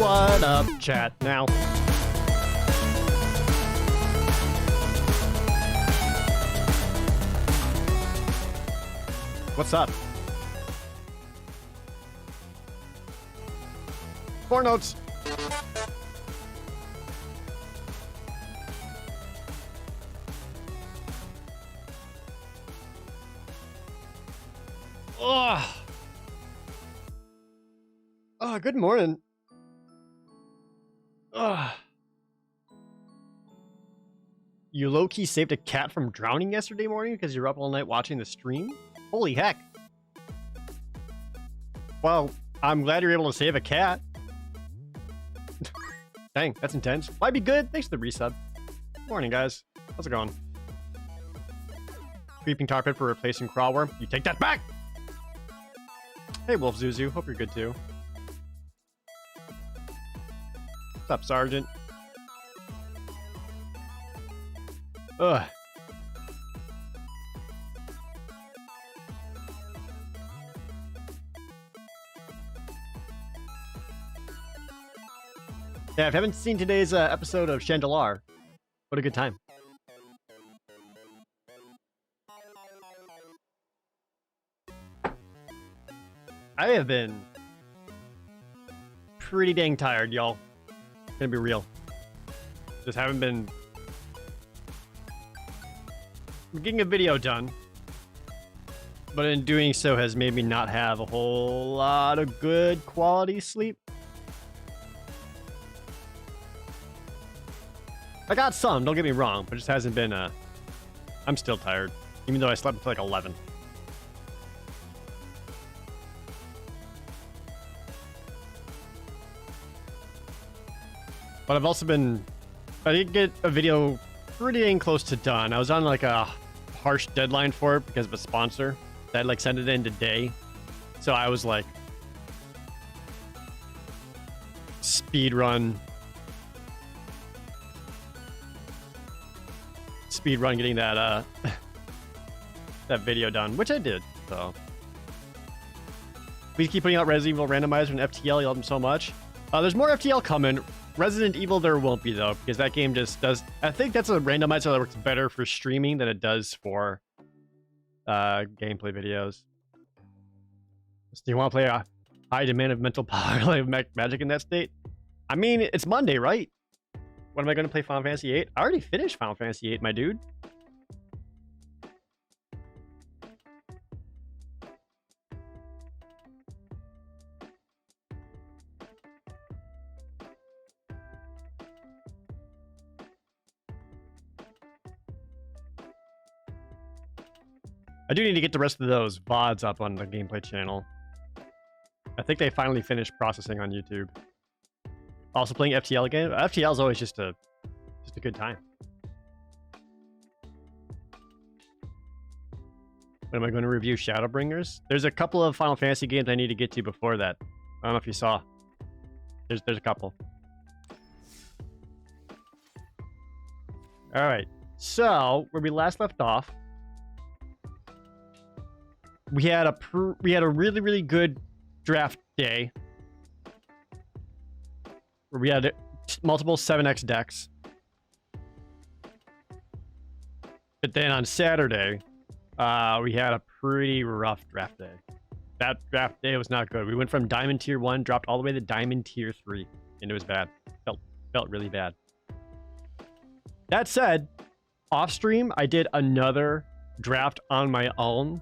What up, chat? Now. What's up? 4 notes. Oh, good morning. You low-key saved a cat from drowning yesterday morning because you were up all night watching the stream? Holy heck. Well, I'm glad you're able to save a cat. Dang, that's intense. Might be good. Thanks for the resub. Morning, guys. How's it going? Creeping tar pit for replacing crawlworm. You take that back! Hey, Wolf Zuzu. Hope you're good, too. What's up, Sergeant? Ugh. Yeah, if you haven't seen today's episode of Chandelar, what a good time. I have been pretty dang tired, y'all. Gonna be real. Just haven't been getting a video done, but in doing so has made me not have a whole lot of good quality sleep. I got some, don't get me wrong, but it just hasn't been I'm still tired, even though I slept until like 11. But I've also been, I did get a video pretty dang close to done. I was on like a harsh deadline for it because of a sponsor that like sent it in today. So I was like speed run getting that that video done, which I did. So please keep putting out Resident Evil randomizer and FTL. You love them so much. There's more FTL coming. Resident Evil there won't be though, because that game just does, I think that's a randomizer that works better for streaming than it does for gameplay videos. Do you want to play a high demand of mental power like Magic in that state? I mean, it's Monday, right? What am I going to play? Final Fantasy VIII? I already finished Final Fantasy VIII, my dude. I do need to get the rest of those VODs up on the gameplay channel. I think they finally finished processing on YouTube. Also playing FTL again. FTL is always just a good time. When am I going to review Shadowbringers? There's a couple of Final Fantasy games I need to get to before that. I don't know if you saw. There's a couple. All right. So where we last left off, we had a really good draft day where we had multiple 7x decks. But then on Saturday, we had a pretty rough draft day. That draft day was not good. We went from Diamond Tier 1, dropped all the way to Diamond Tier 3, and it was bad. Felt really bad. That said, off stream, I did another draft on my own.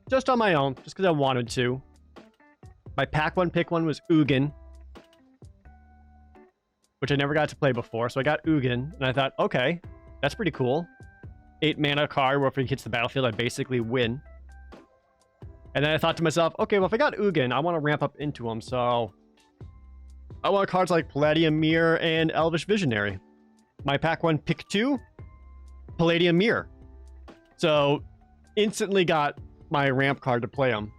Just on my own, just because I wanted to. My pack one pick one was Ugin, which I never got to play before. So I got Ugin, and I thought, okay, that's pretty cool. 8 mana card where if he hits the battlefield, I basically win. And then I thought to myself, okay, well, if I got Ugin, I want to ramp up into him. So I want cards like Palladium Mirror and Elvish Visionary. My pack one pick 2, Palladium Mirror. So instantly got my ramp card to play him.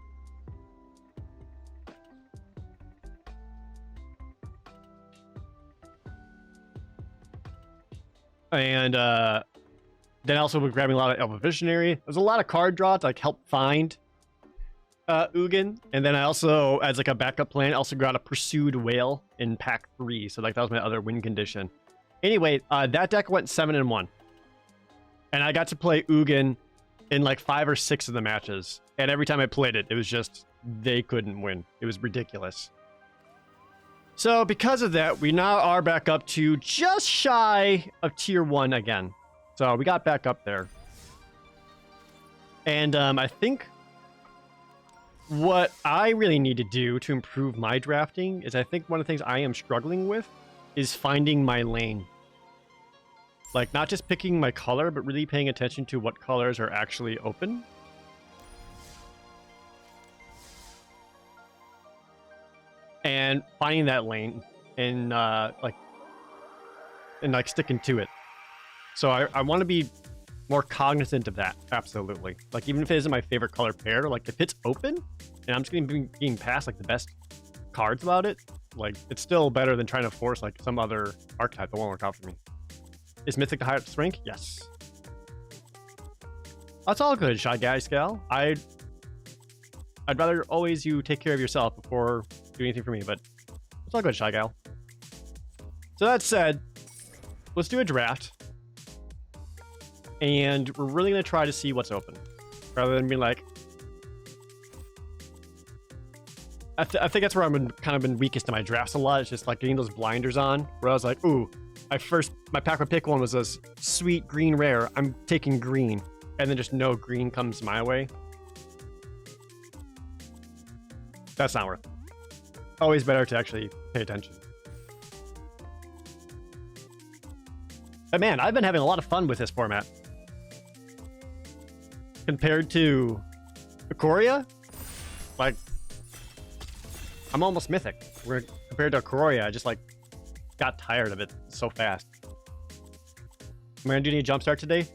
And then also we're grabbing a lot of Elvish Visionary. There's a lot of card draws to like help find Ugin, and then I also, as like a backup plan, also got a Pursued Whale in pack 3, so like that was my other win condition. Anyway, that deck went 7-1, and I got to play Ugin in like 5 or 6 of the matches, and every time I played it, it was just they couldn't win. It was ridiculous. So because of that, we now are back up to just shy of tier 1 again. So we got back up there. And I think what I really need to do to improve my drafting is I think one of the things I am struggling with is finding my lane. Like, not just picking my color, but really paying attention to what colors are actually open. And finding that lane and sticking to it. So I want to be more cognizant of that. Absolutely. Like, even if it isn't my favorite color pair, like if it's open and I'm just going to be being passed like the best cards about it, like it's still better than trying to force like some other archetype that won't work out for me. Is Mythic the highest rank? Yes. That's all good, Shy Guy Scal. I'd rather always you take care of yourself before doing anything for me, but it's all good, Shy Gal. So that said, let's do a draft. And we're really going to try to see what's open. Rather than being like... I think that's where I've kind of been weakest in my drafts a lot. It's just like getting those blinders on. Where I was like, ooh, my pack would pick one was a sweet green rare. I'm taking green. And then just no green comes my way. That's not worth it. Always better to actually pay attention. But man, I've been having a lot of fun with this format. Compared to Ikoria, like, I'm almost mythic. Compared to Ikoria, I just like got tired of it so fast. Am I gonna do any jumpstart today?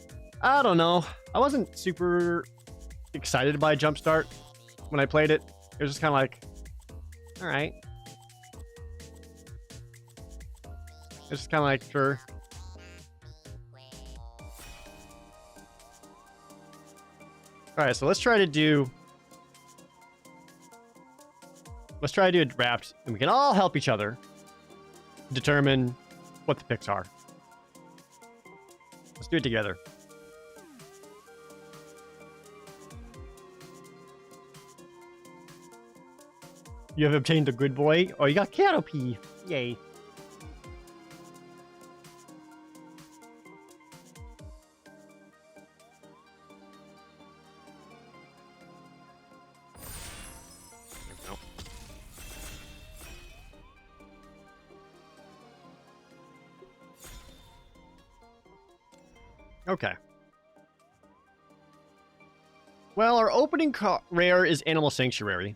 I don't know. I wasn't super excited by jumpstart when I played it. It was just kind of like, all right. It's just kind of like, sure. All right, so let's try to do a draft, and we can all help each other determine what the picks are. Let's do it together. You have obtained a good boy. Oh, you got Canopy. Yay. No. Okay. Well, our opening rare is Animal Sanctuary,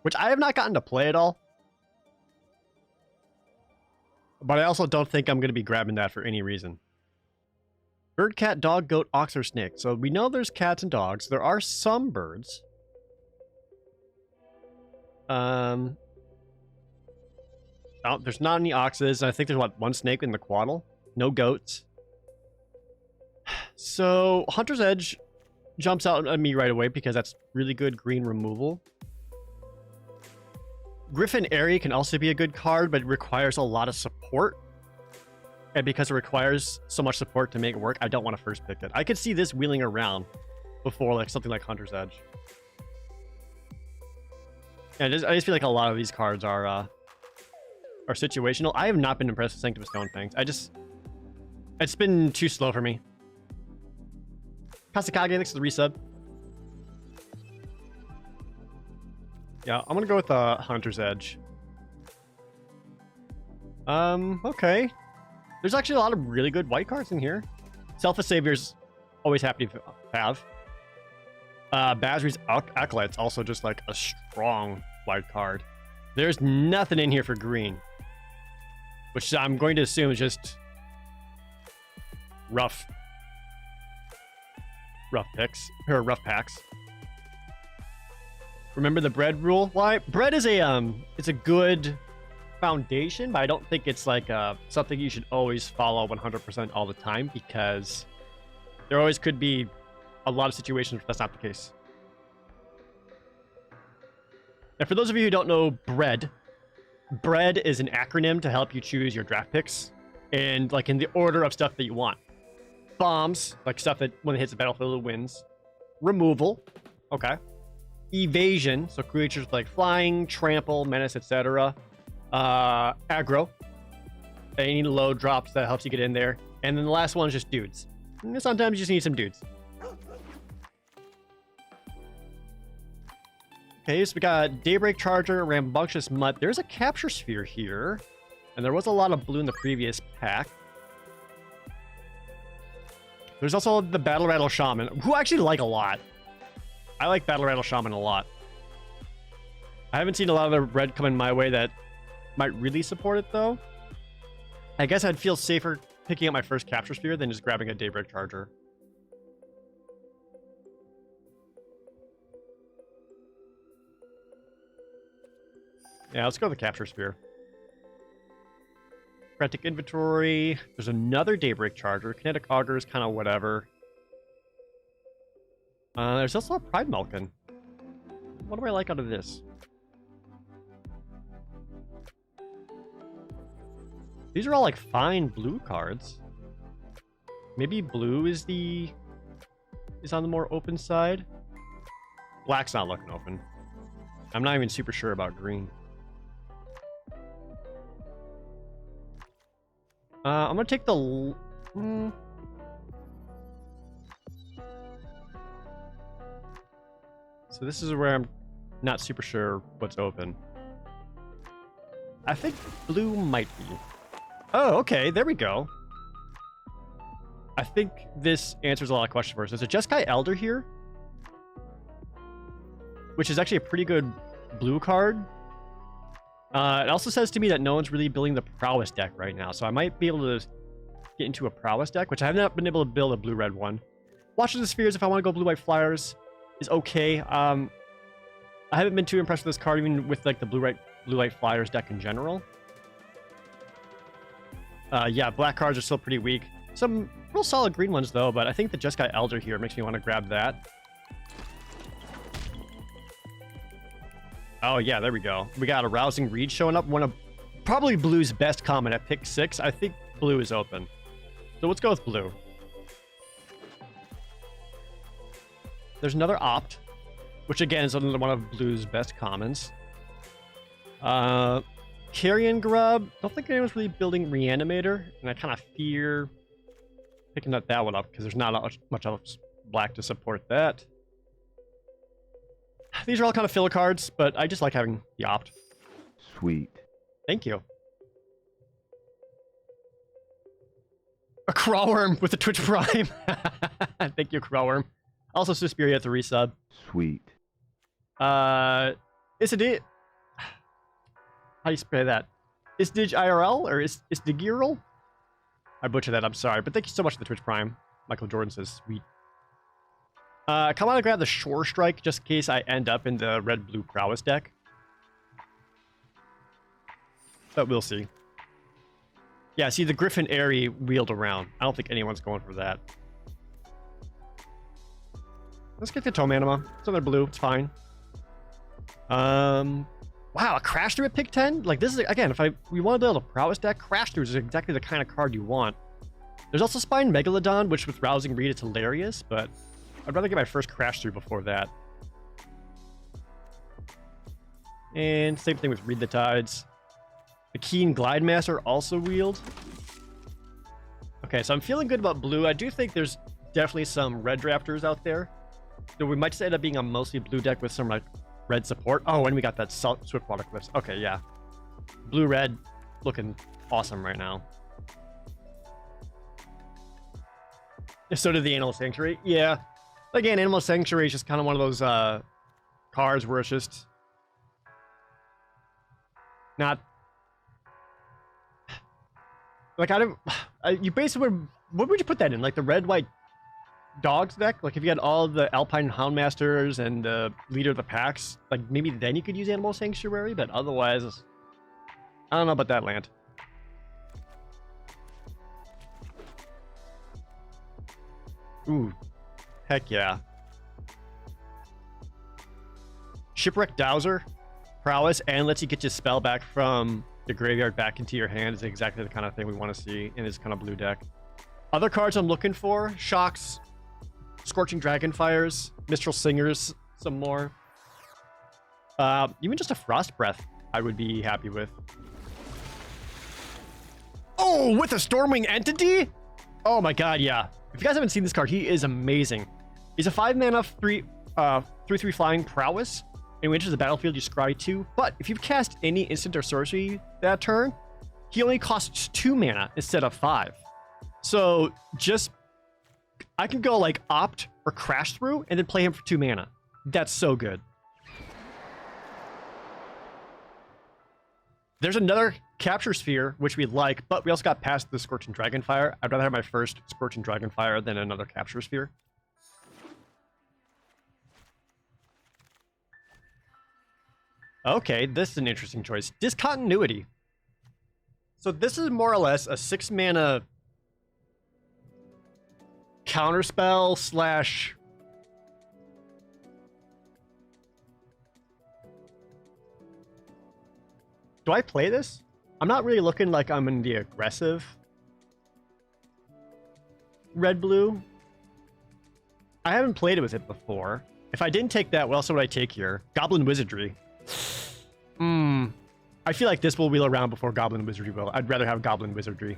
which I have not gotten to play at all. But I also don't think I'm going to be grabbing that for any reason. Bird, cat, dog, goat, ox, or snake. So we know there's cats and dogs. There are some birds. Oh, there's not any oxes. I think there's, what, one snake in the quaddle? No goats. So Hunter's Edge jumps out at me right away because that's really good green removal. Griffin Airy can also be a good card, but it requires a lot of support. And because it requires so much support to make it work, I don't want to first pick it. I could see this wheeling around before like something like Hunter's Edge. And I just feel like a lot of these cards are situational. I have not been impressed with Sanctum Stonefangs. It's been too slow for me. Kasakage, thanks for the resub. Yeah, I'm gonna go with Hunter's Edge. Okay. There's actually a lot of really good white cards in here. Selfless Savior's always happy to have. Basri's Acolyte's also just like a strong white card. There's nothing in here for green, which I'm going to assume is just rough picks or rough packs. Remember the bread rule? Why? Bread is it's a good foundation, but I don't think it's like something you should always follow 100% all the time, because there always could be a lot of situations where that's not the case. And for those of you who don't know bread is an acronym to help you choose your draft picks and like in the order of stuff that you want. Bombs, like stuff that when it hits the battlefield it wins. Removal, okay. Evasion, so creatures like flying, trample, menace, etc. Aggro, any low drops that helps you get in there. And then the last one is just dudes. And sometimes you just need some dudes. Okay, so we got Daybreak Charger, Rambunctious Mutt. There's a Capture Sphere here. And there was a lot of blue in the previous pack. There's also the Battle Rattle Shaman, who I actually like a lot. I like Battle Rattle Shaman a lot. I haven't seen a lot of the red coming my way that might really support it, though. I guess I'd feel safer picking up my first Capture Sphere than just grabbing a Daybreak Charger. Yeah, let's go with the Capture Sphere. Frantic Inventory. There's another Daybreak Charger. Kinetic Augur is kind of whatever. There's also a Pride Malkin. What do I like out of this? These are all like fine blue cards. Maybe blue is on the more open side. Black's not looking open. I'm not even super sure about green. I'm gonna take the... So this is where I'm not super sure what's open. I think blue might be. Oh, okay, there we go. I think this answers a lot of questions for us. There's a Jeskai Elder here, which is actually a pretty good blue card. It also says to me that no one's really building the Prowess deck right now, so I might be able to get into a Prowess deck, which I have not been able to build a blue-red one. Watch of the Spheres, if I want to go blue-white flyers, is okay. I haven't been too impressed with this card, even with like the blue-white flyers deck in general. Yeah, black cards are still pretty weak. Some real solid green ones, though, but I think the Jeskai Elder here makes me want to grab that. Oh, yeah, there we go. We got a Rousing Reed showing up. One of probably blue's best common at pick 6. I think blue is open. So let's go with blue. There's another Opt, which again is another one of blue's best commons. Carrion Grub. Don't think anyone's really building Reanimator, and I kind of fear picking that one up because there's not much else black to support that. These are all kind of filler cards, but I just like having the Opt. Sweet. Thank you. A Crawworm with a Twitch Prime. Thank you, Crawworm. Also, Suspiria at the resub. Sweet. Isdig... How do you spell that? Isdig IRL or Isdigiral? I butchered that, I'm sorry. But thank you so much for the Twitch Prime. Michael Jordan says, sweet. I kind of want to grab the Shore Strike just in case I end up in the red-blue Prowess deck. But we'll see. Yeah, see the Griffin Airy wheeled around. I don't think anyone's going for that. Let's get the Tome Anima. It's another blue. It's fine. Wow, a Crash Through at pick 10? Like, this is, again, if we want to build a Prowess deck, Crash Through is exactly the kind of card you want. There's also Spine Megalodon, which with Rousing Reed, it's hilarious, but I'd rather get my first Crash Through before that. And same thing with Read the Tides. The Keen Glide Master also wheeled. Okay, so I'm feeling good about blue. I do think there's definitely some red drafters out there. So we might just end up being a mostly blue deck with some like red support. Oh, and we got that Swiftwater Cliffs. Okay, yeah. Blue-red looking awesome right now. So did the Animal Sanctuary. Yeah. Again, Animal Sanctuary is just kind of one of those cards where it's just not like I don't. You basically what would you put that in? Like the red-white dogs deck? Like if you had all the Alpine Houndmasters and the leader of the packs, like maybe then you could use Animal Sanctuary, but otherwise, I don't know about that land. Ooh, heck yeah. Shipwreck Dowser. prowess and lets you get your spell back from the graveyard back into your hand is exactly the kind of thing we want to see in this kind of blue deck. Other cards I'm looking for: Shocks, Scorching Dragonfires, Mistral Singers, some more. Even just a Frost Breath I would be happy with. Oh, with a Stormwing Entity? Oh my god, yeah. If you guys haven't seen this card, he is amazing. He's a 5-mana 3/3 flying prowess. When he enters the battlefield, you scry 2. But if you cast any instant or sorcery that turn, he only costs 2 mana instead of 5. So just, I can go like opt or crash through and then play him for 2 mana. That's so good. There's another Capture Sphere, which we like, but we also got past the Scorching Dragonfire. I'd rather have my first Scorching Dragonfire than another Capture Sphere. Okay, this is an interesting choice. Discontinuity. So this is more or less a 6-mana counterspell slash... Do I play this? I'm not really looking like I'm in the aggressive red-blue. I haven't played it with it before. If I didn't take that, what else would I take here? Goblin Wizardry. I feel like this will wheel around before Goblin Wizardry will. I'd rather have Goblin Wizardry.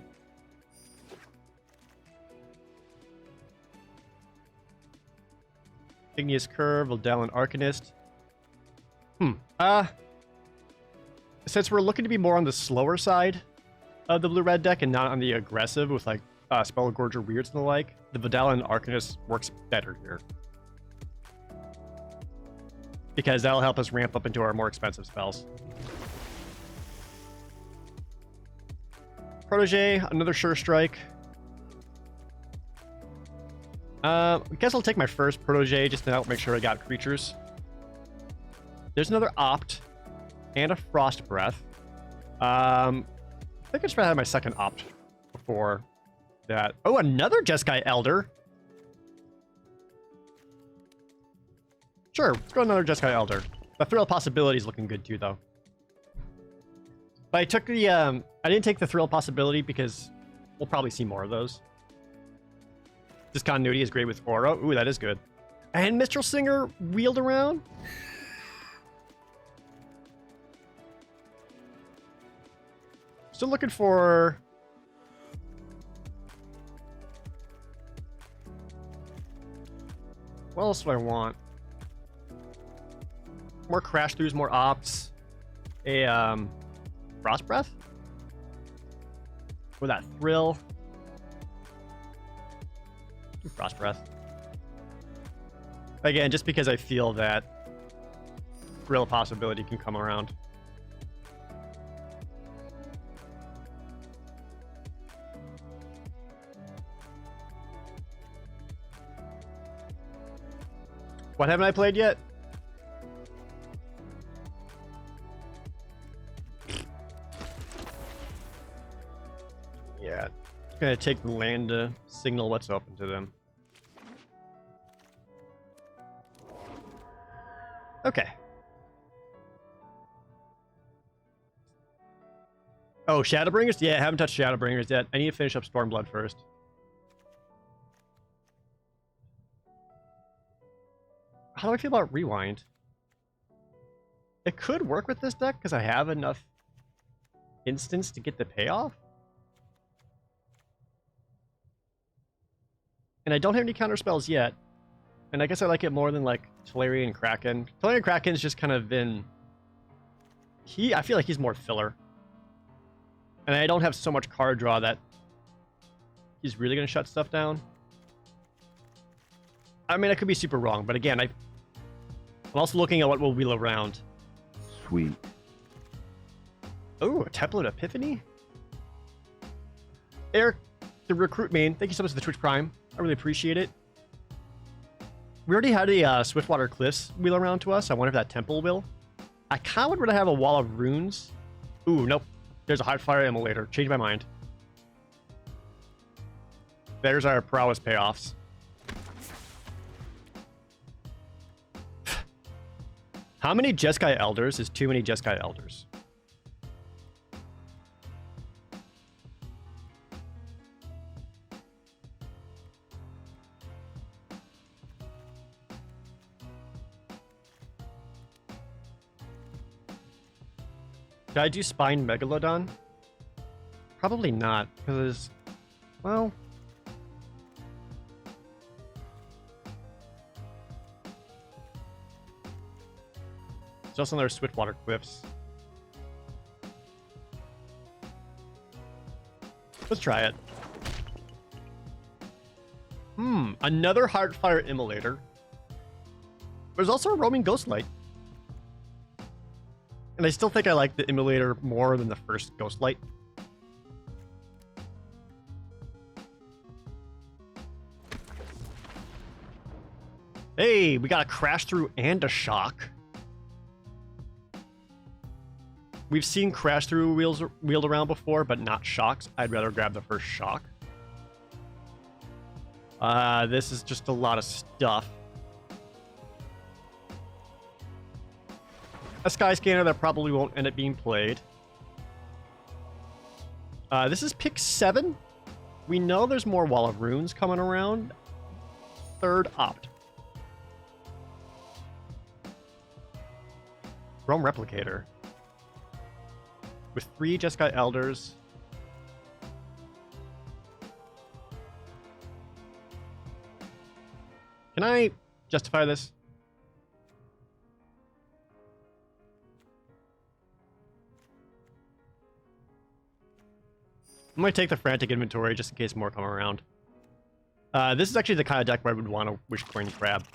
Igneous Curve, Eldalan Arcanist. Since we're looking to be more on the slower side of the blue-red deck and not on the aggressive with like Spellgorger Weirds and the like, the Eldalan Arcanist works better here. Because that'll help us ramp up into our more expensive spells. Protege, another Sure Strike. I guess I'll take my first Protege just to help make sure I got creatures. There's another Opt and a Frost Breath. I think I just had my second Opt before that. Oh, another Jeskai Elder. Sure, let's go another Jeskai Elder. The Thrill of Possibility is looking good too, though. But I took the, I didn't take the Thrill of Possibility because we'll probably see more of those. Discontinuity is great with Aura. Ooh, that is good. And Mistral Singer wheeled around. Still looking for... What else do I want? More Crash Throughs, more Ops. A, Frost Breath? With that Thrill. Frost Breath. Again, just because I feel that Thrill of Possibility can come around. What haven't I played yet? Yeah. It's gonna take the land to signal what's open to them. Okay. Oh, Shadowbringers? Yeah, I haven't touched Shadowbringers yet. I need to finish up Stormblood first. How do I feel about Rewind? It could work with this deck because I have enough instants to get the payoff. And I don't have any counter spells yet. And I guess I like it more than like Tolarian Kraken. Tolarian Kraken's just kind of been... I feel like he's more filler. And I don't have so much card draw that he's really going to shut stuff down. I mean, I could be super wrong, but again, I'm also looking at what will wheel around. Sweet. Oh, a Template Epiphany? Eric, the Recruit main, thank you so much for the Twitch Prime. I really appreciate it. We already had a Swiftwater Cliffs wheel around to us. I wonder if that Temple will. I kind of would rather have a Wall of Runes. Ooh, nope. There's a Hot Fire Immolator. Change my mind. There's our prowess payoffs. How many Jeskai Elders is too many Jeskai Elders? Should I do Spine Megalodon? Probably not, because, well... There's also another Swiftwater Cliffs. Let's try it. Another Heartfire Immolator. There's also a Roaming Ghostlight. And I still think I like the Immolator more than the first Ghostlight. Hey, we got a Crash Through and a Shock. We've seen Crash Through wheeled around before, but not Shocks. I'd rather grab the first Shock. This is just a lot of stuff. A Sky Scanner that probably won't end up being played. This is pick 7. We know there's more Wall of Runes coming around. Third Opt. Rome Replicator. With 3 Jeskai Elders. Can I justify this? I'm going to take the Frantic Inventory just in case more come around. This is actually the kind of deck where I would want to Wishcoin Crab.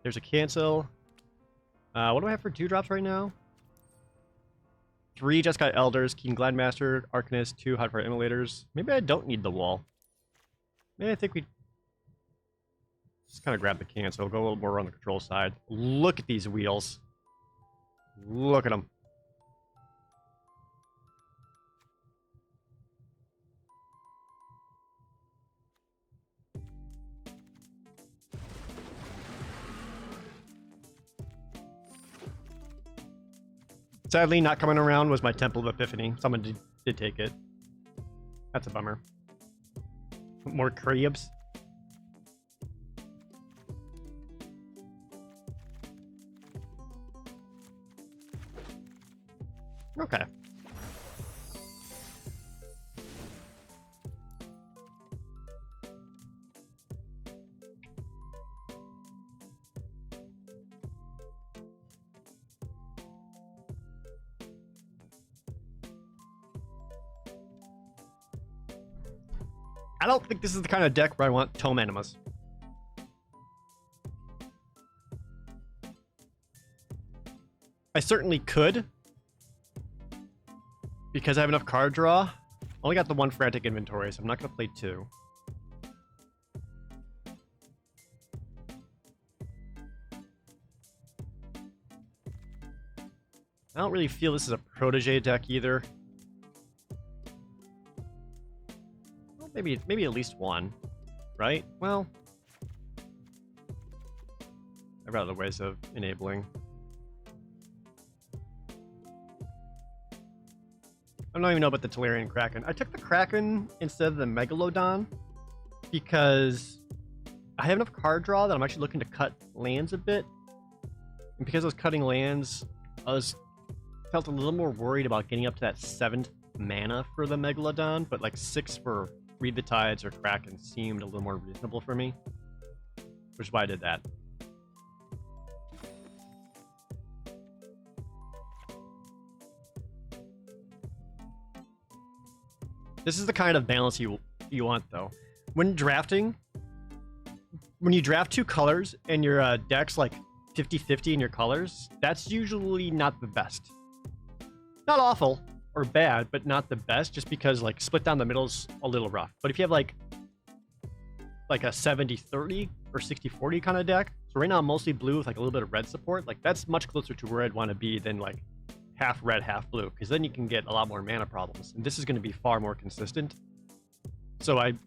There's a cancel. What do I have for 2-drops right now? 3 Jeskai Elders, King Gladmaster, Arcanist, 2 Heartfire Immolators. Maybe I don't need the wall. Maybe I think we just kind of grab the cancel, go a little more on the control side. Look at these wheels. Look at them. Sadly, not coming around was my Temple of Epiphany. Someone did take it. That's a bummer. More crabs. Okay. I don't think this is the kind of deck where I want Tome Animas. I certainly could. Because I have enough card draw. I only got the 1 Frantic Inventory, so I'm not going to play 2. I don't really feel this is a Protege deck either. Maybe at least 1, right? Well, I've got other ways of enabling. I don't even know about the Tolarian Kraken. I took the Kraken instead of the Megalodon because I have enough card draw that I'm actually looking to cut lands a bit. And because I was cutting lands, felt a little more worried about getting up to that 7th mana for the Megalodon, but like 6 for Read the Tides or Kraken seemed a little more reasonable for me, which is why I did that. This is the kind of balance you want, though. When drafting, when you draft 2 colors and your deck's like 50-50 in your colors, that's usually not the best. Not awful or bad, but not the best, just because like split down the middle's a little rough. But if you have like a 70-30 or 60-40 kind of deck, so right now I'm mostly blue with like a little bit of red support, like that's much closer to where I'd want to be than like half red, half blue, because then you can get a lot more mana problems. And this is going to be far more consistent. So I'm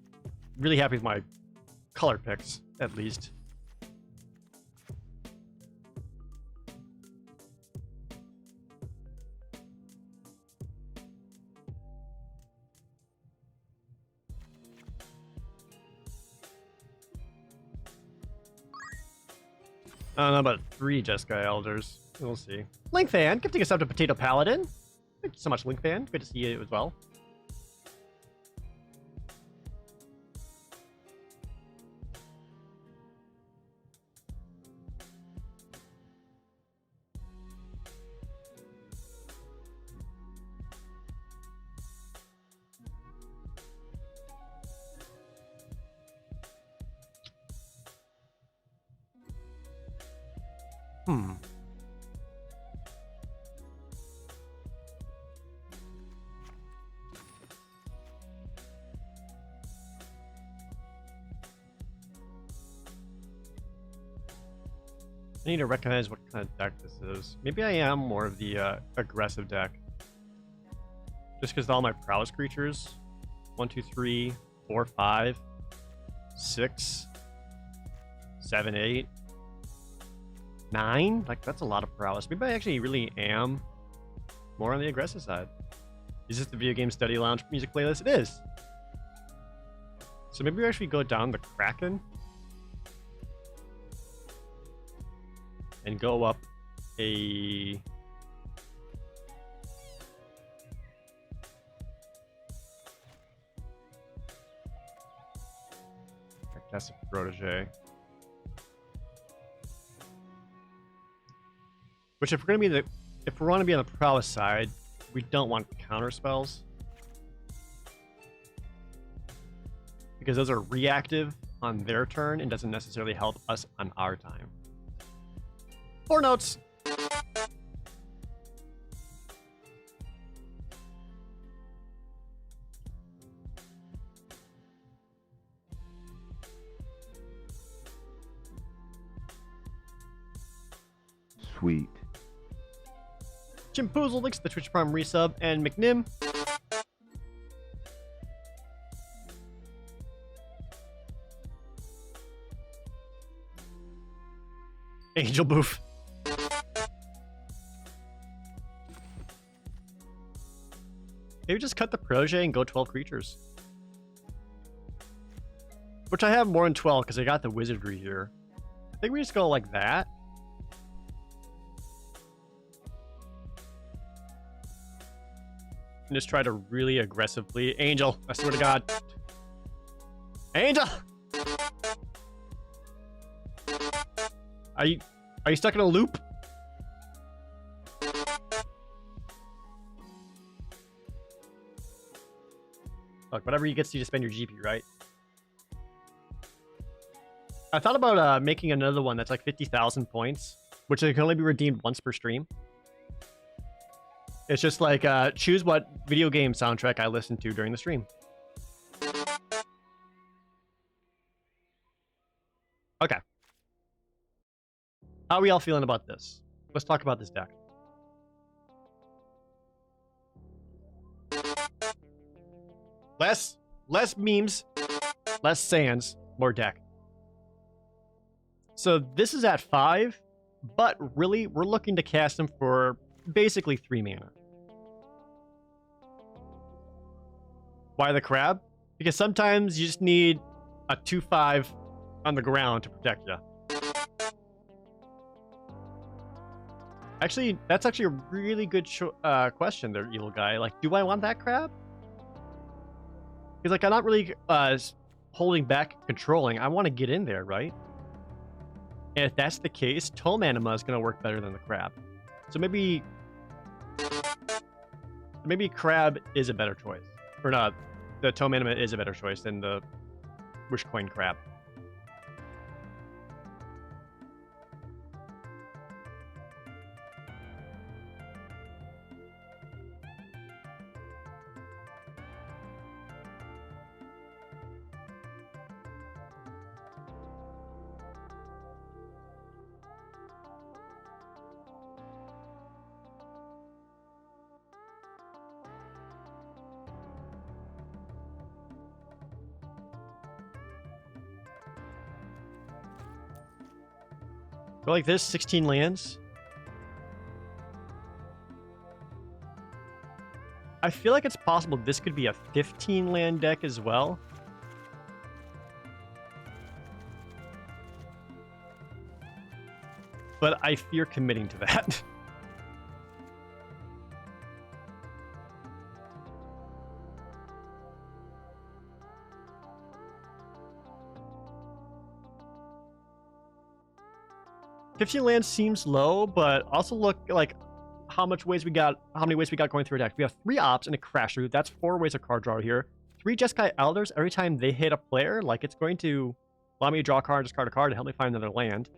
really happy with my color picks, at least. I don't know about 3 Jeskai Elders. We'll see. Link Fan, gifting us up to Potato Paladin. Thank you so much, Link Fan. Good to see you as well. I need to recognize what kind of deck this is. Maybe I am more of the aggressive deck. Just because all my prowess creatures. 1, 2, 3, 4, 5, 6, 7, 8, 9. Like, that's a lot of prowess. Maybe I actually really am more on the aggressive side. Is this the Video Game Study Lounge music playlist? It is. So maybe we actually go down the Kraken. And go up a... Fantastic Protege. Which if we're gonna be if we want to be on the prowess side, we don't want counter spells. Because those are reactive on their turn and doesn't necessarily help us on our time. 4 notes. Sweet. Chimpoozle links to the Twitch Prime resub and McNim. Angel Boof. Maybe just cut the Protege and go 12 creatures. Which I have more than 12 because I got the Wizardry here. I think we just go like that. And just try to really aggressively... Angel! I swear to God. Angel! Are you stuck in a loop? Look, whatever you get you to spend your GP, right? I thought about making another one that's like 50,000 points, which can only be redeemed once per stream. It's just like, choose what video game soundtrack I listen to during the stream. Okay. How are we all feeling about this? Let's talk about this deck. Less memes, less sands, more deck. So this is at 5, but really we're looking to cast him for basically 3 mana. Why the crab? Because sometimes you just need a 2/5 on the ground to protect you. Actually, that's actually a really good question there, evil guy. Like, do I want that crab? Because, like, I'm not really holding back, controlling. I want to get in there, right? And if that's the case, Tome Anima is going to work better than the crab. So maybe crab is a better choice. Or not, the Tome Anima is a better choice than the Wishcoin crab. Go like this, 16 lands. I feel like it's possible this could be a 15 land deck as well. but I fear committing to that. $15 lands seems low, but also look like how many ways we got going through a deck. We have 3 ops and a crash route. That's 4 ways of card draw here. 3 Jeskai Elders. Every time they hit a player, like it's going to allow me to draw a card, discard a card, to help me find another land.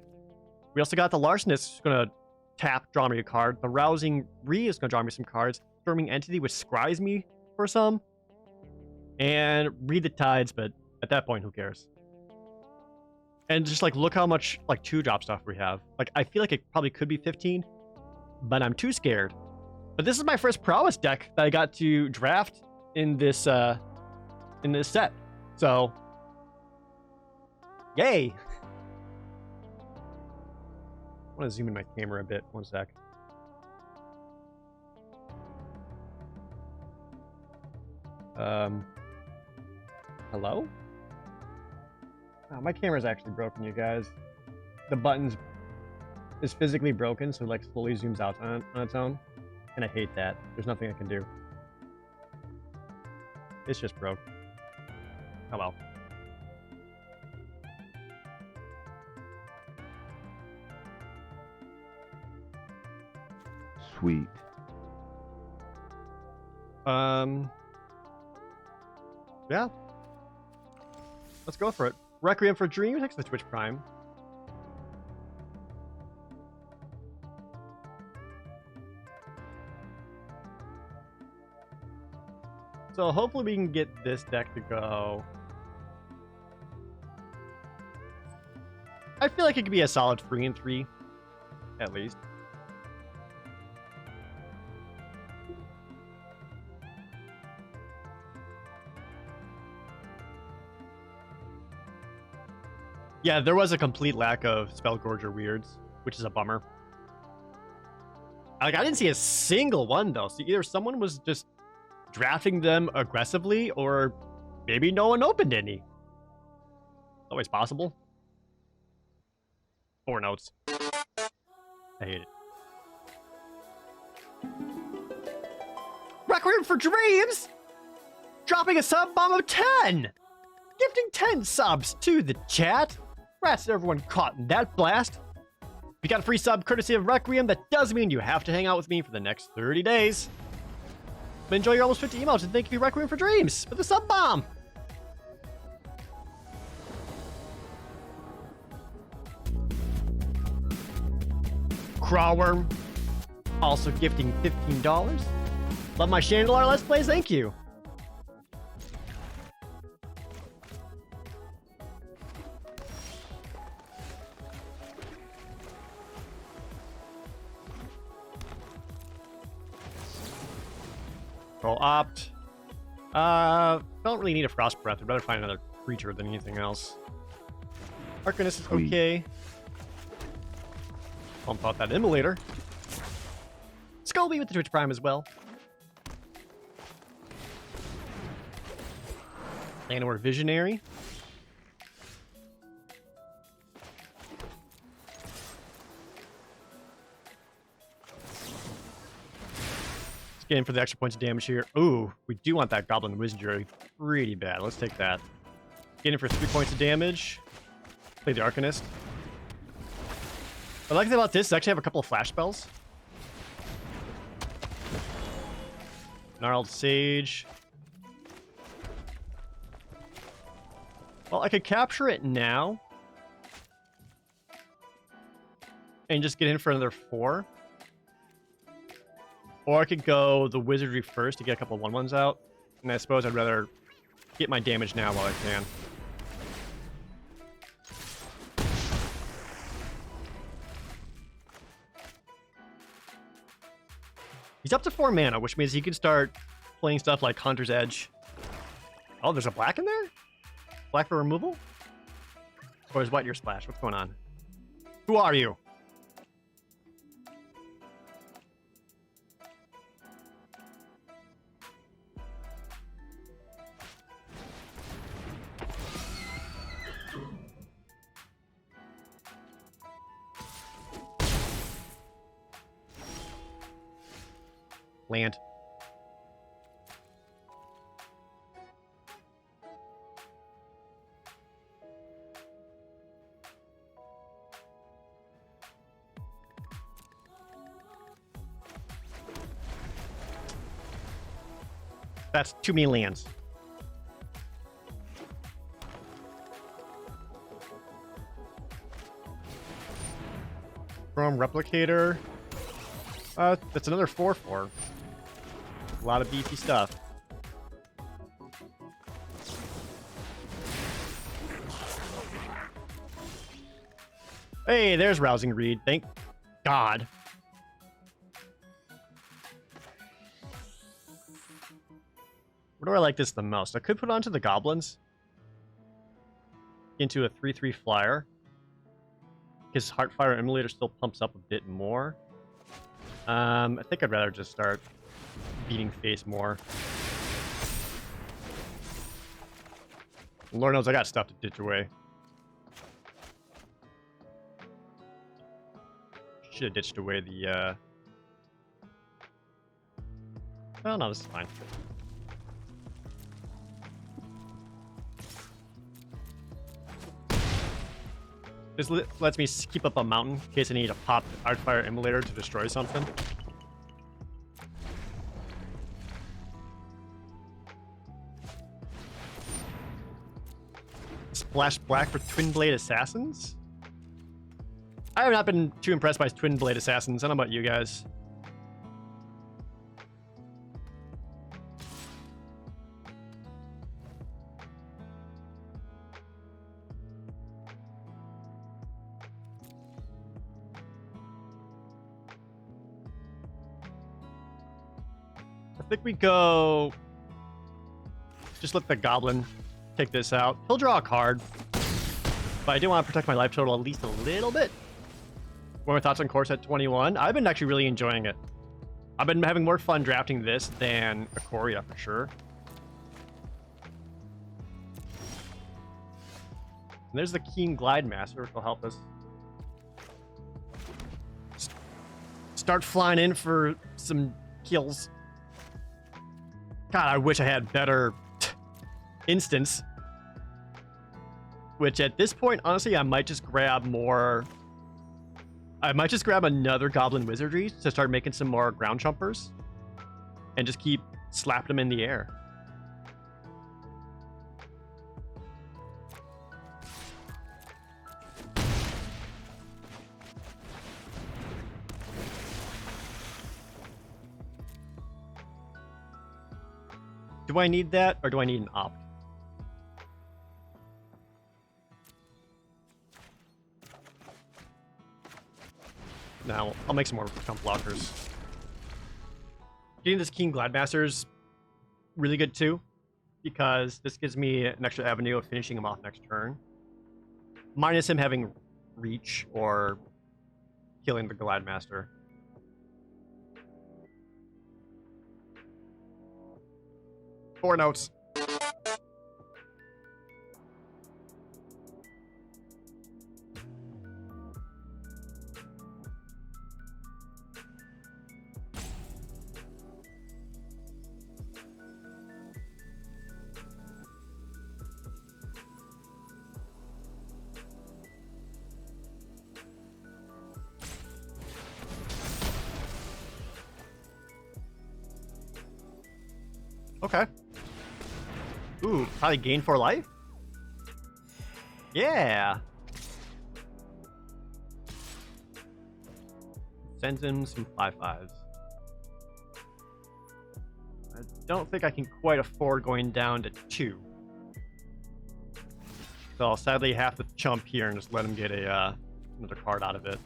We also got the Larcenist, who's going to tap, draw me a card. The Rousing Re is going to draw me some cards. Storming Entity, which scries me for some. And Read the Tides, but at that point, who cares? And just like, look how much like 2-drop stuff we have. Like, I feel like it probably could be 15, but I'm too scared. But this is my first prowess deck that I got to draft in this set. So, yay! I want to zoom in my camera a bit. One sec. Hello? Oh, my camera's actually broken, you guys. The buttons is physically broken, so it like slowly zooms out on its own. And I hate that. There's nothing I can do. It's just broke. Oh well. Sweet. Yeah. Let's go for it. Requiem for Dreams, thanks to the Twitch Prime. So hopefully we can get this deck to go. I feel like it could be a solid 3-3, at least. Yeah, there was a complete lack of Spellgorger Weirds, which is a bummer. Like, I didn't see a single one, though. So either someone was just drafting them aggressively, or maybe no one opened any. Always possible. 4 notes. I hate it. Requiem for Dreams! Dropping a sub bomb of 10! Gifting 10 subs to the chat. Congrats to everyone caught in that blast. If you got a free sub courtesy of Requiem, that does mean you have to hang out with me for the next 30 days. But enjoy your almost 50 emotes, and thank you, Requiem for Dreams, for the sub bomb. Crawworm, also gifting $15. Love my Chandelier Let's Plays, thank you. Roll opt. Don't really need a Frost Breath. I'd rather find another creature than anything else. Arcanist is okay. Bump out that Immolator. Scobie with the Twitch Prime as well. Llanowar Visionary. Get in for the extra points of damage here. Ooh, we do want that Goblin Wizardry pretty bad. Let's take that. Get in for 3 points of damage. Play the Arcanist. What I like about this is I actually have a couple of flash spells. Gnarled Sage. Well, I could capture it now. And just get in for another 4. Or I could go the Wizardry first to get a couple of 1/1s out. And I suppose I'd rather get my damage now while I can. He's up to 4 mana, which means he can start playing stuff like Hunter's Edge. Oh, there's a black in there? Black for removal? Or is white your splash? What's going on? Who are you? Land. That's too many lands. Chrome Replicator. That's another 4/4. A lot of beefy stuff. Hey, there's Rousing Reed. Thank God. Where do I like this the most? I could put it onto the goblins. Into a 3/3 flyer. Because Heartfire Emulator still pumps up a bit more. I think I'd rather just start beating face more. Lord knows I got stuff to ditch away. Should have ditched away the, Oh, no, this is fine. This lets me keep up a mountain in case I need to pop Artfire Emulator to destroy something. Splash Black for Twin Blade Assassins? I have not been too impressed by Twin Blade Assassins. I don't know about you guys. I think we go... Just let the Goblin take this out. He'll draw a card. But I do want to protect my life total at least a little bit. What are my thoughts on Core Set 21? I've been actually really enjoying it. I've been having more fun drafting this than Ikoria for sure. And there's the Keen Glide Master, which will help us start flying in for some kills. God, I wish I had better instance. Which at this point, honestly, I might just grab more... I might just grab another Goblin Wizardry to start making some more ground jumpers. And just keep slapping them in the air. Do I need that, or do I need an opt? No, I'll make some more jump blockers. Getting this King Glademaster is really good too, because this gives me an extra avenue of finishing him off next turn. Minus him having reach or killing the Glademaster. Four notes. Okay. Ooh, probably gain 4 life? Yeah. Sends him some 5/5s. I don't think I can quite afford going down to 2. So I'll sadly have to chump here and just let him get a another card out of it.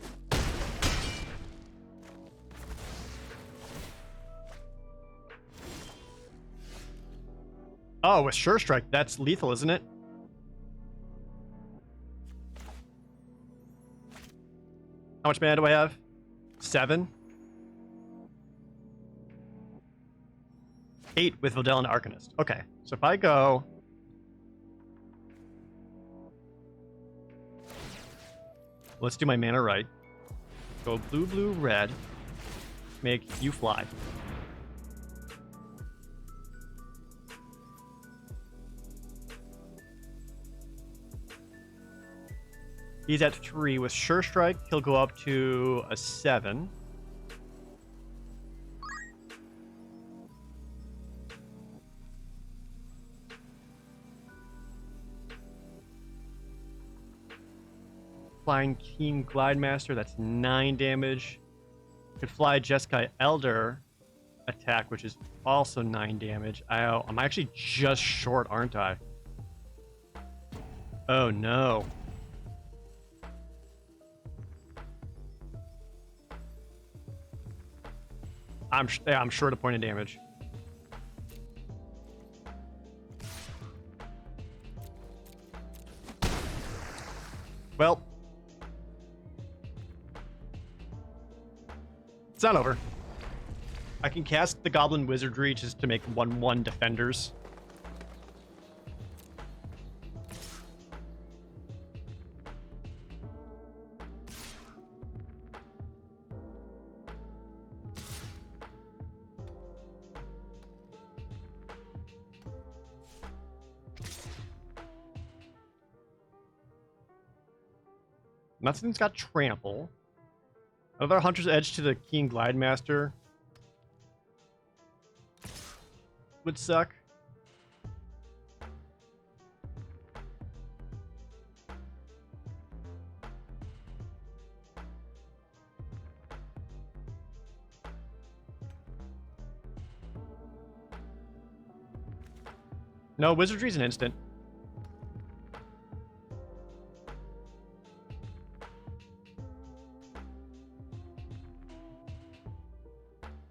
Oh, with Sure Strike, that's lethal, isn't it? How much mana do I have? 7? 8 with Videl and Arcanist. Okay, so if I go... Let's do my mana right. Go blue, blue, red. Make you fly. He's at 3 with Sure Strike. He'll go up to a 7. Flying Keen Glide Master, that's 9 damage. Could fly Jeskai Elder attack, which is also 9 damage. I'm actually just short, aren't I? Oh no. I'm short a point of damage. Well, it's not over. I can cast the Goblin Wizardry just to make 1/1 defenders. Nothing's got Trample. Another Hunter's Edge to the Keen Glide Master would suck. No, Wizardry's an instant.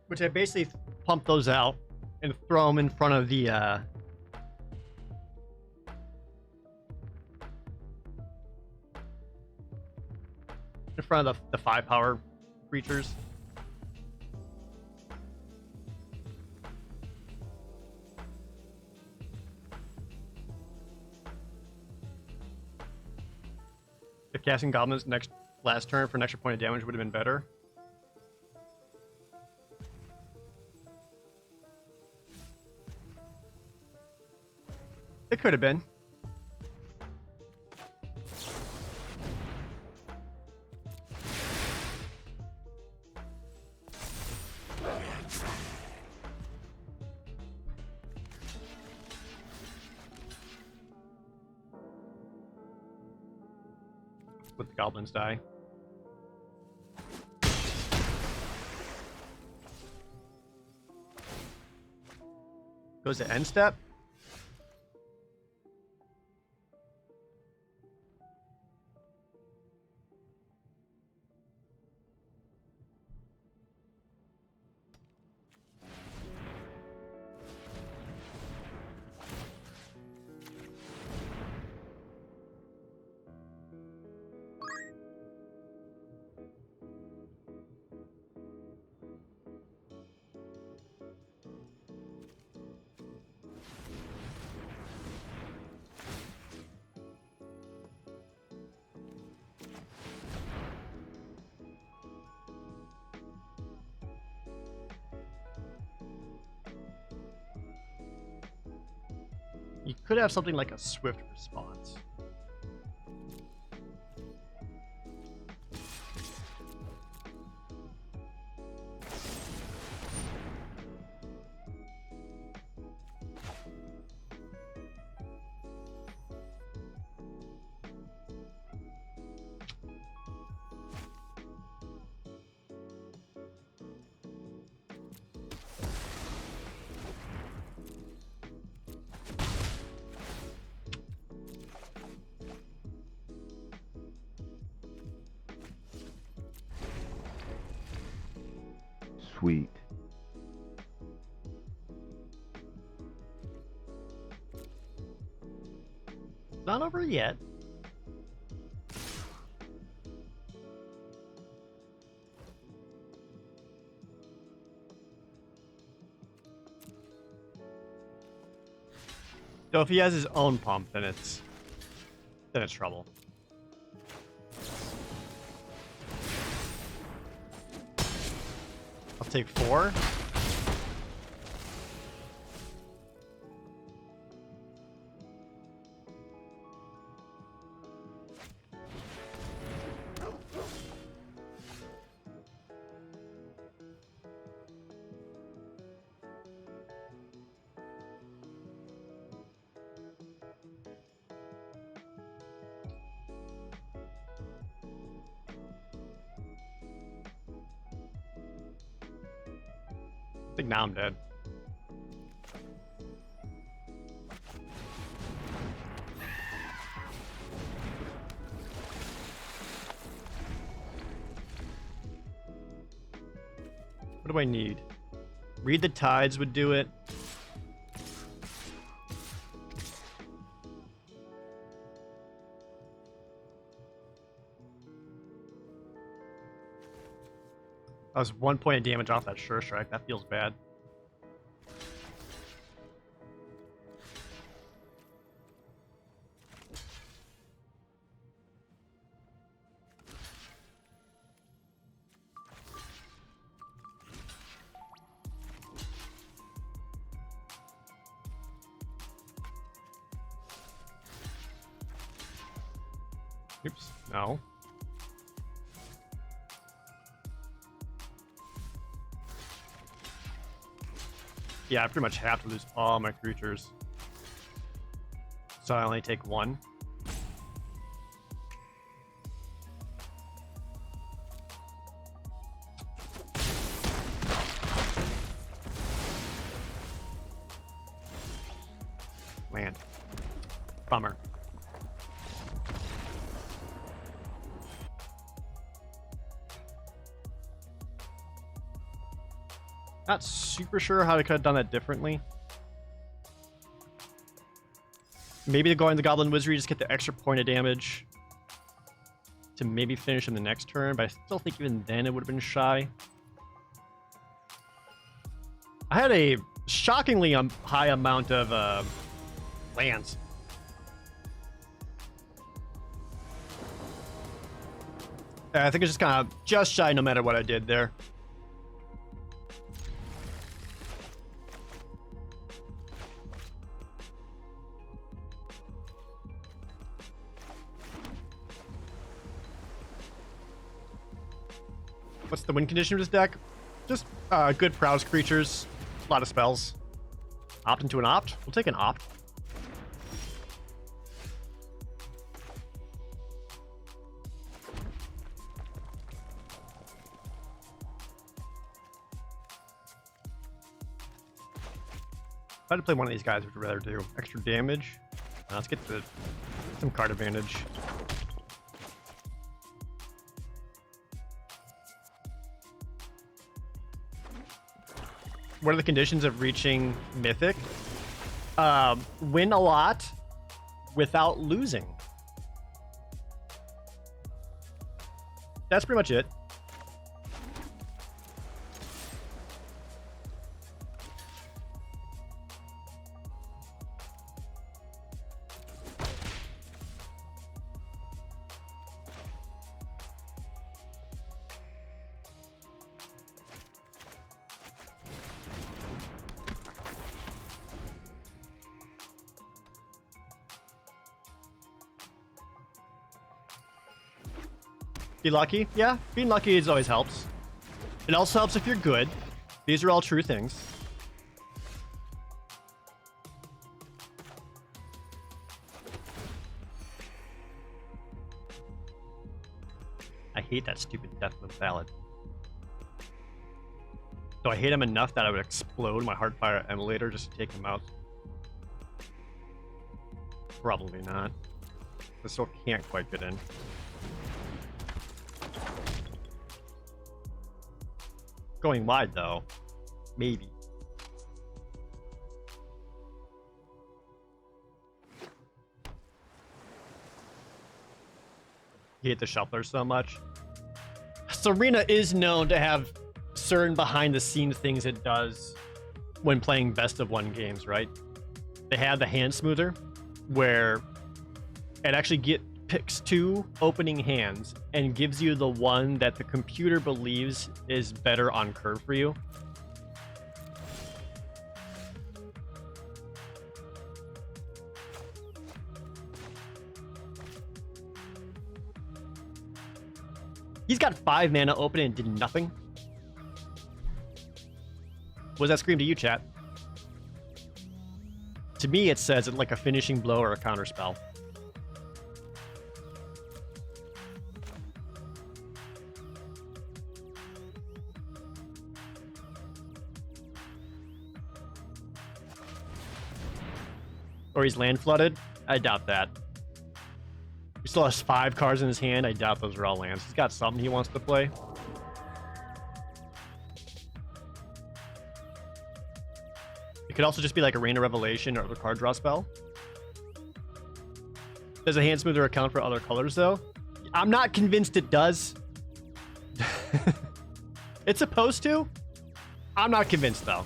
Which I basically pump those out and throw them in front of the the 5-power creatures. If casting goblins last turn for an extra point of damage would have been better. It could have been. Let the goblins die. Goes to end step. You could have something like a swift response. Sweet. Not over yet. So if he has his own pump, then it's trouble. I'll take 4. think now I'm dead. What do I need? Read the Tides would do it. I was 1 point of damage off that Sure Strike. That feels bad. Oops, no. Yeah, I pretty much have to lose all my creatures. So I only take one. Land. Bummer. Not super sure how I could have done that differently. Maybe to go into Goblin Wizardry, just get the extra point of damage to maybe finish in the next turn, but I still think even then it would have been shy. I had a shockingly high amount of lands. I think it's just kind of just shy no matter what I did there. What's the win condition of this deck? Just good prowess creatures, a lot of spells. Opt into an opt? We'll take an opt. If I had to play one of these guys, would rather do extra damage. Let's get some card advantage. What are the conditions of reaching Mythic? Win a lot without losing. That's pretty much it. Be lucky? Yeah, being lucky is always helps. It also helps if you're good. These are all true things. I hate that stupid Death of the Ballad. Do I hate him enough that I would explode my Heartfire Emulator just to take him out? Probably not. I still can't quite get in. Going wide, though. Maybe. You hate the shuffler so much. Serena is known to have certain behind-the-scenes things it does when playing best-of-1 games, right? They have the hand smoother, where it actually picks two opening hands and gives you the one that the computer believes is better on curve for you. He's got 5 mana open and did nothing. What does that scream to you, chat? To me, it says it like a finishing blow or a counter spell. Or he's land flooded? I doubt that. He still has 5 cards in his hand. I doubt those are all lands. He's got something he wants to play. It could also just be like a Rain of Revelation or other card draw spell. Does a hand smoother account for other colors though? I'm not convinced it does. It's supposed to. I'm not convinced though.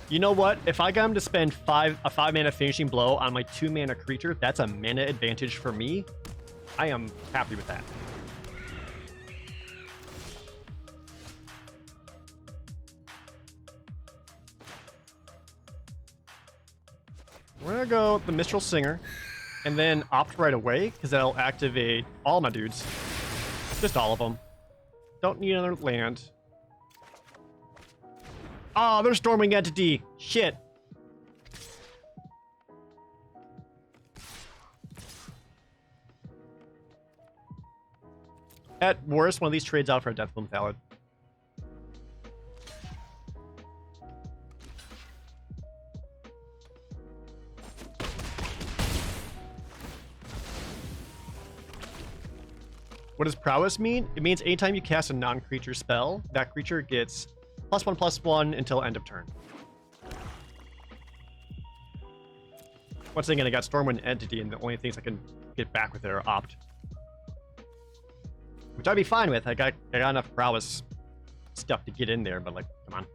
You know what? If I got him to spend a 5 mana finishing blow on my 2 mana creature, that's a mana advantage for me. I am happy with that. We're gonna go with the Mistral Singer and then opt right away because that'll activate all my dudes. Just all of them. Don't need another land. Oh, there's Stormwing Entity. Shit. At worst, one of these trades out for a Deathbloom Thallid. What does prowess mean? It means anytime you cast a non-creature spell, that creature gets +1/+1 until end of turn. Once again, I got Stormwind Entity, and the only things I can get back with it are opt. Which I'd be fine with. I got enough prowess stuff to get in there, but like, come on.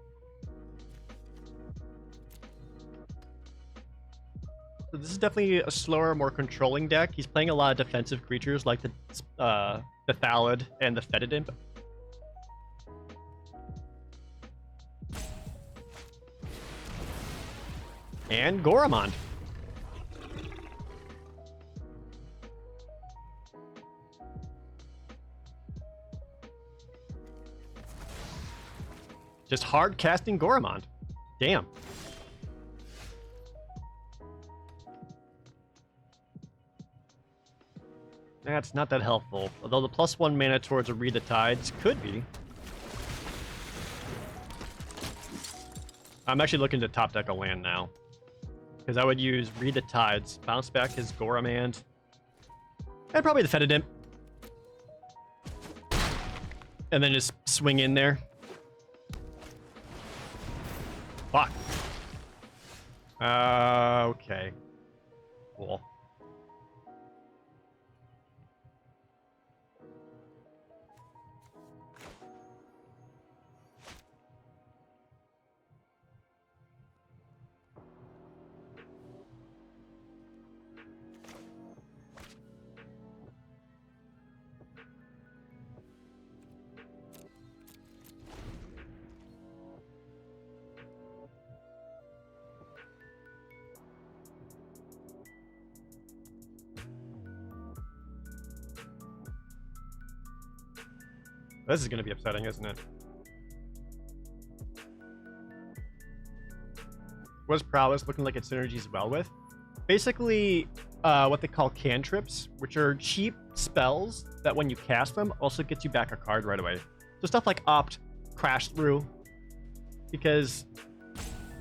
So this is definitely a slower, more controlling deck. He's playing a lot of defensive creatures like the Thallid and the Fetid Imp. And Goramond. Just hard casting Goramond. Damn. That's not that helpful. Although the +1 mana towards a Read the Tides could be. I'm actually looking to top deck a land now. Because I would use Read the Tides, bounce back his Goramond, and probably the Fetid Imp. And then just swing in there. Fuck. Okay. Cool. This is going to be upsetting, isn't it? What is prowess looking like it synergies well with? Basically, what they call cantrips, which are cheap spells that when you cast them also gets you back a card right away. So stuff like opt, crash through, because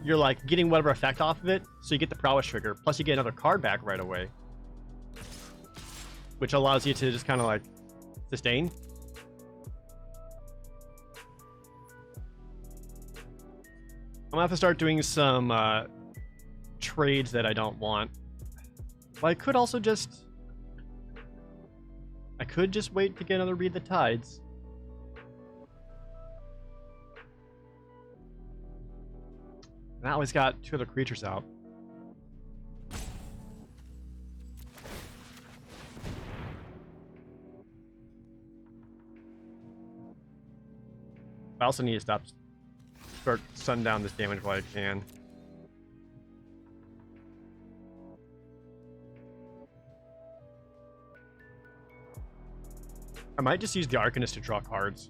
you're like getting whatever effect off of it, so you get the prowess trigger, plus you get another card back right away, which allows you to just kind of like sustain. I'm gonna have to start doing some trades that I don't want. But I could also just... I could just wait to get another Read the Tides. Now he's got 2 other creatures out. I also need to start sundown this damage while I can. I might just use the Arcanist to draw cards.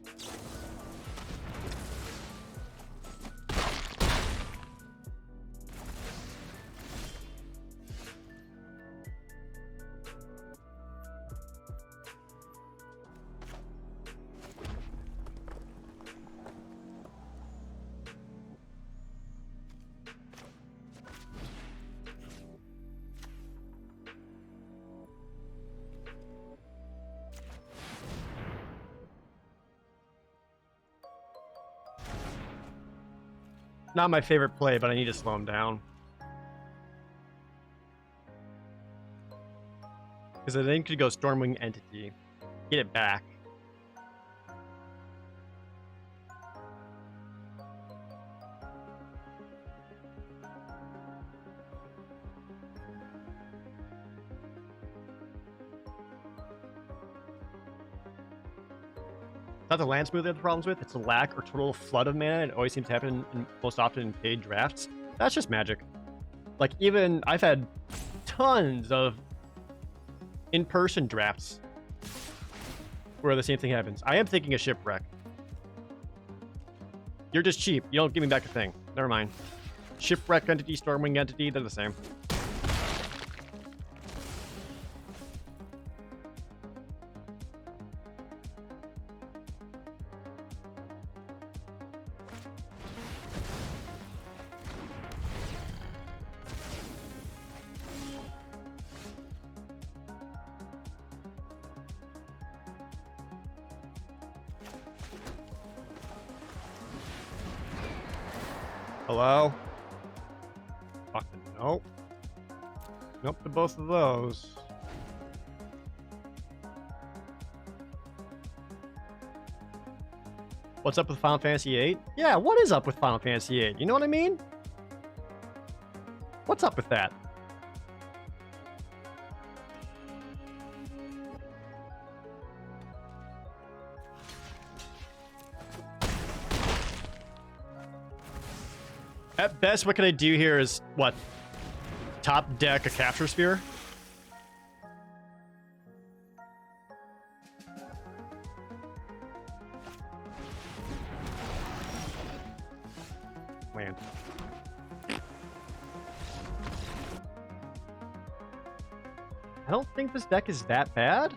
Not my favorite play, but I need to slow him down. Because I then could go Stormwing Entity, get it back. Not the land smooth I have the problems with, it's the lack or total flood of mana. It always seems to happen most often in paid drafts. That's just Magic. Like, even I've had tons of in-person drafts where the same thing happens. I am thinking a Shipwreck. You're just cheap. You don't give me back a thing. Never mind. Shipwreck Entity, Stormwing Entity, they're the same. Hello? Fucking nope. Nope to both of those. What's up with Final Fantasy VIII? Yeah, what is up with Final Fantasy VIII? You know what I mean? What's up with that? At best, what can I do here is, what? Top deck a Capture Sphere? Land. I don't think this deck is that bad.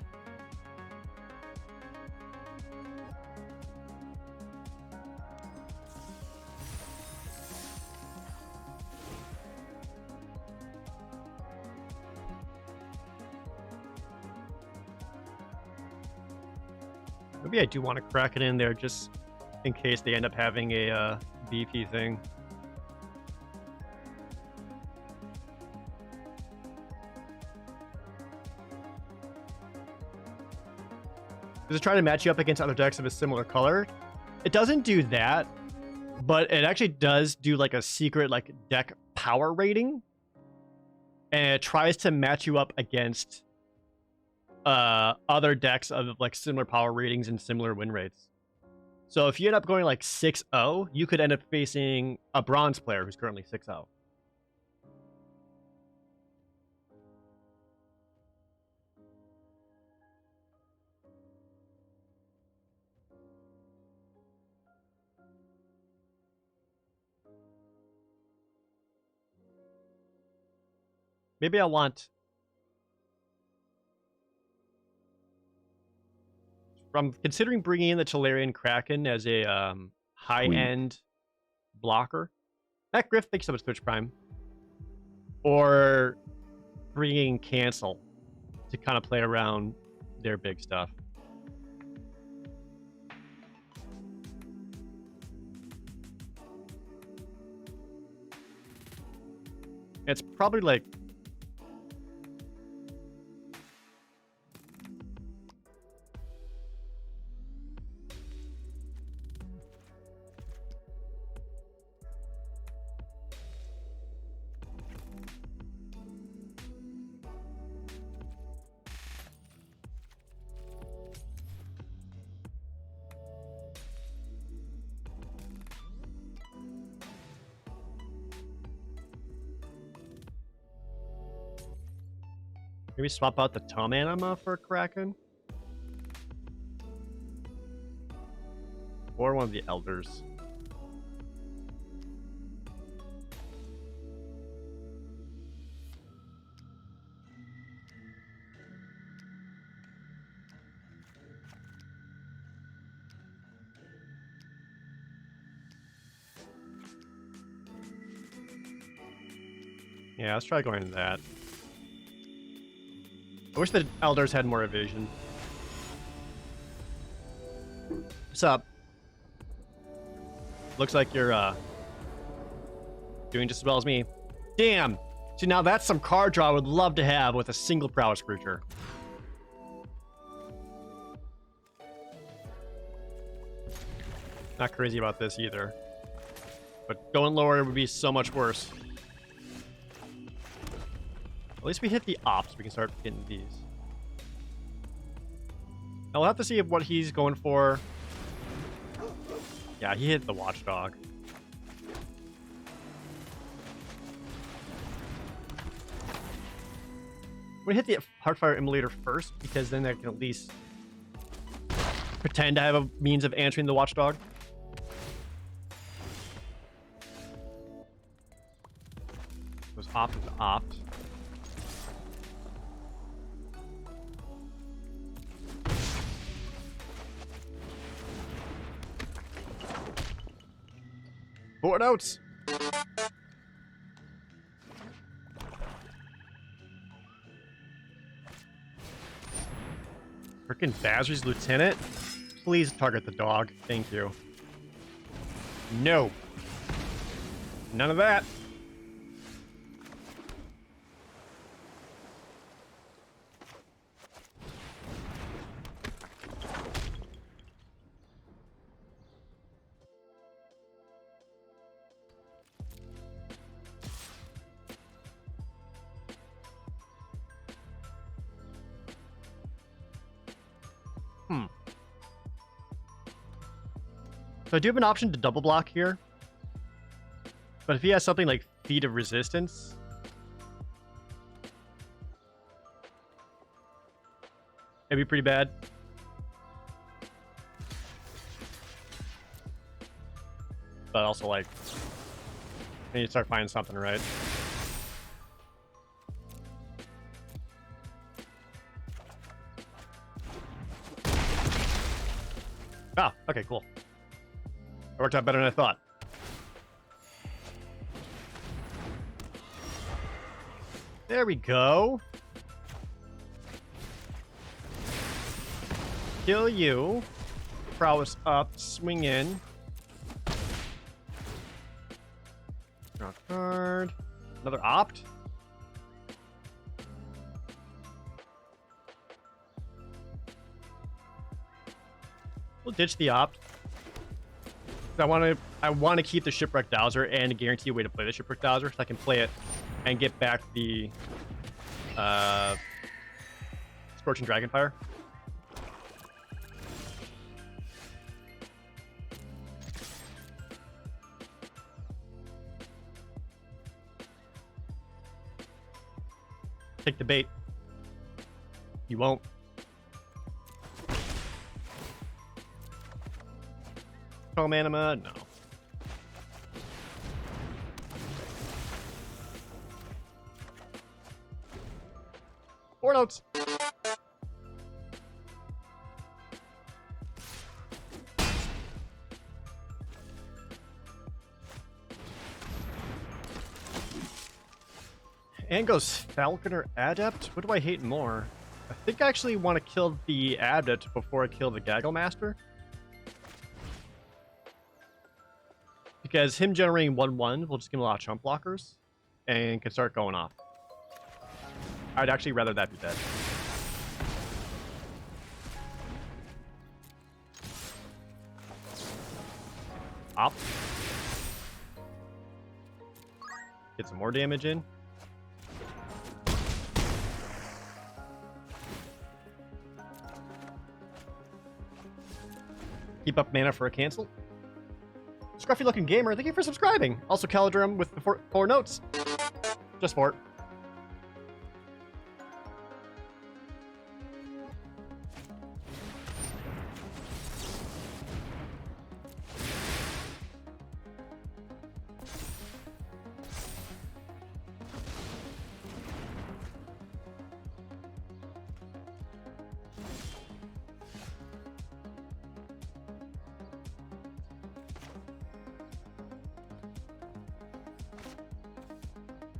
Maybe I do want to crack it in there just in case they end up having a beefy thing. Does it try to match you up against other decks of a similar color? It doesn't do that, but it actually does do like a secret like deck power rating. And it tries to match you up against other decks of like similar power ratings and similar win rates. So if you end up going like 6-0, you could end up facing a bronze player who's currently 6-0. Maybe I want... I'm considering bringing in the Tolarian Kraken as a high-end blocker. Matt Griff, thanks so much, Twitch Prime. Or bringing Cancel to kind of play around their big stuff. It's probably like... Maybe swap out the Tom Anima for Kraken? Or one of the Elders. Yeah, let's try going to that. I wish the Elders had more evasion. What's up? Looks like you're Doing just as well as me. Damn. See, now that's some card draw I would love to have with a single prowess creature. Not crazy about this either. But going lower would be so much worse. At least we hit the ops. We can start getting these. Now we'll have to see what he's going for. Yeah, he hit the watchdog. We hit the Heartfire Immolator first, because then I can at least pretend I have a means of answering the watchdog. Was opt to opt. Board outs. Frickin' Bazri's Lieutenant? Please target the dog. Thank you. No. None of that. So I do have an option to double block here. But if he has something like Feet of Resistance, it'd be pretty bad. But also, like, I need to start finding something, right? Ah, okay, cool. It worked out better than I thought. There we go. Kill you. Prowess up. Swing in. Draw a card. Another opt. We'll ditch the opt. I want to keep the Shipwreck Dowser and guarantee a way to play the Shipwreck Dowser so I can play it and get back the Scorching Dragonfire. Take the bait. You won't. Home anima? No. Four notes. And goes Falconer Adept. What do I hate more? I think I actually want to kill the Adept before I kill the Gaggle Master. Because him generating 1/1 will just give him a lot of chump blockers and can start going off. I'd actually rather that be dead. Op. Get some more damage in. Keep up mana for a cancel. Scruffy looking gamer, thank you for subscribing. Also Calidrum with the four notes. Just 4.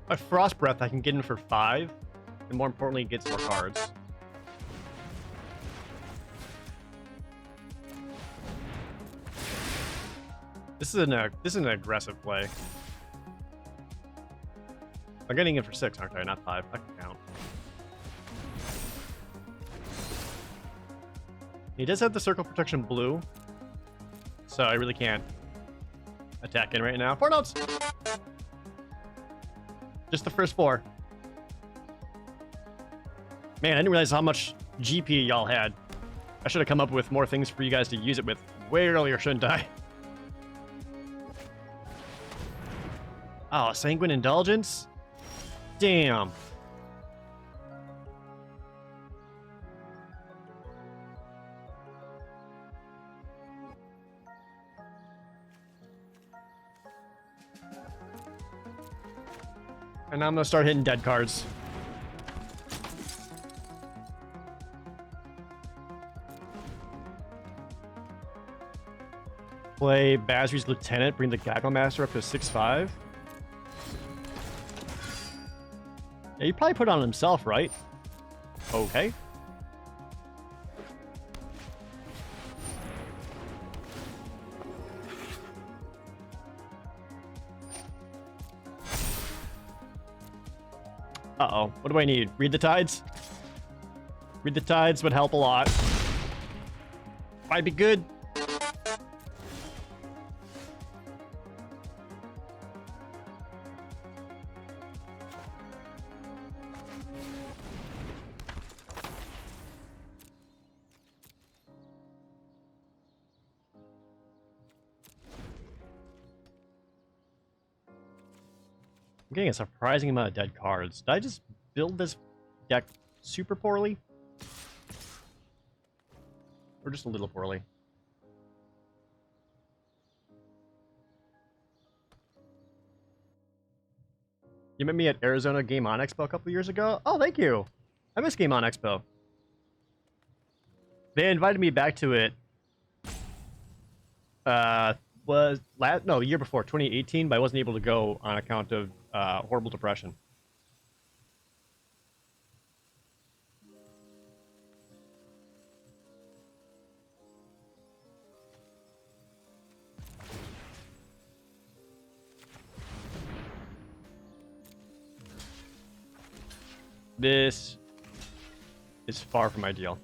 My Frost Breath I can get in for 5, and more importantly, it gets more cards. This is an aggressive play. I'm getting in for 6, aren't I? Not 5. I can count. He does have the circle protection blue, so I really can't attack in right now. 4 notes! Just the first 4. Man, I didn't realize how much GP y'all had. I should have come up with more things for you guys to use it with way earlier, shouldn't I? Oh, Sanguine Indulgence? Damn. And now I'm gonna start hitting dead cards. Play Basri's Lieutenant, bring the Gaggle Master up to 6/5. Yeah, he probably put it on himself, right? Okay. Uh-oh. What do I need? Read the Tides? Read the Tides would help a lot. Might be good. I'm getting a surprising amount of dead cards. Did I just build this deck super poorly? Or just a little poorly? You met me at Arizona Game On Expo a couple years ago? Oh, thank you! I miss Game On Expo. They invited me back to it. Was the year before, 2018, but I wasn't able to go on account of horrible depression. This is far from ideal.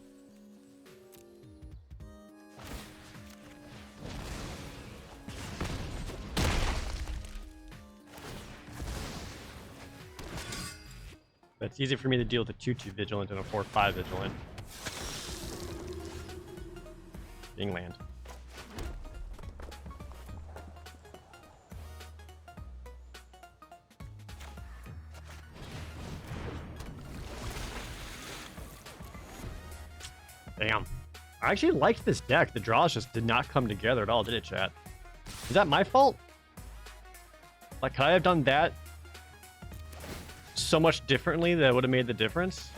It's easy for me to deal with a 2/2 Vigilant and a 4/5 Vigilant. Being land. Damn. I actually liked this deck. The draws just did not come together at all, did it, chat? Is that my fault? Like, could I have done that so much differently that would have made the difference?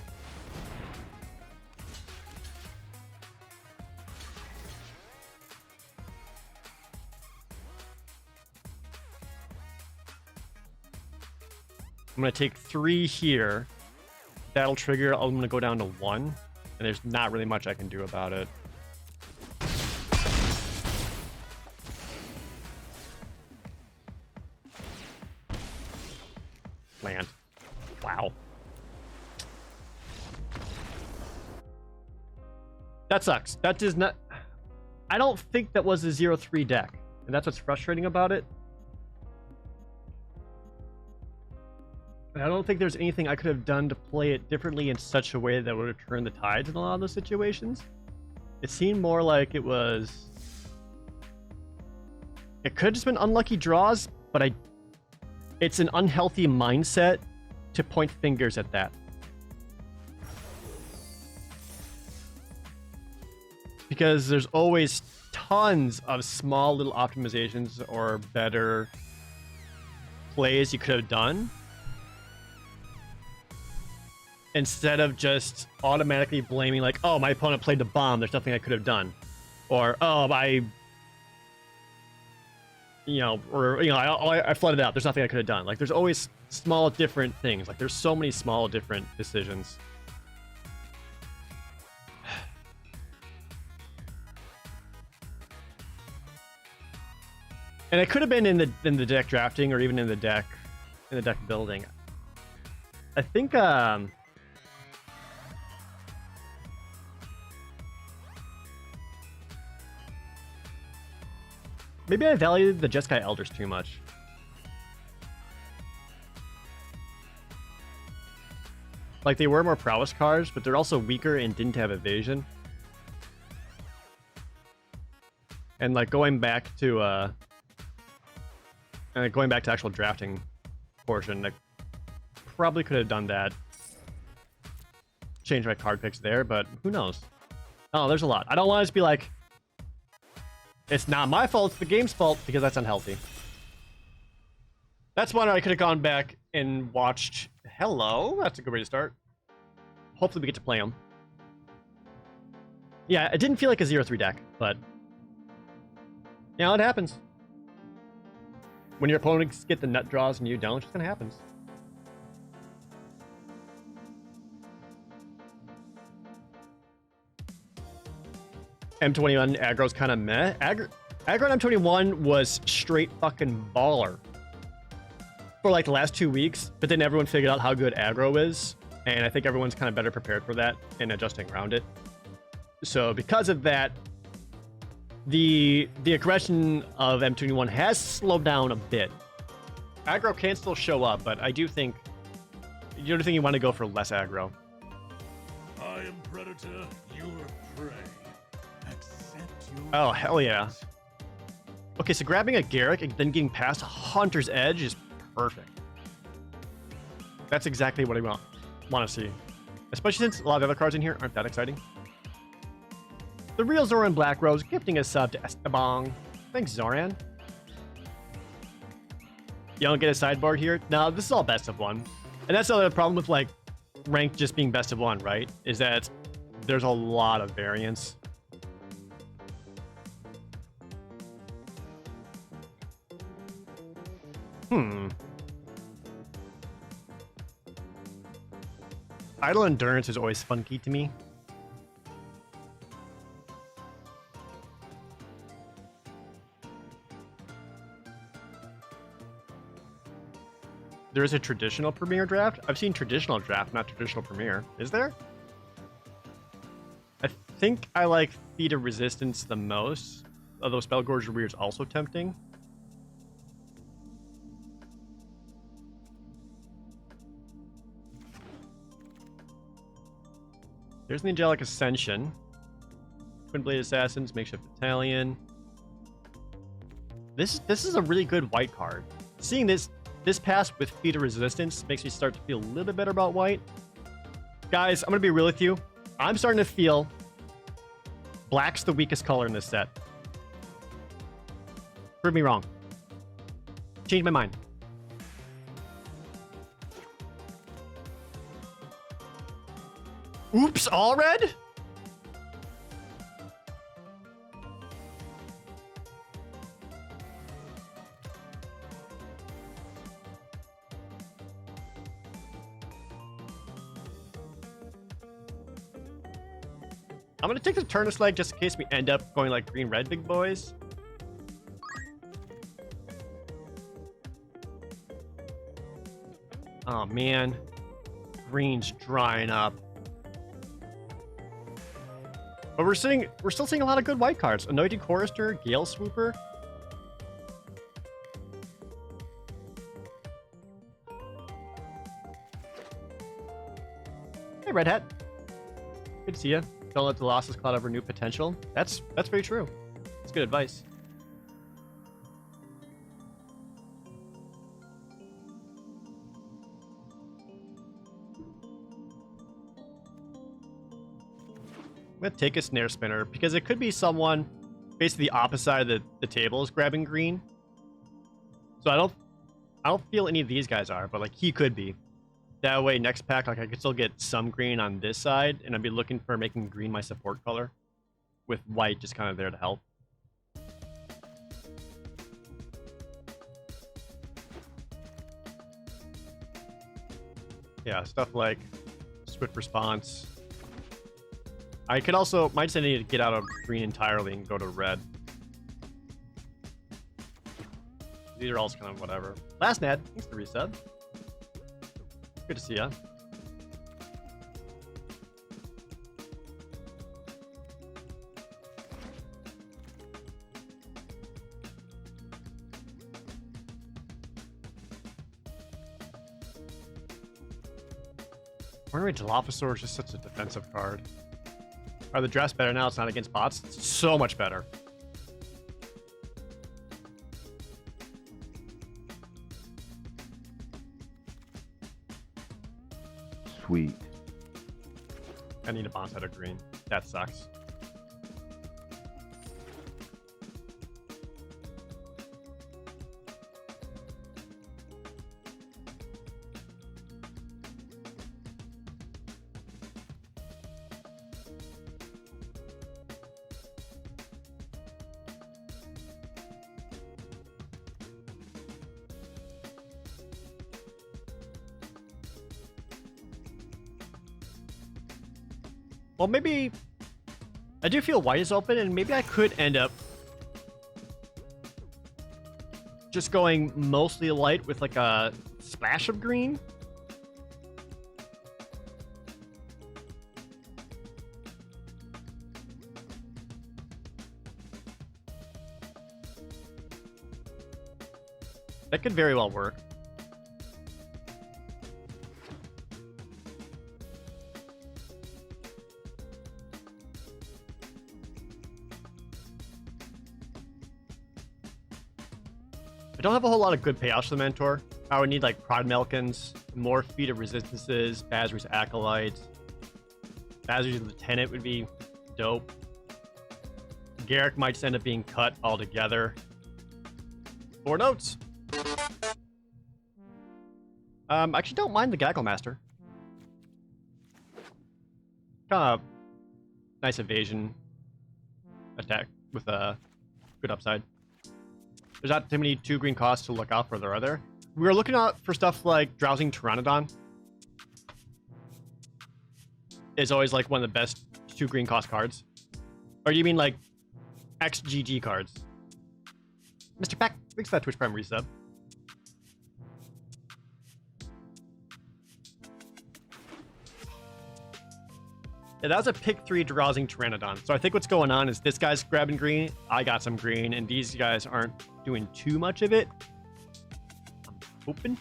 I'm going to take 3 here. That'll trigger. I'm going to go down to 1. And there's not really much I can do about it. Land. Wow. That sucks. That does not... I don't think that was a 0-3 deck. And that's what's frustrating about it. And I don't think there's anything I could have done to play it differently in such a way that would have turned the tides in a lot of those situations. It seemed more like it was... It could have just been unlucky draws, but it's an unhealthy mindset to point fingers at that. Because there's always tons of small little optimizations or better plays you could have done, instead of just automatically blaming, like, oh, my opponent played the bomb, there's nothing I could have done. Or, oh, I flooded out, there's nothing I could have done. Like, there's always small different things. Like, there's so many small different decisions. And it could have been in the deck drafting, or even in the deck building. I think maybe I valued the Jeskai Elders too much. Like, they were more prowess cards, but they're also weaker and didn't have evasion. And like going back to actual drafting portion, I probably could have done that. Change my card picks there, but who knows? Oh, there's a lot. I don't want to just be like, it's not my fault, it's the game's fault, because that's unhealthy. That's one I could have gone back and watched. Hello, that's a good way to start. Hopefully we get to play them. Yeah, it didn't feel like a 0-3 deck, but you know, it happens. When your opponents get the nut draws and you don't, it just kind of happens. M21 aggro's kind of meh. Aggro on M21 was straight fucking baller for like the last 2 weeks, but then everyone figured out how good aggro is, and I think everyone's kind of better prepared for that and adjusting around it. So because of that, the aggression of M21 has slowed down a bit. Aggro can still show up, but I do think you want to go for less aggro. I am predator, you are prey. Accept your Oh, hell yeah. Okay, so grabbing a Garrick and then getting past Hunter's Edge is perfect. That's exactly what I want to see. Especially since a lot of the other cards in here aren't that exciting. The real Zoran Black Rose gifting a sub to Esteban. Thanks, Zoran. You don't get a sideboard here? No, this is all best of one. And that's the other problem with like ranked just being best of one, right? Is that there's a lot of variance. Idle Endurance is always funky to me. There is a traditional Premier draft? I've seen traditional draft, not traditional Premier. Is there? I think I like Feat of Resistance the most, although Spellgorger Weir is also tempting. There's the Angelic Ascension. Twin Blade Assassins, Makeshift Battalion. This is a really good white card. Seeing this pass with Feat of Resistance makes me start to feel a little bit better about white. Guys, I'm going to be real with you. I'm starting to feel black's the weakest color in this set. Prove me wrong. Change my mind. Oops, all red? I'm gonna take the Turnus leg just in case we end up going like green-red big boys. Oh man, green's drying up. But we're still seeing a lot of good white cards. Anointed Chorister, Gale Swooper. Hey, Red Hat. Good to see you. Don't let the losses cloud over new potential. That's very true. That's good advice. I'm gonna take a Snare Spinner because it could be someone basically the opposite side of the table is grabbing green. So I don't feel any of these guys are, but like he could be. That way next pack, like I could still get some green on this side, and I'd be looking for making green my support color, with white just kind of there to help. Yeah, stuff like swift response. I could also might just need to get out of green entirely and go to red. These are all kind of whatever. Last Nad, thanks for the resub. Good to see ya. Ornery Dilophosaur is just such a defensive card. Are the drafts better now? It's not against bots. It's so much better. Sweet. I need a bounce out of green. That sucks. Well, maybe I do feel white is open, and maybe I could end up just going mostly light with like a splash of green. That could very well work. I don't have a whole lot of good payouts for the Mentor. I would need like Prod Melkins, more Feet of Resistances, Bazri's Acolyte. Bazri's Lieutenant would be dope. Garrick might just end up being cut altogether. 4 notes. I actually don't mind the Gaggle Master. Kind of nice evasion attack with a good upside. There's not too many 2 green costs to look out for there, are there? We were looking out for stuff like Drowsing Pteranodon. Is always like one of the best 2 green cost cards. Or do you mean like XGG cards? Mr. Peck, thanks for that Twitch Prime resub. Yeah, that was a pick 3 Drowsing Pteranodon. So I think what's going on is this guy's grabbing green, I got some green, and these guys aren't doing too much of it. I'm hoping.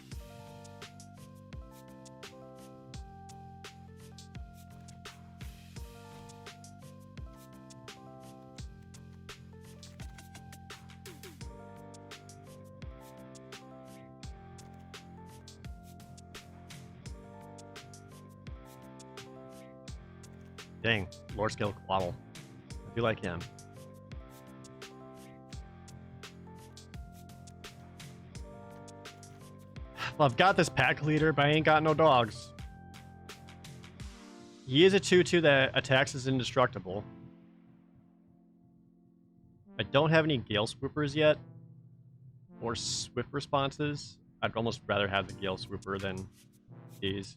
Dang, Lord Scale Quaddle. I do like him. Well, I've got this pack leader, but I ain't got no dogs. He is a 2/2 that attacks as indestructible. I don't have any Gale Swoopers yet. Or Swift Responses. I'd almost rather have the Gale Swooper than these.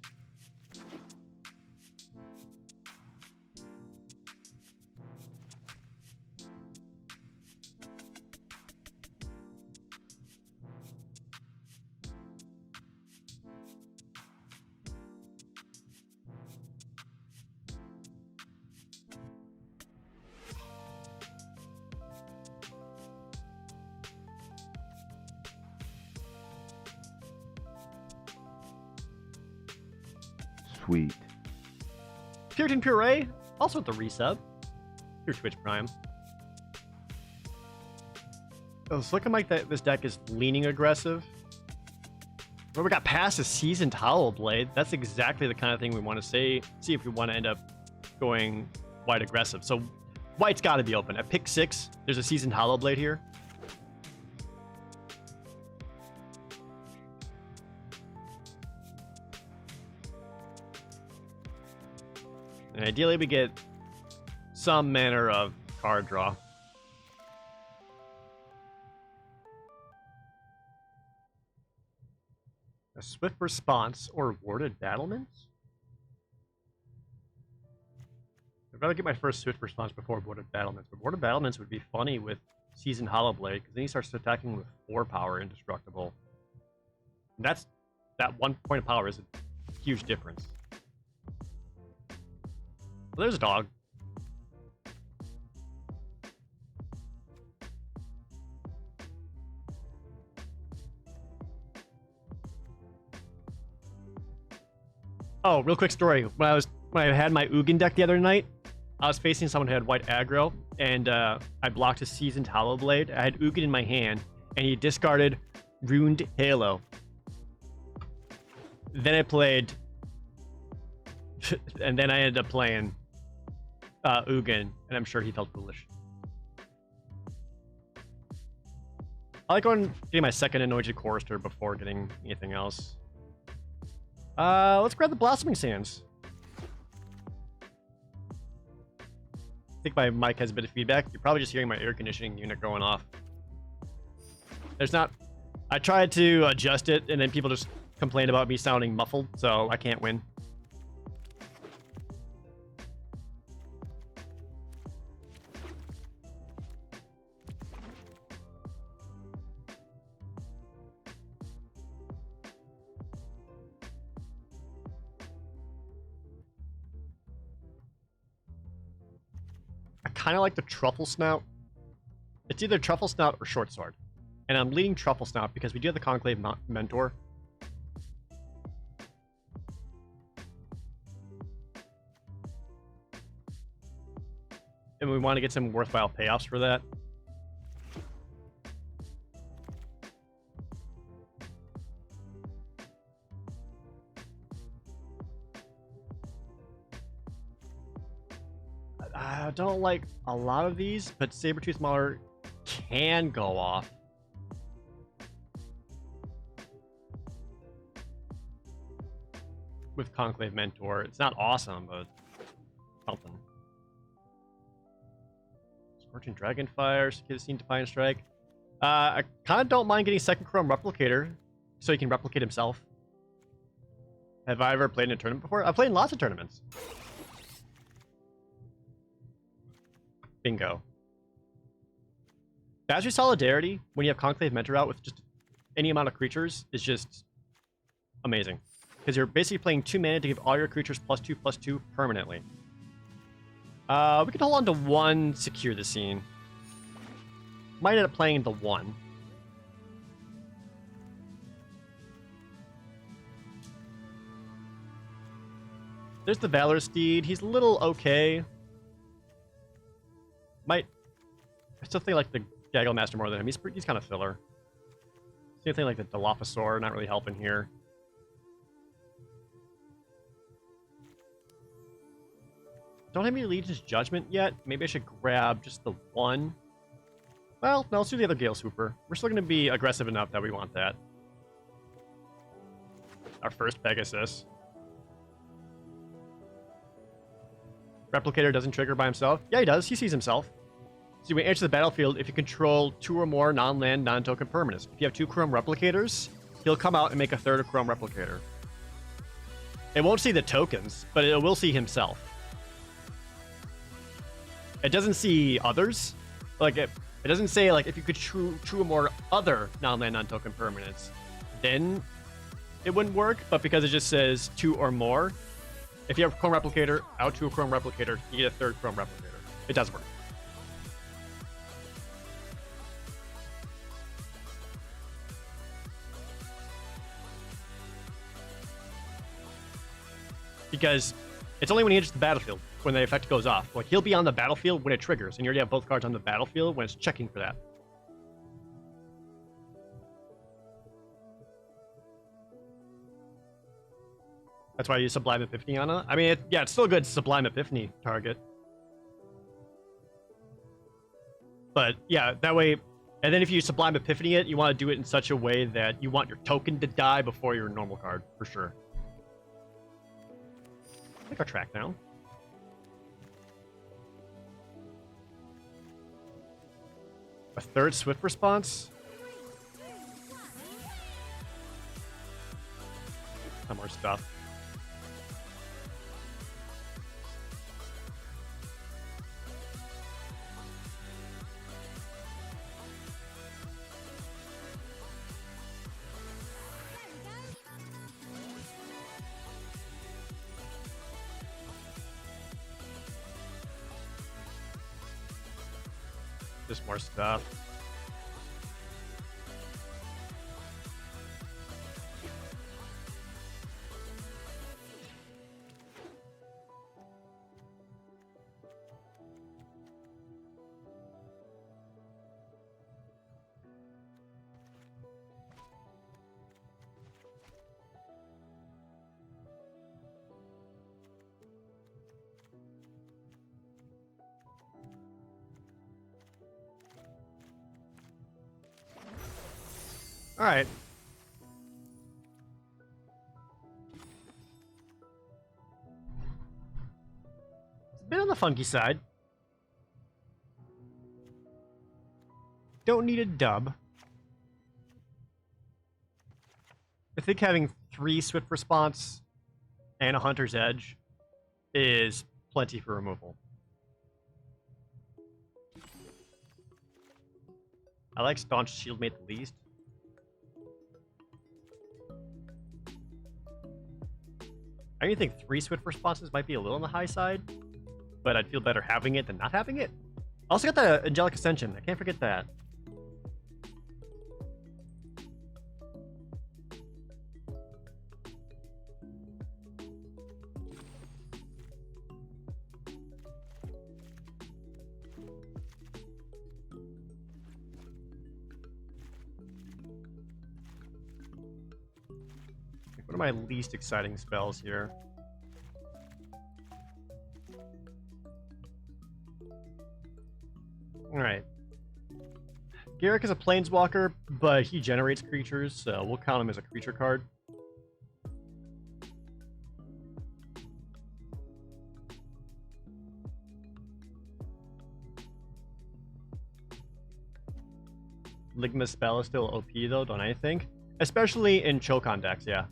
Sweet. Puritan Puree, also with the resub. Your Twitch Prime. Oh, it's looking like this deck is leaning aggressive. But we got past a Seasoned Hollow Blade. That's exactly the kind of thing we want to see if we want to end up going white aggressive. So white's got to be open. At pick 6, there's a Seasoned Hollow Blade here. And ideally, we get some manner of card draw. A Swift Response or Warded Battlements? I'd rather get my first Swift Response before Warded Battlements, but Warded Battlements would be funny with Seasoned Hollow Blade, because then he starts attacking with 4 power indestructible. And that 1 point of power is a huge difference. Well, there's a dog. Oh, real quick story. When I had my Ugin deck the other night, I was facing someone who had white aggro, and I blocked a Seasoned Hollow Blade. I had Ugin in my hand, and he discarded Ruined Halo. Then I played, and then I ended up playing Ugin, and I'm sure he felt foolish. I like getting my second Anointed Chorister before getting anything else. Let's grab the Blossoming Sands. I think my mic has a bit of feedback. You're probably just hearing my air conditioning unit going off. There's not... I tried to adjust it, and then people just complain about me sounding muffled, so I can't win. I kind of like the Truffle Snout. It's either Truffle Snout or Short Sword. And I'm leading Truffle Snout because we do have the Conclave Mentor. And we want to get some worthwhile payoffs for that. I don't like a lot of these, but Sabertooth Mauler can go off. With Conclave Mentor. It's not awesome, but something. Scorching Dragonfire, Scene Defiant Strike. I kind of don't mind getting second Chrome Replicator, so he can replicate himself. Have I ever played in a tournament before? I've played in lots of tournaments. Bingo. Battery Solidarity, when you have Conclave Mentor out with just any amount of creatures, is just amazing. Because you're basically playing 2 mana to give all your creatures +2/+2 permanently. We could hold on to 1, secure the scene. Might end up playing the 1. There's the Valor Steed. He's a little okay. I still think like the Gaggle Master more than him. He's kind of filler. Same thing like the Dilophosaur, not really helping here. Don't have any Legion's Judgment yet. Maybe I should grab just the 1. Well, no, let's do the other Gale Swooper. We're still going to be aggressive enough that we want that. Our first Pegasus. Replicator doesn't trigger by himself. Yeah, he does. He sees himself. So when he enters the battlefield, if you control 2 or more non-land, non-token permanents. If you have 2 Chrome Replicators, he'll come out and make a third of Chrome Replicator. It won't see the tokens, but it will see himself. It doesn't see others. Like it doesn't say like if you could 2 or more other non-land, non-token permanents, then it wouldn't work. But because it just says 2 or more, if you have a Chrome Replicator, out to a Chrome Replicator, you get a third Chrome Replicator. It does work. Because it's only when he enters the battlefield when the effect goes off. Like, he'll be on the battlefield when it triggers, and you already have both cards on the battlefield when it's checking for that. That's why I use Sublime Epiphany on it. I mean, yeah, it's still a good Sublime Epiphany target. But, yeah, that way... And then if you Sublime Epiphany it, you want to do it in such a way that you want your token to die before your normal card, for sure. Take our track down. A third Swift response? Some more stuff. Just more stuff. All right. It's a bit on the funky side. Don't need a dub. I think having 3 Swift Response and a Hunter's Edge is plenty for removal. I like Staunch Shieldmate the least. I even think 3 Swift Responses might be a little on the high side, but I'd feel better having it than not having it. I also got the Angelic Ascension. I can't forget that. What are my least exciting spells here? Alright. Garrick is a planeswalker, but he generates creatures, so we'll count him as a creature card. Ligma's spell is still OP though, don't I think? Especially in Chokon decks, yeah.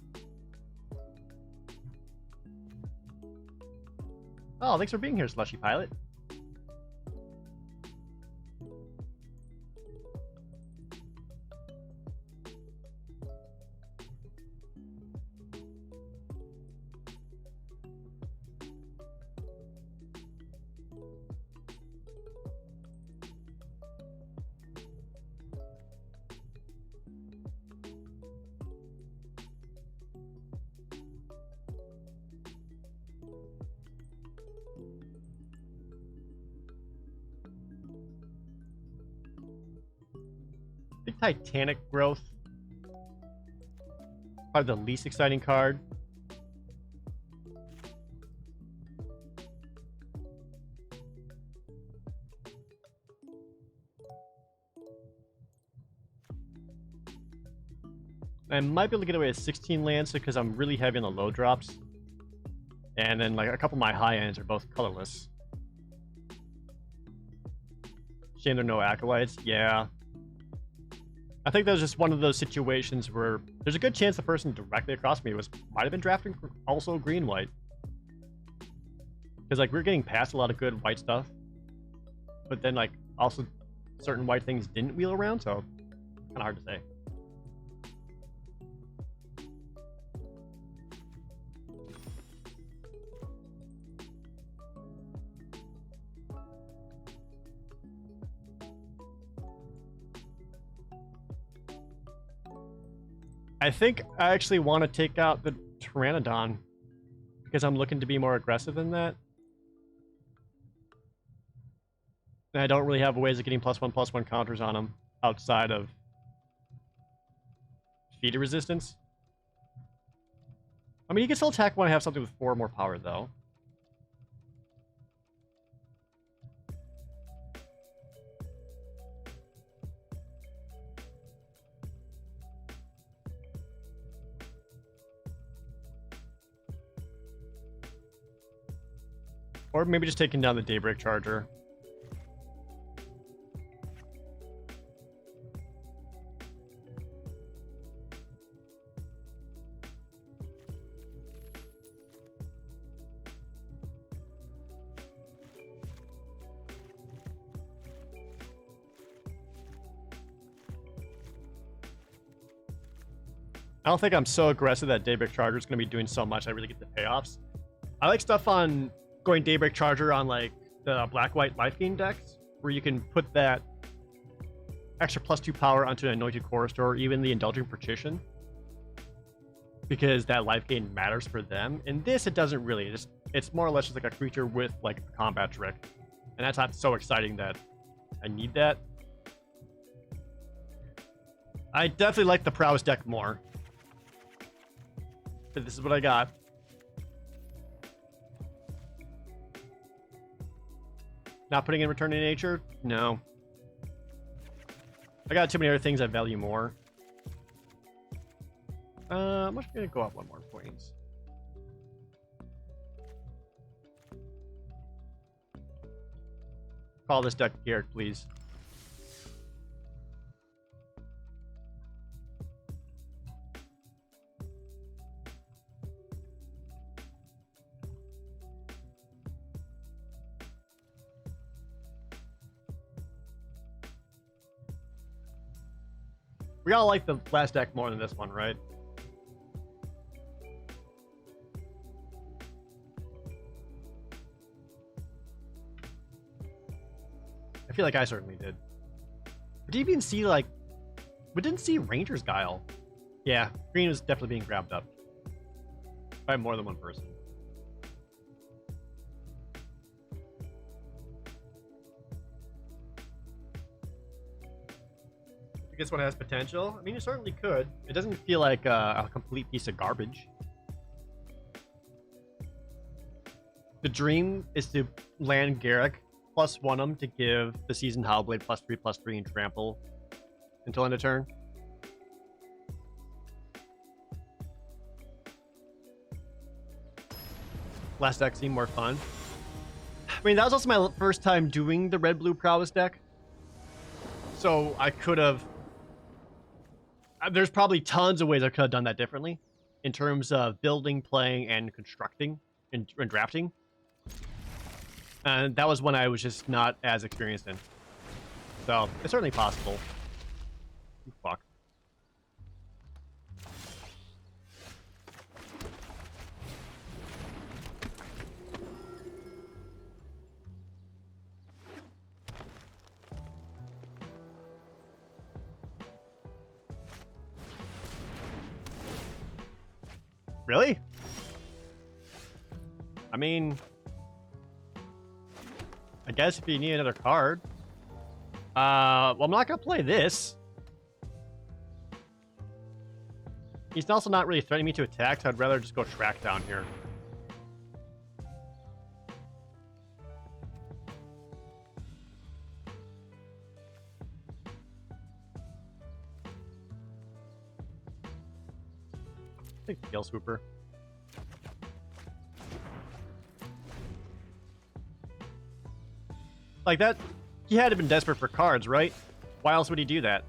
Oh, thanks for being here, Slushy Pilot. Titanic Growth. Probably the least exciting card. I might be able to get away with 16 lands because I'm really heavy on the low drops. And then like a couple of my high ends are both colorless. Shame there are no acolytes. Yeah. I think that was just one of those situations where there's a good chance the person directly across me might have been drafting also green-white. Because like we're getting past a lot of good white stuff, but then like also certain white things didn't wheel around, so kind of hard to say. I think I actually want to take out the Pteranodon because I'm looking to be more aggressive than that. And I don't really have ways of getting +1/+1 counters on him outside of feeder resistance. I mean, he can still attack when I have something with 4 more power, though. Or maybe just taking down the Daybreak Charger. I don't think I'm so aggressive that Daybreak Charger is going to be doing so much I really get the payoffs. I like stuff on going Daybreak Charger on like the black-white life gain decks, where you can put that extra +2 power onto an Anointed Chorus or even the Indulgent Partition, because that life gain matters for them. In this, it doesn't really. It's more or less just like a creature with like a combat trick, and that's not so exciting that I need that. I definitely like the Prowess deck more. But this is what I got. Not putting in Return to Nature? No. I got too many other things I value more. I'm just gonna go up 1 more points. Call this deck Garrett, please. We all like the last deck more than this one, right? I feel like I certainly did. But did you even see, like... We didn't see Ranger's Guile. Yeah, green was definitely being grabbed up. By more than one person. This one has potential. I mean, it certainly could. It doesn't feel like a complete piece of garbage. The dream is to land Garrick +1 'em to give the Seasoned Howlblade +3/+3 and trample until end of turn. Last deck seemed more fun. I mean, that was also my first time doing the red-blue prowess deck. So I could have... There's probably tons of ways I could have done that differently in terms of building, playing, and constructing and drafting. And that was one I was just not as experienced in. So it's certainly possible. Fuck. Really? I mean, I guess if you need another card. Well, I'm not gonna play this. He's also not really threatening me to attack, so I'd rather just go track down here. I think Gale Swooper. Like that, he had to have been desperate for cards, right? Why else would he do that?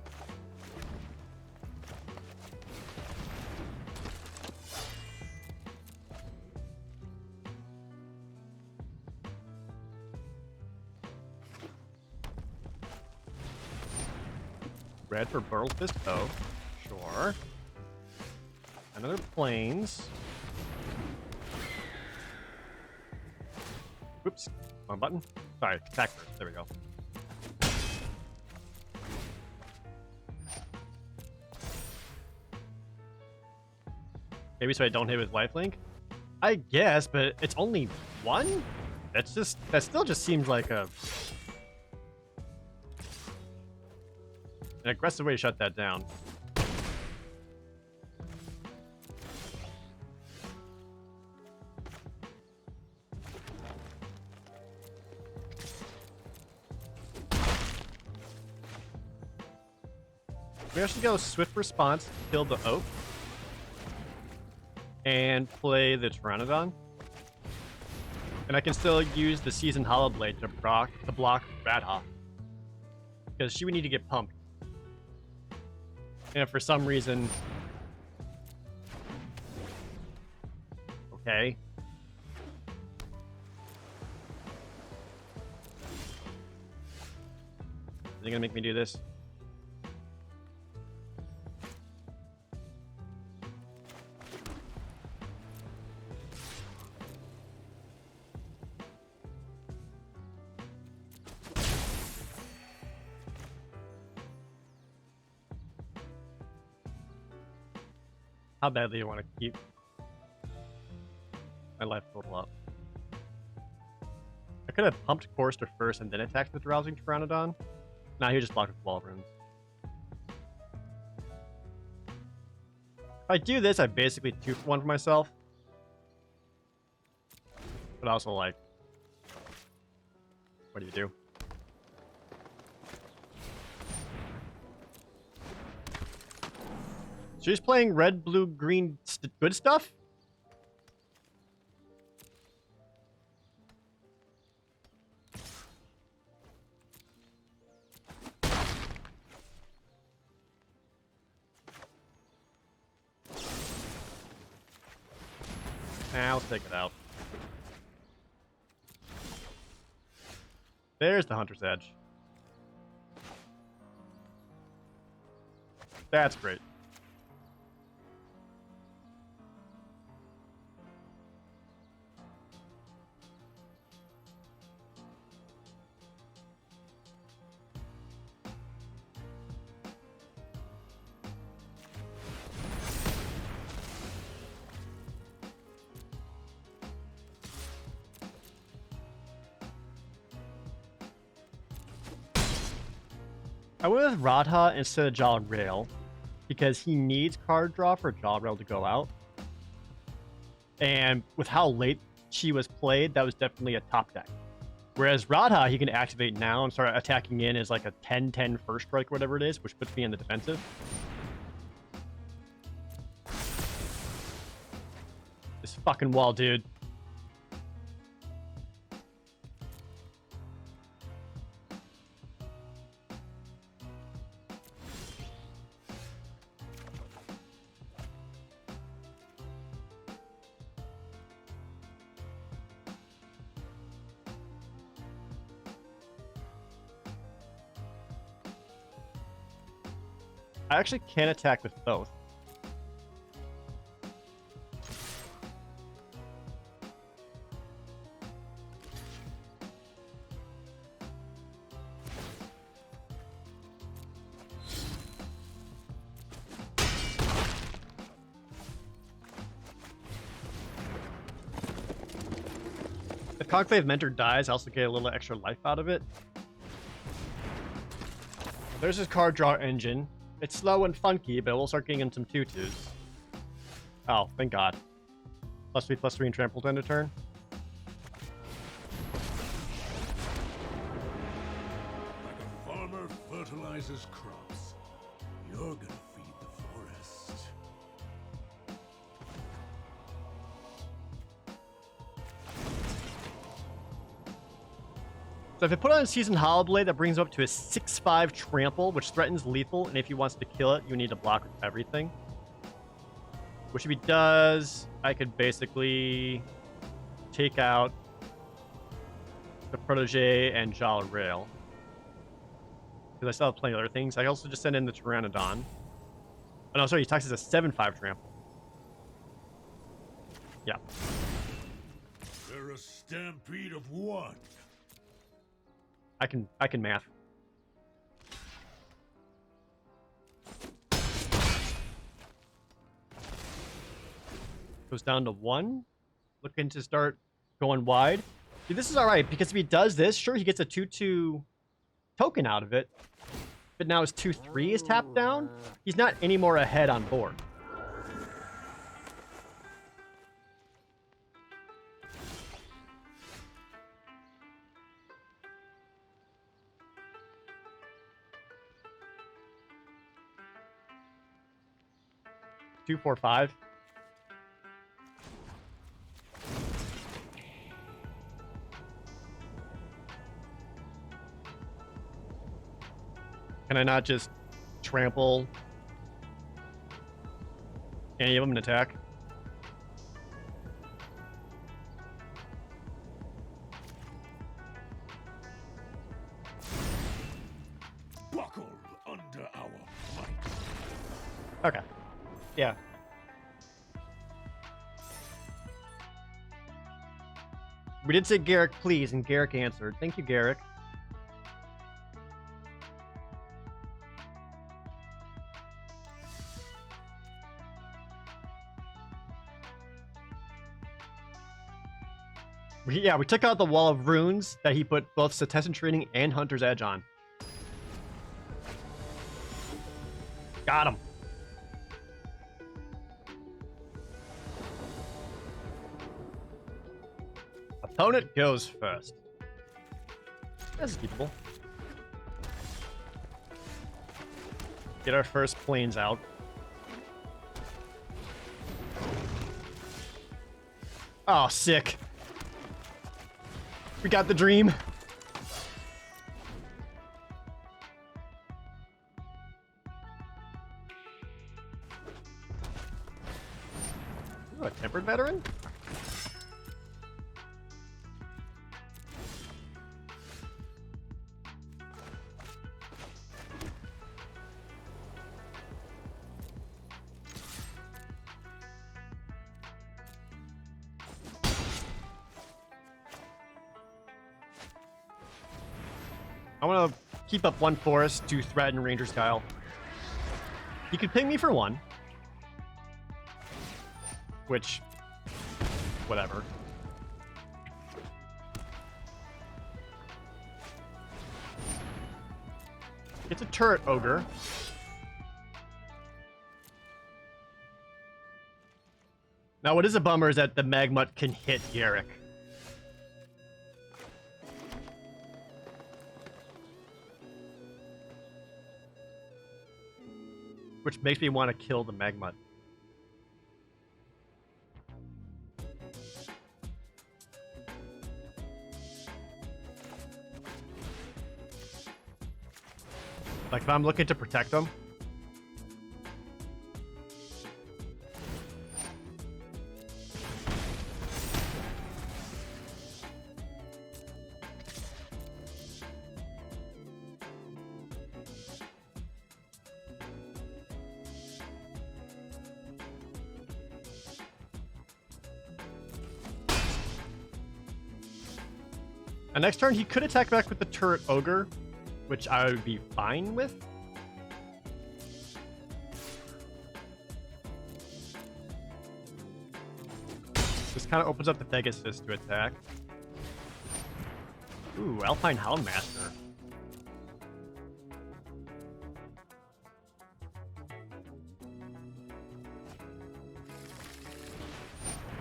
Red for Burl Fisto. Sure. Another Plains. Whoops. Wrong button. Sorry, attack first. There we go. Maybe so I don't hit with lifelink? I guess, but it's only one? That still just seems like an aggressive way to shut that down. We actually go Swift Response to kill the Oak. And play the Pteranodon. And I can still use the Seasoned Hollowblade to block Radha. Because she would need to get pumped. And if for some reason... Okay. Is he gonna make me do this? How badly do you want to keep my life total up? I could have pumped Chorister first and then attacked with Rousing Pteranodon. Nah, he just blocked with Wall Runes. If I do this, I basically 2-for-1 for myself. But also, like, what do you do? So he's playing red, blue, green, good stuff? I'll take it out. There's the Hunter's Edge. That's great. I went with Radha instead of Jaw Rail because he needs card draw for Jaw Rail to go out. And with how late she was played, that was definitely a top deck. Whereas Radha, he can activate now and start attacking in as like a 10-10 first strike, whatever it is, which puts me in the defensive. This fucking wall, dude. I actually can attack with both. If Conclave Mentor dies, I also get a little extra life out of it. There's his card draw engine. It's slow and funky, but we'll start getting in some 2/2s. Oh, thank God. +3/+3 and trample to end a turn. Like a farmer fertilizes crops, you're gonna feed the forest. So if I put on a Seasoned Hollowblade, that brings him up to a 6/5 trample, which threatens lethal, and if he wants to kill it, you need to block with everything. Which if he does, I could basically take out the Protege and Jaw Rail. Because I still have plenty of other things. I also just send in the Pteranodon. Oh no, sorry, he attacks as a 7/5 trample. Yeah. They're a stampede of one. I can math. Goes down to 1. Looking to start going wide. See, this is alright, because if he does this, sure, he gets a 2/2 token out of it. But now his 2/3 is tapped down. He's not any more ahead on board. Two, 4, 5. Can I not just trample any of them and attack? Buckle under our might. Okay. Yeah. We did say Garrick, please, and Garrick answered. Thank you, Garrick. Yeah, we took out the wall of runes that he put both Setessan Training and Hunter's Edge on. Got him. Opponent goes first. That's keepable. Get our first planes out. Oh, sick. We got the dream. Ooh, a tempered veteran? I want to keep up one forest to threaten Ranger's Guile. He could ping me for one. Which, whatever. It's a turret ogre. Now, what is a bummer is that the Magmut can hit Garrick. Which makes me want to kill the Magmut. Like, if I'm looking to protect them. And next turn, he could attack back with the turret ogre, which I would be fine with. This kind of opens up the Pegasus to attack. Ooh, Alpine Houndmaster.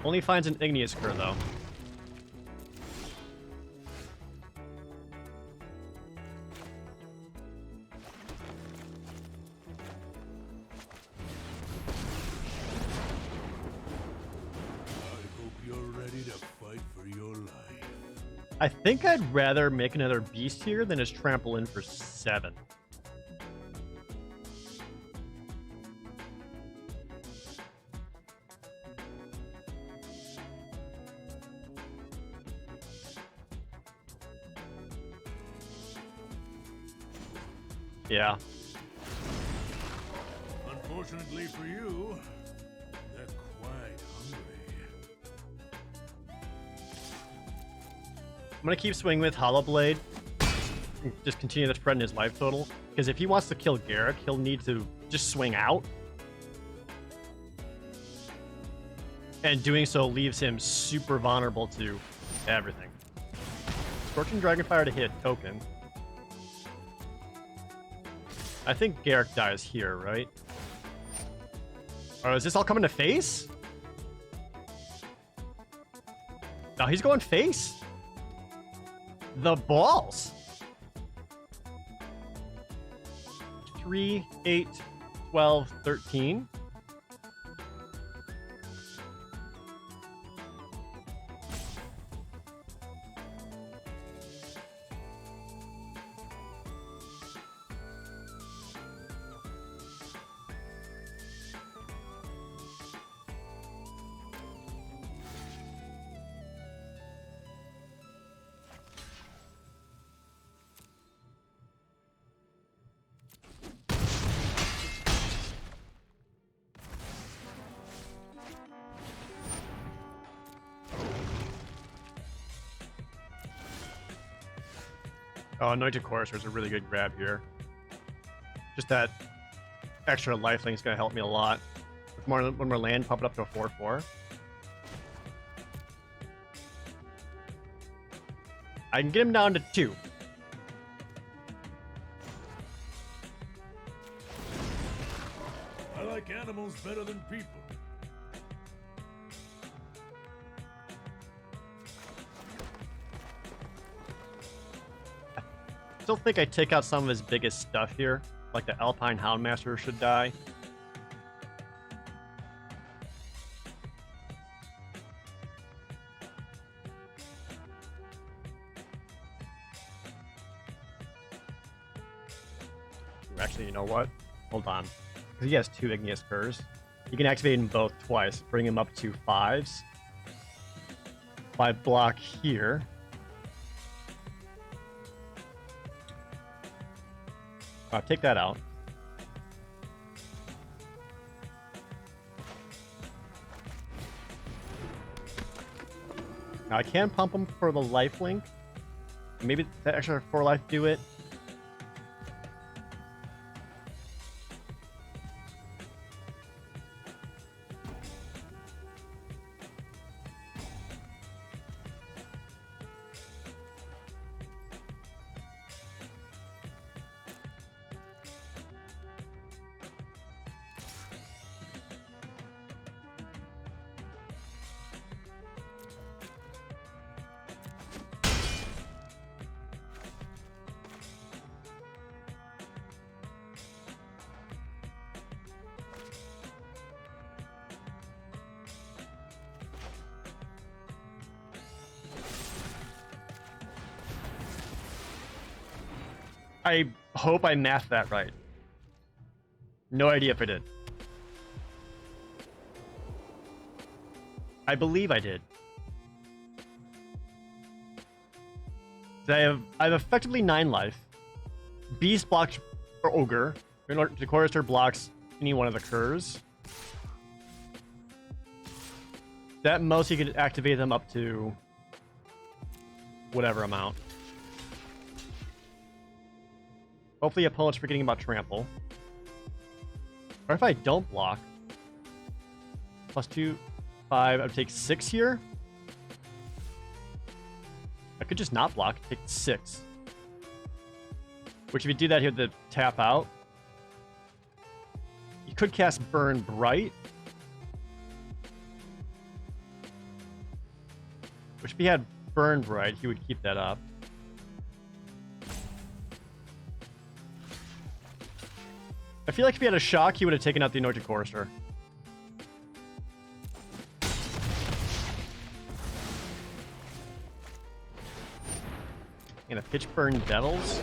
Only finds an Igneous Cur, though. I think I'd rather make another beast here than his trample in for 7. Yeah. Unfortunately for you, they're quite hungry. I'm gonna keep swinging with Hollow Blade. Just continue to threaten his life total. Because if he wants to kill Garrick, he'll need to just swing out. And doing so leaves him super vulnerable to everything. Scorching Dragonfire to hit token. I think Garrick dies here, right? Or is this all coming to face? No, he's going face. The balls. 3, 8, 12, 13. Oh, Anointed Chorister is a really good grab here. Just that extra lifelink is going to help me a lot. With one more land, pump it up to a 4/4. I can get him down to 2. I like animals better than people. Still think I take out some of his biggest stuff here, like the Alpine Houndmaster should die. Actually, you know what? Hold on. Because he has 2 Igneous Curs. You can activate them both twice, bring him up to 5s. 5 block here. Take that out. Now I can pump him for the life link. Maybe that extra 4 life do it. I hope I mathed that right. No idea if I did. I believe I did. So I have effectively 9 life. Beast blocks for Ogre. The Chorister blocks any one of the Curs. That most you could activate them up to whatever amount. Hopefully opponent's forgetting about Trample. Or if I don't block, +2, 5, I would take 6 here. I could just not block, take 6. Which if you do that here, the tap out. You could cast Burn Bright. Which if he had Burn Bright, he would keep that up. I feel like if he had a shock, he would have taken out the Anointed Chorister. And a Pitchburn Devils.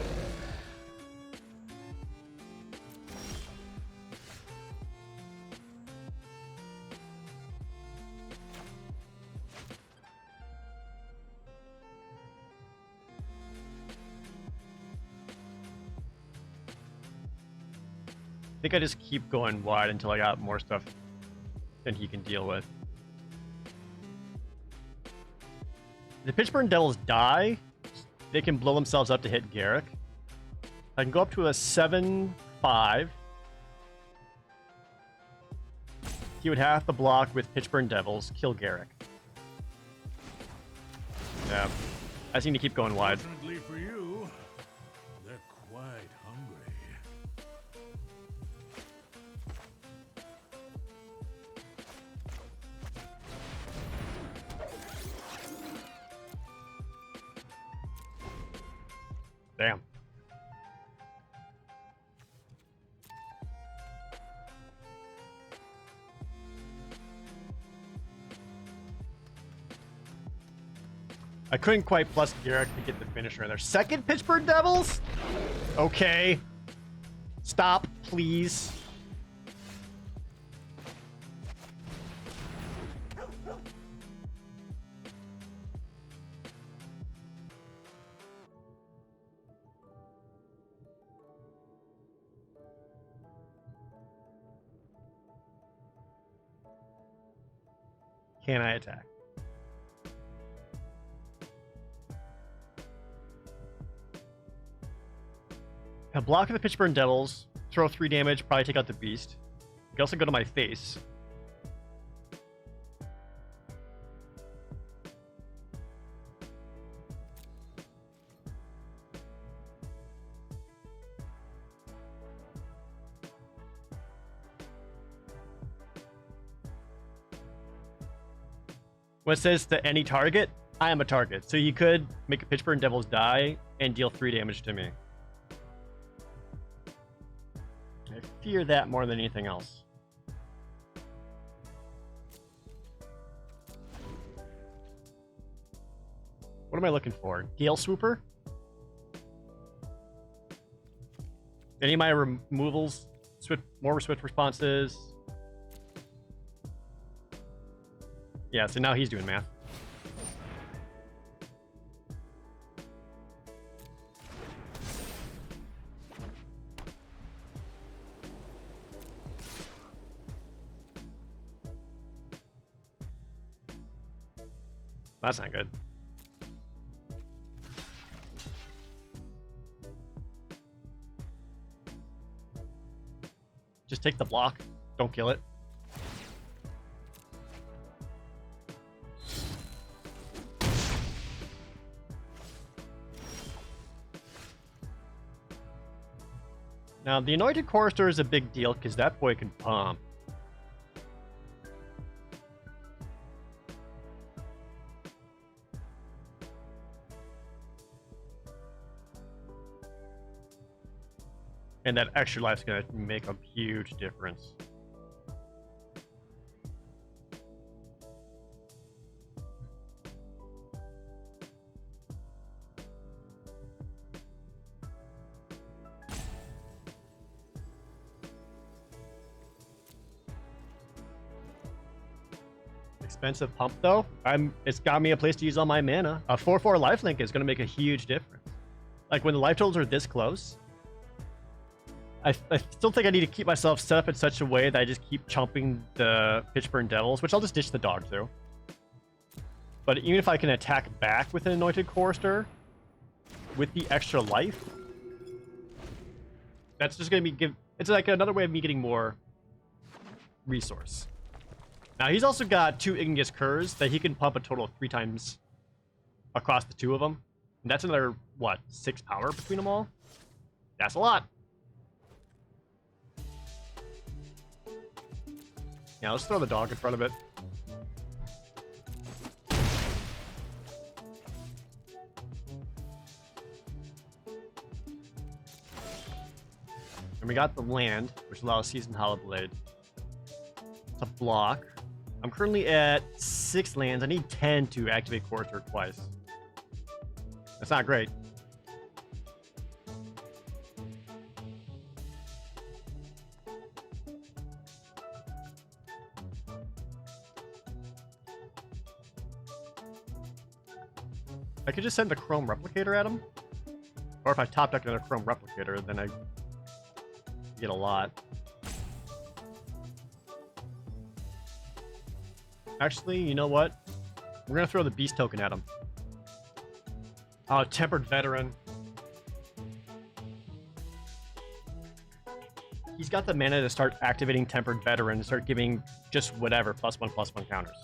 I think I just keep going wide until I got more stuff than he can deal with. The Pitchburn Devils die. They can blow themselves up to hit Garrick. I can go up to a 7/5. He would have to block with Pitchburn Devils, kill Garrick. Yeah. I just need to keep going wide. Fortunately for you, they're quite hungry. Damn. I couldn't quite plus Garrick to get the finisher in there. Second Pittsburgh Devils? Okay. Stop, please. Can I attack? A block of the Pitchburn Devils, throw 3 damage, probably take out the beast. You can also go to my face. When it says to any target, I am a target. So you could make a Pitchburn Devils die and deal 3 damage to me. I fear that more than anything else. What am I looking for? Gale Swooper? Any of my removals, more swift responses. Yeah, so now he's doing math. That's not good. Just take the block. Don't kill it. Now, the Anointed Chorister is a big deal because that boy can pump. And that extra life's gonna make a huge difference. Expensive pump though. It's got me a place to use all my mana. A 4/4 lifelink is gonna make a huge difference. Like when the life totals are this close. I still think I need to keep myself set up in such a way that I just keep chomping the Pitchburn Devils, which I'll just ditch the dog through. But even if I can attack back with an Anointed Chorister, with the extra life, that's just going to be it's like another way of me getting more resource. Now he's also got 2 Igneous Curs that he can pump a total of 3 times across the 2 of them. And that's another, what, 6 power between them all? That's a lot. Yeah, let's throw the dog in front of it. And we got the land, which allows Seasoned Hollowblade to block. I'm currently at 6 lands. I need 10 to activate Chorister twice. That's not great. I could just send the Chrome Replicator at him. Or if I top deck another Chrome Replicator, then I get a lot. Actually, you know what? We're gonna throw the Beast Token at him. Oh, Tempered Veteran. He's got the mana to start activating Tempered Veteran and start giving just whatever, +1/+1 counters.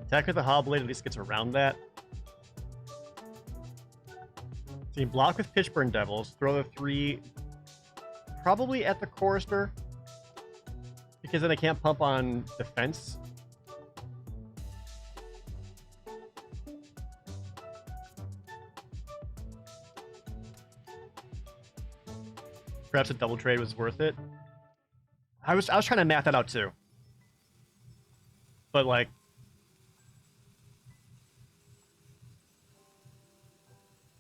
Attack with the Hollowblade at least gets around that. So you block with Pitchburn Devils, throw the 3 probably at the Chorister, because then I can't pump on defense. Perhaps a double trade was worth it. I was trying to math that out too. But like,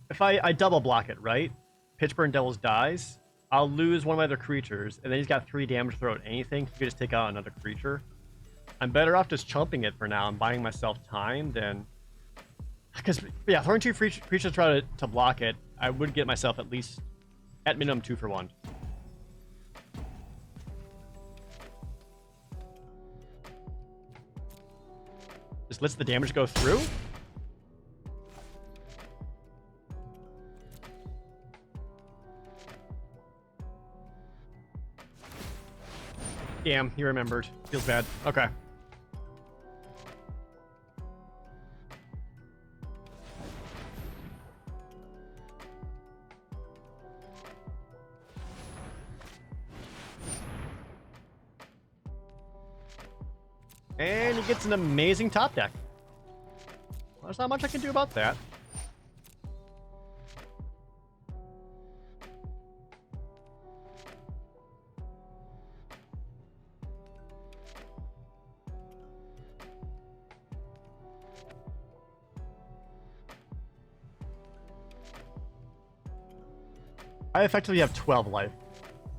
if I double block it, right? Pitchburn Devils dies, I'll lose one of my other creatures, and then he's got 3 damage to throw at anything. He could just take out another creature. I'm better off just chumping it for now and buying myself time than... Because, yeah, throwing 2 creatures to try to block it, I would get myself at least, at minimum, 2 for 1. lets the damage go through. Damn, he remembered. Feels bad. Okay. And he gets an amazing top deck. Well, there's not much I can do about that. I effectively have 12 life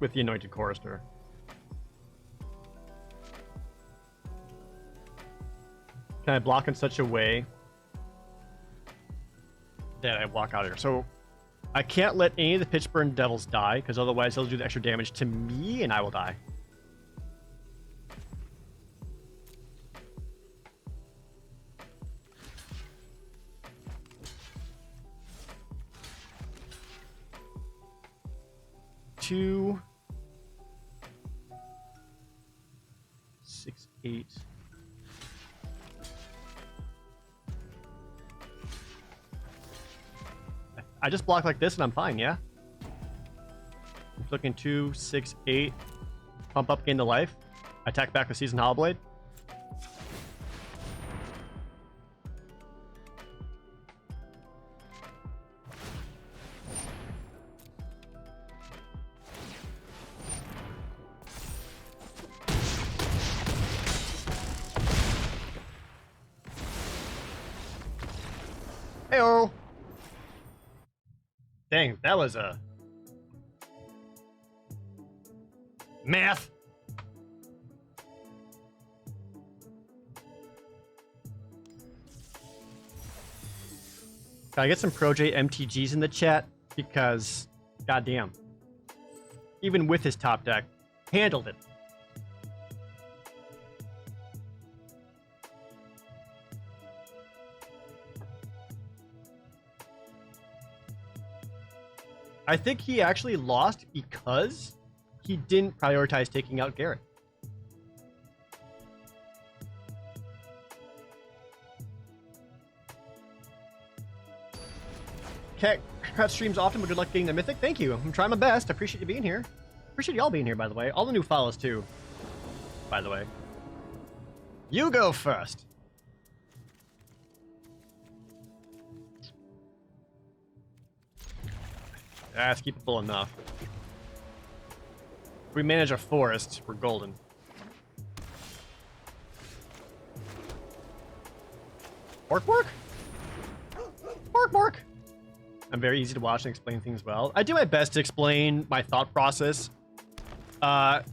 with the Anointed Chorister. Can I block in such a way that I walk out of here? So I can't let any of the Pitchburn Devils die, because otherwise they'll do the extra damage to me and I will die. Two, 6, 8. I just block like this and I'm fine, yeah? I'm looking 2, 6, 8. Pump up, gain the life. Attack back with Seasoned Hollowblade. Heyo! Dang, that was a math. Can I get some ProJ MTGs in the chat? Because, goddamn, even with his top deck, handled it. I think he actually lost because he didn't prioritize taking out Garrett. Cat streams often, but good luck getting the Mythic. Thank you. I'm trying my best. I appreciate you being here. Appreciate y'all being here, by the way. All the new follows, too, by the way. You go first. That's keepable enough. If we manage a forest, we're golden. Bork bork? Bork bork! I'm very easy to watch and explain things well. I do my best to explain my thought process. It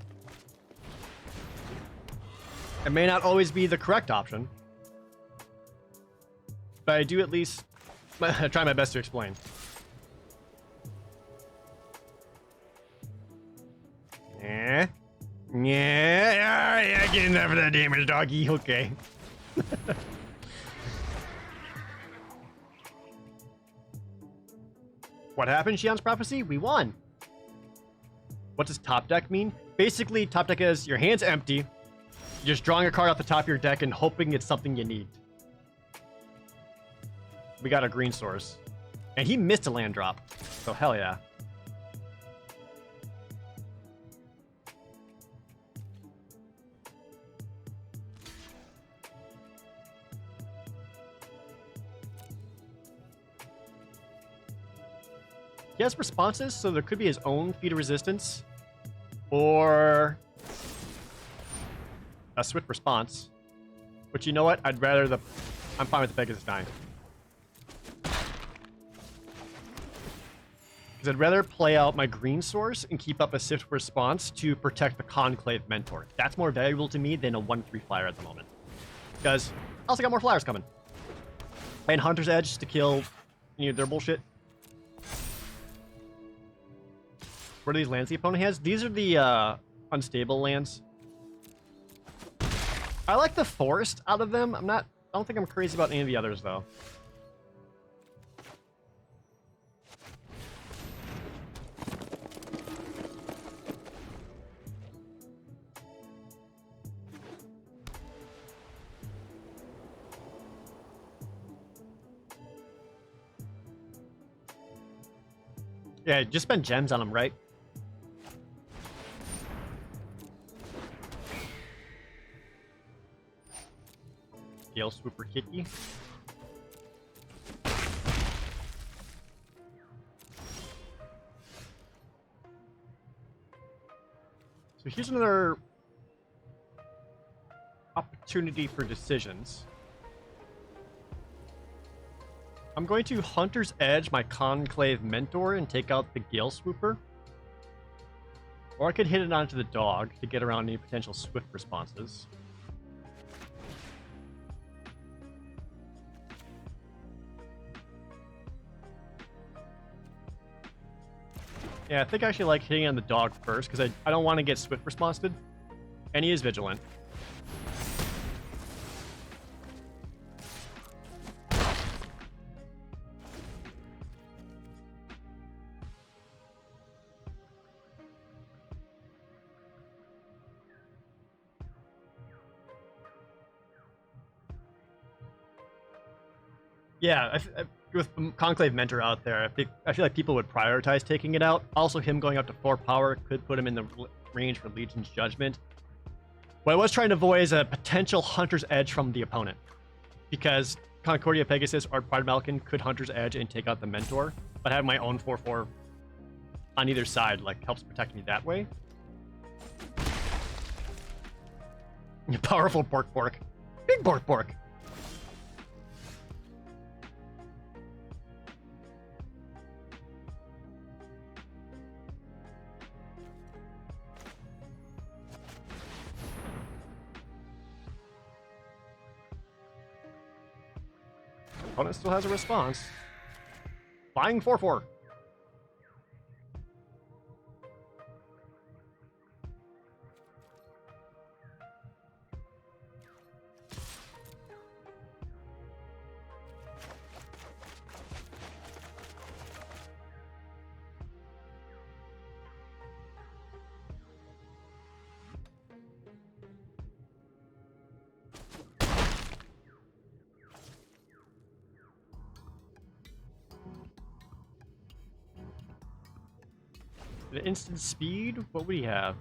may not always be the correct option, but I do at least try my best to explain. Yeah. Yeah, getting that for that damage, doggy. Okay. What happened, Shion's Prophecy? We won. What does top deck mean? Basically, top deck is your hand's empty. You're just drawing a card off the top of your deck and hoping it's something you need. We got a green source. And he missed a land drop. So hell yeah. He has responses, so there could be his own feat of resistance, or a swift response. But you know what? I'd rather the... I'm fine with the Pegasus dying. Because I'd rather play out my green source and keep up a swift response to protect the Conclave Mentor. That's more valuable to me than a 1/3 flyer at the moment. Because I also got more flyers coming. And Hunter's Edge to kill, you know, their bullshit. What are these lands the opponent has? These are the unstable lands. I like the forest out of them. I'm not I don't think I'm crazy about any of the others, though. Yeah, just spend gems on them, right? Gale Swooper Kitty. So here's another opportunity for decisions. I'm going to Hunter's Edge my Conclave Mentor and take out the Gale Swooper. Or I could hit it onto the dog to get around any potential swift responses. Yeah, I think I actually like hitting on the dog first, because I don't want to get swift responsed. And he is vigilant. Yeah, with Conclave Mentor out there, I feel like people would prioritize taking it out. Also, him going up to 4 power could put him in the range for Legion's Judgment. What I was trying to avoid is a potential Hunter's Edge from the opponent, because Concordia Pegasus or Pride Malkin could Hunter's Edge and take out the Mentor, but having my own 4/4 on either side like helps protect me that way. Powerful Bork. Big Bork. Opponent still has a response. Flying 4/4. The instant speed, what would he have?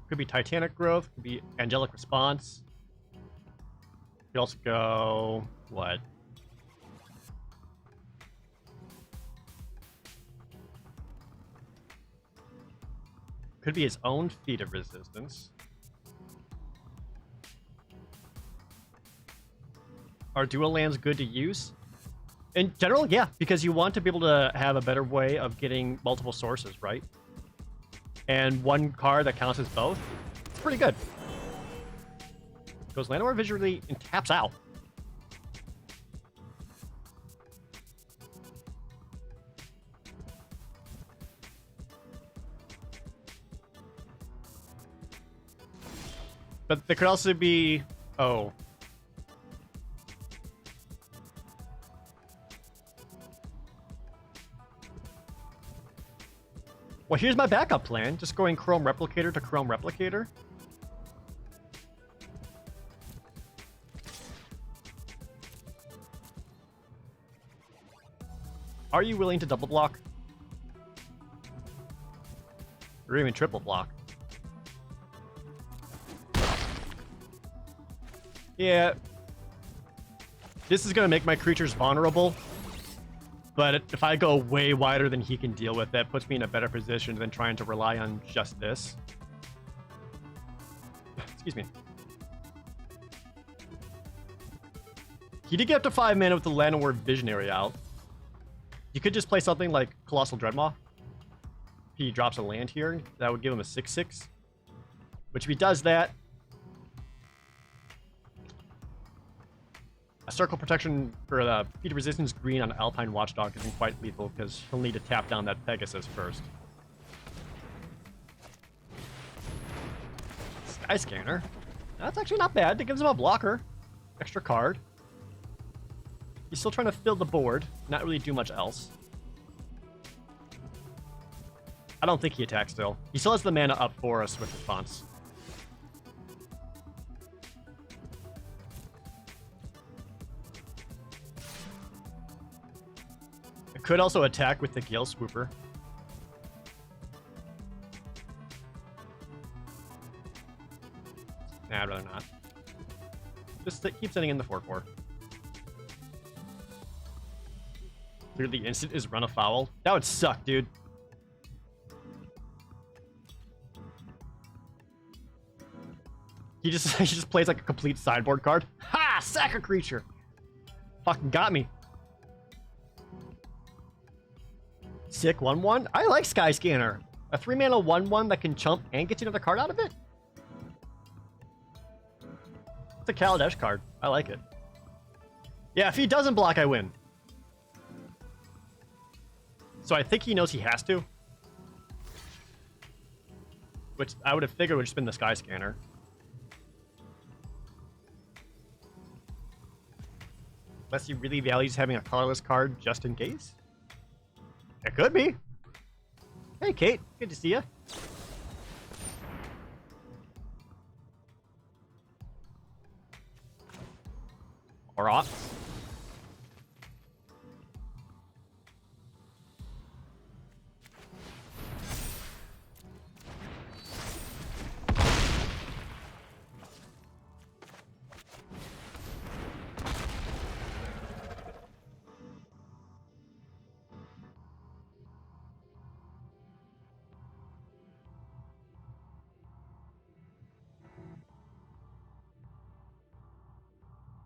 Could be Titanic Growth, could be Angelic Response. Could also go, what? Could be his own Feat of Resistance. Are dual lands good to use? In general, yeah, because you want to be able to have a better way of getting multiple sources, right? And one card that counts as both, it's pretty good. Goes Llanowar visually and taps out. But there could also be... Oh. Well, here's my backup plan. Just going Chrome Replicator to Chrome Replicator. Are you willing to double block? Or even triple block? Yeah. This is going to make my creatures vulnerable. But if I go way wider than he can deal with, that puts me in a better position than trying to rely on just this. Excuse me. He did get up to 5 mana with the Llanowar Visionary out. You could just play something like Colossal Dreadmaw. If he drops a land here, that would give him a 6/6. Which if he does that, a Circle Protection for the Feat of Resistance green on Alpine Watchdog isn't quite lethal because he'll need to tap down that Pegasus first. Skyscanner. That's actually not bad. That gives him a blocker. Extra card. He's still trying to fill the board, not really do much else. I don't think he attacks still. He still has the mana up for us with response. I could also attack with the Gale Swooper. Nah, I'd rather not. Just keep sending in the 4/4. Clearly instant is run afoul. That would suck, dude. He just plays like a complete sideboard card. Ha! Sack a creature. Fucking got me. Sick 1/1. I like Sky Scanner. A 3-mana 1/1 that can chump and get you another card out of it. It's a Kaladesh card. I like it. Yeah, if he doesn't block, I win. So I think he knows he has to. Which I would have figured would just been the Sky Scanner. Unless he really values having a colorless card just in case. It could be. Hey, Kate. Good to see you. Or off.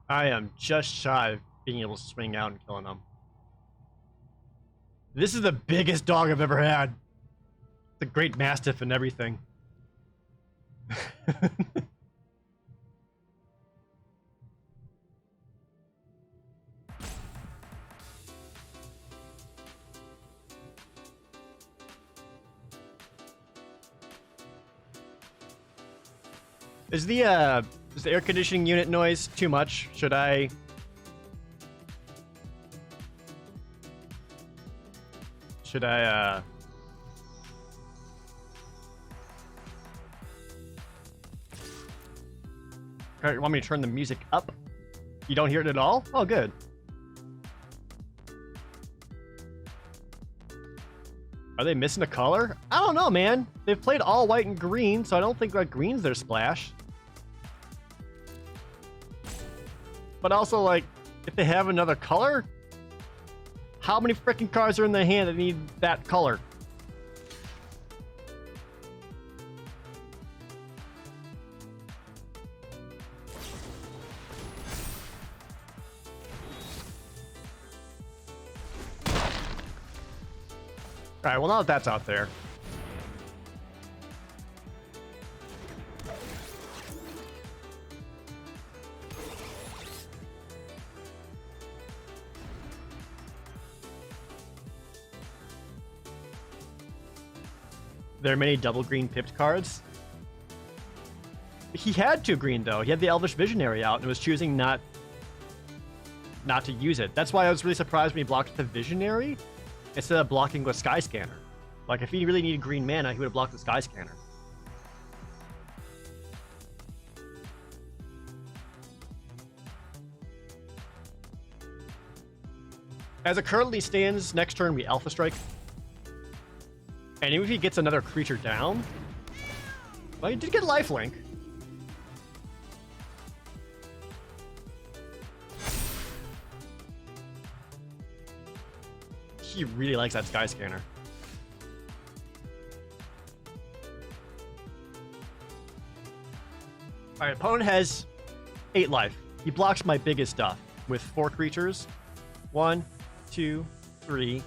I am just shy of being able to swing out and killing them. This is the biggest dog I've ever had. The Great Mastiff and everything. Is the air conditioning unit noise too much? Should I... You want me to turn the music up? You don't hear it at all? Oh, good. Are they missing a color? I don't know, man. They've played all white and green, so I don't think like green's their splash. But also, like, if they have another color, how many freaking cards are in their hand that need that color? Alright, well now that that's out there. There are many double green pipped cards. He had 2 green though. He had the Elvish Visionary out and was choosing not to use it. That's why I was really surprised when he blocked the Visionary instead of blocking with Sky Scanner. Like if he really needed green mana, he would have blocked the Sky Scanner. As it currently stands, next turn we Alpha Strike. And even if he gets another creature down, well, he did get lifelink. He really likes that Sky Scanner. Alright, opponent has 8 life. He blocks my biggest stuff with 4 creatures. 1, 2, 3.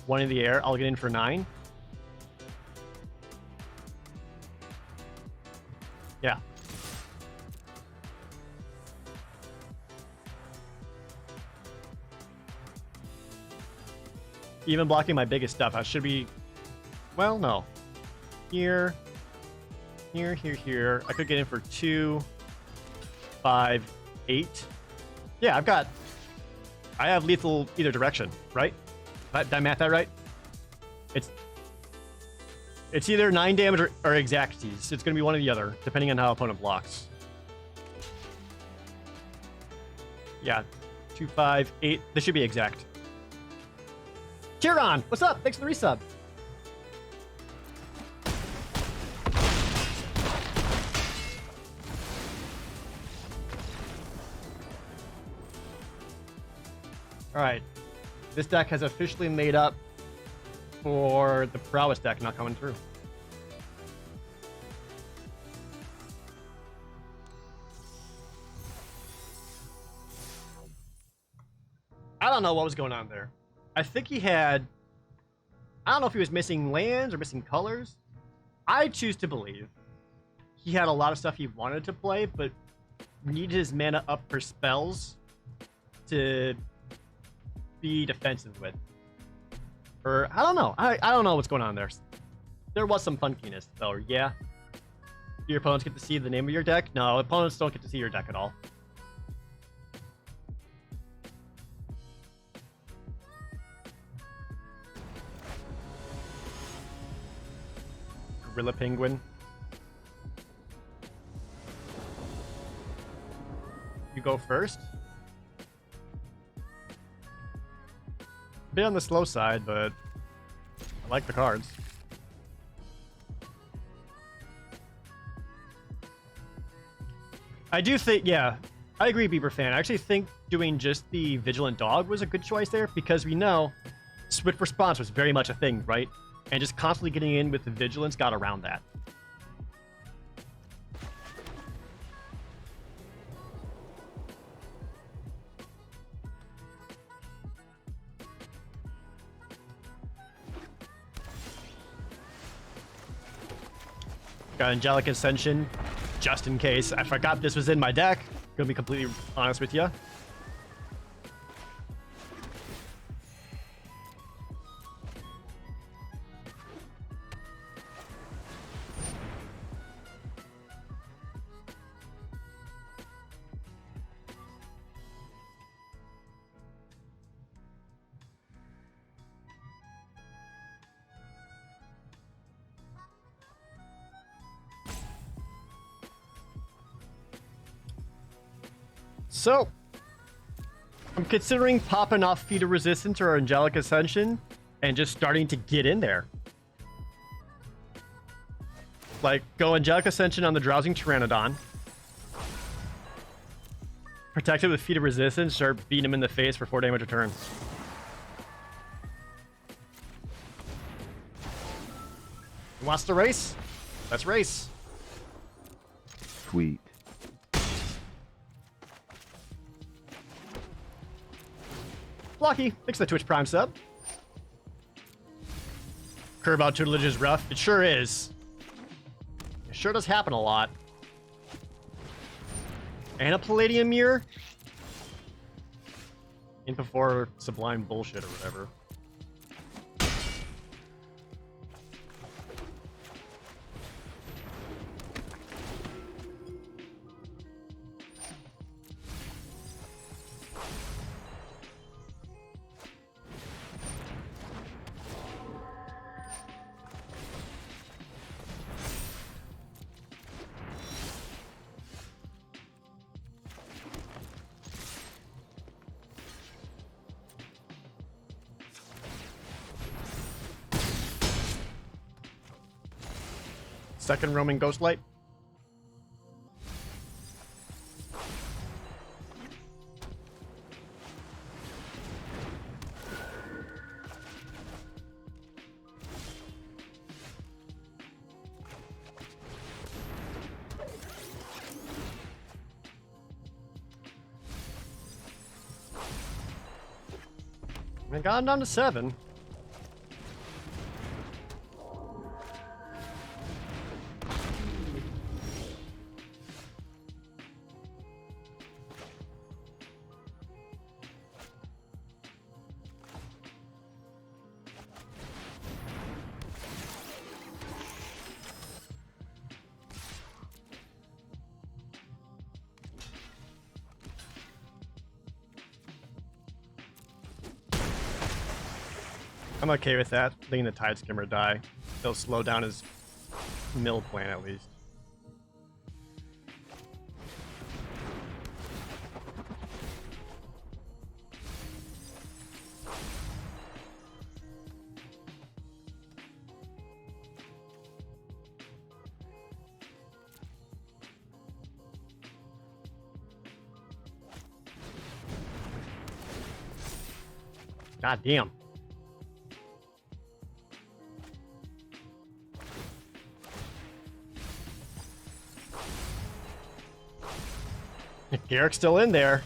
1 in the air. I'll get in for 9. Yeah. Even blocking my biggest stuff, I should be... Well, no. Here. Here, here, here. I could get in for 2, 5, 8. Yeah, I've got I have lethal either direction, right? Did I math that right? It's either 9 damage or exacties. It's going to be one or the other, depending on how opponent blocks. Yeah, 2, 5, 8. This should be exact. Tyron, what's up? Thanks for the resub. All right, this deck has officially made up for the prowess deck not coming through. I don't know what was going on there. I think he had... I don't know if he was missing lands or missing colors. I choose to believe he had a lot of stuff he wanted to play, but needed his mana up for spells to be defensive with. Or, I don't know. I don't know what's going on there. There was some funkiness, though, yeah. Do your opponents get to see the name of your deck? No, opponents don't get to see your deck at all. Gorilla Penguin. You go first? A bit on the slow side, but I like the cards. I do think, yeah, I agree, Bieber fan. I actually think doing just the Vigilant Dog was a good choice there, because we know Swift Response was very much a thing, right? And just constantly getting in with the Vigilance got around that. Got Angelic Ascension, just in case. I forgot this was in my deck. Gonna be completely honest with you. So, I'm considering popping off Feat of Resistance or Angelic Ascension and just starting to get in there. Like, go Angelic Ascension on the Drowsing Pteranodon. Protect it with Feat of Resistance, start beating him in the face for 4 damage a turn. Wants to race? Let's race. Sweet. Blocky, thanks for the Twitch Prime sub. Curve out tutelage is rough. It sure is. It sure does happen a lot. And a Palladium Mirror. In before Sublime bullshit or whatever. Second roaming Ghostlight. I got him down to 7. I'm okay with that. Letting the Tide Skimmer die. It'll slow down his mill plan at least. God damn. Garrick's still in there.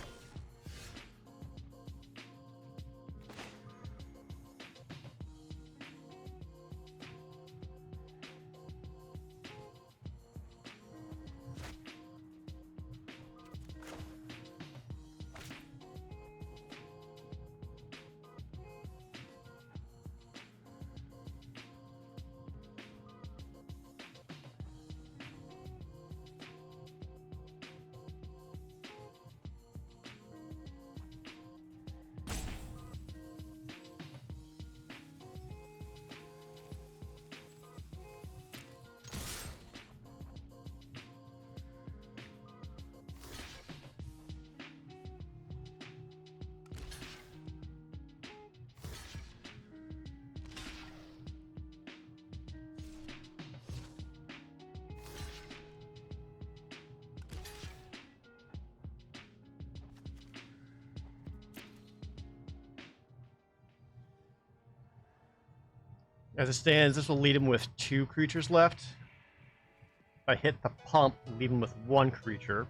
As it stands, this will lead him with 2 creatures left. If I hit the pump, leave him with 1 creature,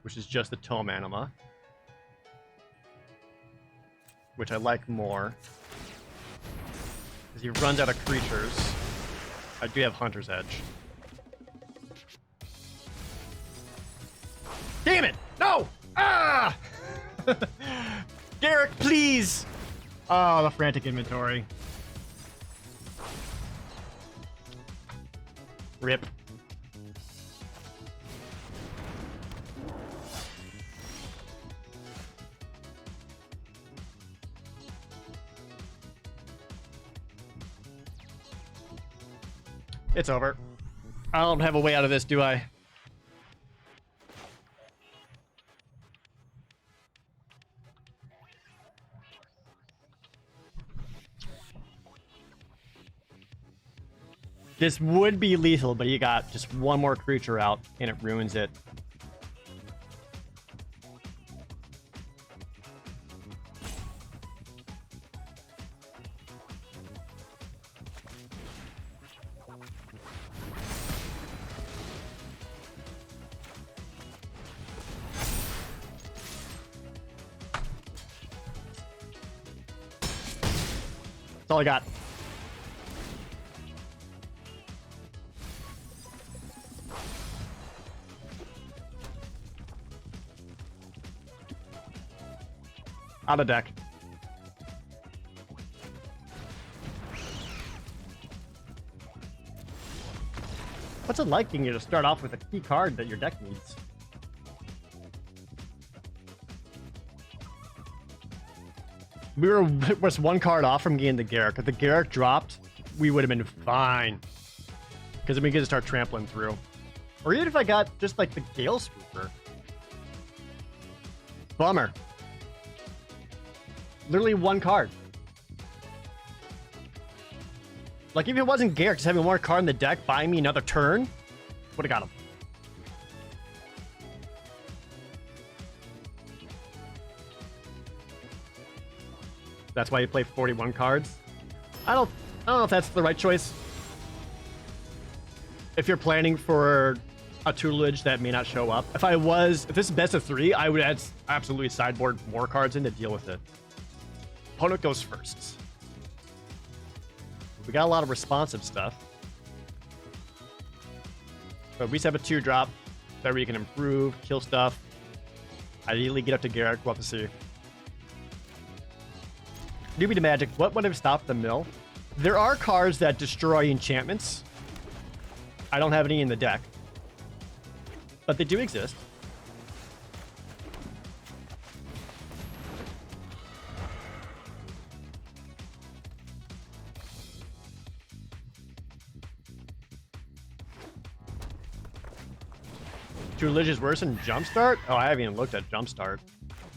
which is just the Tome Anima, which I like more, because he runs out of creatures. I do have Hunter's Edge. Damn it! No! Ah! Garrick, please! Oh, the frantic inventory. Rip. It's over. I don't have a way out of this, do I? This would be lethal, but you got just 1 more creature out, and it ruins it. That's all I got. Out of deck. What's it like being able to start off with a key card that your deck needs? We were just 1 card off from getting the Garrick. If the Garrick dropped, we would have been fine. Because then we could just start trampling through. Or even if I got just like the Gale Scooper. Bummer. Literally 1 card. Like, if it wasn't Garrick, just having 1 card in the deck, buying me another turn, would have got him. That's why you play 41 cards. I don't know if that's the right choice. If you're planning for a tutelage that may not show up. If this is best of 3, I would absolutely sideboard more cards in to deal with it. Opponent goes first. We got a lot of responsive stuff. But we just have a 2-drop that we can improve, kill stuff. Ideally get up to Garrick. We'll have to see. Newbie to Magic. What would have stopped the mill? There are cards that destroy enchantments. I don't have any in the deck. But they do exist. Tutelage is worse than Jumpstart? Oh, I haven't even looked at Jumpstart.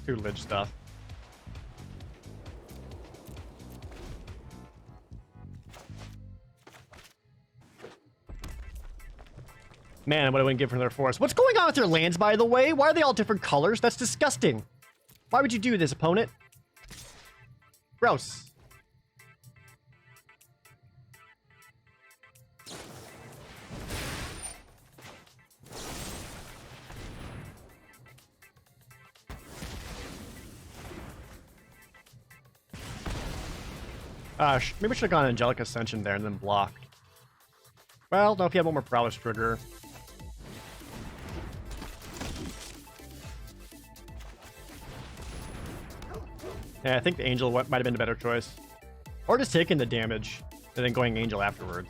Tutelage stuff. Man, what I wouldn't give for their forest. What's going on with their lands, by the way? Why are they all different colors? That's disgusting. Why would you do this, opponent? Gross. Maybe I should have gone Angelic Ascension there and then blocked. Well, no, if you have one more Prowess trigger. Yeah, I think the Angel might have been a better choice. Or just taking the damage and then going Angel afterwards.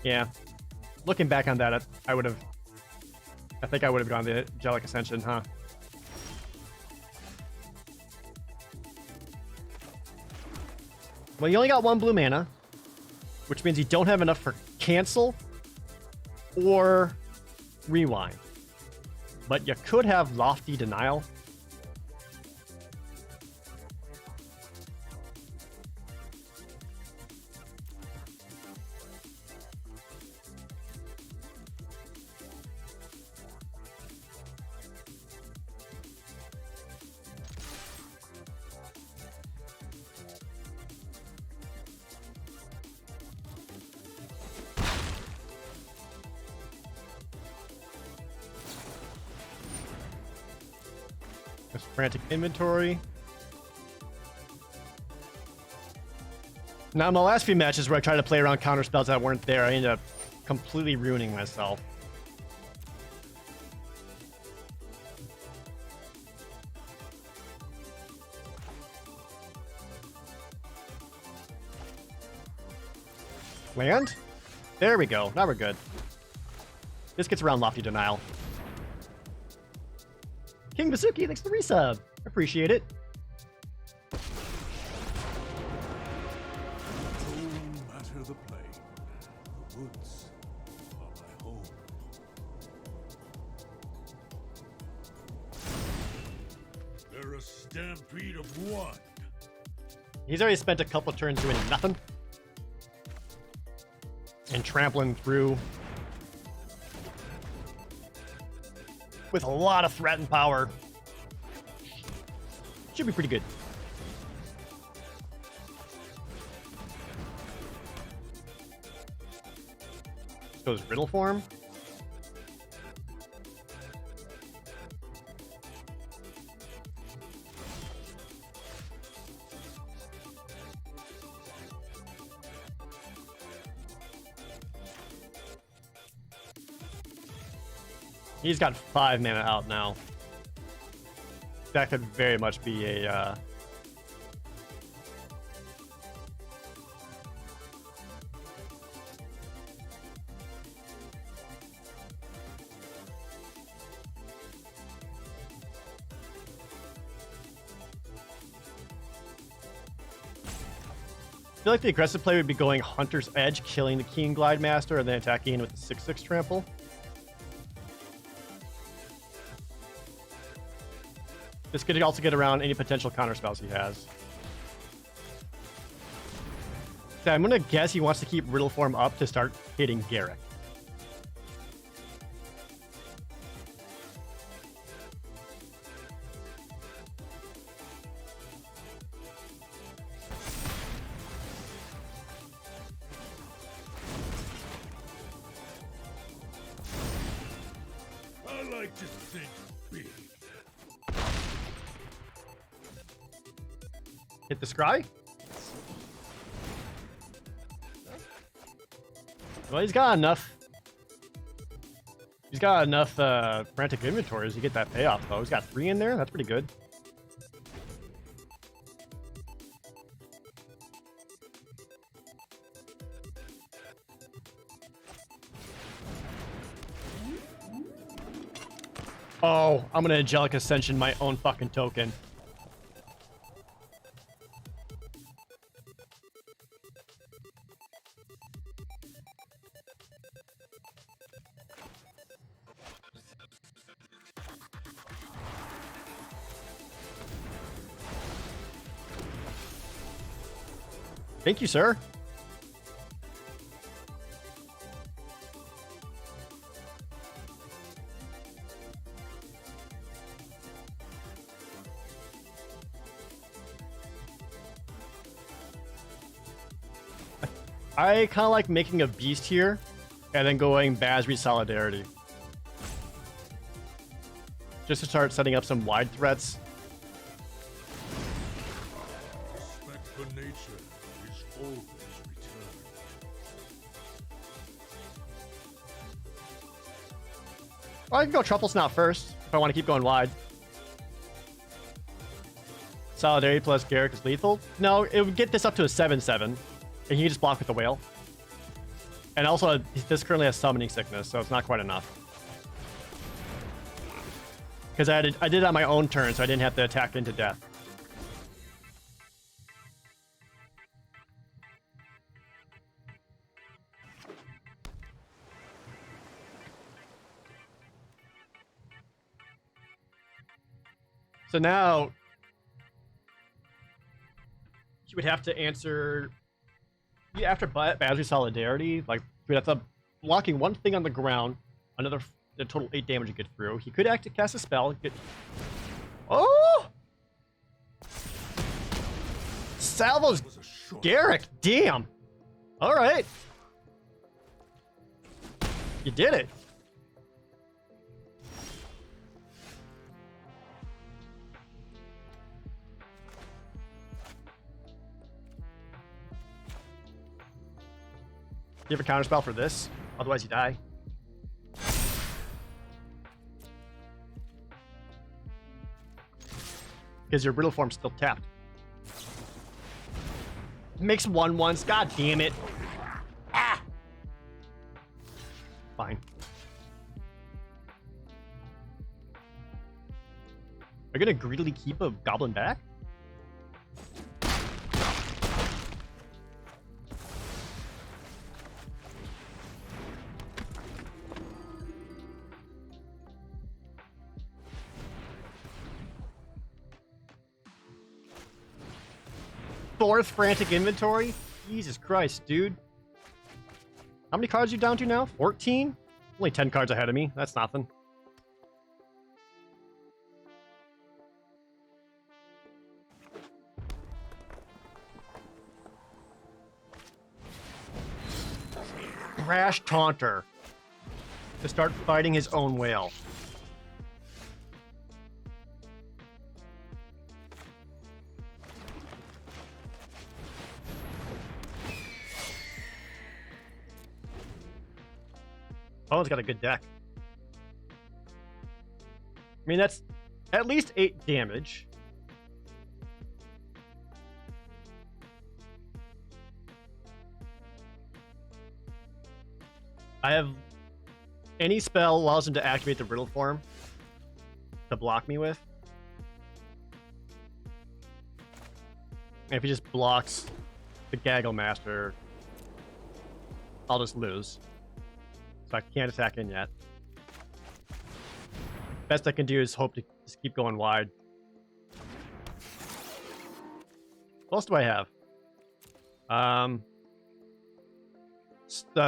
Yeah. Looking back on that, I think I would have gone the Angelic Ascension, huh? Well, you only got one blue mana, which means you don't have enough for cancel or rewind. But you could have Lofty Denial. Frantic Inventory. Now, in the last few matches where I tried to play around counter spells that weren't there, I ended up completely ruining myself. Land? There we go. Now we're good. This gets around Lofty Denial. King Basuki, thanks for the resub. Appreciate it. No matter the plain, the woods are my home. They're a stampede of one. He's already spent a couple turns doing nothing. And trampling through. With a lot of threat and power. Should be pretty good. Goes Riddle form. He's got 5 mana out now. That could very much be a I feel like the aggressive play would be going Hunter's Edge, killing the Keen Glide Master, and then attacking with the 6/6 trample. This could also get around any potential counter spells he has. So I'm gonna guess he wants to keep Riddle form up to start hitting Garrick. I like to think big. Hit the scry. Well, he's got enough. He's got enough frantic inventories to get that payoff, though. He's got 3 in there. That's pretty good. Oh, I'm gonna Angelic Ascension my own fucking token. Thank you, sir. I kind of like making a beast here and then going Basri Solidarity. Just to start setting up some wide threats. Respect for nature is always returned. Well, I can go Truffle Snout first if I want to keep going wide. Solidarity plus Garrick is lethal. No, it would get this up to a 7-7. And he can just block with the whale. And also, this currently has summoning sickness, so it's not quite enough. Because I did it on my own turn, so I didn't have to attack into death. So now, you would have to answer... Yeah, after Basri Solidarity, like, you would have to blocking one thing on the ground, another... the total 8 damage you get through. He could cast a spell. Get... Oh! Salvo's Garrick. Damn. All right. You did it. You have a counterspell for this? Otherwise you die. Because your Riddle Form's still tapped. Makes 1/1s. God damn it. Ah! Fine. Are you gonna greedily keep a goblin back? Fourth frantic inventory? Jesus Christ, dude. How many cards are you down to now? 14? Only 10 cards ahead of me. That's nothing. Brash Taunter. To start fighting his own whale. Bone's got a good deck. I mean, that's at least 8 damage. I have... Any spell allows him to activate the Riddle Form to block me with. And if he just blocks the Gaggle Master, I'll just lose. So I can't attack in yet. Best I can do is hope to just keep going wide. What else do I have?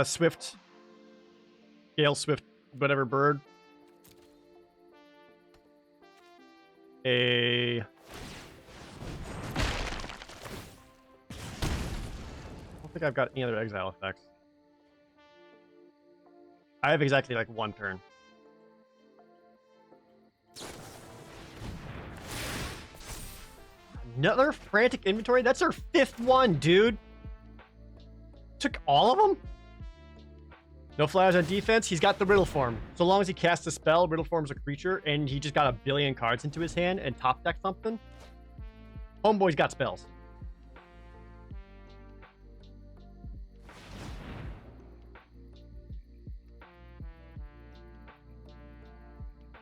Swift. Gale Swift, whatever bird. I don't think I've got any other exile effects. I have exactly like 1 turn. Another frantic inventory? That's our 5th one, dude. Took all of them? No flyers on defense. He's got the Riddle Form. So long as he casts a spell, Riddle Form's a creature, and he just got a billion cards into his hand and top deck something. Homeboy's got spells.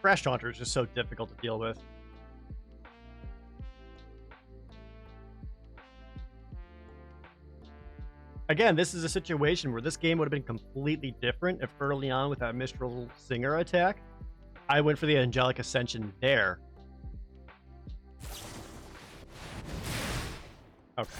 Brash Taunter is just so difficult to deal with. Again, this is a situation where this game would have been completely different if early on with that Mistral Singer attack, I went for the Angelic Ascension there. Okay.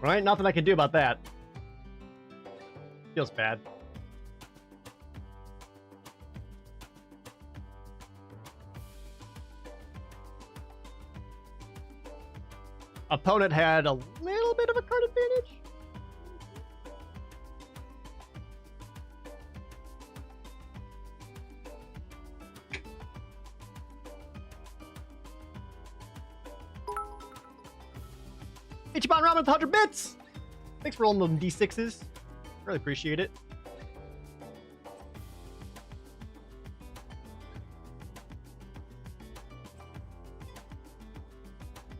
Right? Nothing I can do about that. Feels bad. Opponent had a little bit of a card advantage. Ichiban Ramen with 100 bits! Thanks for rolling them D6s. Really appreciate it.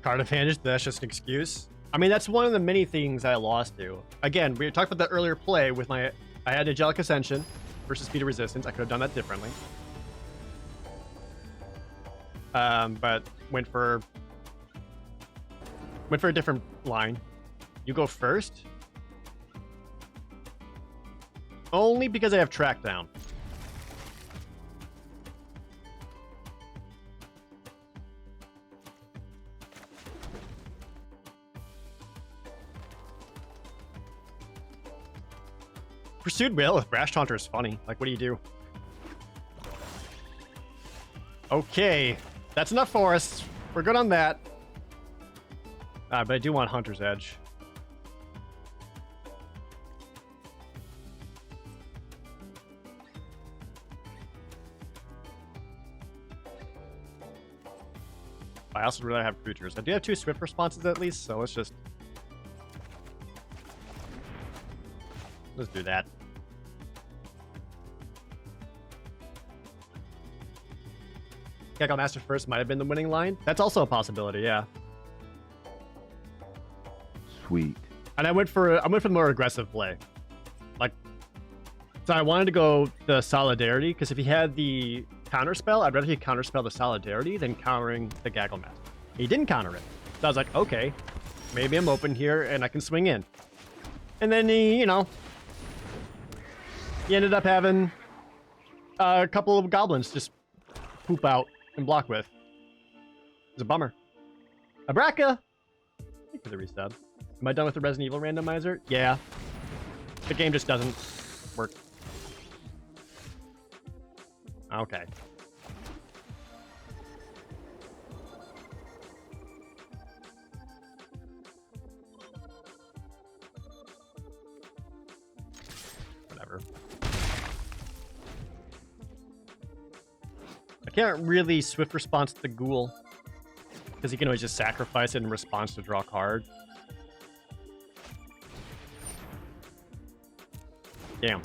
Card advantage, that's just an excuse. I mean, that's one of the many things I lost to. Again, we talked about that earlier play with my... I had Angelic Ascension versus Speed of Resistance. I could have done that differently. But went for a different line. You go first? Only because I have track down. Pursued Whale with Brash Taunter is funny. Like, what do you do? Okay. That's enough for us. We're good on that. But I do want Hunter's Edge. I also really have creatures. I do have 2 Swift responses at least, so let's do that. Gecko Master first might have been the winning line. That's also a possibility, yeah. Sweet. And I went for the more aggressive play. Like, so I wanted to go the Solidarity, because if he had the counterspell, I'd rather he counterspell the Solidarity than countering the Gaggle Master. He didn't counter it. So I was like, okay, maybe I'm open here and I can swing in. And then he, you know, he ended up having a couple of goblins just poop out and block with. It's a bummer. Abraka! Thank you for the resub. Am I done with the Resident Evil randomizer? Yeah. The game just doesn't work. Okay. Whatever. I can't really Swift response to the Ghoul, because he can always just sacrifice it in response to draw a card. Damn.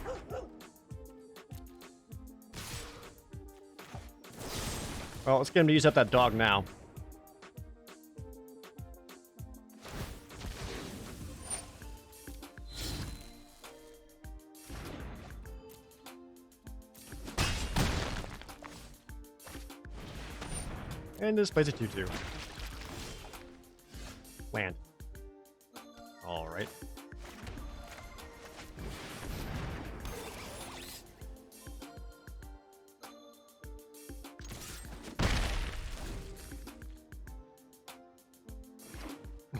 Well, let's get him to use up that dog now. And this plays a 2/2. Land. All right.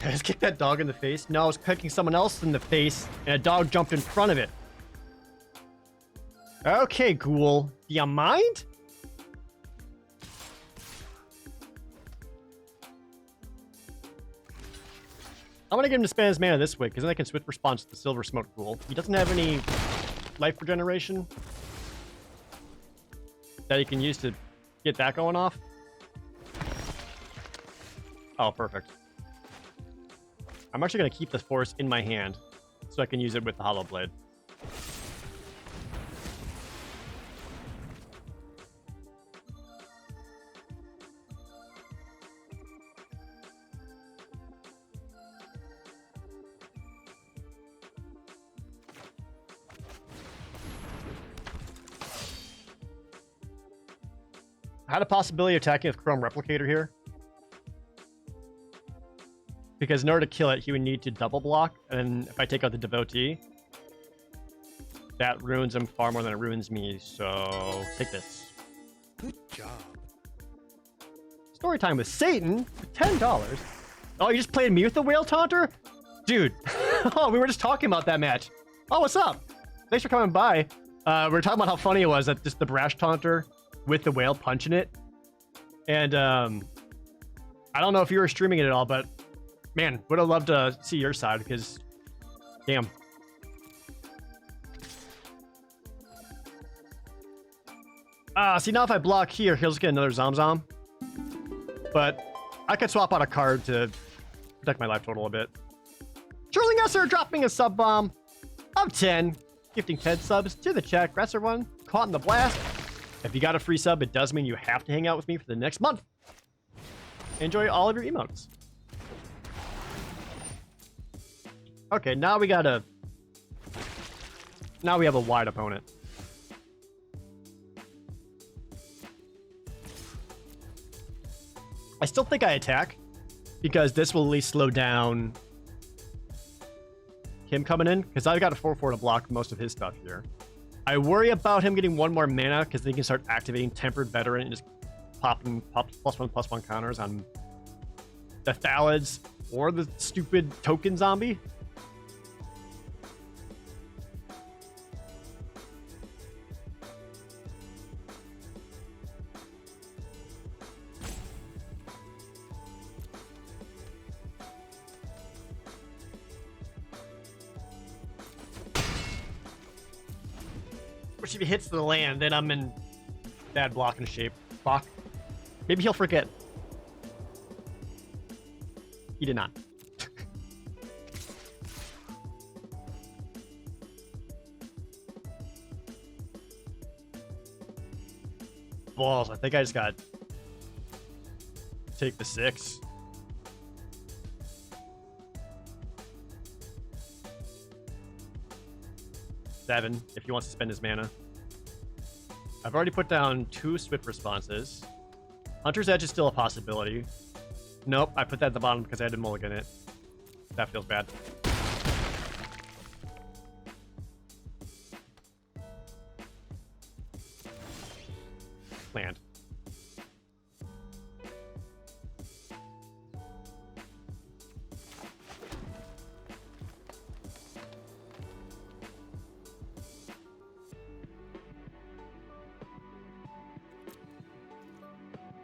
I just kicked that dog in the face. No, I was kicking someone else in the face, and a dog jumped in front of it. Okay, Ghoul. Do you mind? I want to get him to spend his mana this way, because then I can Swift response to the Silver Smoke Ghoul. He doesn't have any life regeneration that he can use to get that going off. Oh, perfect. I'm actually going to keep the Force in my hand so I can use it with the Hollow Blade. I had a possibility of attacking with Chrome Replicator here, because in order to kill it, he would need to double block, and if I take out the Devotee, that ruins him far more than it ruins me, so take this. Good job. Story time with Satan for $10. Oh, you just played me with the Whale Taunter? Dude. Oh, we were just talking about that match. Oh, what's up? Thanks for coming by. We were talking about how funny it was that just the brash taunter with the whale punching it. And I don't know if you were streaming it at all, but man, would have loved to see your side because, damn. See, now if I block here, he'll just get another Zom. But I could swap out a card to protect my life total a bit. Charlie Esser dropping a sub bomb of 10, gifting 10 subs to the chat. Grasser one, caught in the blast. If you got a free sub, it does mean you have to hang out with me for the next month. Enjoy all of your emotes. Okay, now we have a wide opponent. I still think I attack because this will at least slow down him coming in because I've got a 4/4 to block most of his stuff here. I worry about him getting one more mana because then he can start activating Tempered Veteran and just pop +1/+1 counters on the Thalids or the stupid token zombie. Which if he hits the land, then I'm in bad blocking shape. Block. Maybe he'll forget. He did not. Balls. I think I just got take the 6. Seven, if he wants to spend his mana. I've already put down 2 Swift responses. Hunter's Edge is still a possibility. Nope, I put that at the bottom because I had to mulligan it. That feels bad. Land.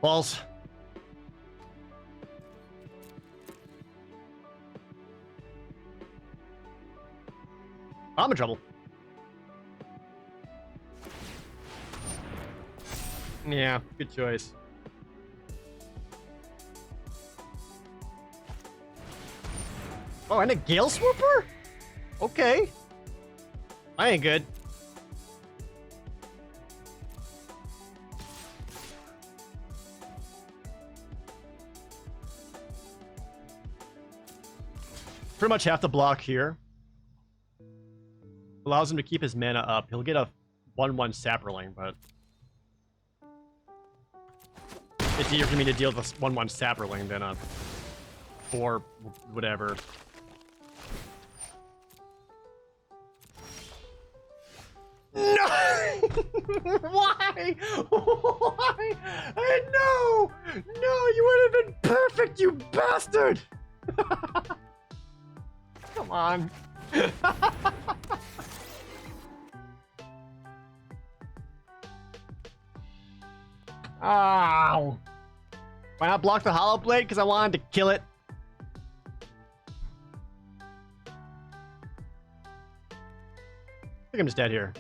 Balls. I'm in trouble. Yeah, good choice. Oh, and a Gale Swooper? Okay. I ain't good. Pretty much have to block here. Allows him to keep his mana up. He'll get a 1/1 Saproling, but it's easier for me to deal with a 1/1 Saproling than a 4 whatever. No! Why? Why? No! No, you would have been perfect, you bastard! Come on. Ow. Why not block the Hollow Blade? Because I wanted to kill it. I think I'm just dead here.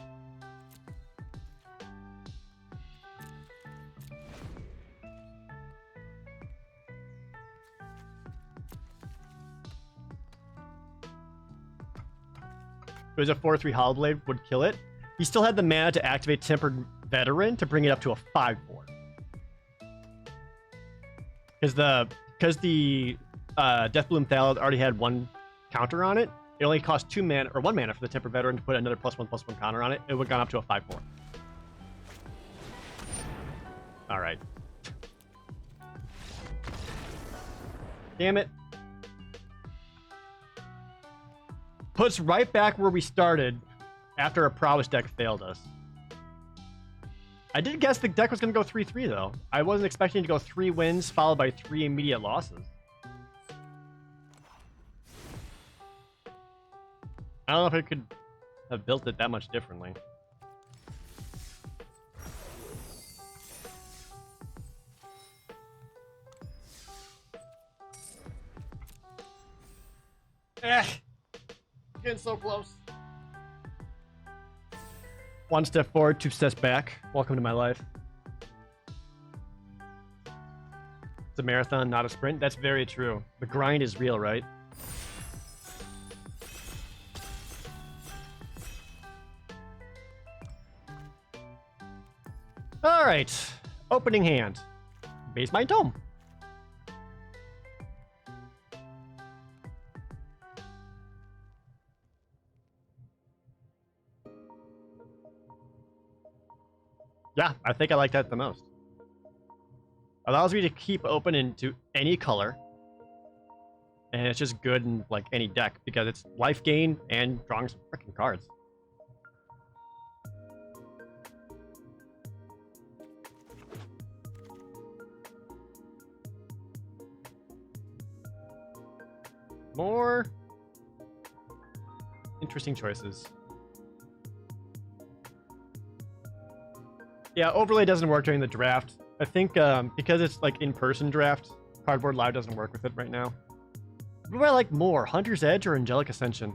It was a 4/3 Hollow Blade would kill it. He still had the mana to activate Tempered Veteran to bring it up to a 5/4. Because the Deathbloom Thalid already had 1 counter on it. It only cost 2 mana or 1 mana for the Tempered Veteran to put another +1/+1 counter on it. It would have gone up to a 5/4. All right. Damn it. Puts right back where we started after a prowess deck failed us. I did guess the deck was going to go 3-3 though. I wasn't expecting to go 3 wins followed by 3 immediate losses. I don't know if I could have built it that much differently. Getting so close. One step forward, two steps back. Welcome to my life. It's a marathon, not a sprint. That's very true. The grind is real, right? All right. Opening hand. Base my dome. Yeah, I think I like that the most. Allows me to keep open into any color. And it's just good in like any deck because it's life gain and drawing some freaking cards. More interesting choices. Yeah, overlay doesn't work during the draft. I think because it's like in-person draft, Cardboard Live doesn't work with it right now. What do I like more, Hunter's Edge or Angelic Ascension?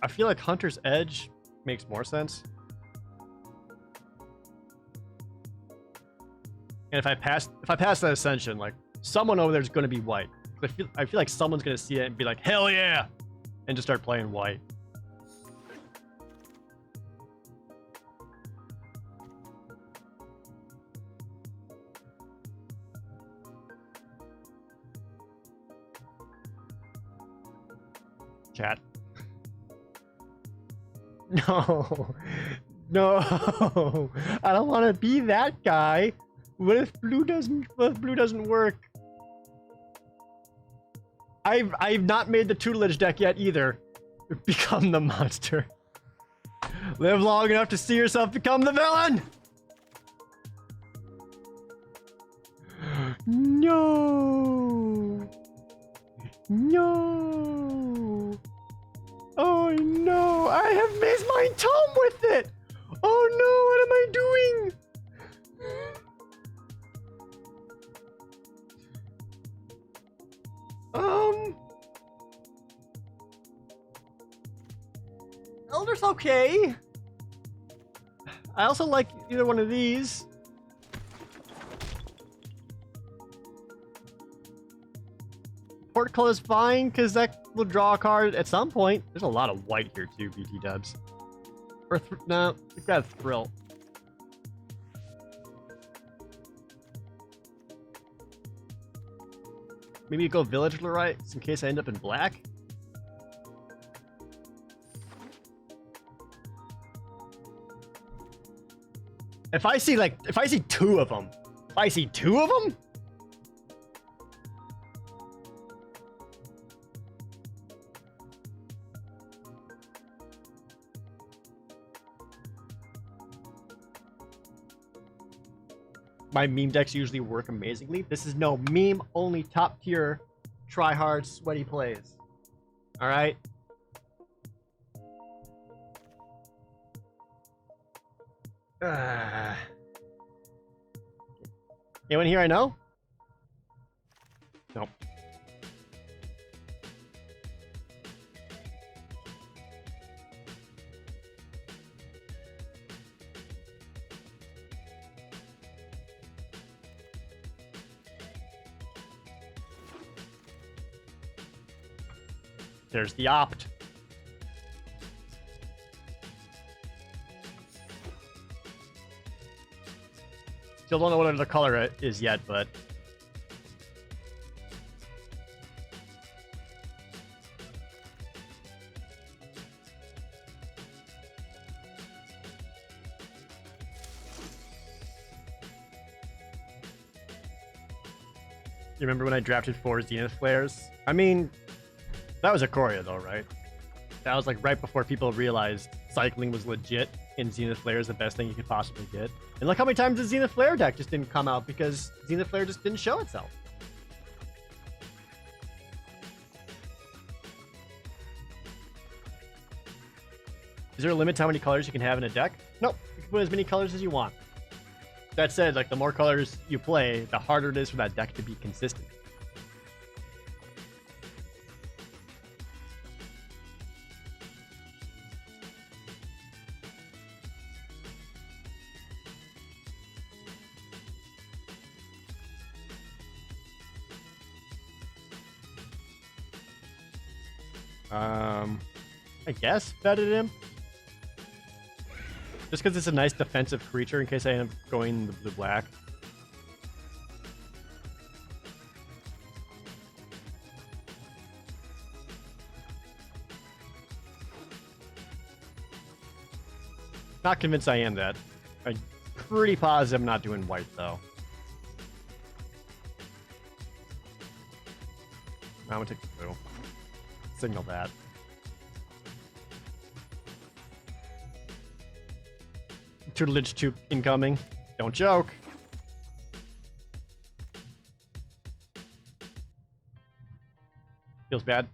I feel like Hunter's Edge makes more sense. And if I pass that Ascension, like someone over there is going to be white. I feel like someone's going to see it and be like, hell yeah, and just start playing white. Chat. No, no, I don't want to be that guy. What if blue doesn't work? I've not made the tutelage deck yet either. Become the monster. Live long enough to see yourself become the villain. No. No. Oh no, I have missed my tome with it. Oh no, what am I doing? Elder's okay. I also like either one of these. Portcullis is fine because that will draw a card at some point. There's a lot of white here too, BT dubs. Or no, we've got a Thrill. Maybe go Village Rites in case I end up in black. If I see two of them, my meme decks usually work amazingly. This is no meme, only top tier, try hard, sweaty plays. All right. Anyone here I know? Nope. There's the opt. Still don't know what the color is yet, but you remember when I drafted 4 Zenith Flares? I mean, that was a Coria though, right? That was like right before people realized cycling was legit and Zenith Flare is the best thing you could possibly get. And look how many times the Zenith Flare deck just didn't come out because Zenith Flare just didn't show itself. Is there a limit to how many colors you can have in a deck? Nope. You can put as many colors as you want. That said, like the more colors you play, the harder it is for that deck to be consistent. I guess betted him. Just because it's a nice defensive creature in case I end up going the blue-black. Not convinced I am that. I'm pretty positive I'm not doing white, though. I'm gonna take the blue. Signal that. Tutelage 2 incoming. Don't joke. Feels bad.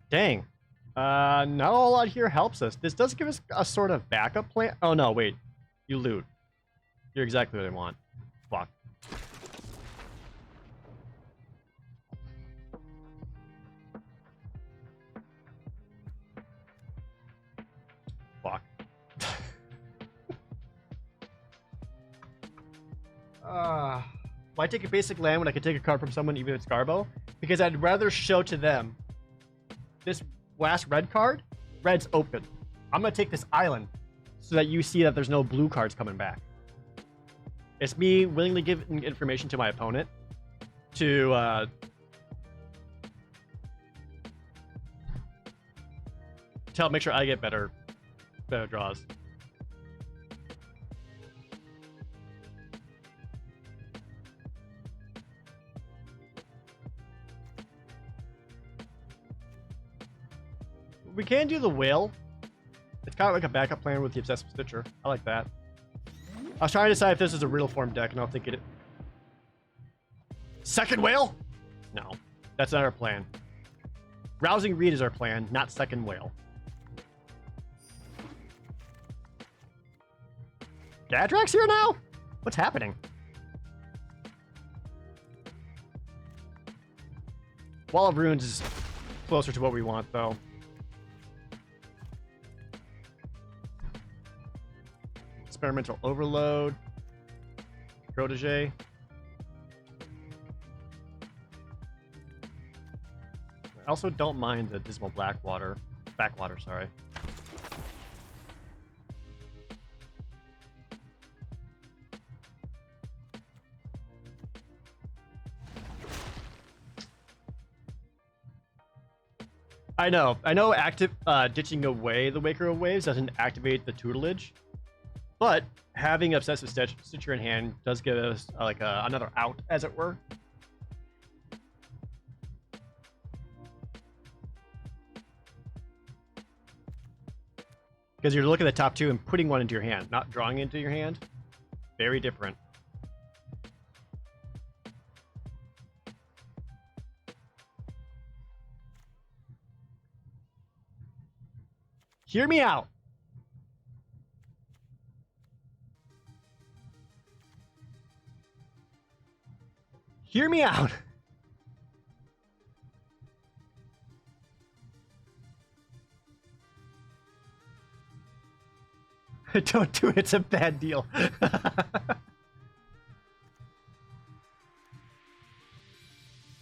Dang. Not a whole lot here helps us. This does give us a sort of backup plan. Oh no, wait. You loot. You're exactly what I want. Fuck. Fuck. Why take a basic land when I could take a card from someone, even if it's Garbo? Because I'd rather show to them this last red card. Red's open. I'm gonna take this island so that you see that there's no blue cards coming back. It's me willingly giving information to my opponent to help make sure I get better draws. We can do the whale. It's kind of like a backup plan with the Obsessive Stitcher. I like that. I was trying to decide if this is a riddle form deck, and I don't think it. Second whale? No, that's not our plan. Rousing Reed is our plan, not second whale. Gadrak's here now? What's happening? Wall of Runes is closer to what we want, though. Experimental Overload. Protege. I also don't mind the Dismal Backwater, sorry. I know active ditching away the Waker of Waves doesn't activate the tutelage, but having Obsessive Stitcher in hand does give us like another out, as it were. Because you're looking at the top two and putting one into your hand, not drawing into your hand. Very different. Hear me out. Hear me out. Don't do it. It's a bad deal.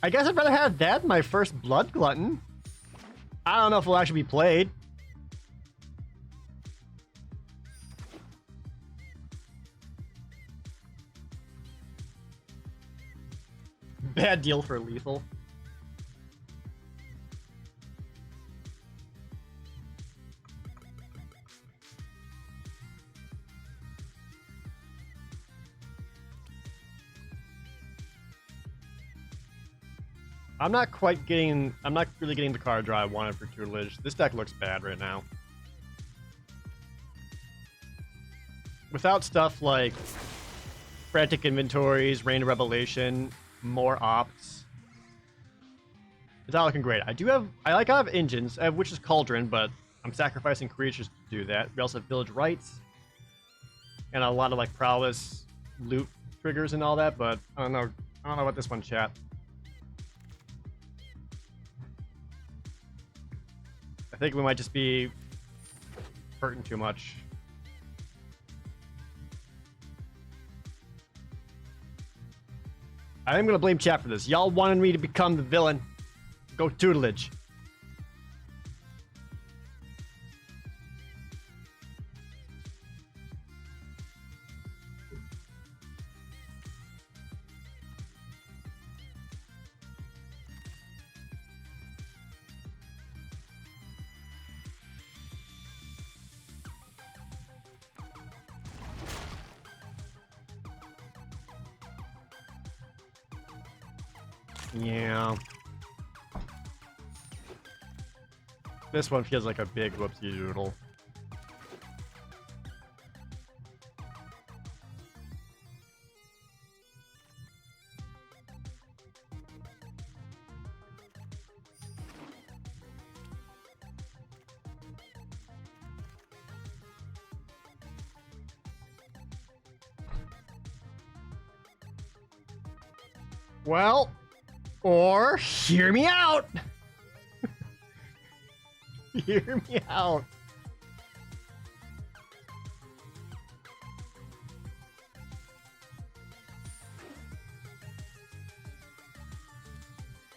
I guess I'd rather have that than my first Blood Glutton. I don't know if it'll actually be played. Bad deal for lethal. I'm not really getting the card draw I wanted for tutelage. This deck looks bad right now. Without stuff like Frantic Inventories, Rain of Revelation, more opts. It's not looking great. I have engines. I have Witch's Cauldron, but I'm sacrificing creatures to do that. We also have Village Rites. And a lot of like prowess, loot triggers and all that, but I don't know about this one, chat. I think we might just be hurting too much. I am gonna blame chat for this. Y'all wanted me to become the villain. Go tutelage. Yeah. This one feels like a big whoopsie doodle. Well, or hear me out. Hear me out.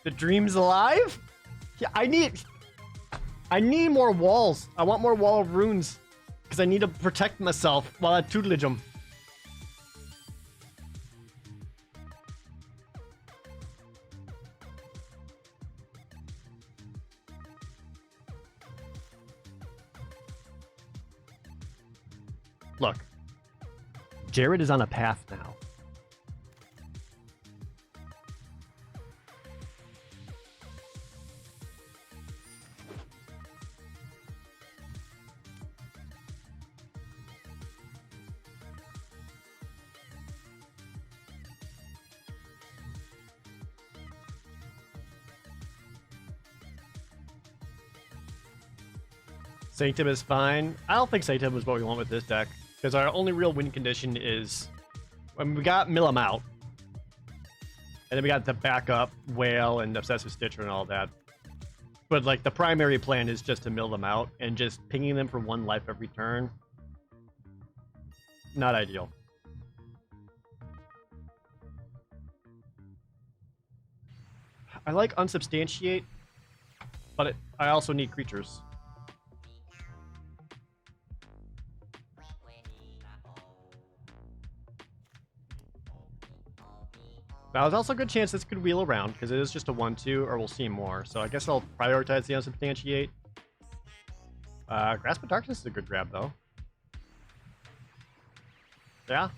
The dream's alive? Yeah, I need more walls. I want more wall of runes because I need to protect myself while I tutelage them. Look, Jared is on a path now. Sanctum is fine. I don't think Sanctum is what we want with this deck. Because our only real win condition is when we got Mill 'em out. And then we got the backup Whale and Obsessive Stitcher and all that. But like the primary plan is just to mill them out and just pinging them for 1 life every turn. Not ideal. I like Unsubstantiate, but I also need creatures. Now, there's also a good chance this could wheel around, because it is just a 1-2, or we'll see more. So I guess I'll prioritize the Unsubstantiate. Grasp of Darkness is a good grab, though. Yeah?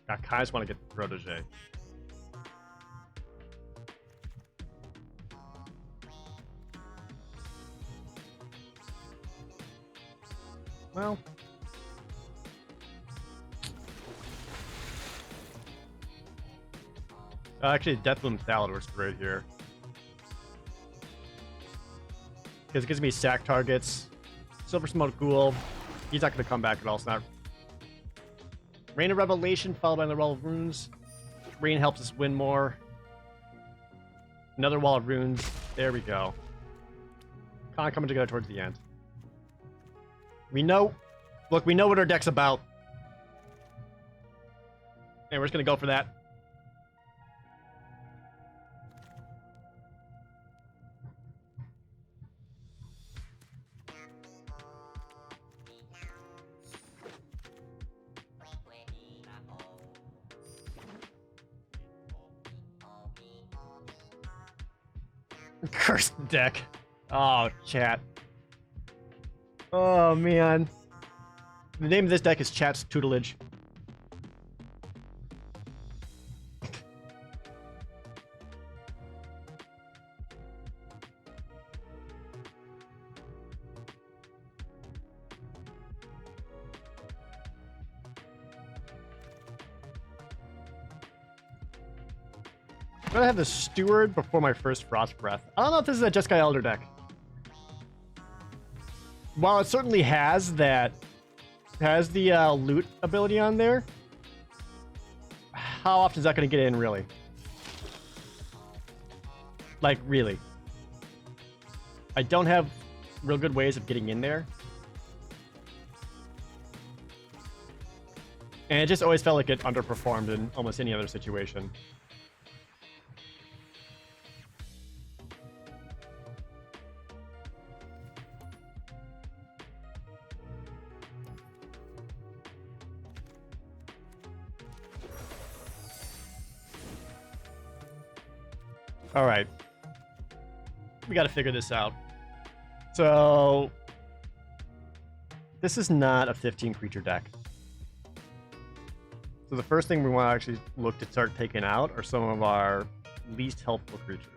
I kind of just want to get the Protege. Well, actually, Deathloom Thallid works great here because it gives me sack targets. Silver Smoke Ghoul, he's not going to come back at all. It's not. Rain of Revelation followed by the Wall of Runes. Rain helps us win more. Another Wall of Runes. There we go. Kind of coming together towards the end. We know, look, we know what our deck's about. And we're just going to go for that. Cursed deck. Oh, chat. Oh, man. The name of this deck is Chat's Tutelage. I'm gonna have the Steward before my first Frost Breath. I don't know if this is a Jeskai Elder deck. While it certainly has that, has the loot ability on there, how often is that gonna get in, really? Like, really? I don't have real good ways of getting in there. And it just always felt like it underperformed in almost any other situation. All right. We got to figure this out. So this is not a 15 creature deck. So the first thing we want to actually look to start taking out are some of our least helpful creatures.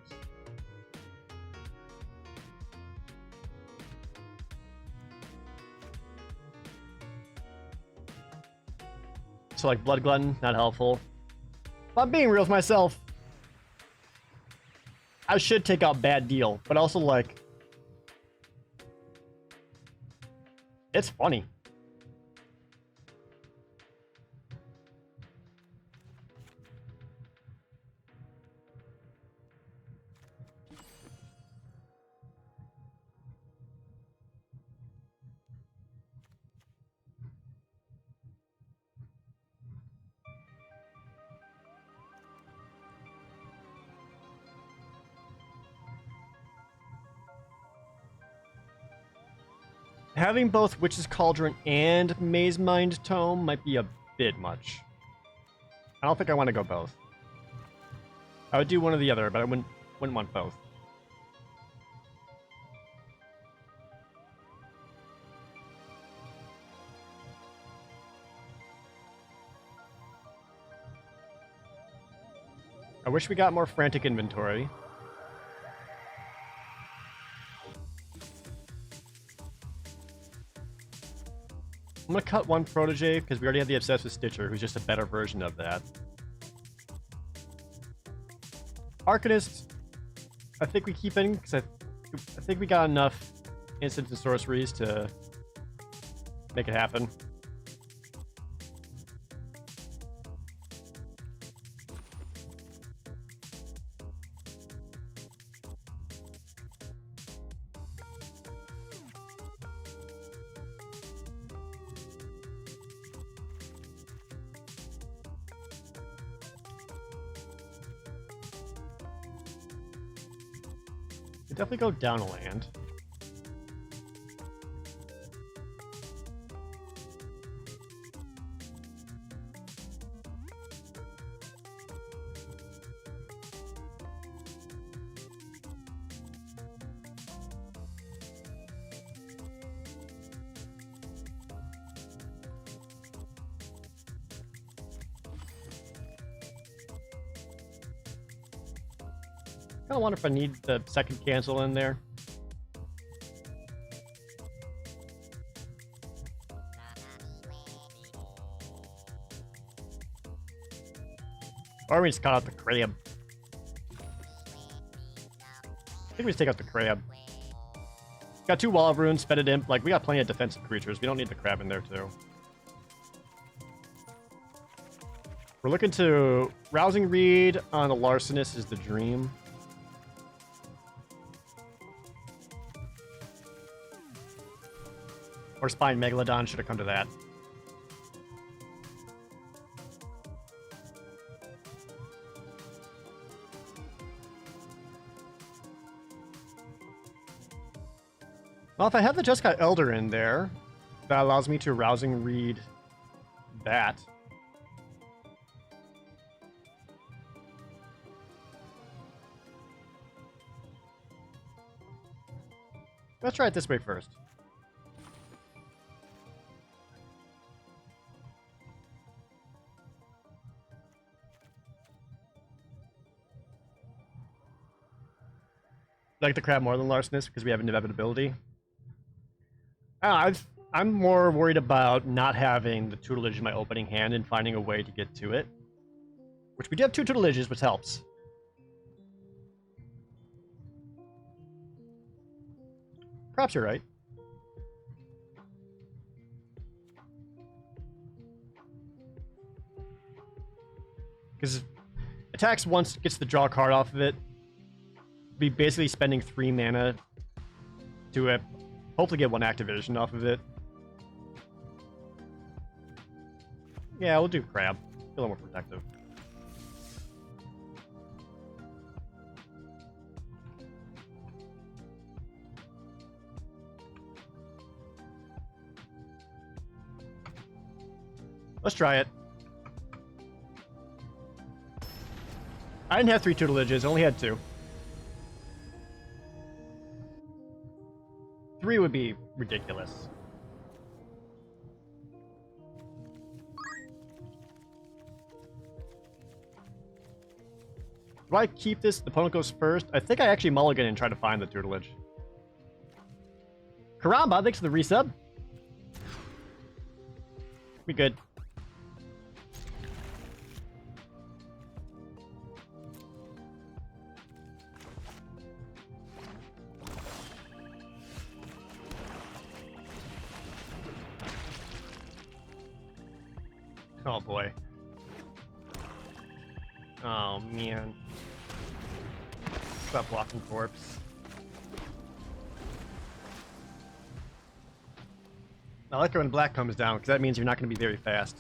So like Blood Glutton, not helpful. If I'm being real with myself, I should take out Bad Deal, but also like, it's funny. Having both Witch's Cauldron and Maze Mind Tome might be a bit much. I don't think I want to go both. I would do one or the other, but I wouldn't want both. I wish we got more frantic inventory. I'm gonna cut one Protege because we already have the Obsessed with Stitcher, who's just a better version of that. Arcanist, I think we keep in because I think we got enough instants and sorceries to make it happen. We definitely go down a land. I wonder if I need the second cancel in there. Or we just cut out the crab. I think we just take out the crab. Got 2 Wall of Runes, Fetid Imp. Like, we got plenty of defensive creatures. We don't need the crab in there, too. We're looking to Rousing Reed on the Larcenist is the dream. Or Spine Megalodon should have come to that. Well, if I have the Jeskai Elder in there, that allows me to Rousing Reed that. Let's try it this way first. Like the crab more than Larcenist because we have inevitability. I'm more worried about not having the tutelage in my opening hand and finding a way to get to it. Which we do have 2 tutelages, which helps. Perhaps you're right. Because attacks once, gets the draw card off of it. Be basically spending 3 mana to hopefully get 1 activation off of it. Yeah, we'll do Crab. Feel a little more protective. Let's try it. I didn't have 3 tutelages, I only had 2. 3 would be ridiculous. Do I keep this? The opponent goes first. I think I actually mulligan and try to find the tutelage. Karamba, thanks for the resub. We good. Oh boy. Oh man. Stop blocking corpse. I like it when black comes down, because that means you're not going to be very fast.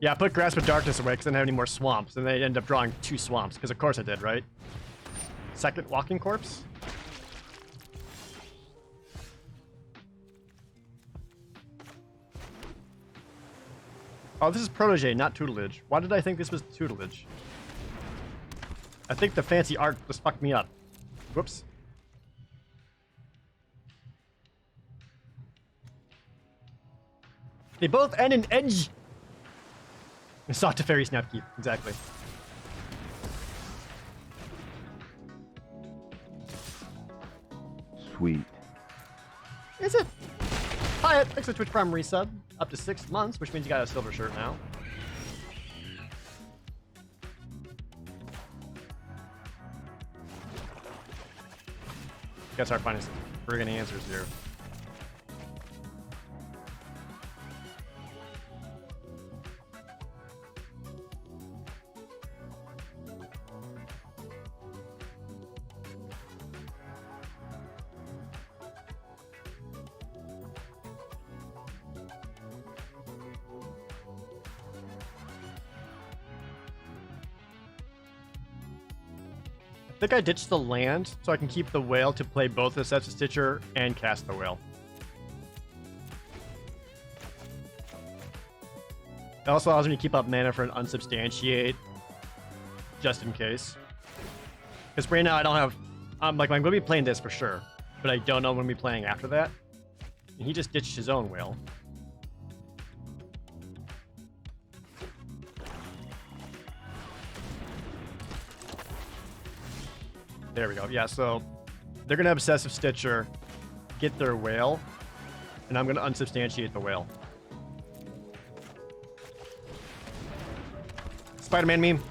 Yeah, I put Grasp of Darkness away because I didn't have any more swamps, and they end up drawing 2 swamps, because of course I did, right? Second walking corpse? Oh, this is Protege, not Tutelage. Why did I think this was Tutelage? I think the fancy art just fucked me up. Whoops. They both end in edge. I saw Teferi Snapkeep, exactly. Sweet. Is it? Hi, thanks for Twitch Prime resub. Up to 6 months, which means you got a silver shirt now. Gotta start finding some friggin' answers here. I think I ditched the land so I can keep the whale to play both the sets of Stitcher and cast the whale. It also allows me to keep up mana for an unsubstantiate, just in case. Because right now I don't have, I'm going to be playing this for sure, but I don't know when we'll be playing after that. And he just ditched his own whale. There we go. Yeah, so they're going to Obsessive Stitcher, get their whale, and I'm going to unsubstantiate the whale. Spider-Man meme.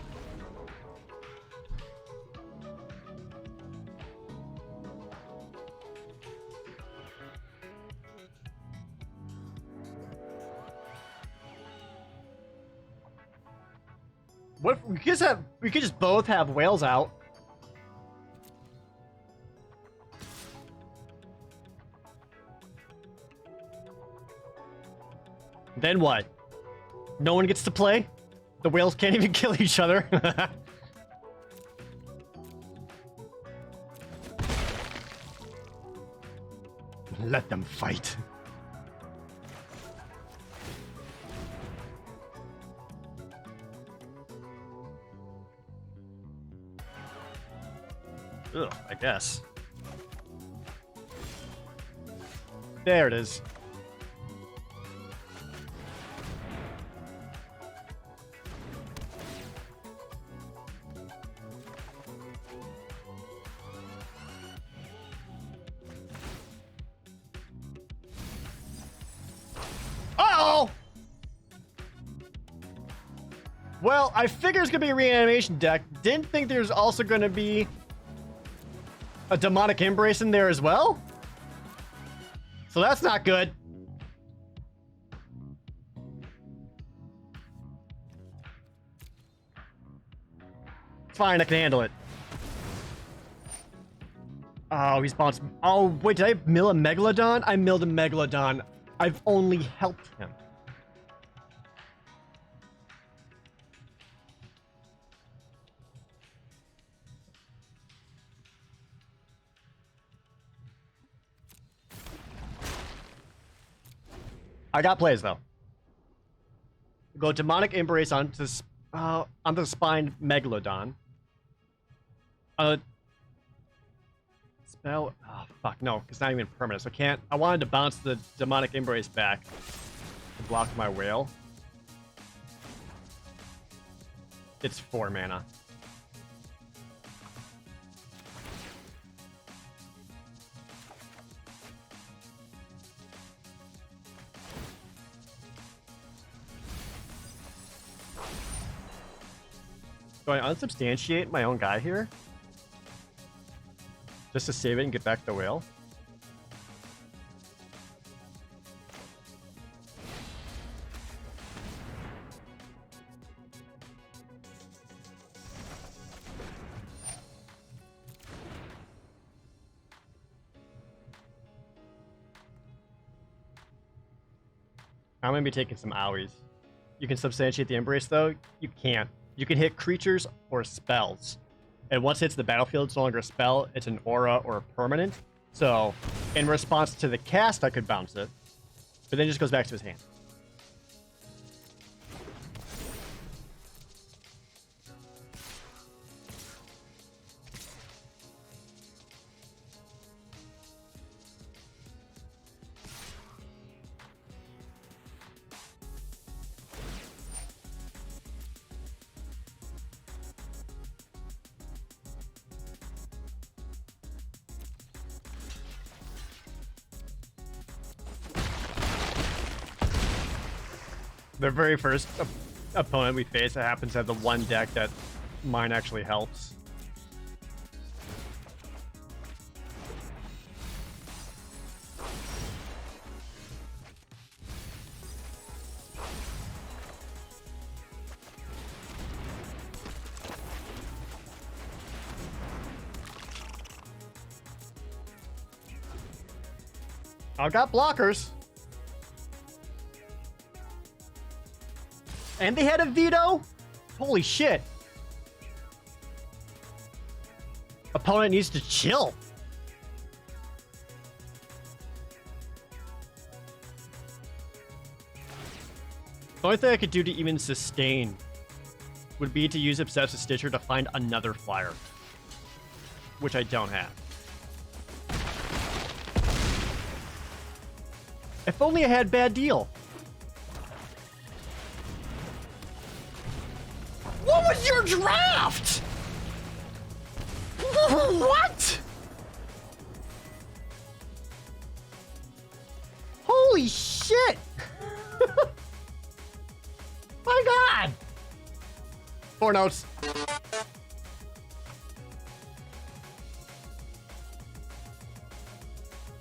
What we could just both have whales out. Then what? No one gets to play? The whales can't even kill each other? Let them fight. Ugh, I guess. There it is. Well, I figured it's going to be a reanimation deck. Didn't think there's also going to be a demonic embrace in there as well. So that's not good. It's fine, I can handle it. Oh, he's bounced. Oh, wait, did I mill a Megalodon? I milled a Megalodon. I've only helped him. I got plays, though. Go Demonic Embrace onto the Spined Megalodon. Spell. Oh, fuck, no. It's not even permanent, so I can't. I wanted to bounce the Demonic Embrace back to block my whale. It's 4 mana. Do I unsubstantiate my own guy here? Just to save it and get back the whale? I'm gonna be taking some owies. You can substantiate the embrace though? You can't. You can hit creatures or spells. And once it hits the battlefield, it's no longer a spell, it's an aura or a permanent. So, in response to the cast, I could bounce it. But then it just goes back to his hand. The very first opponent we face, it happens to have the one deck that mine actually helps. I've got blockers. And they had a veto? Holy shit. Opponent needs to chill. The only thing I could do to even sustain would be to use Obsessive Stitcher to find another flyer. Which I don't have. If only I had Bad Deal. What was your draft? What? Holy shit! My god! 4 notes.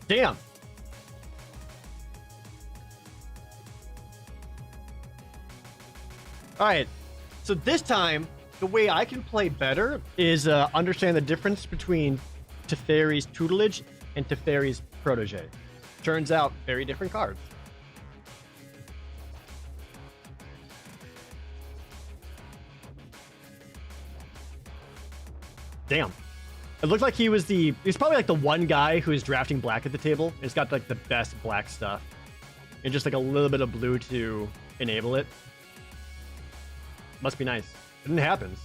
Damn. Alright. So this time, the way I can play better is understand the difference between Teferi's Tutelage and Teferi's Protege. Turns out, very different cards. Damn. It looked like he's probably like the one guy who is drafting black at the table. It's got like the best black stuff. And just like a little bit of blue to enable it. Must be nice. And it happens.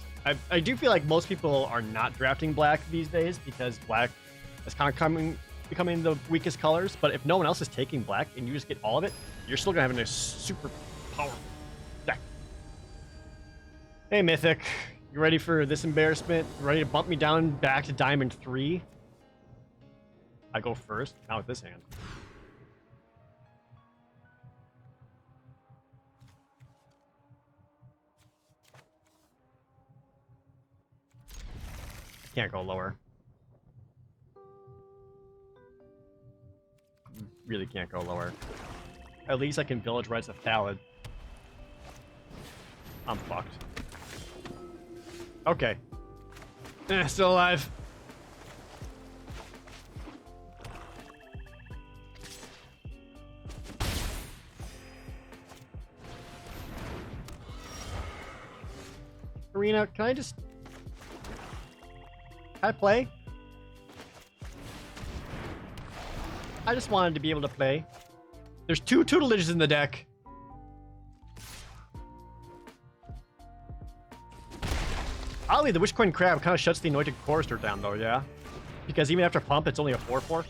I do feel like most people are not drafting black these days because black is kind of becoming the weakest colors. But if no one else is taking black and you just get all of it, you're still going to have a super powerful deck. Hey, Mythic. You ready for this embarrassment? You ready to bump me down back to Diamond 3? I go first. Now with this hand. can't go lower. Really can't go lower. At least I can village rights a Thallid. I'm fucked. Okay. Still alive. Arena, can I just... Can I play? I just wanted to be able to play. There's 2 tutelages in the deck. Oddly, the Wishcoin Crab kind of shuts the Anointed Chorister down, though, yeah? Because even after pump, it's only a 4/4.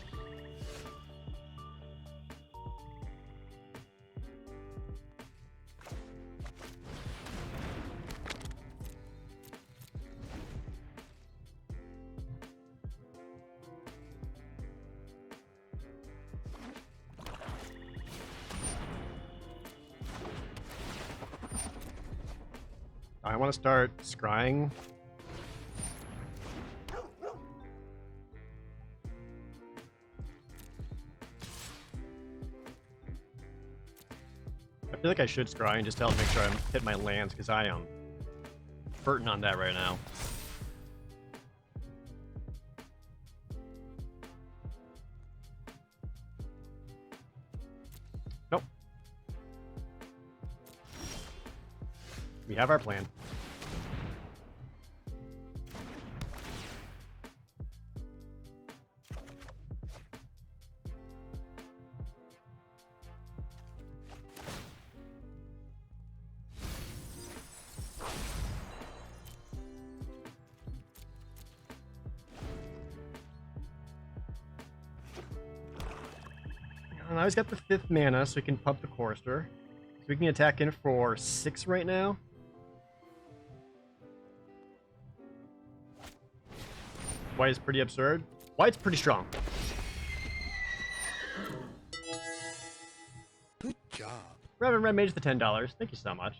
I want to start scrying. I feel like I should scry and just help make sure I hit my lands, because I am hurting on that right now. Nope. We have our plan. And I always got the 5th mana, so we can pump the Chorister. So we can attack in for 6 right now. White is pretty absurd. White's pretty strong. Good job. Reverend Red Mage the $10. Thank you so much.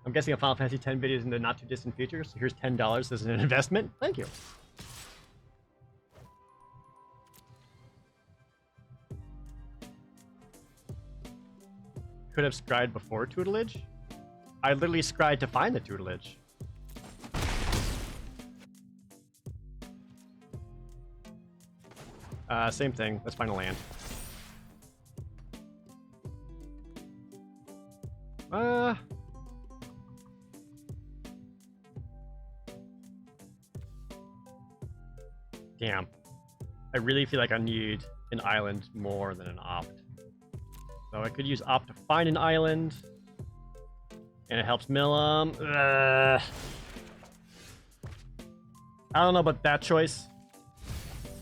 I'm guessing a Final Fantasy X video is in the not too distant future, so here's $10 as an investment. Thank you. Could have scryed before tutelage. I literally scryed to find the tutelage. Same thing. Let's find a land. Damn. I really feel like I need an island more than an opt. So I could use opt to find an island. And it helps mill 'em. I don't know about that choice.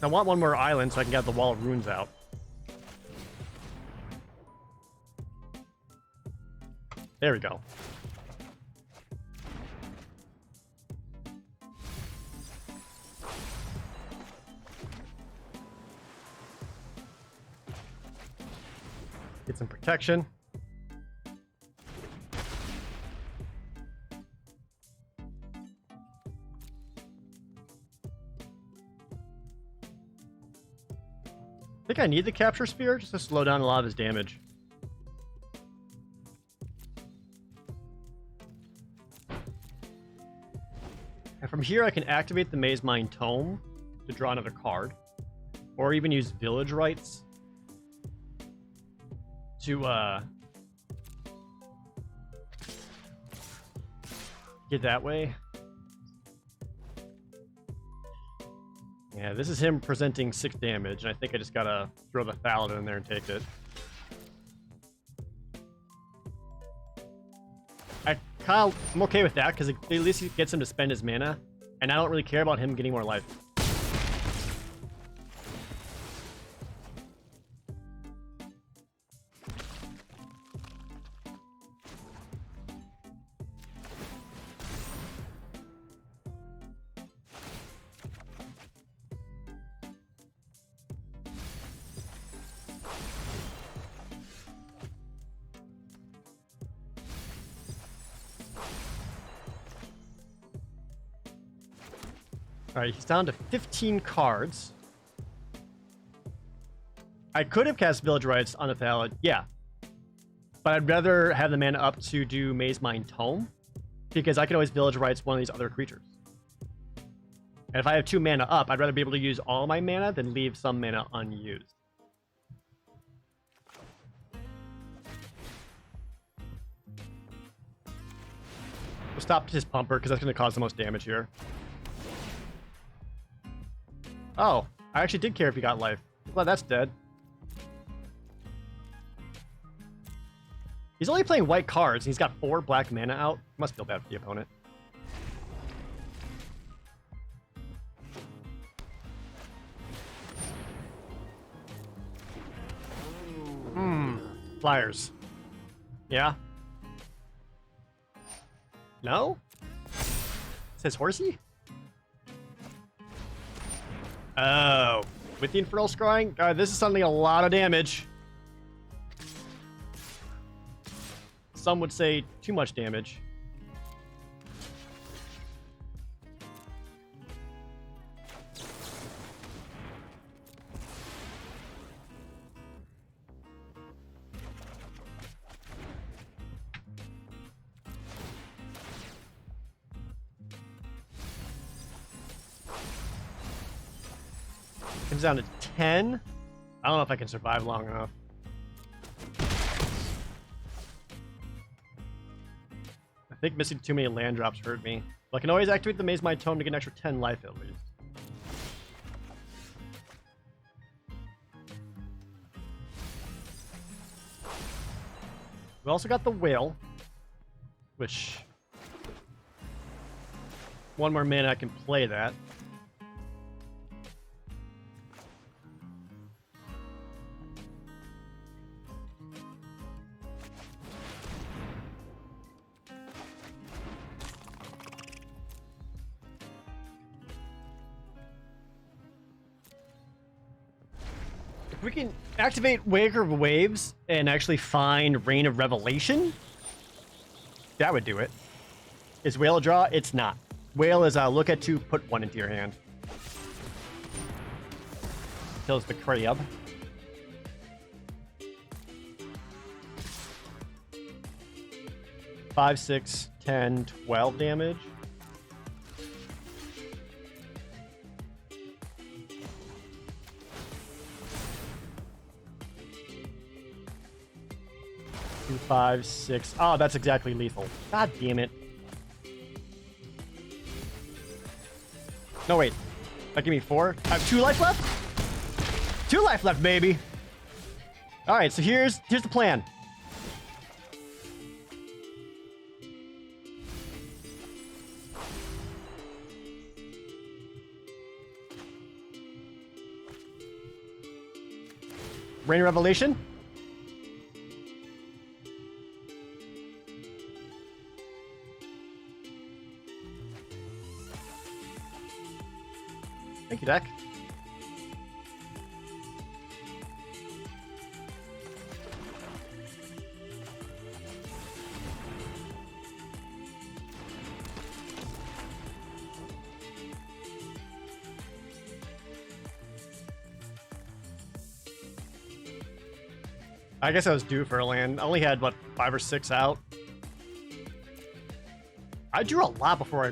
I want one more island so I can get the Wall of Runes out. There we go. Get some protection. I think I need the Capture Sphere just to slow down a lot of his damage. And from here I can activate the Maze Mine Tome to draw another card. Or even use Village Rights to get that way. Yeah, this is him presenting 6 damage, and I think I just gotta throw the Thallid in there and take it. I'm okay with that, because at least he gets him to spend his mana, and I don't really care about him getting more life. All right, he's down to 15 cards. I could have cast Village Rites on the Thallid, yeah. But I'd rather have the mana up to do Maze Mine Tome, because I can always Village Rites one of these other creatures. And if I have 2 mana up, I'd rather be able to use all my mana than leave some mana unused. We'll stop his Pumper, because that's going to cause the most damage here. Oh, I actually did care if he got life. Well, that's dead. He's only playing white cards, and he's got 4 black mana out. Must feel bad for the opponent. Flyers. Yeah? No? Says horsey? Oh. With the Infernal Scrying? God, this is suddenly a lot of damage. Some would say too much damage. Comes down to 10. I don't know if I can survive long enough. I think missing too many land drops hurt me. But I can always activate the Maze Mine Tome to get an extra 10 life at least. We also got the Whale, which 1 more mana I can play that. If we can activate Waker of Waves and actually find Rain of Revelation, that would do it. Is Whale a draw? It's not. Whale is look at 2, put 1 into your hand. Kills the crab. Five, 6, 10, 12 damage. Two, 5, 6. Oh, that's exactly lethal. God damn it. No, wait. That give me 4. I have 2 life left? 2 life left, baby. All right, so here's the plan. Rain of Revelation. Thank you, deck. I guess I was due for a land. I only had, what, 5 or 6 out? I drew a lot before I...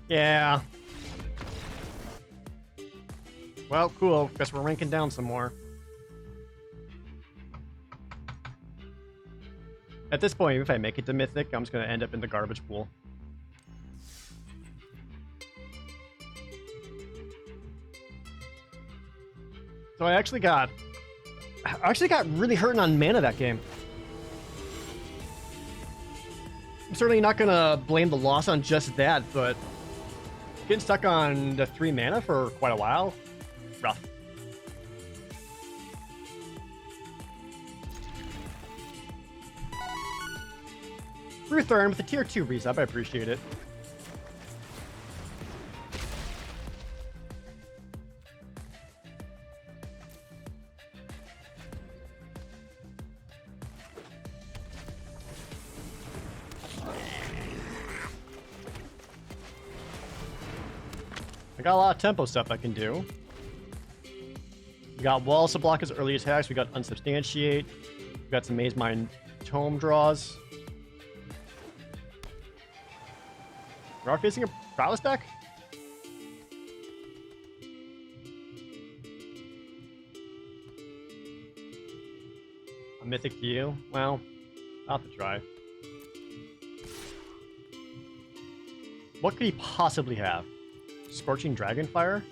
Yeah. Well, cool. Guess we're ranking down some more. At this point, if I make it to Mythic, I'm just going to end up in the garbage pool. So I actually got really hurting on mana that game. I'm certainly not going to blame the loss on just that, but getting stuck on the 3 mana for quite a while, rough. Ruth Thurn with the tier 2 resub, I appreciate it. I got a lot of tempo stuff I can do. We got walls to block his early attacks. We got unsubstantiate. We got some Maze Mind Tome draws. We are facing a prowess deck. A mythic to you? Well, I'll have to try. What could he possibly have? Scorching Dragonfire?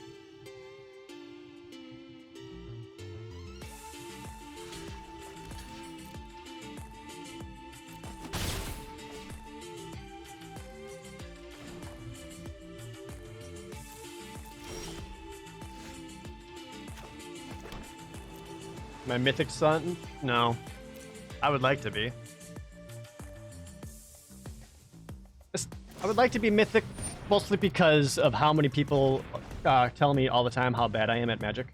My Mythic Sun? No. I would like to be. I would like to be Mythic mostly because of how many people tell me all the time how bad I am at Magic.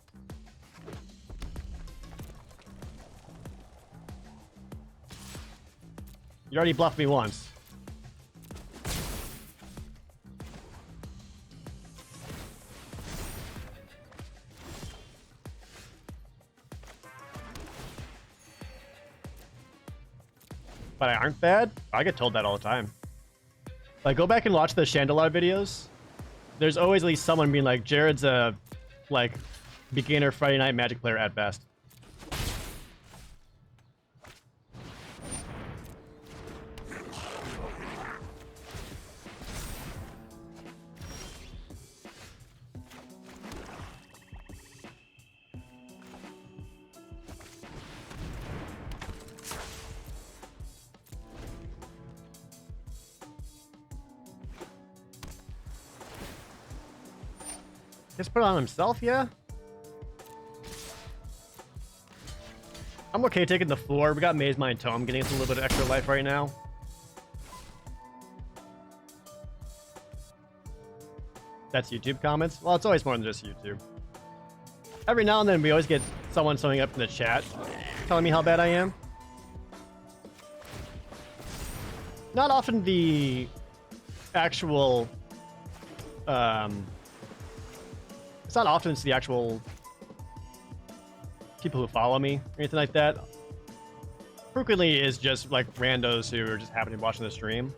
You already bluffed me once. But I aren't bad? I get told that all the time. Like, go back and watch the Chandelier videos. There's always at least someone being like, Jared's a, like, beginner Friday Night Magic player at best. Just put it on himself, yeah? I'm okay taking the floor. We got Maze Mind Tome, getting us a little bit of extra life right now. That's YouTube comments? Well, it's always more than just YouTube. Every now and then we always get someone showing up in the chat telling me how bad I am. Not often the actual... It's not often it's the actual people who follow me or anything like that. Frequently is just like randos who are just happen to be watching the stream.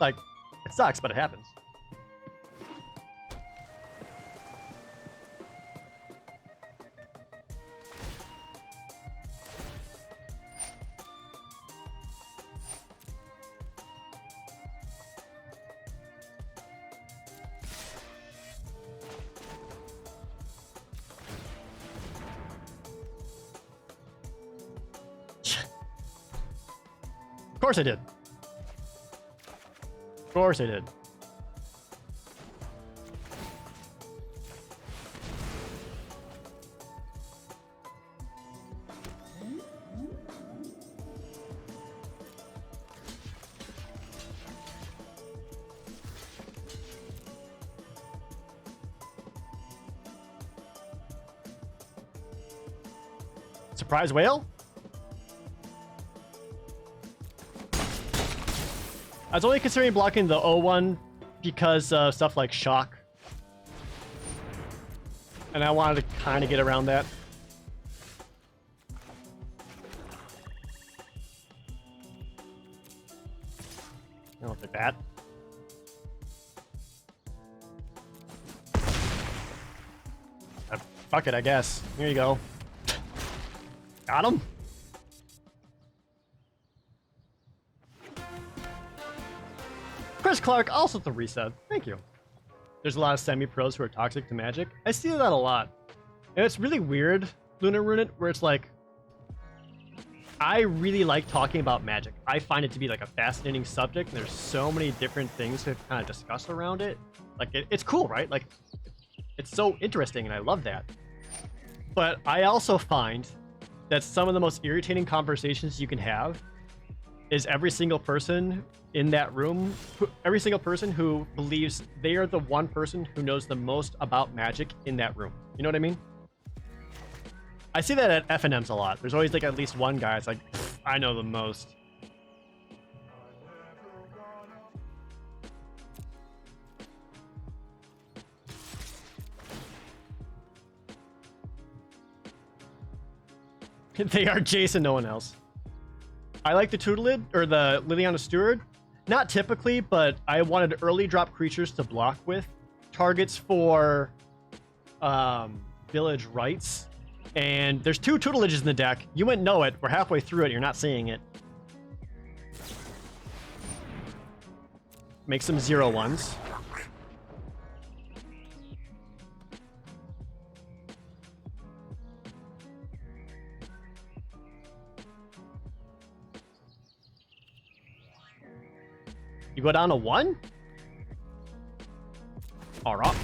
Like, it sucks, but it happens. Of course I did. Of course I did. Surprise whale? I was only considering blocking the O1 because stuff like shock. And I wanted to kind of get around that. I don't think that. Fuck it, I guess. Here you go. Got him? Chris Clark, also the reset. Thank you. There's a lot of semi-pros who are toxic to Magic. I see that a lot. And it's really weird, Lunar Runit, where it's like, I really like talking about Magic. I find it to be like a fascinating subject, and there's so many different things to kind of discuss around it. Like, it's cool, right? Like, it's so interesting, and I love that. But I also find that some of the most irritating conversations you can have is every single person in that room, every single person who believes they are the one person who knows the most about Magic in that room. You know what I mean? I see that at FNMs a lot. There's always like at least one guy. It's like, I know the most. They are Jason, no one else. I like the Tutelid, or the Liliana Steward. Not typically, but I wanted early drop creatures to block with. Targets for village rights. And there's 2 Tutelages in the deck. You wouldn't know it. We're halfway through it. You're not seeing it. Make some 0/1s. You go down to 1? All right.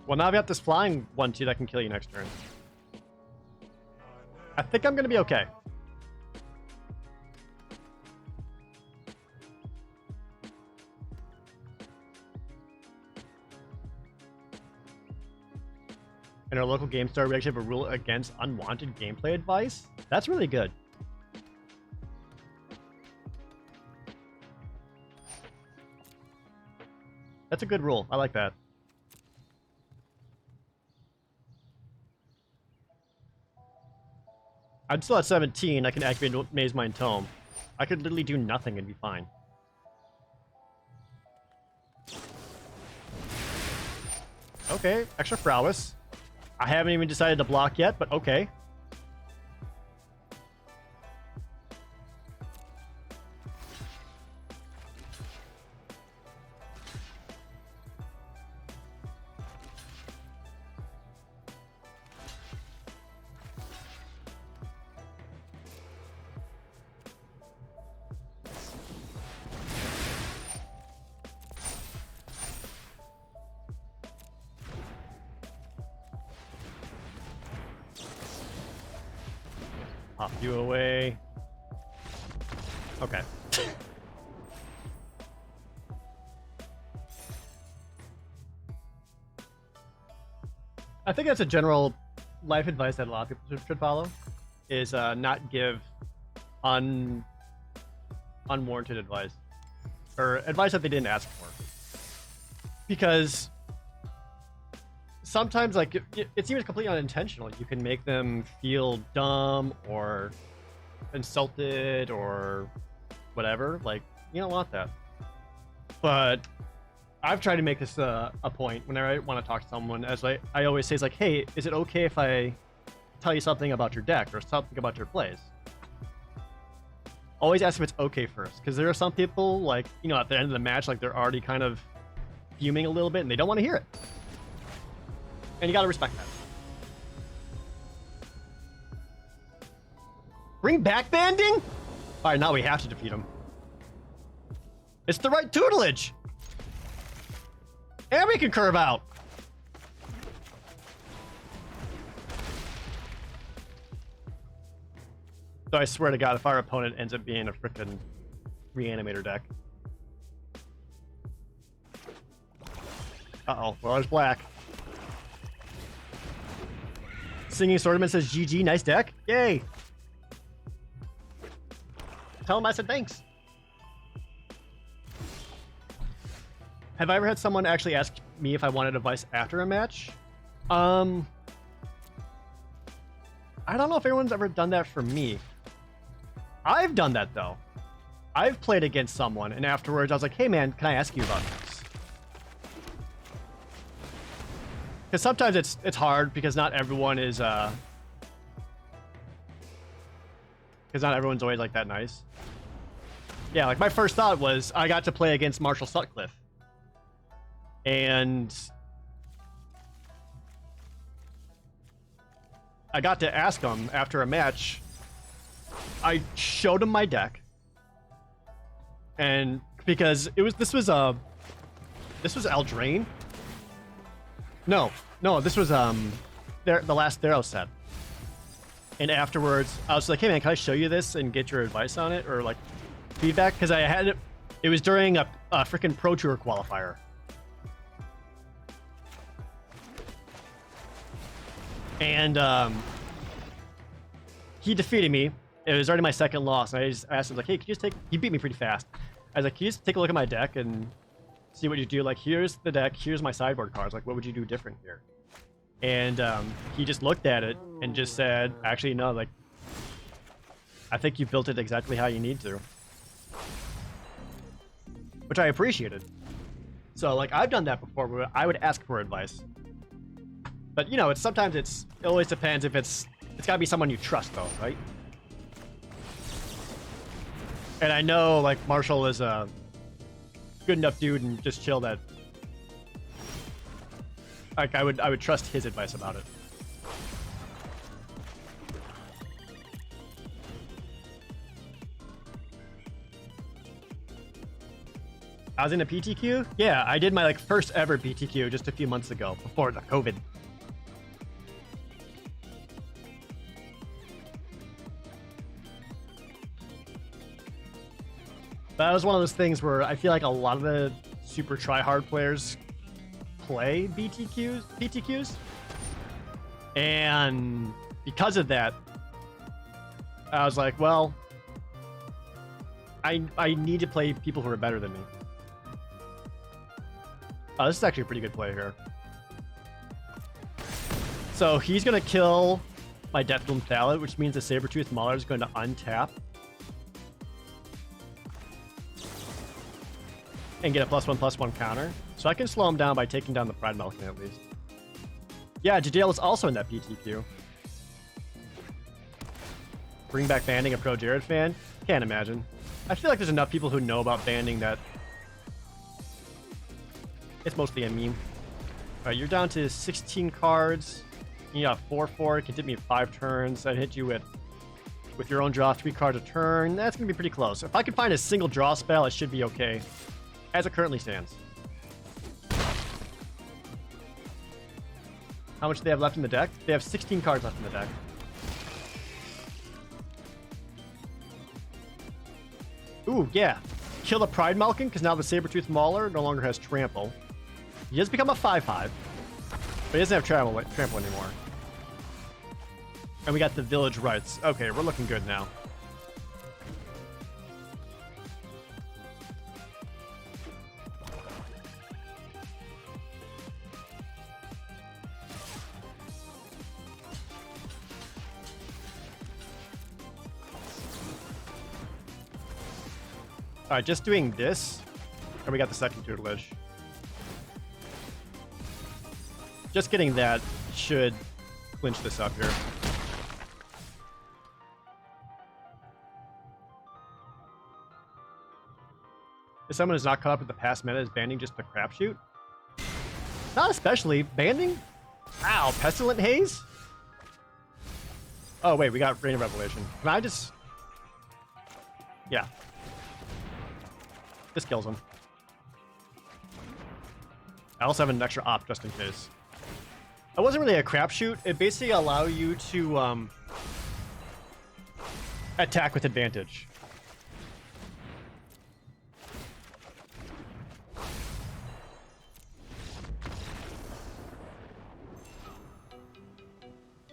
Well, now I've got this flying 1/2 that can kill you next turn. I think I'm gonna be okay. In our local game store, we actually have a rule against unwanted gameplay advice. That's really good. That's a good rule. I like that. I'm still at 17. I can activate Maze Mind Tome. I could literally do nothing and be fine. Okay, extra prowess. I haven't even decided to block yet, but okay. Pop you away. Okay. I think that's a general life advice that a lot of people should follow, is not give unwarranted advice, or advice that they didn't ask for. Because sometimes, like, it seems completely unintentional. You can make them feel dumb or insulted or whatever. Like, you don't want that. But I've tried to make this a point whenever I want to talk to someone, as I always say, is like, hey, is it okay if I tell you something about your deck or something about your plays? Always ask if it's okay first, because there are some people, like, you know, at the end of the match, like, they're already kind of fuming a little bit and they don't want to hear it. And you gotta respect that. Bring back banding? Alright, now we have to defeat him. It's the right tutelage! And we can curve out! So I swear to God, if our opponent ends up being a frickin' reanimator deck. Uh-oh, well, there's black. Singing Swordman says, GG, nice deck. Yay! Tell him I said thanks. Have I ever had someone actually ask me if I wanted advice after a match? I don't know if everyone's ever done that for me. I've done that, though. I've played against someone, and afterwards I was like, hey man, can I ask you about this? Because sometimes it's hard, because not everyone is because not everyone's always like that nice. Yeah, like my first thought was I got to play against Marshall Sutcliffe, and I got to ask him after a match. I showed him my deck, and because this was Eldraine. No, this was the last Theros set. And afterwards, I was like, hey man, can I show you this and get your advice on it or like feedback? Because I had it was during a freaking Pro Tour qualifier. And he defeated me. It was already my second loss. And I just asked him, like, hey, can you just take... He beat me pretty fast. I was like, can you just take a look at my deck and see what you do? Like, here's the deck. Here's my sideboard cards. Like, what would you do different here? And he just looked at it and just said, actually, no, like, I think you built it exactly how you need to. Which I appreciated. So, like, I've done that before where I would ask for advice. But, you know, it always depends if it's got to be someone you trust, though, right? And I know, like, Marshall is a good enough dude and just chill that, like, I would trust his advice about it. I was in a PTQ? Yeah, I did my, like, first ever PTQ just a few months ago, before the COVID. That was one of those things where I feel like a lot of the super try-hard players play PTQs. And because of that, I was like, well, I need to play people who are better than me. Oh, this is actually a pretty good play here. So he's going to kill my Deathbloom Thallid, which means the Sabertooth Mauler is going to untap and get a +1/+1 counter. So I can slow him down by taking down the Pride Malkin at least. Yeah, Jadale is also in that PTQ. Bring back banding a pro Jared fan? Can't imagine. I feel like there's enough people who know about banding that it's mostly a meme. Alright, you're down to 16 cards. You got 4/4. It can hit me 5 turns. I'd hit you with your own draw 3 cards a turn. That's going to be pretty close. If I can find a single draw spell, it should be okay. As it currently stands. How much do they have left in the deck? They have 16 cards left in the deck. Ooh, yeah. Kill the Pride Malkin, because now the Sabertooth Mauler no longer has Trample. He does become a 5/5, but he doesn't have Trample anymore. And we got the Village Rites. Okay, we're looking good now. Alright, just doing this. And we got the second tutelage. Just getting that should clinch this up here. If someone is not caught up with the past meta, is banding just a crapshoot? Not especially. Banding? Ow, Pestilent Haze? Oh, wait, we got Rain of Revelation. Can I just... Yeah. This kills him. I also have an extra op just in case. It wasn't really a crapshoot. It basically allows you to attack with advantage.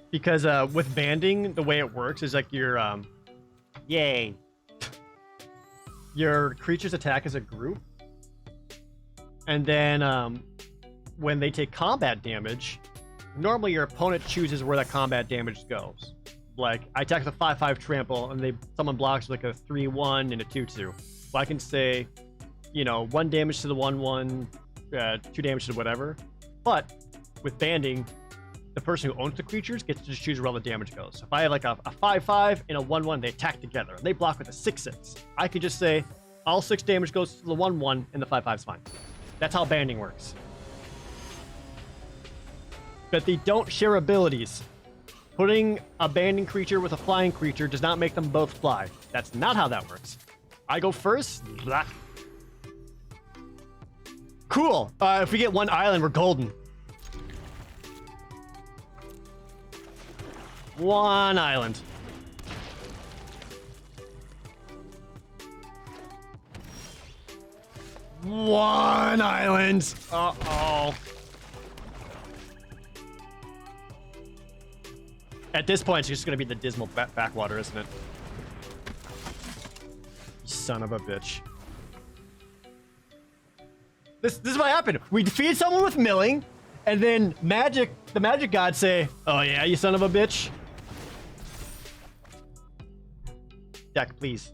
Because with banding, the way it works is like your yay. Your creatures attack as a group. And then when they take combat damage, normally your opponent chooses where that combat damage goes. Like, I attack with a 5/5 trample, and someone blocks like a 3/1 and a 2/2. Well, I can say, you know, 1 damage to the 1/1, 2 damage to whatever. But with banding, the person who owns the creatures gets to just choose where all the damage goes. So if I have like a 5/5 and a 1/1, they attack together. And they block with a 6/6. I could just say, all 6 damage goes to the 1/1, and the 5/5 is fine. That's how banding works. But they don't share abilities. Putting a banding creature with a flying creature does not make them both fly. That's not how that works. I go first. Blah. Cool. If we get 1 island, we're golden. One island. One island. Uh-oh. At this point, it's just going to be the dismal backwater, isn't it? Son of a bitch. This is what happened. We defeated someone with milling, and then the magic gods say, "Oh yeah, you son of a bitch." Deck, please.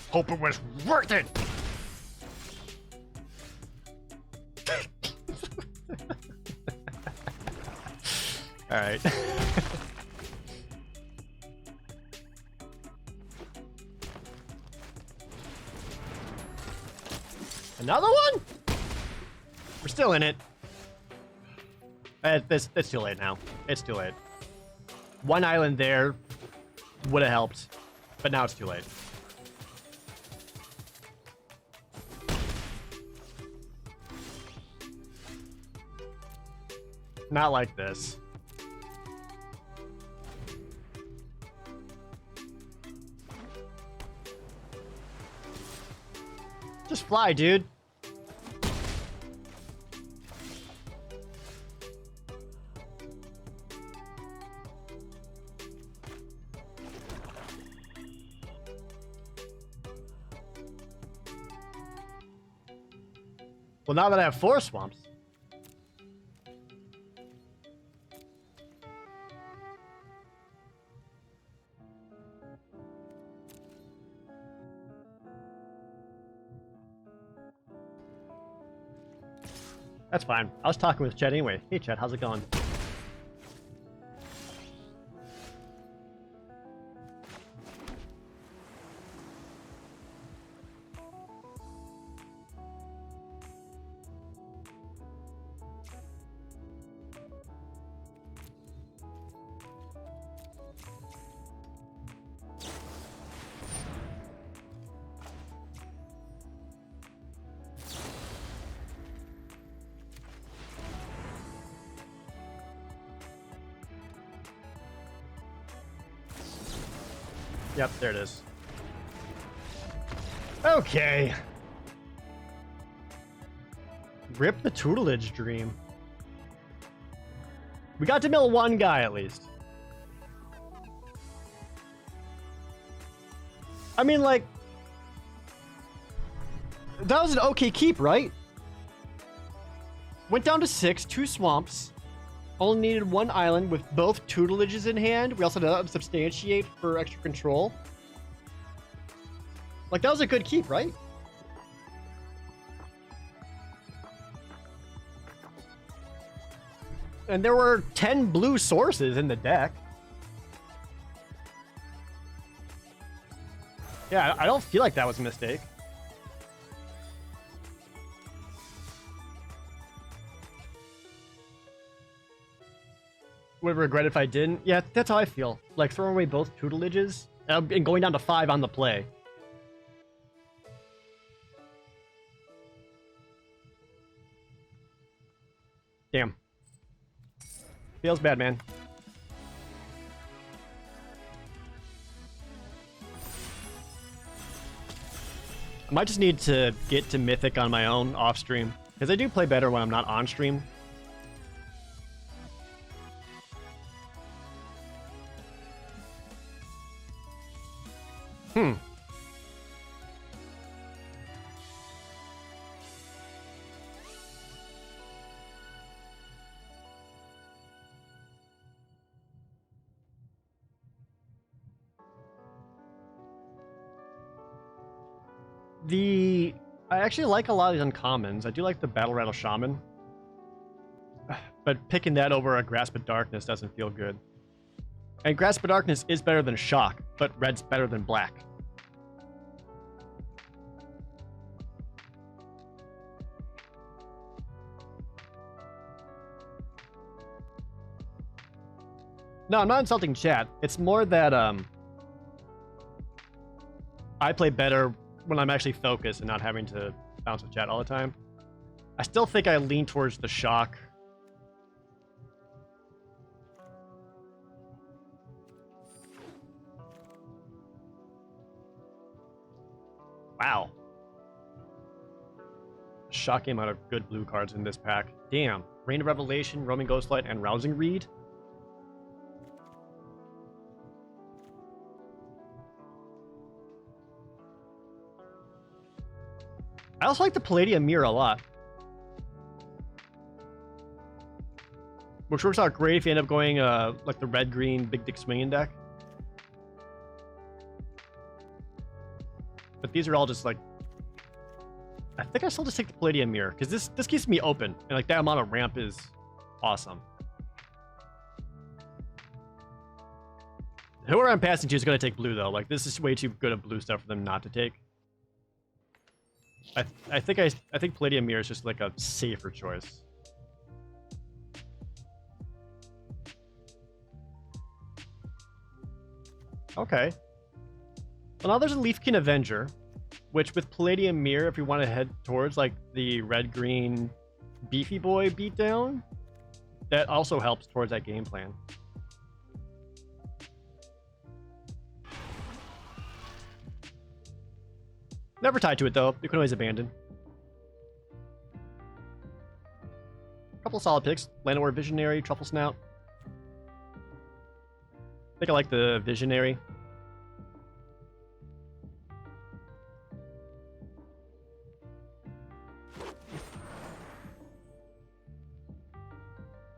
Hope it was worth it. All right. Another one? We're still in it. It's too late now. It's too late. One island there would have helped, but now it's too late. Not like this. Just fly, dude. Well, now that I have 4 swamps. That's fine. I was talking with Chet anyway. Hey, Chet, how's it going? Yep, there it is. Okay. Rip the tutelage dream. We got to mill 1 guy at least. I mean, like, that was an okay keep, right? Went down to 6, 2 swamps. Only needed 1 island with both tutelages in hand. We also had to substantiate for extra control. Like, that was a good keep, right? And there were 10 blue sources in the deck. Yeah, I don't feel like that was a mistake. Would regret if I didn't. Yeah, that's how I feel. Like, throwing away both tutelages and going down to 5 on the play. Damn. Feels bad, man. I might just need to get to Mythic on my own off stream, because I do play better when I'm not on stream. I actually like a lot of these uncommons. I do like the Battle Rattle Shaman. But picking that over a Grasp of Darkness doesn't feel good. And Grasp of Darkness is better than Shock, but red's better than black. No, I'm not insulting chat. It's more that I play better when I'm actually focused and not having to bounce with chat all the time. I still think I lean towards the shock. Wow. Shocking amount of good blue cards in this pack. Damn. Rain of Revelation, Roaming Ghostlight, and Rousing Reed. I also like the Palladium Mirror a lot. Which works out great if you end up going like the red-green Big Dick Swinging deck. But these are all just like... I think I still just take the Palladium Mirror, because this keeps me open, and like that amount of ramp is awesome. Whoever I'm passing to is going to take blue, though. Like, this is way too good of blue stuff for them not to take. I think Palladium Mirror is just like a safer choice. Okay. Well, now there's a Leafkin Avenger, which with Palladium Mirror, if you want to head towards like the red-green beefy boy beatdown, that also helps towards that game plan. Never tied to it though. You can always abandon. Couple of solid picks. Llanowar Visionary, Truffle Snout. I think I like the Visionary.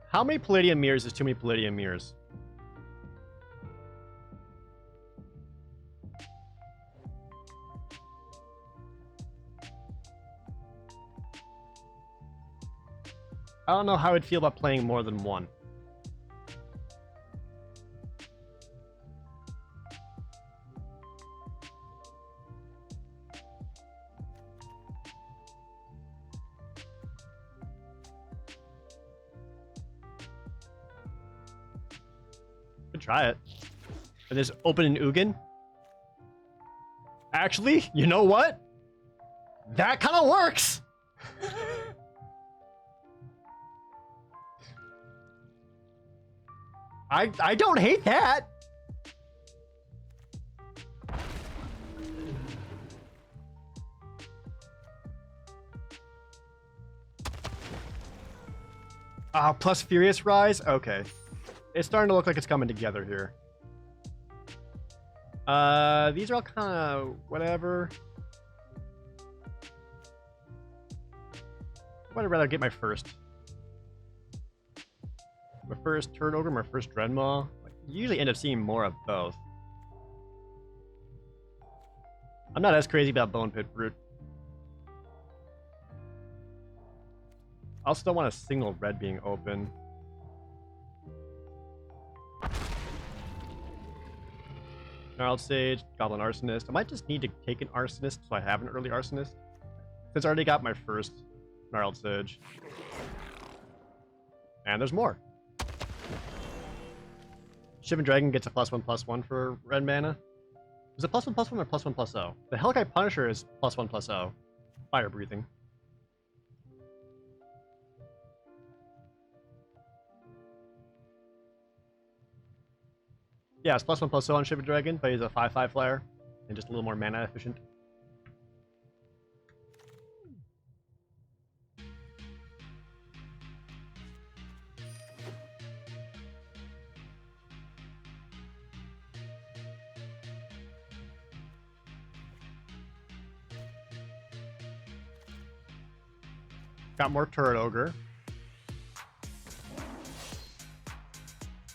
How many Palladium Mirrors is too many Palladium Mirrors? I don't know how I'd feel about playing more than one. Could try it. And there's open an Ugin. Actually, you know what? That kind of works! I don't hate that. Plus Furious Rise? Okay. It's starting to look like it's coming together here. These are all kind of whatever. I'd rather get my first. My first Turd Ogre, my first Dreadmaw. Like, you usually end up seeing more of both. I'm not as crazy about Bone Pit Brute. I'll still want a single red being open. Gnarled Sage, Goblin Arsonist. I might just need to take an Arsonist so I have an early Arsonist. Since I already got my first Gnarled Sage. And there's more. Shivan Dragon gets a +1/+1 for red mana. Is it +1/+1 or +1/+0? The Hellkite Punisher is +1/+0. Fire breathing. Yeah, it's +1/+0 on Shivan Dragon, but he's a 5/5 flyer and just a little more mana efficient. Got more Turret Ogre.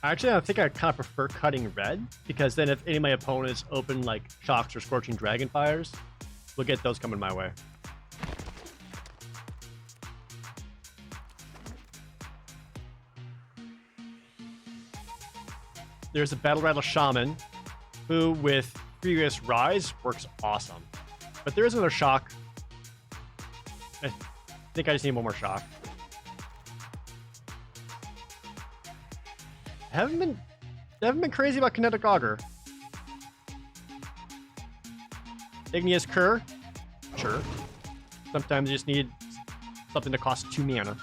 Actually, I think I kind of prefer cutting red, because then if any of my opponents open like Shocks or Scorching Dragonfires, we'll get those coming my way. There's a Battle Rattle Shaman, who with Furious Rise works awesome. But there is another Shock. I think I just need one more Shock. I haven't been crazy about Kinetic Augur. Igneous Cur? Sure. Sometimes you just need something that costs 2 mana.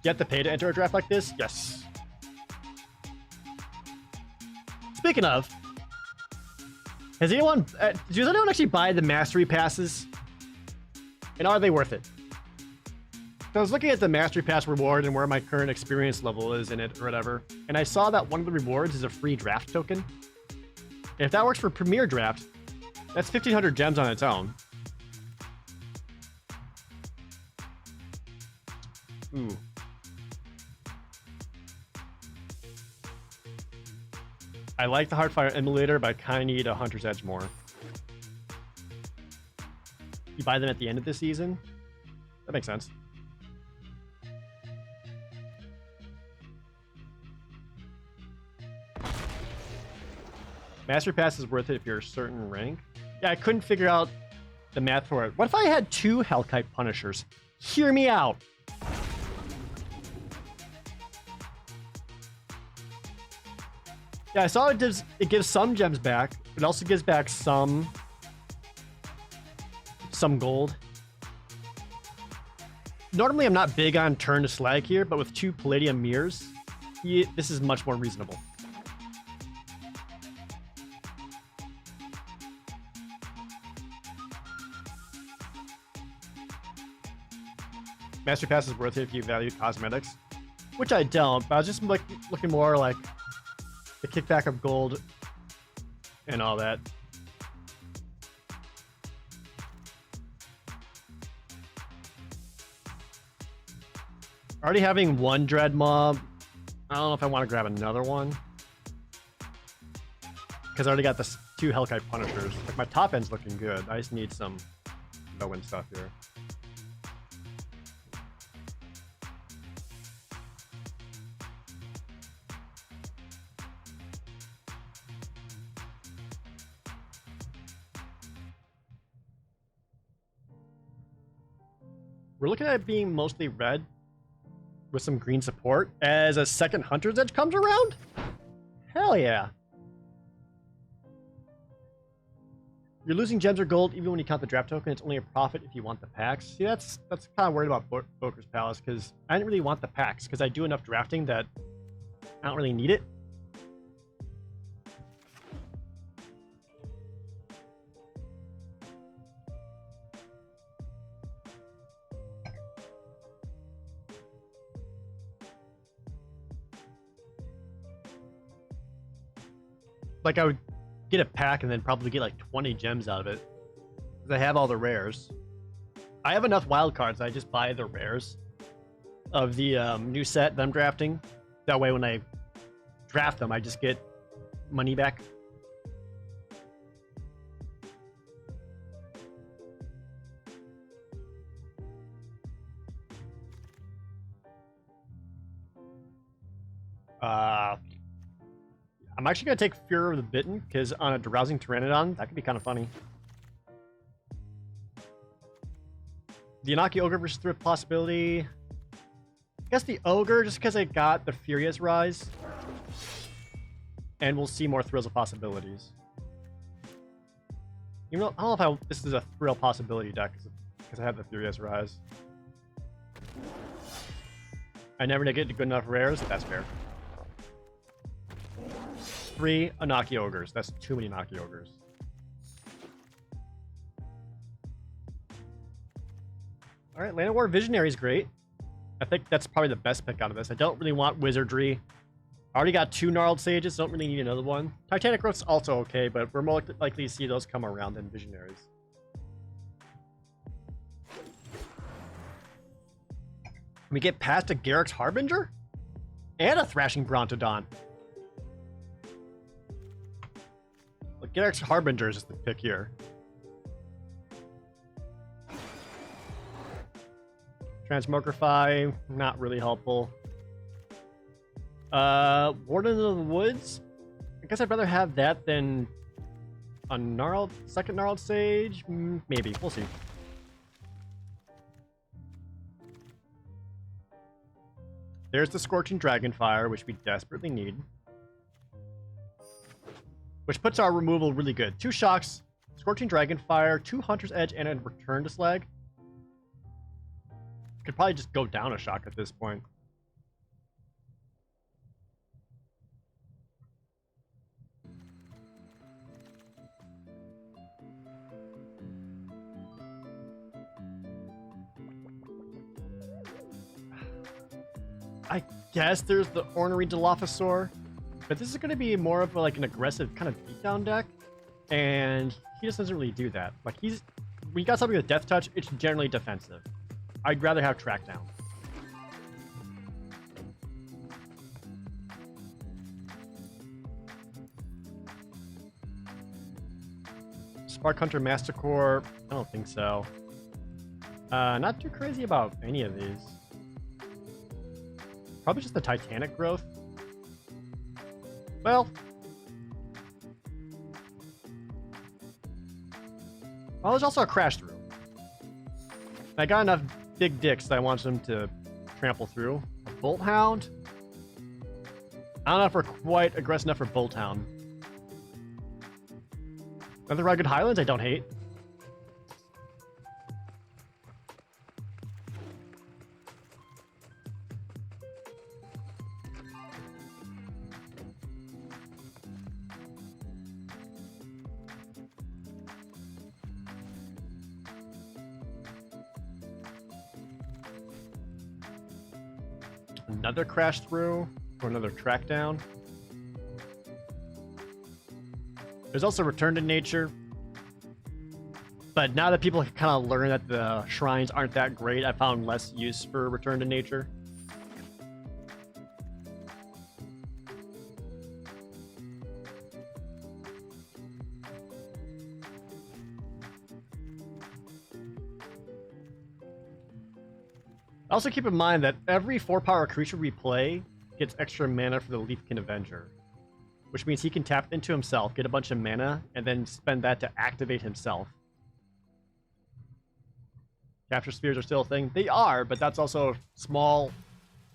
You have to pay to enter a draft like this? Yes. Speaking of, does anyone actually buy the mastery passes? And are they worth it? So I was looking at the mastery pass reward and where my current experience level is in it or whatever, and I saw that one of the rewards is a free draft token. And if that works for Premier Draft, that's 1,500 gems on its own. Ooh. I like the Heartfire Emulator, but I kind of need a Hunter's Edge more. You buy them at the end of the season? That makes sense. Master Pass is worth it if you're a certain rank. Yeah, I couldn't figure out the math for it. What if I had 2 Hellkite Punishers? Hear me out. Yeah, I saw it gives some gems back. It also gives back some gold. Normally, I'm not big on turn to slag here, but with 2 Palladium Mirrors, this is much more reasonable. Master Pass is worth it if you value cosmetics, which I don't, but I was just like looking more like the kickback of gold and all that. Already having 1 Dread Mob, I don't know if I want to grab another one. Because I already got the 2 Hellkite Punishers. Like, my top end's looking good. I just need some low-end stuff here. We're looking at it being mostly red with some green support as a second Hunter's Edge comes around? Hell yeah. You're losing gems or gold even when you count the draft token. It's only a profit if you want the packs. See, that's kind of worried about Boker's Palace because I didn't really want the packs because I do enough drafting that I don't really need it. Like, I would get a pack and then probably get like 20 gems out of it. Because I have all the rares. I have enough wild cards. I just buy the rares of the new set that I'm drafting. That way when I draft them, I just get money back. I'm actually going to take Fear of the Bitten, because on a Drowsing Pteranodon, that could be kind of funny. The Anaki Ogre versus Thrift possibility. I guess the Ogre, just because I got the Furious Rise. And we'll see more Thrills of Possibilities. Even though, I don't know if this is a Thrill Possibility deck, because I have the Furious Rise. I never get good enough rares, that's fair. 3 Anaki Ogres. That's too many Anaki Ogres. Alright, Land of War Visionary is great. I think that's probably the best pick out of this. I don't really want Wizardry. I already got 2 Gnarled Sages, don't really need another one. Titanic Growth's also okay, but we're more likely to see those come around than Visionaries. We get past a Garrick's Harbinger? And a Thrashing Brontodon. Look, Garrick's Harbinger is just the pick here. Transmogrify, not really helpful. Warden of the Woods? I guess I'd rather have that than a second Gnarled Sage? Maybe, we'll see. There's the Scorching Dragonfire, which we desperately need. Which puts our removal really good. 2 Shocks, Scorching Dragonfire, 2 Hunter's Edge, and a Return to Slag. Could probably just go down a shock at this point. I guess there's the Ornery Dilophosaur, but this is going to be more of like an aggressive kind of beatdown deck, and he just doesn't really do that. Like when you got something with Death Touch, it's generally defensive. I'd rather have Track Down. Spark Hunter Mastercore, I don't think so. Not too crazy about any of these. Probably just the Titanic growth. Well, there's also a Crash Through. I got enough big dicks that I want them to trample through. A Bolt Hound? I don't know if we're quite aggressive enough for Bolt Hound. Another Rugged Highlands I don't hate. Another Crash Through or another Track Down. There's also Return to Nature. But now that people kind of learn that the shrines aren't that great, I found less use for Return to Nature. Also keep in mind that every 4-power creature we play gets extra mana for the Leafkin Avenger, which means he can tap into himself, get a bunch of mana, and then spend that to activate himself. Capture Spheres are still a thing. They are, but that's also a small...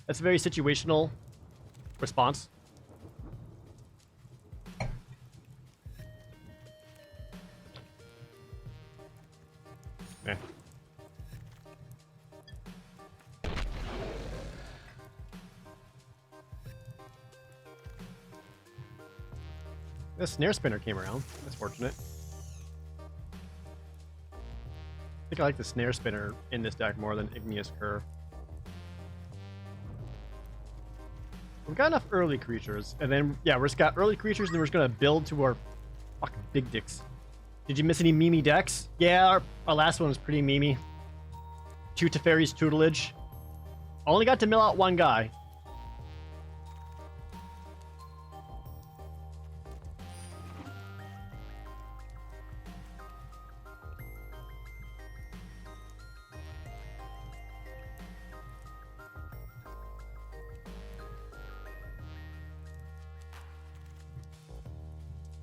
That's a very situational response. Eh. The Snare Spinner came around. That's fortunate. I think I like the Snare Spinner in this deck more than Igneous Curve. We've got enough early creatures, and then, yeah, we're just got early creatures, and then we're just gonna build to our fucking big dicks. Did you miss any Mimi decks? Yeah, our last one was pretty Mimi. 2 Teferi's Tutelage. Only got to mill out one guy.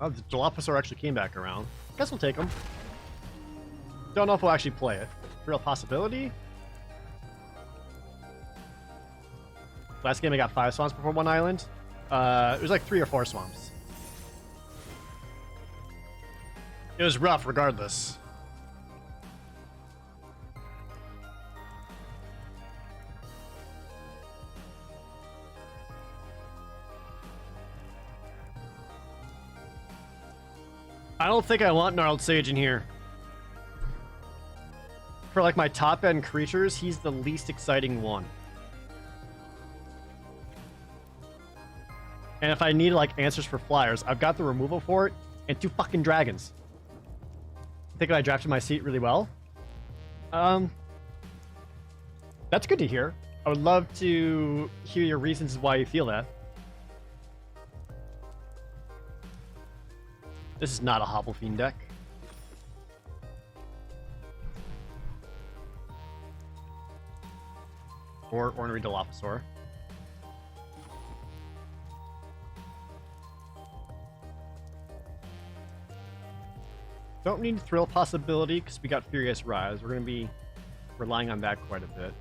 Oh, the Dilophosaur actually came back around. Guess we'll take him. Don't know if we'll actually play it. Real possibility. Last game I got 5 swamps before one island. It was like 3 or 4 swamps. It was rough regardless. I don't think I want Gnarled Sage in here. For like my top end creatures, he's the least exciting one. And if I need like answers for flyers, I've got the removal for it and 2 fucking dragons. I think I drafted my seat really well. That's good to hear. I would love to hear your reasons why you feel that. This is not a Hobble Fiend deck. Or Ornery Dilophosaur. Don't need Thrill Possibility because we got Furious Rise. We're going to be relying on that quite a bit.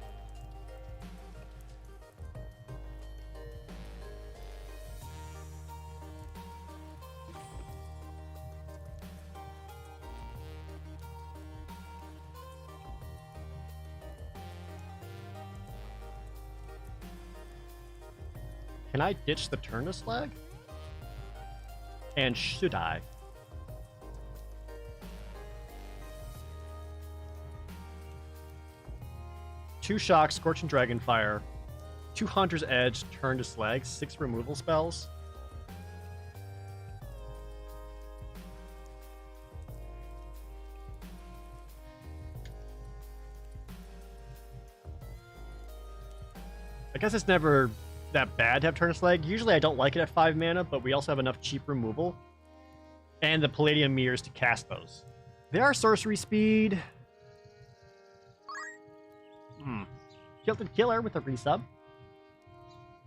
Can I ditch the turn to slag? And should I? Two shocks, Scorching Dragonfire, 2 Hunter's Edge, turn to slag, 6 removal spells. I guess it's never that bad to have turn to slag. Usually I don't like it at 5 mana, but we also have enough cheap removal and the Palladium Mirrors to cast those. They are sorcery speed. Kilted Killer with a resub.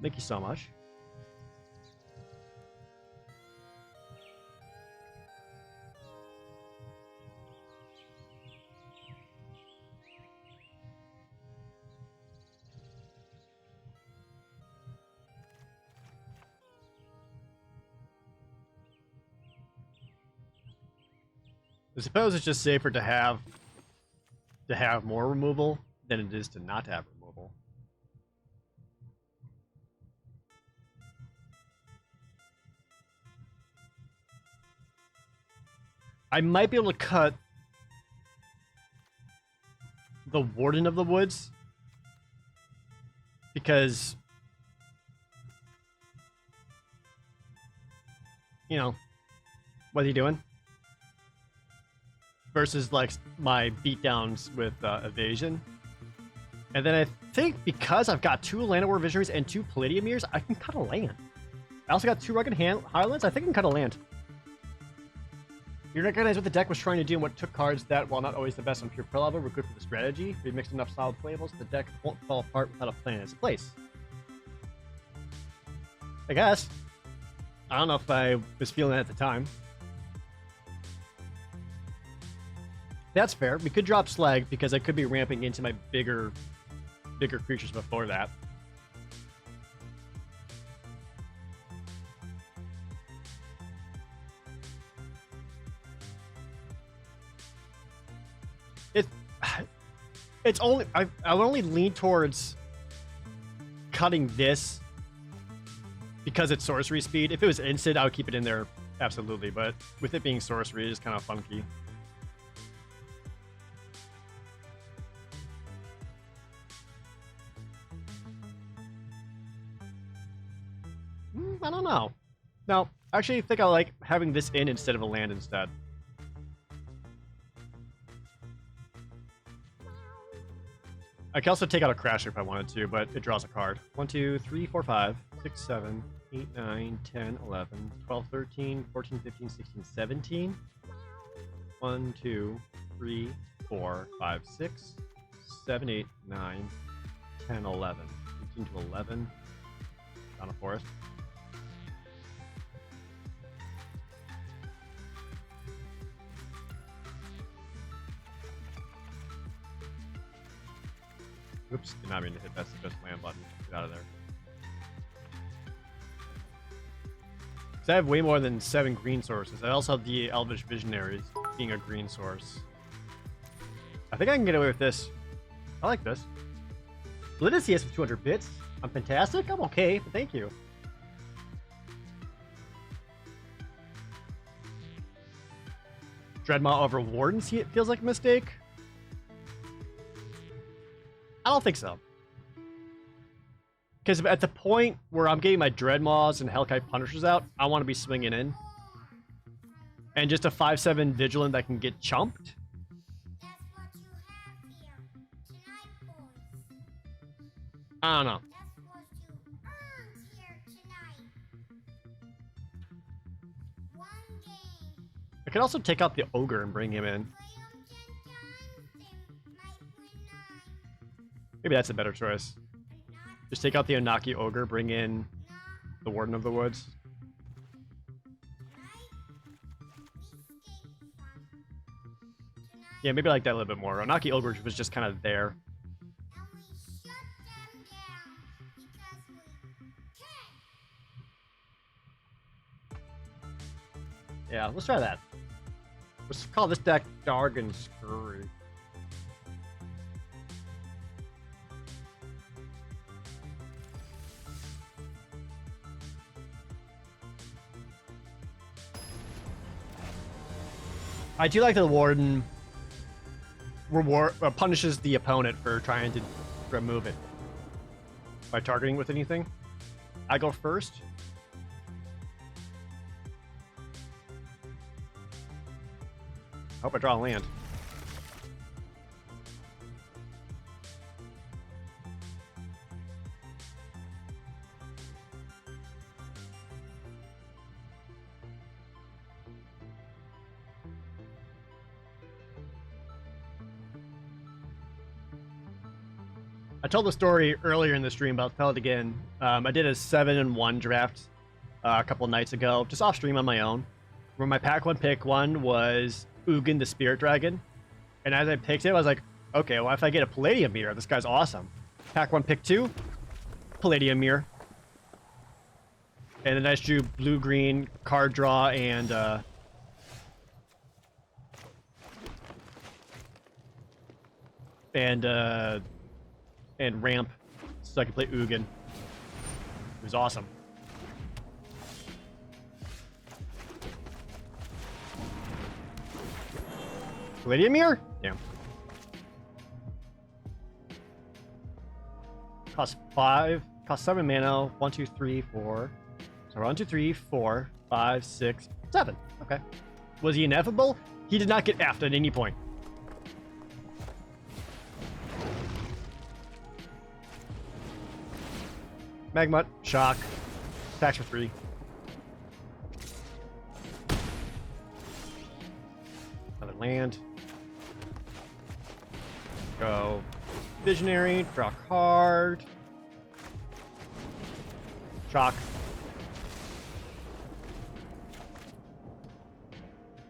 Thank you so much. I suppose it's just safer to have more removal than it is to not have removal. I might be able to cut the Warden of the Woods because, you know, what are you doing? Versus like my beatdowns with evasion. And then I think because I've got 2 Llanowar Visionaries and 2 Palladium Mirrors, I can cut a land. I also got 2 Rugged Highlands. I think I can cut a land. You recognize what the deck was trying to do and what took cards that, while not always the best on pure pro level, were good for the strategy. We mixed enough solid playables, the deck won't fall apart without a plan in its place. I guess. I don't know if I was feeling it at the time. That's fair. We could drop Slag because I could be ramping into my bigger creatures before that. It's only I would only lean towards cutting this because it's sorcery speed. If it was instant, I would keep it in there absolutely, but with it being sorcery, it's kind of funky. I don't know. No, I actually think I like having this in instead of a land instead. I can also take out a Crasher if I wanted to, but it draws a card. 1, 2, 3, 4, 5, 6, 7, 8, 9, 10, 11, 12, 13, 14, 15, 16, 17. 1, 2, 3, 4, 5, 6, 7, 8, 9, 10, 11. 15 to 11. Down a forest. Oops, did not mean to hit that just land button. Get out of there. So I have way more than 7 green sources. I also have the Elvish Visionaries being a green source. I think I can get away with this. I like this. Validity with 200 bits. I'm fantastic. I'm okay, but thank you. Dreadmaw over Warden feels like a mistake. I don't think so. Because at the point where I'm getting my Dreadmaws and Hellkite Punishers out, I want to be swinging in. And just a 5/7 Vigilant that can get chumped. I don't know. I could also take out the Ogre and bring him in. Maybe that's a better choice. Just take out the Onaki Ogre, bring in the Warden of the Woods. Yeah, maybe I like that a little bit more. Onaki Ogre was just kind of there. Yeah, let's try that. Let's call this deck Dark and Scurry. I do like that the Warden punishes the opponent for trying to remove it by targeting with anything. I go first. Hope I draw a land. I told the story earlier in the stream, but I'll tell it again. I did a 7-1 draft a couple nights ago, just off stream on my own, where my pack 1 pick 1 was Ugin the Spirit Dragon. And as I picked it, I was like, okay, well, if I get a Palladium Mirror, this guy's awesome. Pack 1 pick 2, Palladium Mirror. And then I just drew blue-green, card draw, and ramp, so I could play Ugin. It was awesome. Palladium Mirror? Damn. Cost 7 mana. 1, 2, 3, 4. So 1, 2, 3, 4, 5, 6, 7. Okay. Was he ineffable? He did not get effed at any point. Magmut, shock, attacks for 3. Another land. Go Visionary, draw a card. Shock.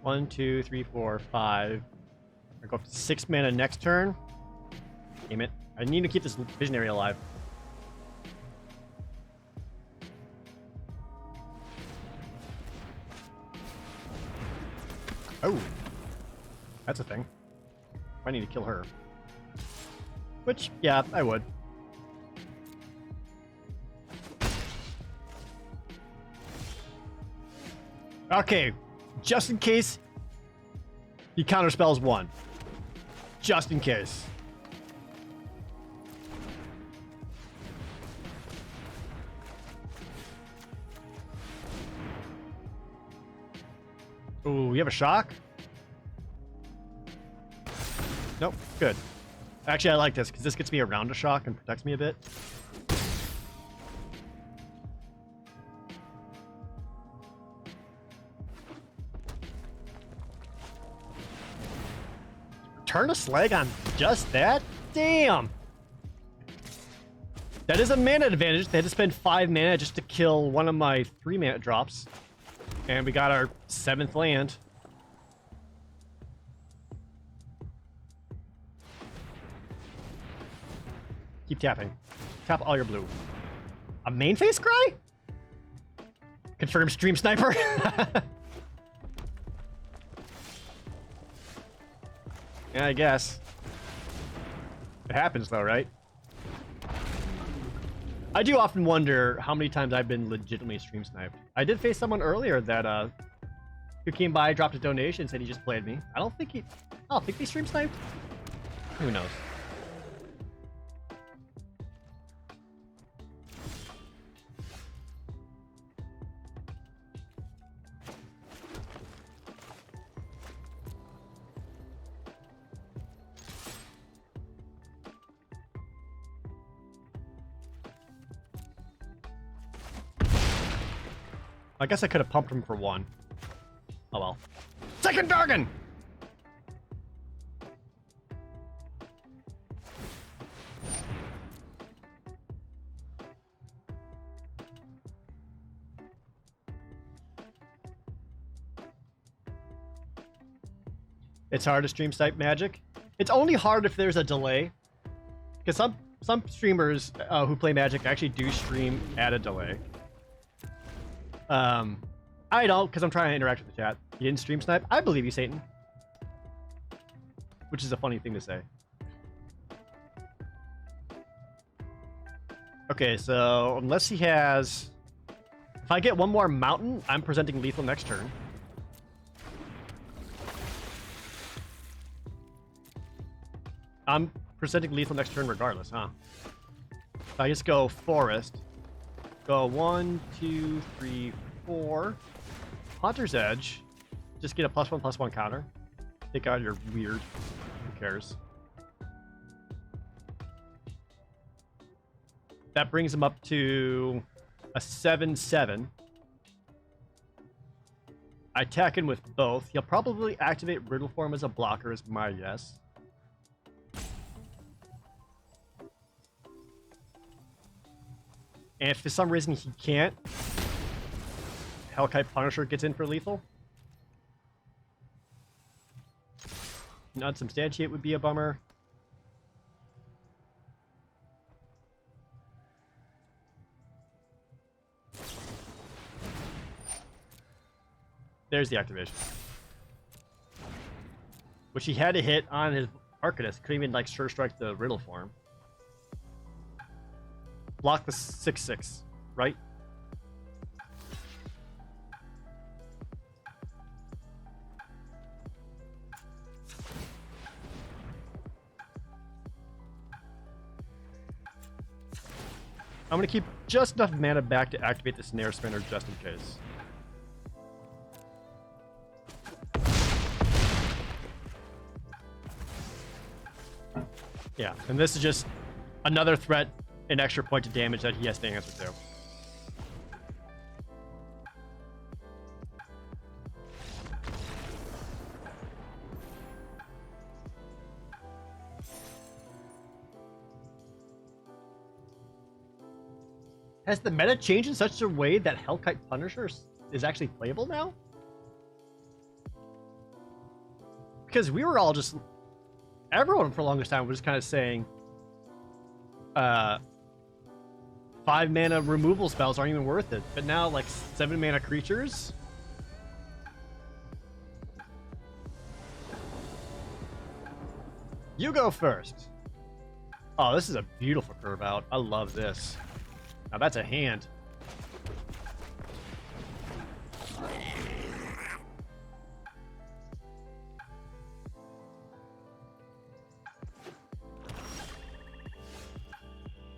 1, 2, 3, 4, 5. I go up to 6 mana next turn. Damn it. I need to keep this Visionary alive. Oh, that's a thing. I need to kill her. Which, yeah, I would. Okay, just in case he counterspells 1. Just in case. Ooh, you have a shock? Nope, good. Actually, I like this, because this gets me around a shock and protects me a bit. Turn a slag on just that? Damn! That is a mana advantage. They had to spend 5 mana just to kill one of my 3 mana drops. And we got our 7th land. Keep tapping. Tap all your blue. A main face cry? Confirm stream sniper. Yeah, I guess. It happens though, right? I do often wonder how many times I've been legitimately stream sniped. I did face someone earlier that who came by, dropped a donation, said he just played me. I don't think they stream sniped. Who knows? I guess I could have pumped him for 1. Oh well. Second Dargon! It's hard to stream snipe Magic. It's only hard if there's a delay. Because some streamers who play Magic actually do stream at a delay. I don't, because I'm trying to interact with the chat. You didn't stream snipe? I believe you, Satan. Which is a funny thing to say. Okay, so unless he has... If I get one more mountain, I'm presenting lethal next turn. I'm presenting lethal next turn regardless, huh? I just go forest. Go 1, 2, 3, 4. Hunter's Edge. Just get a +1/+1 counter. Take out your weird. Who cares? That brings him up to a 7/7. I attack him with both. He'll probably activate Riddle Form as a blocker, is my guess. And if for some reason he can't, Hellkite Punisher gets in for lethal. Unsubstantiate would be a bummer. There's the activation. Which he had to hit on his Arcanist. Couldn't even like sure strike the Riddle Form. Block the 6/6, right? I'm gonna keep just enough mana back to activate the Snare Spinner just in case. Yeah, and this is just another threat, an extra point of damage that he has to answer to. Has the meta changed in such a way that Hellkite Punisher is actually playable now? Because we were all just... Everyone for the longest time was just kind of saying 5 mana removal spells aren't even worth it. But now, like, 7 mana creatures? You go first. Oh, this is a beautiful curve out. I love this. Now that's a hand.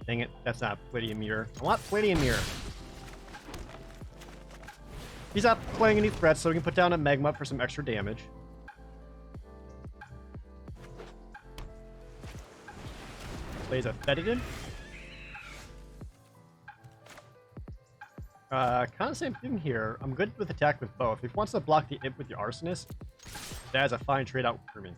Dang it, that's not Palladium Mirror. I want Palladium Mirror. He's not playing any threats, so we can put down a Magma for some extra damage. Plays a Fetidin. Kind of same thing here. I'm good with attack with both. If he wants to block the Imp with the Arsonist, that is a fine trade out for me.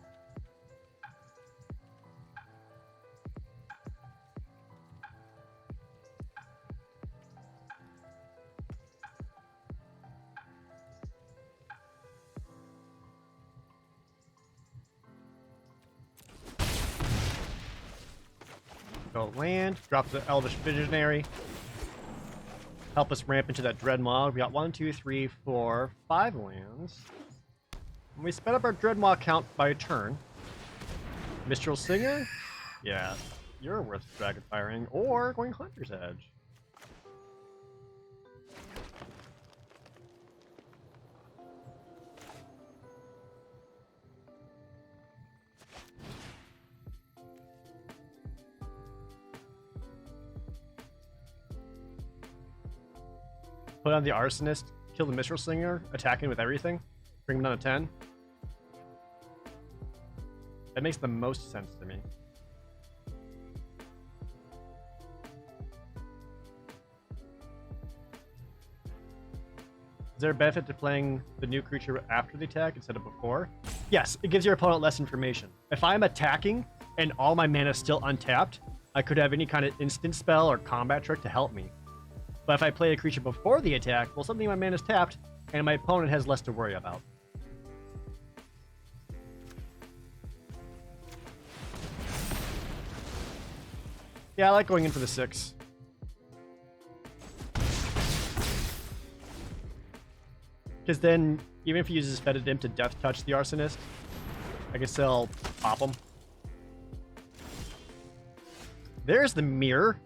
Go land, drop the Elvish Visionary. Help us ramp into that Dreadmaw. We got 1, 2, 3, 4, 5 lands. And we sped up our Dreadmaw count by a turn. Mistral Singer? Yeah, you're worth Dragon Firing or going Hunter's Edge. Put on the Arsonist, kill the Mistral Slinger, attacking with everything, bring him down to 10. That makes the most sense to me. Is there a benefit to playing the new creature after the attack instead of before? Yes, it gives your opponent less information. If I'm attacking and all my mana is still untapped, I could have any kind of instant spell or combat trick to help me. But if I play a creature before the attack, well, suddenly my mana is tapped, and my opponent has less to worry about. Yeah, I like going in for the 6. Because then, even if he uses Fetid Imp to Death Touch the Arsonist, I can still pop him. There's the mirror.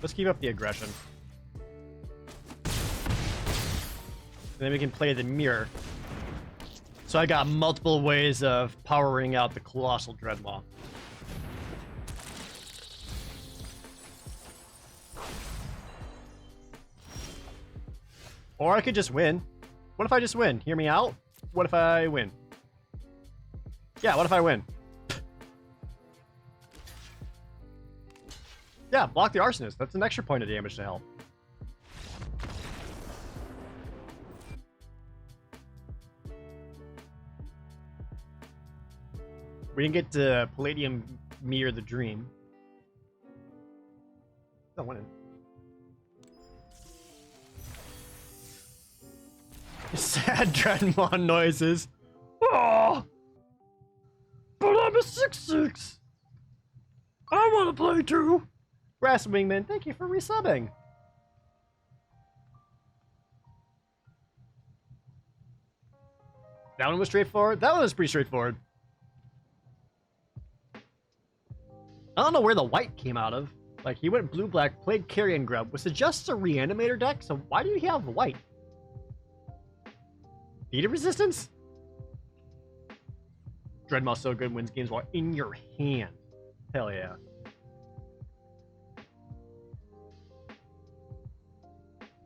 Let's keep up the aggression. then we can play the mirror. So I got multiple ways of powering out the Colossal Dreadmaw. Or I could just win. What if I just win? Hear me out? What if I win? Yeah, what if I win? Yeah, block the Arsonist. That's an extra point of damage to help. We didn't get to Palladium Mirror the Dream. Not winning. Sad Dreadmaw noises. Oh, but I'm a 6/6. I want to play too. Brass Wingman, thank you for resubbing. That one was straightforward. That one was pretty straightforward. I don't know where the white came out of. Like, he went blue-black, played Carrion Grub, which suggests a Reanimator deck, so why do you have white? Beta resistance? Dreadmaw's so good, wins games while in your hand. Hell yeah.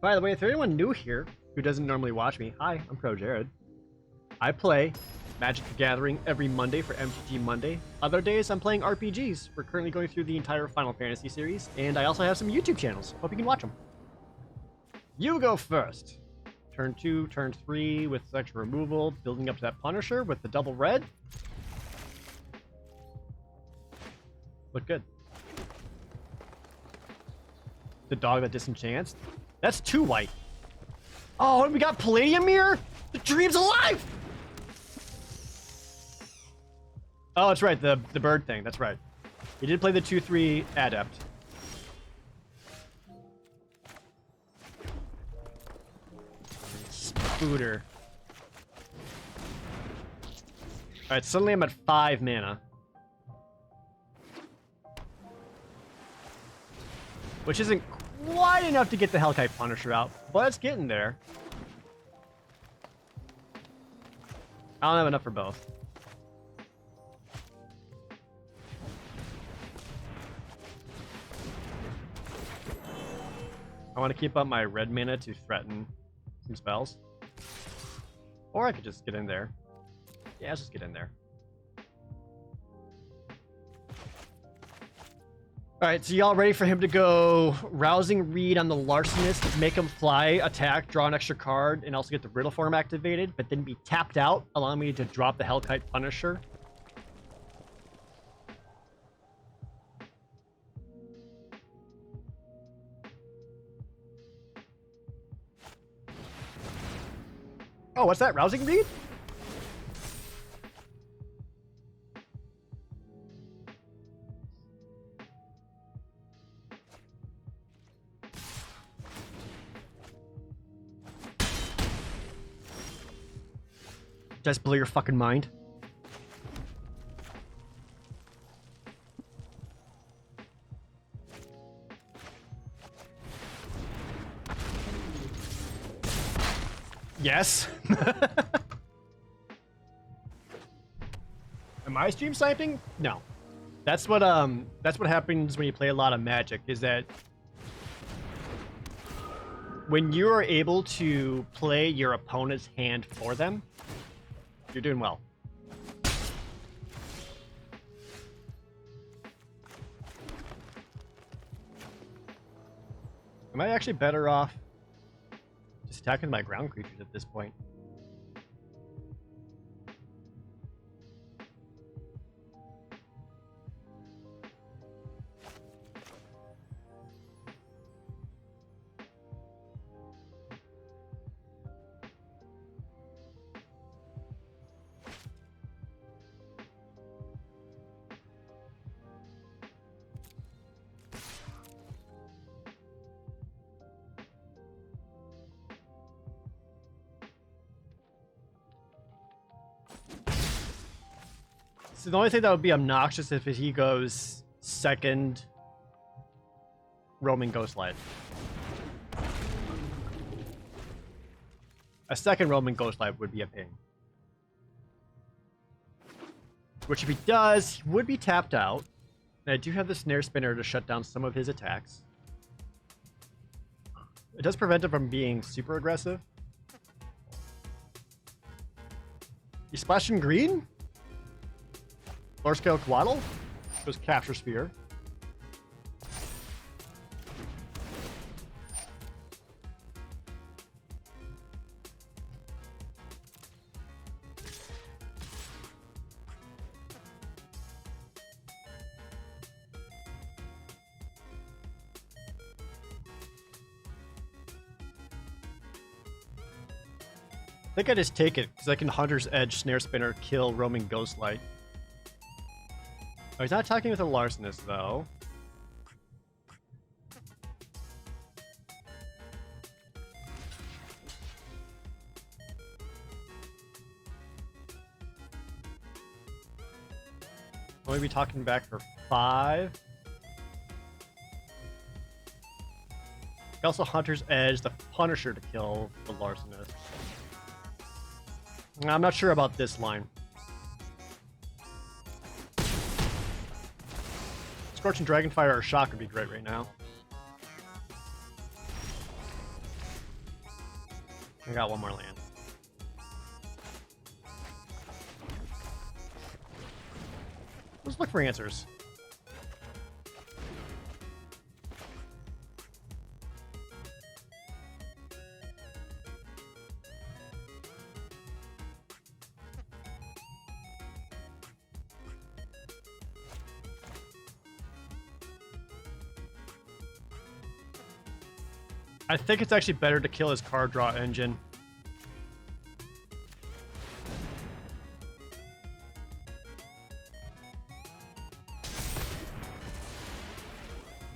By the way, if there's anyone new here who doesn't normally watch me, hi, I'm Pro Jared. I play Magic the Gathering every Monday for MTG Monday. Other days, I'm playing RPGs. We're currently going through the entire Final Fantasy series, and I also have some YouTube channels. Hope you can watch them. You go first. Turn 2, turn 3 with extra removal, building up to that Punisher with the double red. Look good. The dog that disenchants. That's 2 white. Oh, and we got Palladium Mirror? The dream's alive! Oh, that's right, the bird thing, that's right. He did play the 2/3 Adept. Spooter. Alright, suddenly I'm at 5 mana. Which isn't quite enough to get the Hellkite Punisher out, but it's getting there. I don't have enough for both. I want to keep up my red mana to threaten some spells. Or I could just get in there. Yeah, let's just get in there. Alright, so y'all ready for him to go Rousing Reed on the Larcenist, make him fly, attack, draw an extra card, and also get the Riddle Form activated, but then be tapped out, allowing me to drop the Hellkite Punisher? Oh, what's that? Rousing Reed? Just blow your fucking mind. Yes. Am I stream sniping? No. That's what happens when you play a lot of Magic, is that when you are able to play your opponent's hand for them, you're doing well. Am I actually better off just attacking my ground creatures at this point? So the only thing that would be obnoxious if he goes second Roaming Ghostlight. A second Roman Ghost Light would be a pain. Which if he does, he would be tapped out. And I do have the Snare Spinner to shut down some of his attacks. It does prevent him from being super aggressive. You splashing green? Large Scale Coatl? Goes Capture Sphere. I think I just take it, because I can Hunter's Edge, Snare Spinner, kill Roaming Ghostlight. Oh, he's not attacking with a Larcenist, though. Will we be talking back for 5? Also Hunter's Edge, the Punisher to kill the Larcenist. I'm not sure about this line. Scorching Dragonfire or Shock would be great right now. I got one more land. Let's look for answers. I think it's actually better to kill his card draw engine.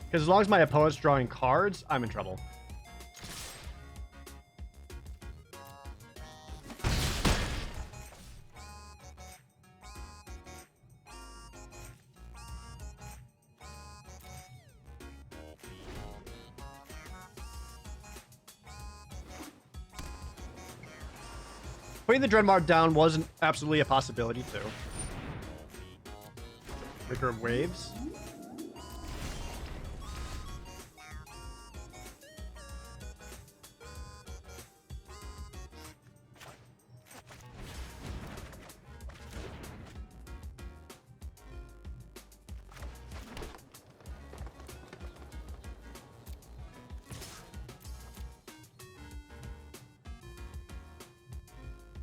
Because as long as my opponent's drawing cards, I'm in trouble. Putting the Dreadmart down wasn't absolutely a possibility, too. Maker of Waves.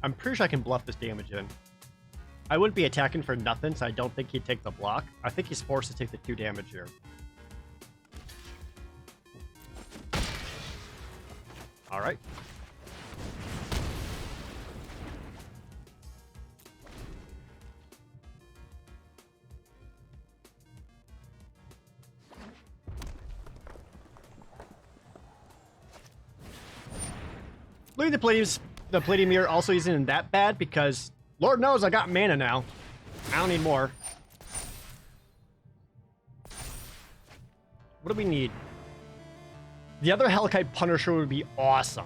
I'm pretty sure I can bluff this damage in. I wouldn't be attacking for nothing, so I don't think he'd take the block. I think he's forced to take the 2 damage here. Alright. Look at the Palladium Mirror also isn't that bad because Lord knows I got mana now. I don't need more. What do we need? The other Hellkite Punisher would be awesome.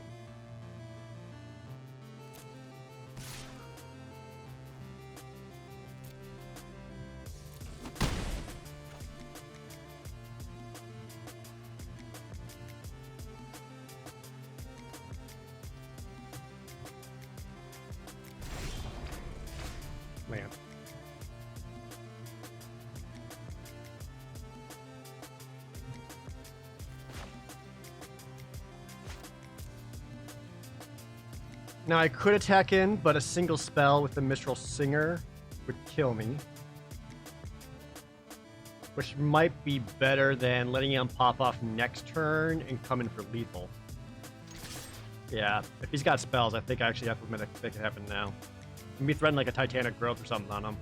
Man. Now I could attack in, but a single spell with the Mistral Singer would kill me. Which might be better than letting him pop off next turn and come in for lethal. Yeah, if he's got spells, I think I actually have to make it happen now. Maybe threaten like a Titanic Growth or something on him.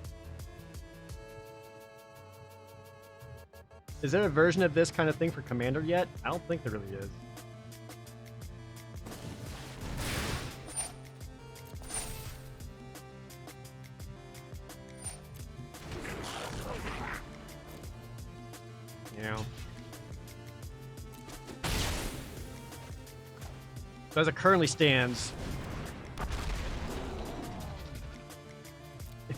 Is there a version of this kind of thing for Commander yet? I don't think there really is. You know. So as it currently stands,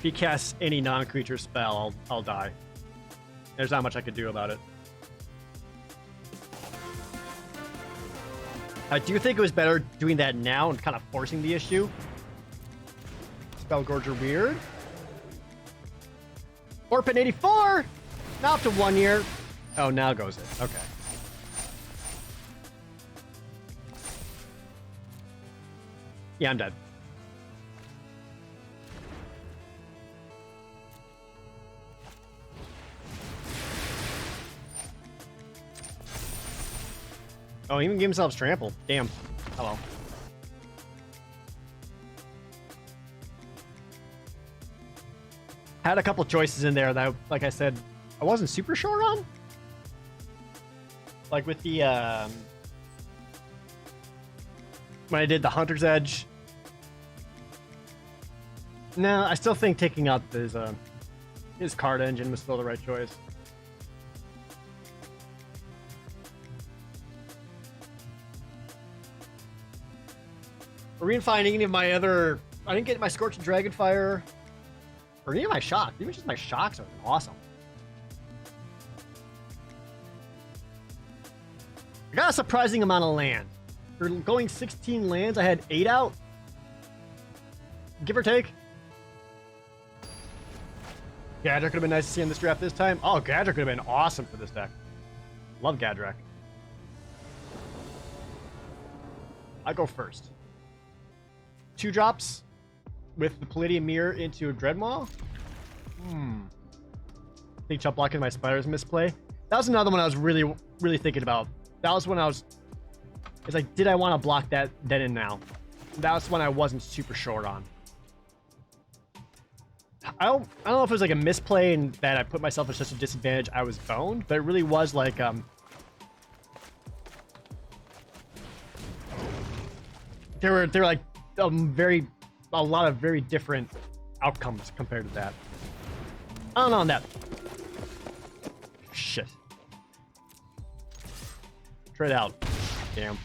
If he casts any non-creature spell, I'll die. There's not much I could do about it. I do think it was better doing that now and kind of forcing the issue. Spell Gorger weird. Orphan 84! Now up to 1 year. Oh, now goes it. Okay. Yeah, I'm dead. Oh, he even gave himself trample. Damn. Hello. Had a couple choices in there that, like I said, I wasn't super sure on. Like with the, when I did the Hunter's Edge. No, I still think taking out his card engine was still the right choice. Or even finding any of my other... I didn't get my Scorching Dragonfire. Or any of my shocks. Even just my shocks are awesome. I got a surprising amount of land. For going 16 lands, I had 8 out. Give or take. Gadrak could have been nice to see in this draft this time. Oh, Gadrak could have been awesome for this deck. Love Gadrak. I go first. 2 drops with the Palladium Mirror into a Dreadmaw. I think Chop Blocking my Spider's misplay. That was another one I was really, really thinking about. That was when I was... It's like, did I want to block that then and now? That was when I wasn't super sure on. I don't know if it was like a misplay and that I put myself at such a disadvantage I was boned, but it really was like there were like a lot of very different outcomes compared to that. I don't know on that. Shit. Trade out. Damn.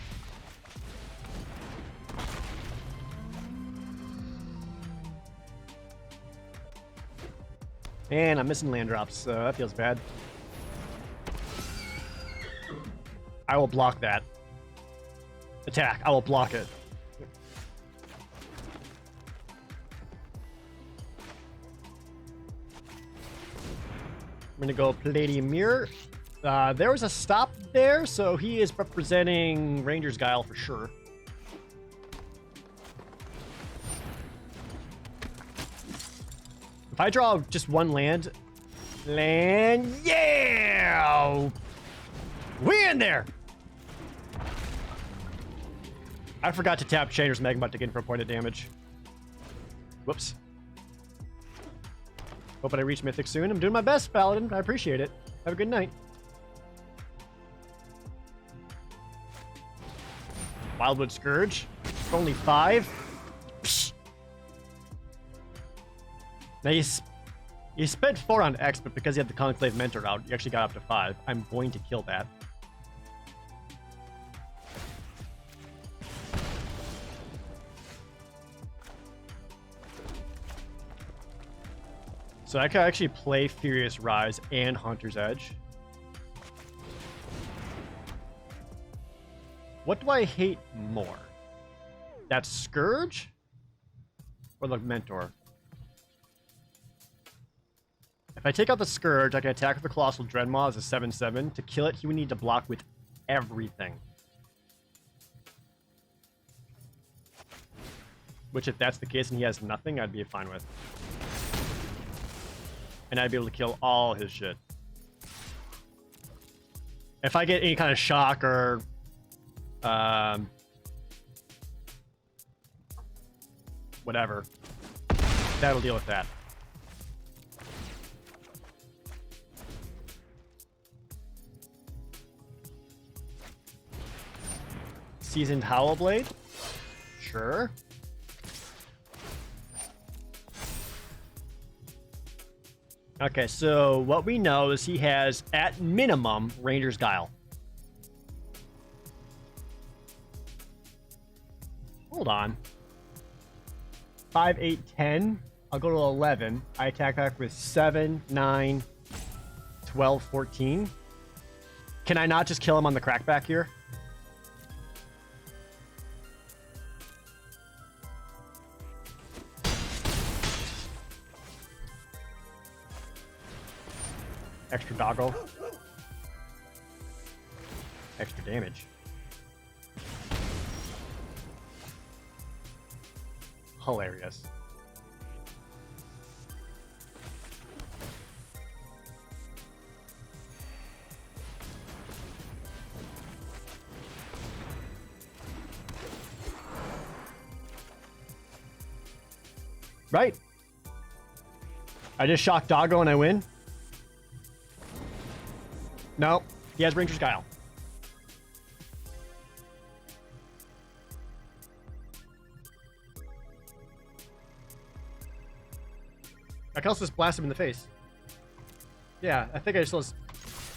And I'm missing land drops, so that feels bad. I will block that. Attack. I will block it. I'm gonna go Palladium Mirror. There was a stop there, so he is representing Ranger's Guile for sure. If I draw just one land, yeah! We in there! I forgot to tap Chainer's Magma to get in for a point of damage. Whoops. Hoping I reach Mythic soon. I'm doing my best, Paladin. I appreciate it. Have a good night. Wildwood Scourge. Only 5. Psh. Now you spent 4 on X, but because you had the Conclave Mentor out, you actually got up to 5. I'm going to kill that. So I could actually play Furious Rise and Hunter's Edge. What do I hate more? That Scourge? Or the Mentor? If I take out the Scourge, I can attack with the Colossal Dreadmaw as a 7/7. To kill it, he would need to block with everything. Which, if that's the case and he has nothing, I'd be fine with. And I'd be able to kill all his shit. If I get any kind of shock or... whatever. That'll deal with that. Seasoned Howlblade? Sure. Okay, so what we know is he has, at minimum, Ranger's Guile. Hold on. 5, 8, 10. I'll go to 11. I attack back with 7, 9, 12, 14. Can I not just kill him on the crackback here? Extra doggo. Extra damage. Hilarious. Right. I just shock Doggo and I win. No, he has Ranger's Guile. I can also just blast him in the face. Yeah, I think I just let's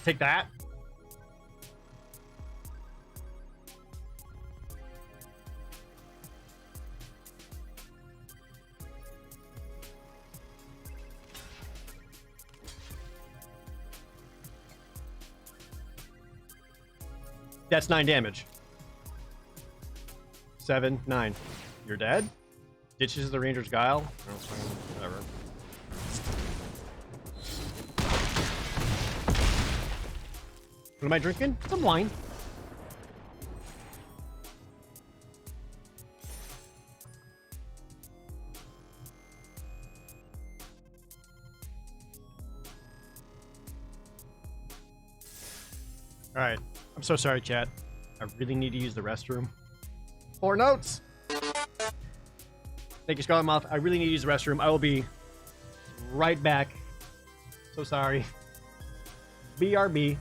take that. That's 9 damage. 7, 9. You're dead? Ditches the Ranger's Guile? Whatever. What am I drinking? Some wine. All right. I'm so sorry, chat. I really need to use the restroom. 4 notes. Thank you, Scarlet Moth. I really need to use the restroom. I will be right back. So sorry. BRB.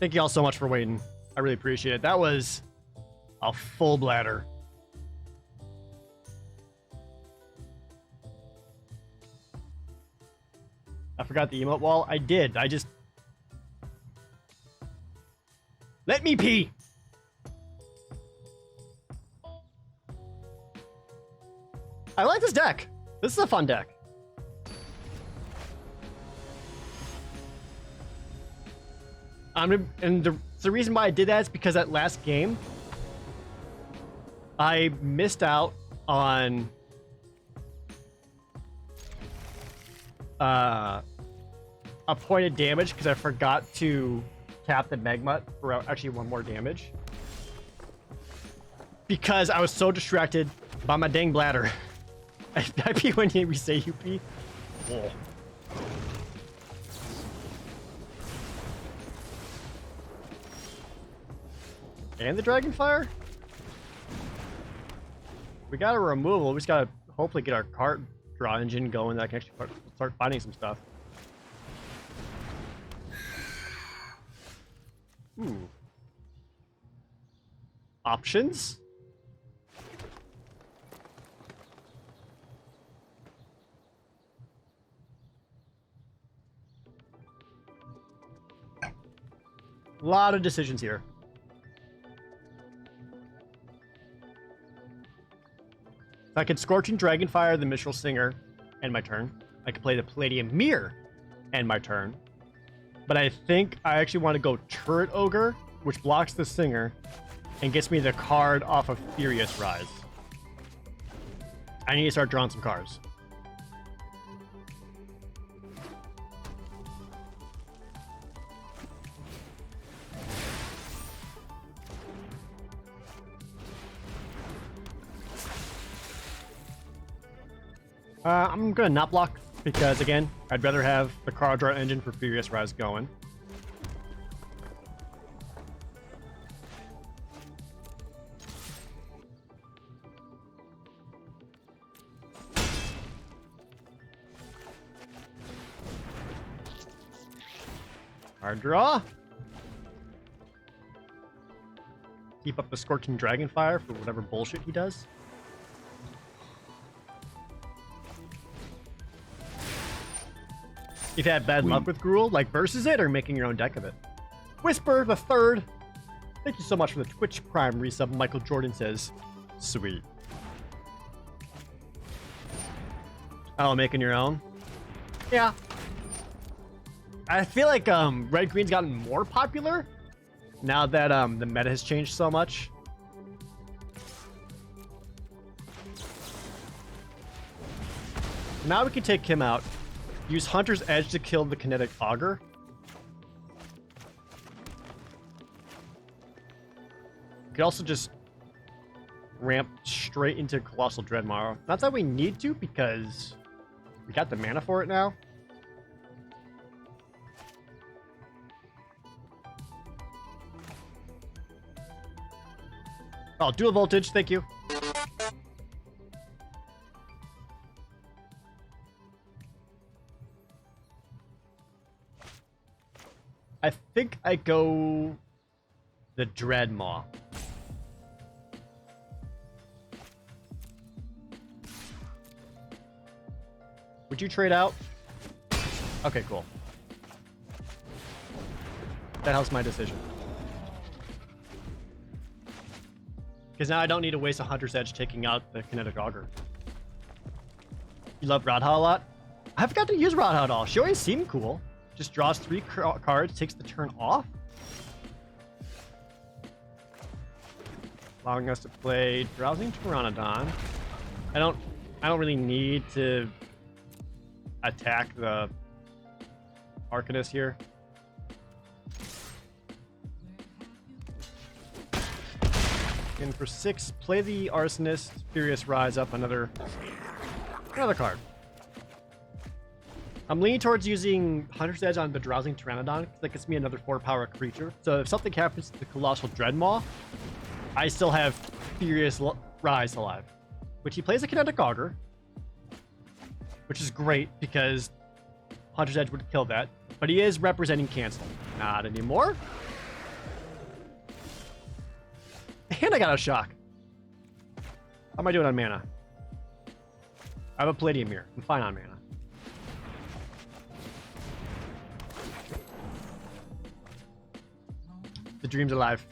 Thank you all so much for waiting. I really appreciate it. That was a full bladder. I forgot the emote wall. I did. I just... Let me pee! I like this deck. This is a fun deck. And the reason why I did that is because that last game, I missed out on a point of damage because I forgot to tap the Magmut for actually one more damage. Because I was so distracted by my dang bladder. I pee when we say you pee. Oh. And the Dragonfire? We got a removal. We just gotta hopefully get our card draw engine going that I can actually start finding some stuff. Ooh. Options? A lot of decisions here. I could Scorching Dragonfire the Mistral Singer end my turn. I could play the Palladium Mirror end my turn. But I think I actually want to go Turret Ogre, which blocks the Singer and gets me the card off of Furious Rise. I need to start drawing some cards. I'm gonna not block because again, I'd rather have the card draw engine for Furious Rise going. Card draw. Keep up the Scorching Dragonfire for whatever bullshit he does. You've had bad luck with Gruul, like versus it or making your own deck of it. Whisper the Third. Thank you so much for the Twitch Prime resub. Michael Jordan says, sweet. Oh, making your own? Yeah. I feel like Red Green's gotten more popular now that the meta has changed so much. Now we can take him out. Use Hunter's Edge to kill the Kinetic Augur. You could also just ramp straight into Colossal Dreadmaw. Not that we need to, because we got the mana for it now. Oh, dual voltage, thank you. I think I go the Dreadmaw. Would you trade out? Okay, cool. That helps my decision. Because now I don't need to waste a Hunter's Edge taking out the Kinetic Augur. You love Radha a lot? I forgot to use Radha at all. She always seemed cool. Just draws 3 cards, takes the turn off. Allowing us to play Drowsing Pteranodon. I don't really need to attack the Arcanist here. And for 6, play the Arsonist, Furious Rise up another card. I'm leaning towards using Hunter's Edge on the Drowsing Pteranodon because that gets me another 4-power creature. So if something happens to the Colossal Dreadmaw, I still have Furious Rise alive. Which he plays a Kinetic Augur, which is great because Hunter's Edge would kill that. But he is representing cancel. Not anymore. And I got a shock. How am I doing on mana? I have a Palladium Mirror. I'm fine on mana. The dream's alive.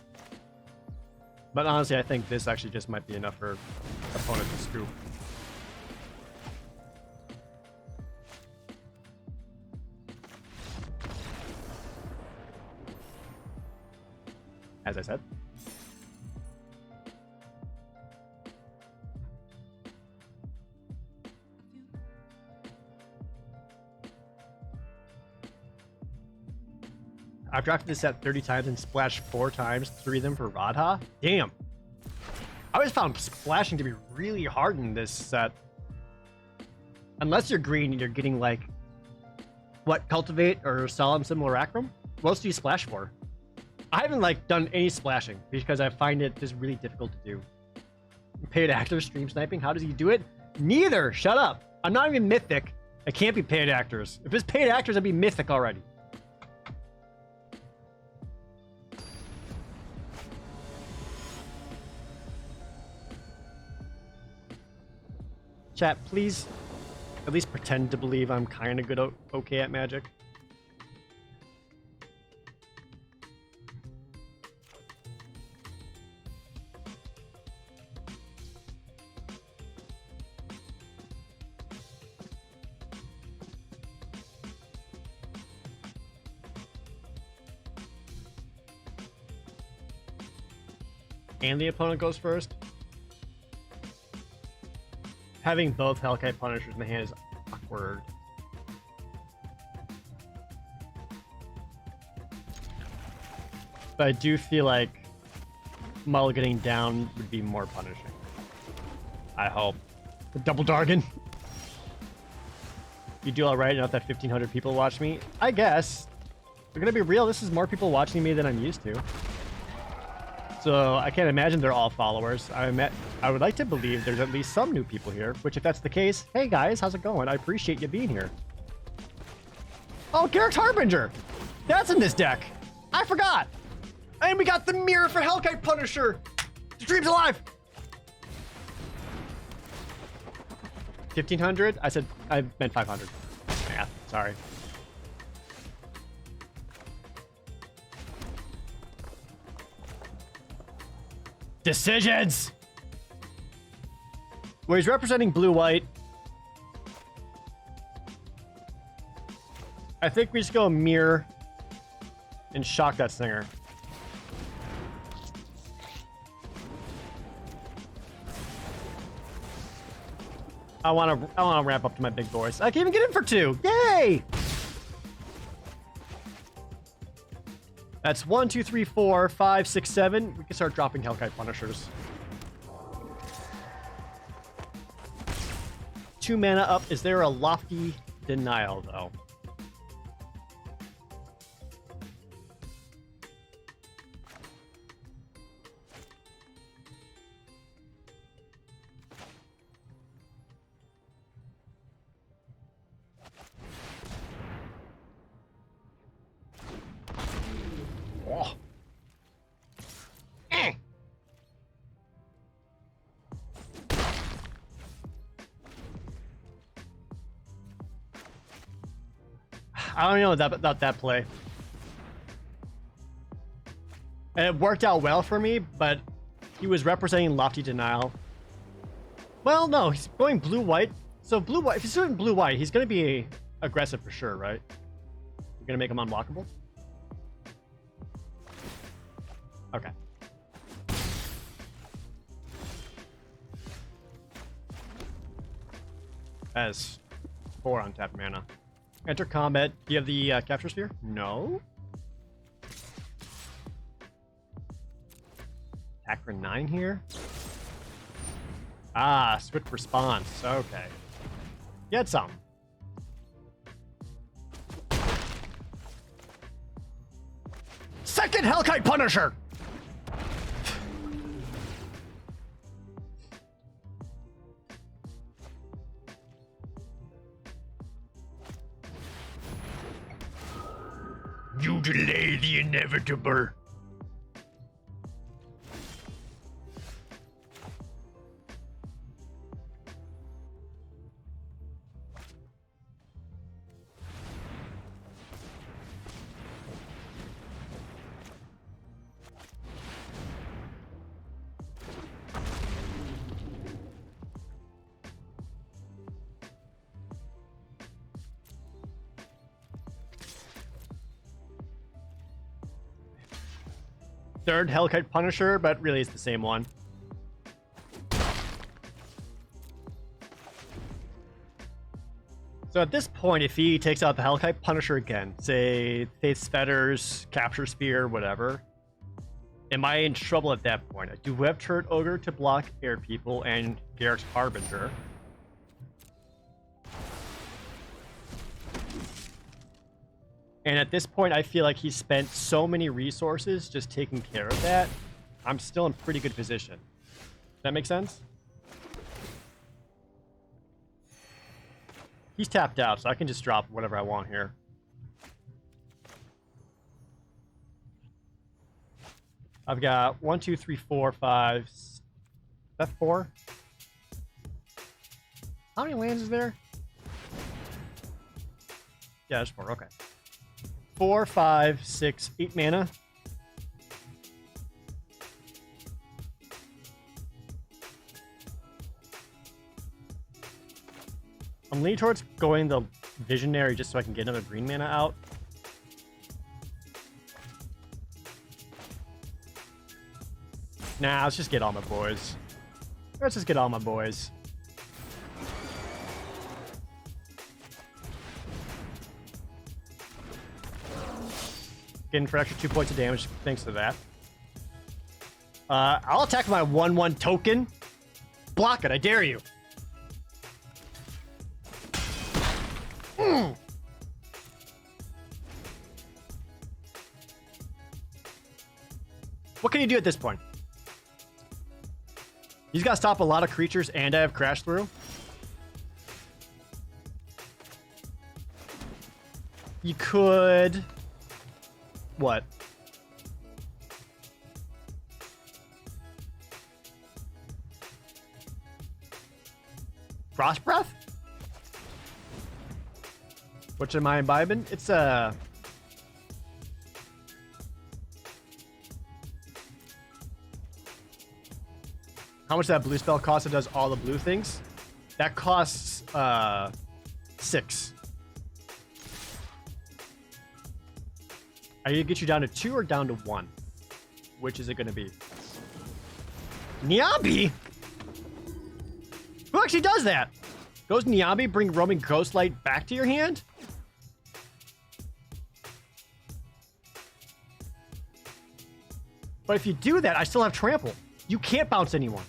But honestly, I think this actually just might be enough for opponent to scoop. as I said. I've drafted this set 30 times and splashed 4 times, 3 of them for Radha. Damn. I always found splashing to be really hard in this set. Unless you're green and you're getting like, what, Cultivate or Solemn Simulacrum? What else do you splash for? I haven't like done any splashing because I find it just really difficult to do. Paid actor stream sniping, how does he do it? Neither, shut up. I'm not even mythic. I can't be paid actors. If it's paid actors, I'd be mythic already. Chat, please at least pretend to believe I'm kind of good, okay at Magic. And the opponent goes first. Having both Hellkite Punishers in the hand is awkward. But I do feel like mulliganing down would be more punishing. I hope. The double Dargon. You do alright enough that 1,500 people watch me? I guess. We're gonna be real, this is more people watching me than I'm used to. So I can't imagine they're all followers. I would like to believe there's at least some new people here, which if that's the case, hey guys, how's it going? I appreciate you being here. Oh, Garrick's Harbinger! That's in this deck! I forgot! And we got the mirror for Hellkite Punisher! The dream's alive! 1,500? I meant 500. Yeah, sorry. Decisions! Where he's representing blue-white. I think we just go mirror and shock that singer. I want to ramp up to my big boys. I can even get in for 2. Yay! That's 1, 2, 3, 4, 5, 6, 7. We can start dropping Hellkite Punishers. 2 mana up. Is there a lofty denial, though? Oh. I don't know about that play. And it worked out well for me, but he was representing lofty denial. Well, no, he's going blue-white. So blue-white, if he's doing blue-white, he's going to be aggressive for sure, right? You're going to make him unblockable? Okay. That is 4 untapped mana. Enter combat. Do you have the capture sphere? No. Attack for 9 here. Ah, swift response. Okay. Get some. Second Hellkite Punisher! You delay the inevitable. third Hellkite Punisher, but really it's the same one. So at this point, if he takes out the Hellkite Punisher again, say Faith's Fetters, Capture Spear, whatever, am I in trouble at that point? I do have Turret Ogre to block Air People and Garrick's Harbinger. And at this point, I feel like he spent so many resources just taking care of that. I'm still in pretty good position. Does that make sense? He's tapped out, so I can just drop whatever I want here. I've got 1, 2, 3, 4, 5. Is that 4? How many lands is there? Yeah, there's 4. Okay. 4, 5, 6, 8 mana. I'm leaning towards going the Visionary just so I can get another green mana out. Nah, let's just get all my boys. Let's just get all my boys. Getting for extra 2 points of damage thanks to that. I'll attack my 1/1 token. Block it, I dare you. What can you do at this point? He's got to stop a lot of creatures, and I have Crash Through. You could... What? Frost Breath? Which am I imbibing? It's a... How much that blue spell costs? It does all the blue things. That costs 6. Are you gonna get you down to 2 or down to 1? Which is it gonna be? Niambi? Who actually does that? Goes Niambi, bring Roaming Ghostlight back to your hand? But if you do that, I still have Trample. You can't bounce anyone.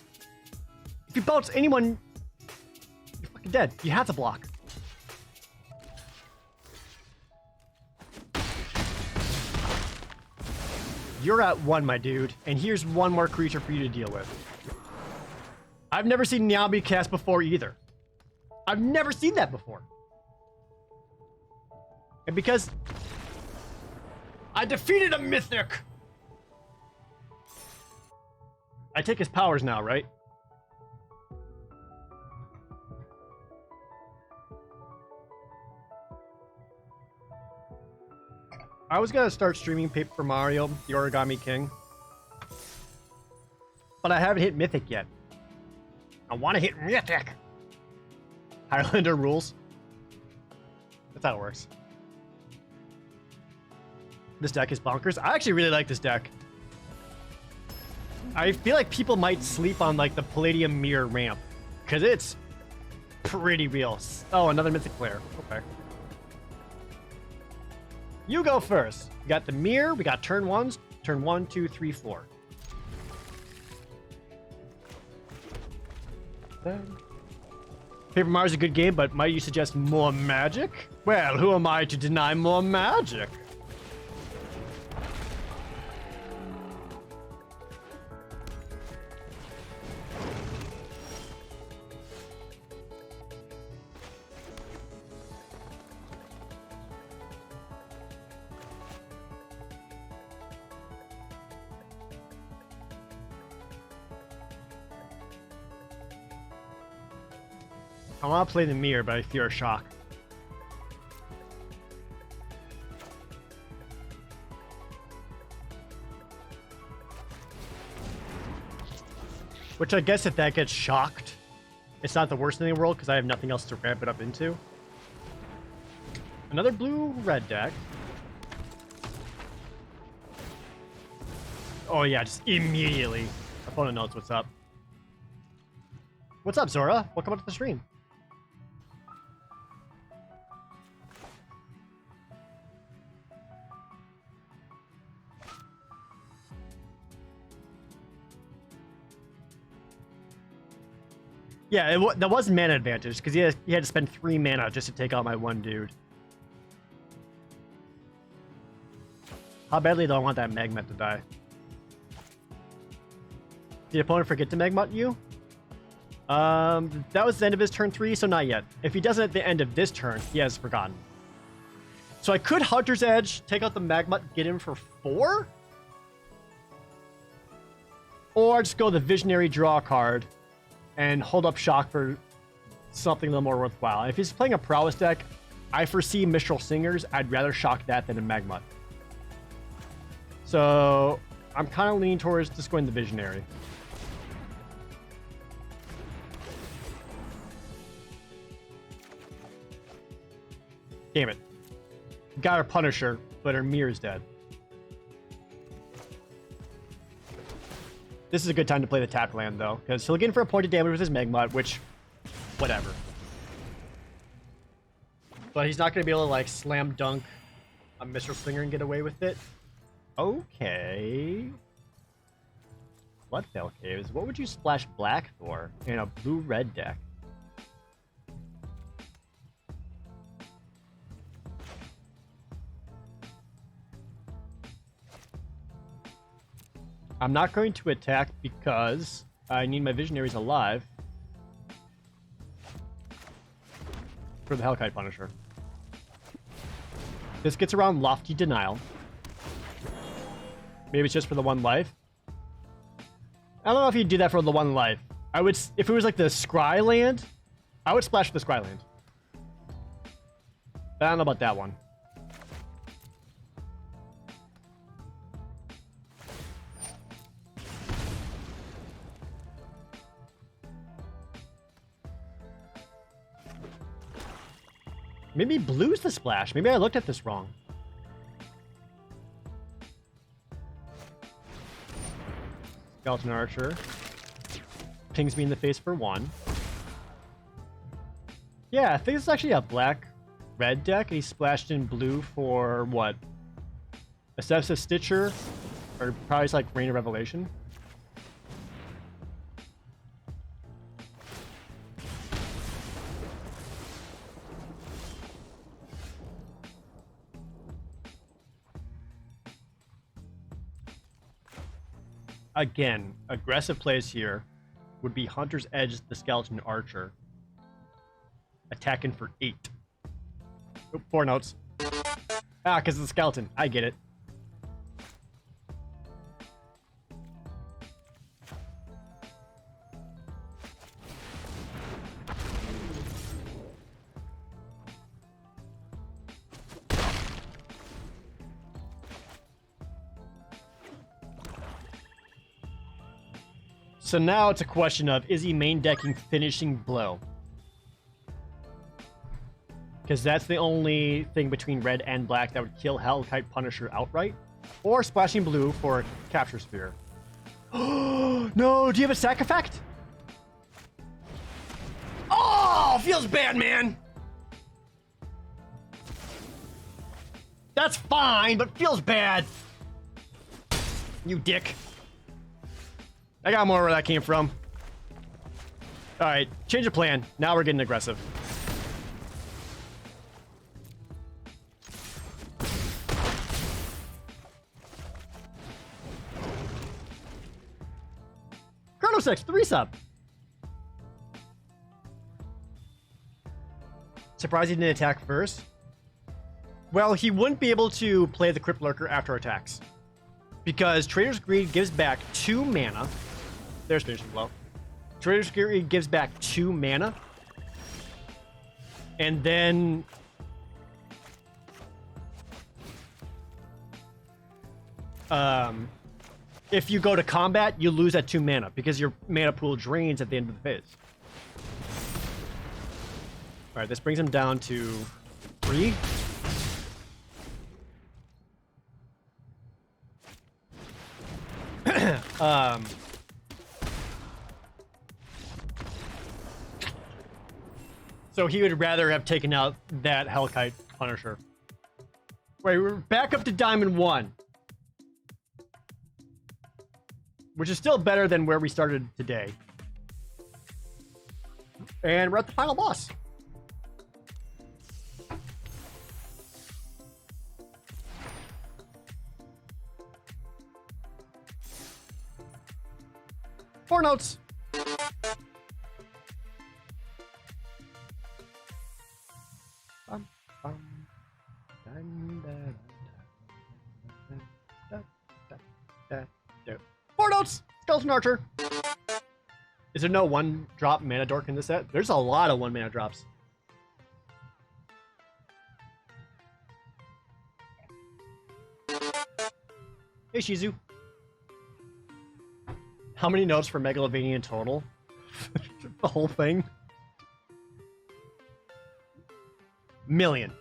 If you bounce anyone, you're fucking dead. You have to block. You're at 1, my dude, and here's one more creature for you to deal with. I've never seen Niambi cast before either. I've never seen that before. And because I defeated a Mythic, I take his powers now, right? I was gonna start streaming Paper Mario, the Origami King, but I haven't hit Mythic yet. I want to hit Mythic. Highlander rules. That's how it works. This deck is bonkers. I actually really like this deck. I feel like people might sleep on like the Palladium Mirror ramp because it's pretty real. Oh, another Mythic player. Okay. You go first. We got the mirror. We got turn 1s. Turn 1, 2, 3, 4. Paper Mario's a good game, but might you suggest more magic? Well, who am I to deny more magic? I want to play the mirror, but I fear a shock. Which I guess if that gets shocked, it's not the worst thing in the world because I have nothing else to ramp it up into. Another blue-red deck. Oh yeah, just immediately. Opponent knows what's up. What's up, Zora? Welcome to the stream. Yeah, that was mana advantage, because he had to spend 3 mana just to take out my one dude. How badly do I want that Magmut to die? Did the opponent forget to Magmut you? That was the end of his turn 3, so not yet. If he does it at the end of this turn, he has forgotten. So I could Hunter's Edge, take out the Magmut, get him for 4? Or just go the Visionary, draw a card, and hold up Shock for something a little more worthwhile. If he's playing a Prowess deck, I foresee Mistral Singers. I'd rather Shock that than a Magmut. So I'm kind of leaning towards just going the Visionary. Damn it. Got her Punisher, but her Mirror's dead. This is a good time to play the tapped land, though, because he'll get in for a point of damage with his Magmut, which, whatever. But he's not going to be able to, like, slam dunk a Mistral Slinger and get away with it. Okay. Bloodfell Caves. What would you splash black for in a blue-red deck? I'm not going to attack because I need my Visionaries alive for the Hellkite Punisher. This gets around Lofty Denial. Maybe it's just for the 1 life. I don't know if you'd do that for the 1 life. I would, if it was like the Scry land, I would splash for the Scry land. But I don't know about that one. Maybe blue's the splash. Maybe I looked at this wrong. Skeleton Archer. Pings me in the face for 1. Yeah, I think it's actually a black-red deck. He splashed in blue for, what? Assessive Stitcher? Or probably it's like Rain of Revelation. Again, aggressive plays here would be Hunter's Edge, the Skeleton Archer. Attacking for 8. Oh, 4 notes. Ah, because it's a skeleton. I get it. So now it's a question of, is he main decking Finishing Blow? Because that's the only thing between red and black that would kill Hellkite Punisher outright. Or splashing blue for Capture Sphere. No, do you have a sack effect? Oh, feels bad, man. That's fine, but feels bad. You dick. I got more where that came from. Alright, change of plan. Now we're getting aggressive. Chrono 6, 3-sub. Surprised he didn't attack first. Well, he wouldn't be able to play the Crypt Lurker after attacks. Because Trader's Greed gives back 2 mana. There's Finishing Blow. Trader's Greed gives back 2 mana. And then... if you go to combat, you lose that 2 mana. Because your mana pool drains at the end of the phase. Alright, this brings him down to 3. So he would rather have taken out that Hellkite Punisher. Wait, we're back up to Diamond 1. Which is still better than where we started today. And we're at the final boss. Four notes. Four notes. Skeleton Archer. Is there no one drop mana dork in this set? There's a lot of 1 mana drops. Hey Shizu. How many notes for Megalovania in total? The whole thing? Million.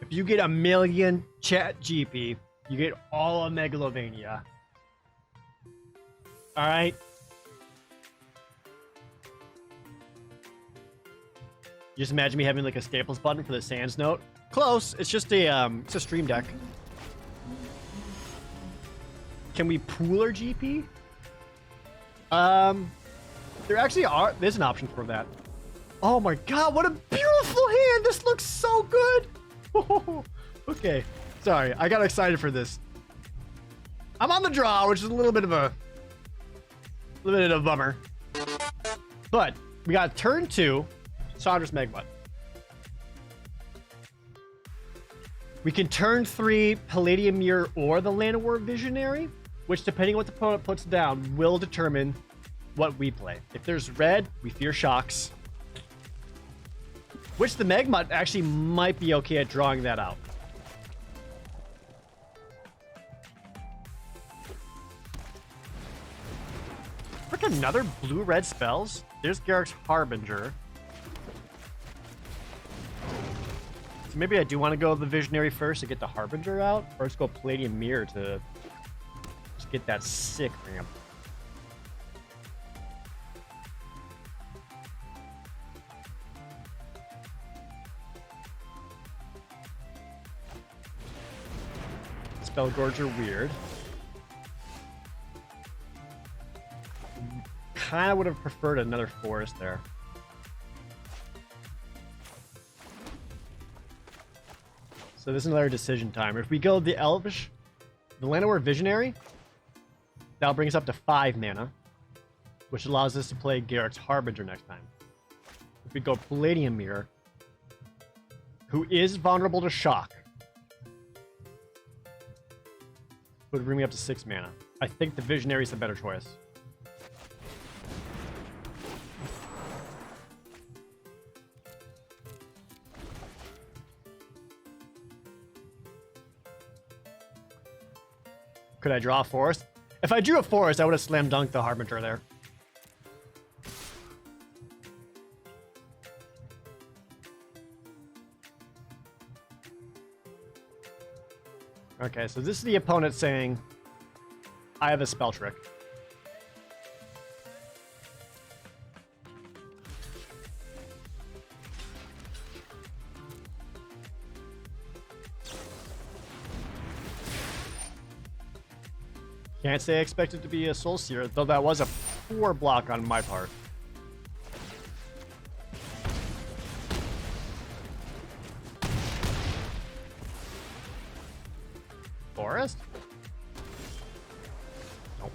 If you get 1,000,000 chat GP, you get all of Megalovania. Alright? Just imagine me having like a Staples button for the Sans note. Close. It's just it's a stream deck. Can we pool our GP? There actually are. There's an option for that. Oh my god, what a beautiful hand! This looks so good. Okay, sorry, I got excited for this. I'm on the draw, which is a little bit of a bummer. But we got turn 2, Saunders Megbutt. We can turn 3 Palladium Mirror or the Llanowar Visionary, which depending on what the opponent puts down will determine what we play. If there's red, we fear shocks. Which the Megmutt actually might be okay at drawing that out. Frick, another blue-red spells? There's Garrick's Harbinger. So maybe I do want to go the Visionary first to get the Harbinger out, or just go Palladium Mirror to just get that sick ramp. Spellgorger weird. Kinda would have preferred another forest there. So this is another decision time. If we go the Elvish, the Llanowar Visionary, that'll bring us up to 5 mana, which allows us to play Garrick's Harbinger next time. If we go Palladium Mirror, who is vulnerable to shock, would bring me up to 6 mana. I think the Visionary is the better choice. Could I draw a forest? If I drew a forest, I would have slam dunked the Harbinger there. Okay, so this is the opponent saying, I have a spell trick. Can't say I expect it to be a Soul Seer, though that was a poor block on my part. Forest? Nope.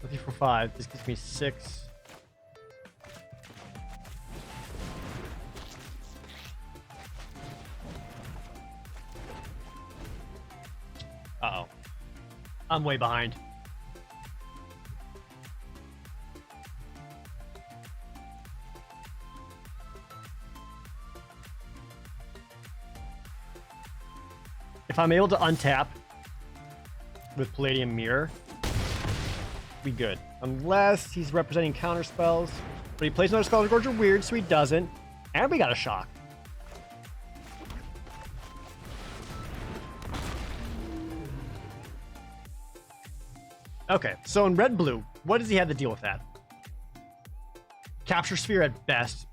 Looking for 5. This gives me 6. Uh-oh. I'm way behind. If I'm able to untap with Palladium Mirror, we good. Unless he's representing counter spells. But he plays another Spellgorger weird, so he doesn't. And we got a shock. Okay, so in red-blue, what does he have to deal with that? Capture Sphere at best.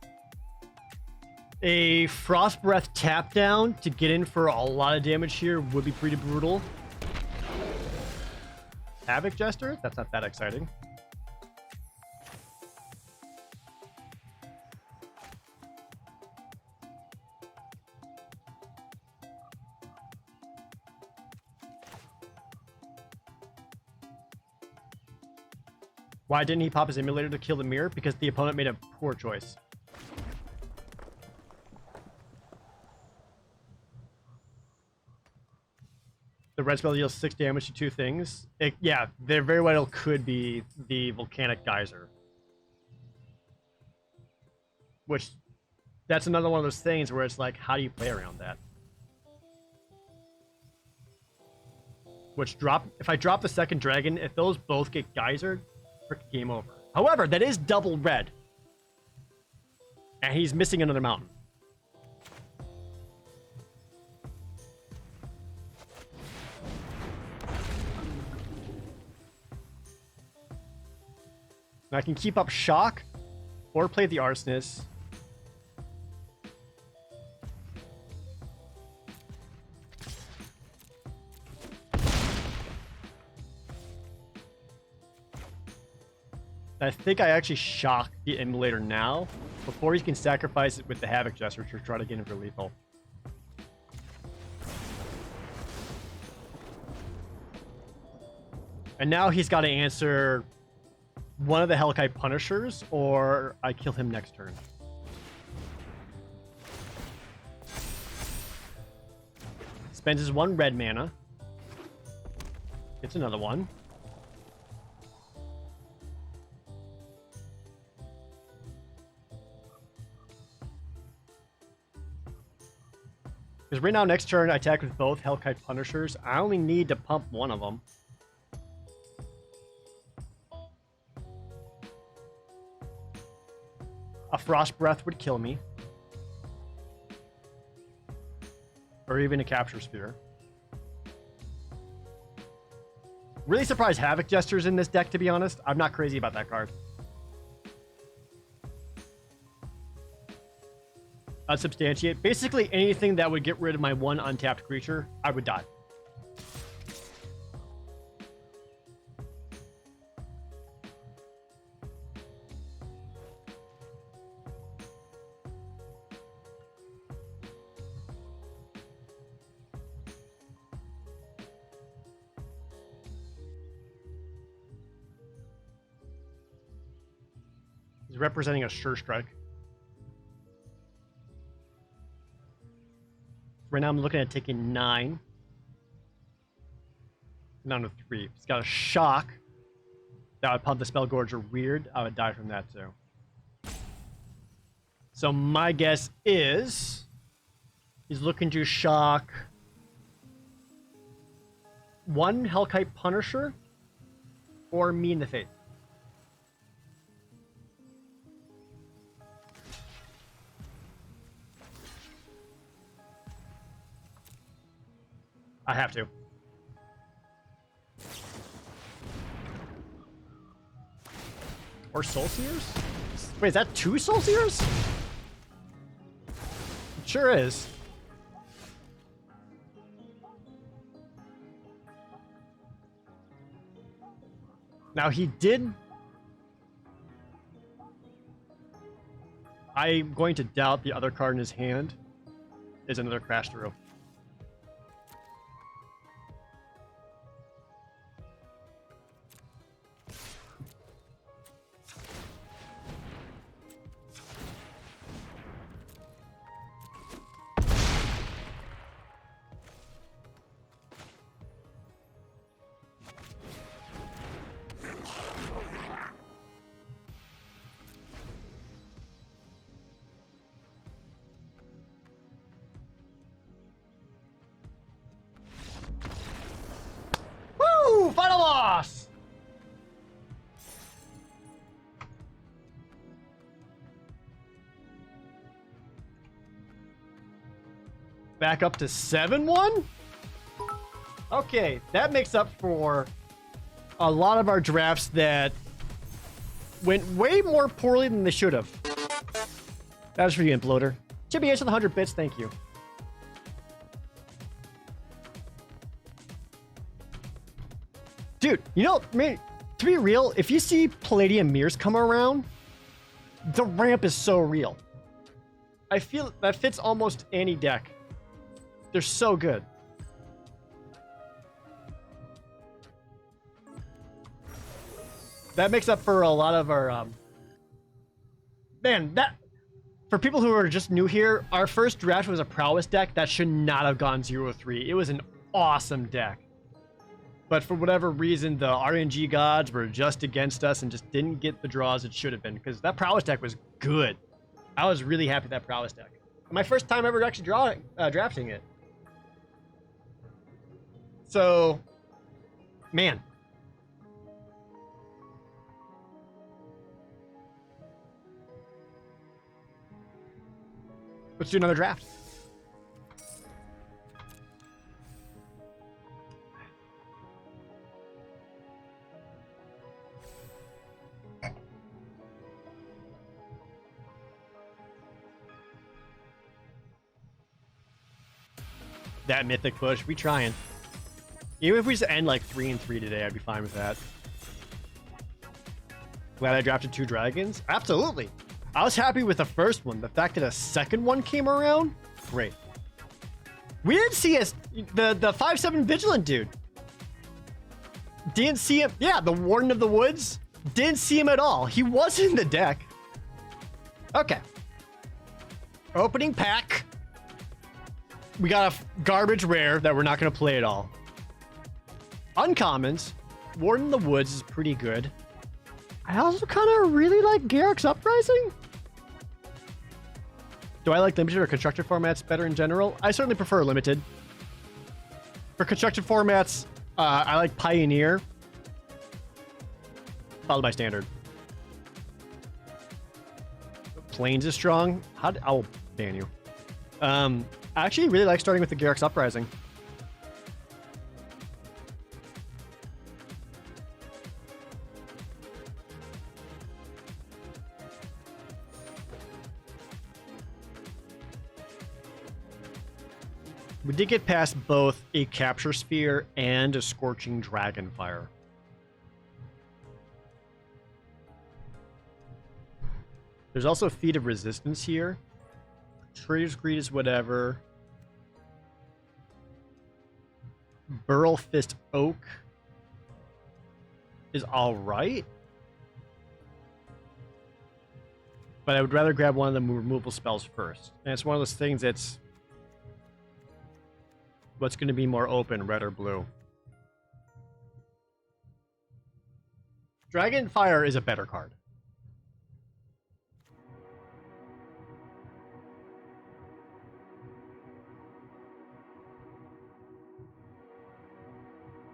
A Frost Breath tap down to get in for a lot of damage here would be pretty brutal. Havoc Jester? That's not that exciting. Why didn't he pop his emulator to kill the mirror? Because the opponent made a poor choice. The red spell deals 6 damage to 2 things. Yeah, there very well could be the Volcanic Geyser. Which, that's another one of those things where it's like, how do you play around that? Which if I drop the second dragon, if those both get Geysered, freaking game over. However, that is double red. And he's missing another mountain. Now I can keep up Shock or play the Arsonist. I think I actually shock the emulator now before he can sacrifice it with the Havoc Jester to try to get him for lethal. And now he's got to answer one of the Hellkite Punishers, or I kill him next turn. Spends his 1 red mana. Gets another one. Because right now, next turn, I attack with both Hellkite Punishers. I only need to pump one of them. A Frost Breath would kill me. Or even a Capture Sphere. Really surprised Havoc Jester's in this deck, to be honest. I'm not crazy about that card. Unsubstantiate. Basically anything that would get rid of my 1 untapped creature, I would die. He's representing a Sure Strike. Right now I'm looking at taking 9. Down to 3. He's got a Shock. That would pump the Spell Gorger weird. I would die from that too. So my guess is he's looking to shock 1 Hellkite Punisher or me in the face. I have to. Or Soul Seers? Wait, is that 2 Soul Seers? It sure is. Now he did... I'm going to doubt the other card in his hand is another Crash Through. Final loss! Back up to 7-1? Okay, that makes up for a lot of our drafts that went way more poorly than they should have. That was for you, Imploder. Chippy H with 100 bits, thank you. Dude, you know, man, to be real, if you see Palladium Mirrors come around, the ramp is so real. I feel that fits almost any deck. They're so good. That makes up for a lot of our, man, that, for people who are just new here, our first draft was a prowess deck that should not have gone 0-3. It was an awesome deck. But for whatever reason, the RNG gods were just against us and just didn't get the draws it should have been, because that prowess deck was good. I was really happy with that prowess deck. My first time ever actually drafting it. So, man. Let's do another draft. That mythic push, we trying. Even if we just end like 3-3 today, I'd be fine with that. Glad I drafted 2 dragons. Absolutely. I was happy with the first one. The fact that a second one came around, great. We didn't see the 5/7 Vigilant dude. Didn't see him. Yeah, the Warden of the Woods. Didn't see him at all. He was in the deck. Okay. Opening pack. We got a garbage rare that we're not going to play at all. Uncommons. Warden of the Woods is pretty good. I also kind of really like Garrick's Uprising. Do I like limited or constructed formats better in general? I certainly prefer limited. For constructed formats, I like Pioneer, followed by Standard. Plains is strong. I'll ban you. I actually really like starting with the Garrick's Uprising. We did get past both a Capture Sphere and a Scorching Dragonfire. There's also Feat of Resistance here. Trader's Greed is whatever. Burl Fist Oak is alright. But I would rather grab one of the removal spells first. And it's one of those things that's what's going to be more open, red or blue. Dragonfire is a better card.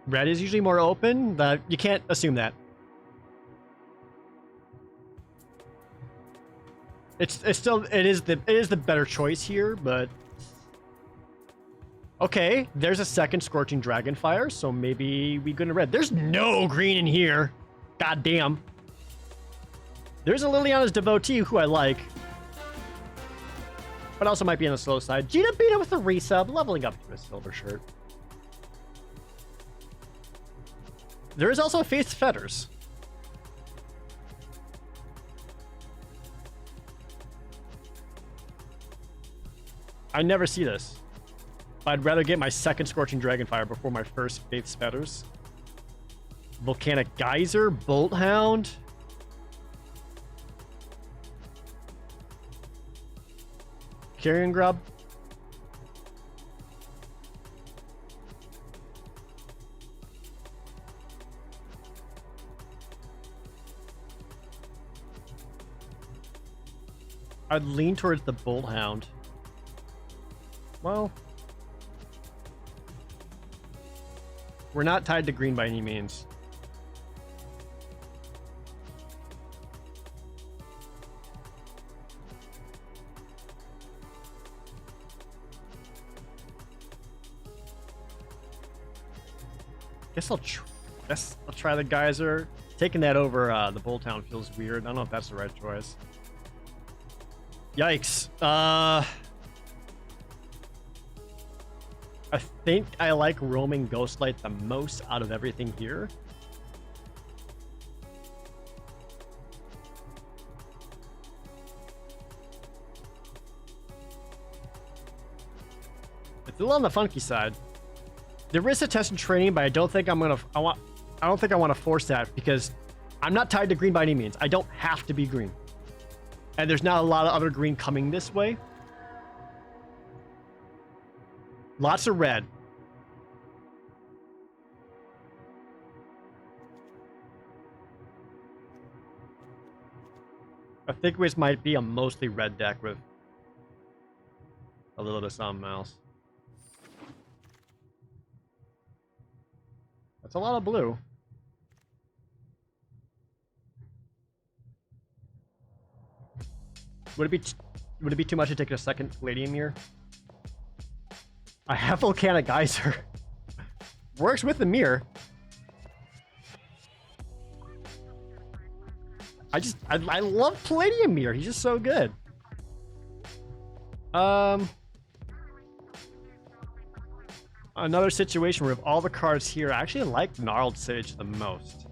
Red is usually more open, but you can't assume that. It is the better choice here, but okay, there's a second Scorching Dragonfire, so maybe we go to red. There's no green in here. God damn. There's a Liliana's Devotee who I like, but also might be on the slow side. Gina beat it with a resub, leveling up to a silver shirt. There is also Faith's Fetters. I never see this. I'd rather get my second Scorching Dragonfire before my first Faith's Fetters. Volcanic Geyser, Bolt Hound. Carrion Grub. I'd lean towards the Bolt Hound. Well, we're not tied to green by any means. Guess I'll Guess I'll try the Geyser. Taking that over the Bulltown feels weird. I don't know if that's the right choice. Yikes. I think I like roaming Ghostlight the most out of everything here. It's a little on the funky side. There is a test and training, but I don't think I don't think I want to force that because I'm not tied to green by any means. I don't have to be green. And there's not a lot of other green coming this way. Lots of red. I think this might be a mostly red deck with a little bit of something else. That's a lot of blue. Would it be too much to take a second Palladium here? I have Volcanic Geyser. Works with the mirror. I love Palladium Mirror. He's just so good. Another situation where with all the cards here, I actually like Gnarled Sage the most.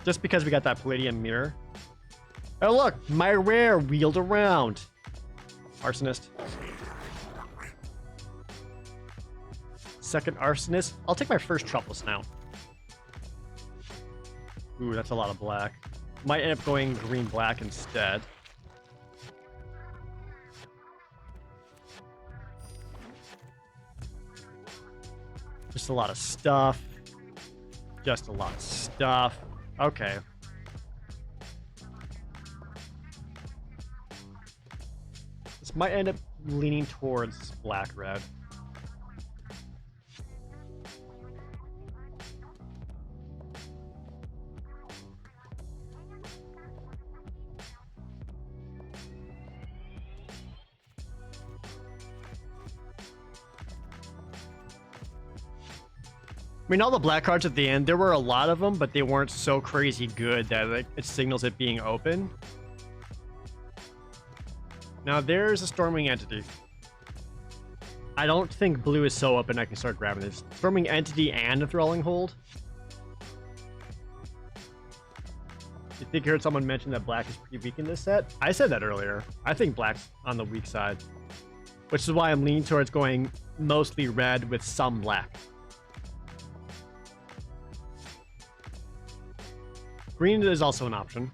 Just because we got that Palladium Mirror. Oh look, my rare wheeled around. Arsonist. Second Arsonist. I'll take my first Truffle Snout. Ooh, that's a lot of black. Might end up going green-black instead. Just a lot of stuff. Just a lot of stuff. Okay. This might end up leaning towards black-red. I mean, all the black cards at the end, there were a lot of them, but they weren't so crazy good that like, it signals it being open. Now, there's a Storming Entity. I don't think blue is so open I can start grabbing this. Storming Entity and a Thralling Hold. You think you heard someone mention that black is pretty weak in this set? I said that earlier. I think black's on the weak side. Which is why I'm leaning towards going mostly red with some black. Green is also an option.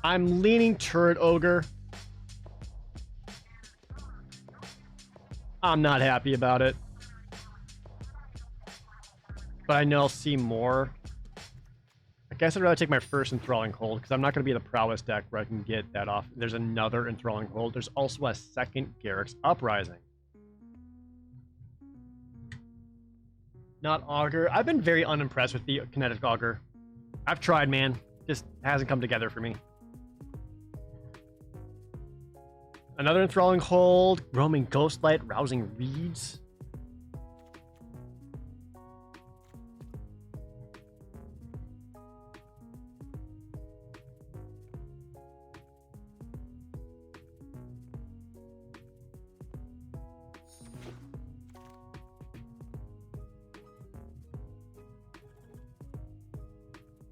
I'm leaning Turret Ogre. I'm not happy about it. But I know I'll see more. I guess I'd rather take my first Enthralling Hold, because I'm not going to be in the Prowess deck where I can get that off. There's another Enthralling Hold. There's also a second Garrick's Uprising. Not Augur. I've been very unimpressed with the Kinetic Augur. I've tried, man. Just hasn't come together for me. Another Enthralling Hold. Roaming Ghostlight. Rousing Reeds.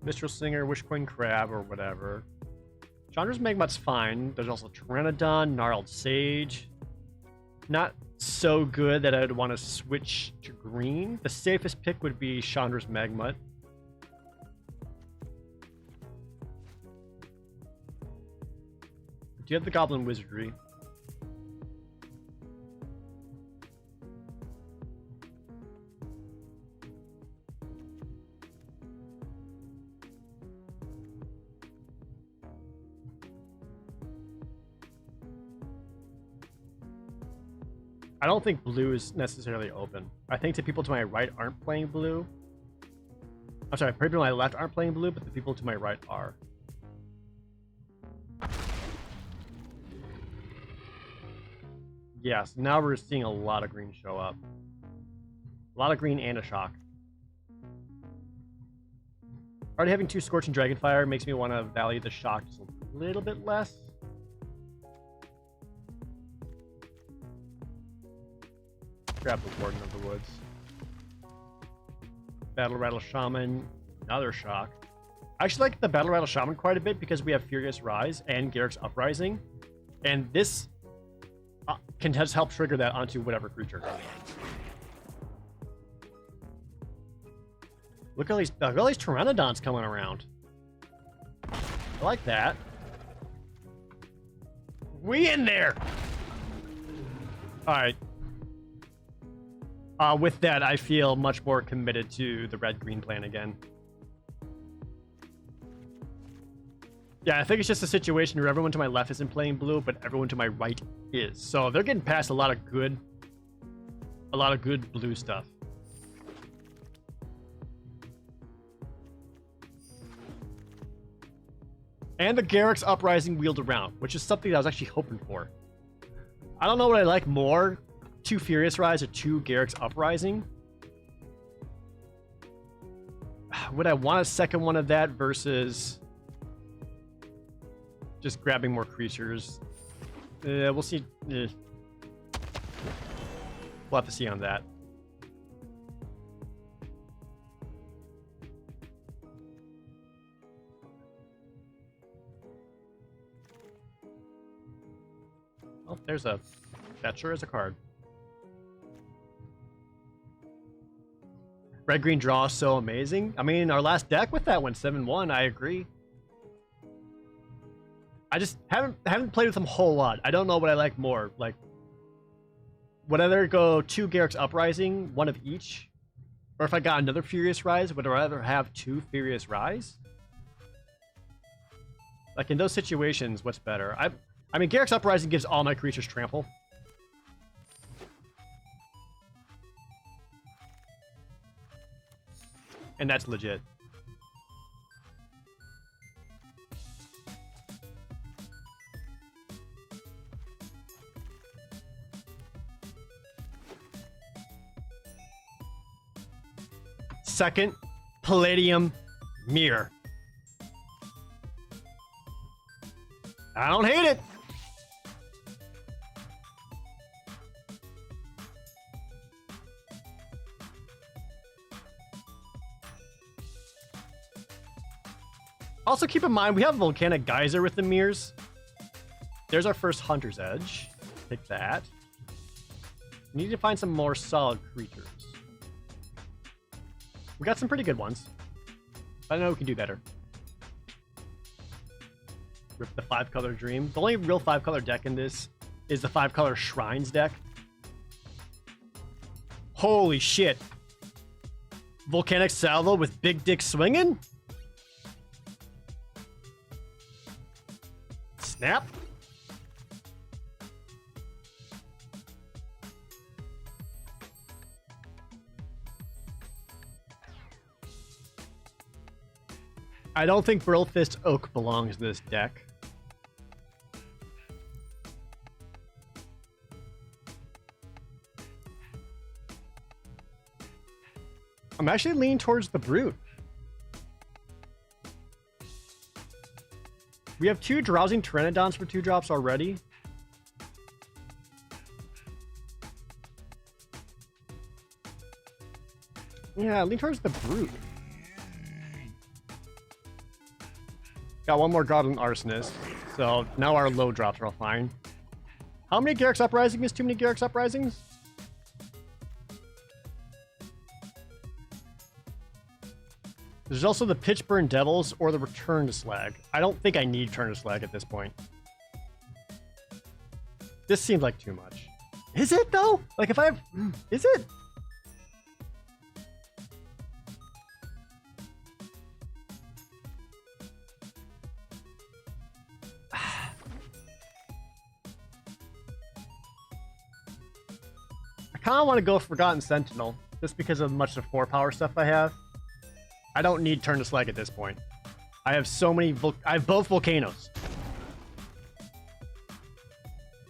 Mistral Singer, Wishcoin Crab, or whatever. Chandra's Magmut's fine. There's also Pteranodon, Gnarled Sage. Not so good that I'd want to switch to green. The safest pick would be Chandra's Magmut. Do you have the Goblin Wizardry? I don't think blue is necessarily open. I think the people to my right aren't playing blue. I'm sorry, people to my left aren't playing blue, but the people to my right are. Yes, now we're seeing a lot of green show up. A lot of green and a shock. Already having 2 Scorching Dragonfire makes me want to value the shock just a little bit less. Grab the Warden of the Woods. Battle Rattle Shaman, another shock. I actually like the Battle Rattle Shaman quite a bit because we have Furious Rise and Garruk's Uprising. And this can just help trigger that onto whatever creature. Look at all these Pteranodons coming around. I like that. We in there! Alright. With that, I feel much more committed to the red-green plan again. Yeah, I think it's just a situation where everyone to my left isn't playing blue, but everyone to my right is. So they're getting past a lot of good blue stuff. And the Garruk's Uprising wheeled around, which is something that I was actually hoping for. I don't know what I like more, 2 Furious Rise or 2 Garruk's Uprising. Would I want a second one of that versus just grabbing more creatures? We'll see. We'll have to see on that. Oh, there's a... That sure is a card. Red-green draw is so amazing. I mean, our last deck with that went 7-1, I agree. I just haven't played with them a whole lot. I don't know what I like more. Like, would I rather go 2 Garruk's Uprising, 1 of each? Or if I got another Furious Rise, would I rather have 2 Furious Rise? Like, in those situations, what's better? I mean, Garruk's Uprising gives all my creatures trample. And that's legit. Second, Palladium Mirror. I don't hate it. Also, keep in mind, we have Volcanic Geyser with the mirrors. There's our first Hunter's Edge. Take that. We need to find some more solid creatures. We got some pretty good ones. I know we can do better. Rip the 5-color Dream. The only real 5-color deck in this is the 5-color Shrines deck. Holy shit. Volcanic Salvo with Big Dick Swinging? Snap. I don't think Burlfist Oak belongs in this deck. I'm actually leaning towards the Brute. We have 2 Drowsing Pteranodons for 2 drops already. Yeah, lean towards the Brute. Got 1 more Goblin Arsonist, so now our low drops are all fine. How many Garruk's Uprising is too many Garruk's Uprisings? There's also the Pitchburn Devils or the Return to Slag. I don't think I need Return to Slag at this point. This seems like too much. Is it though? Like if I have... Is it? kind of want to go Forgotten Sentinel, just because of much of the 4-power stuff I have. I don't need Turn to Slag at this point. I have so many... I have both Volcanoes.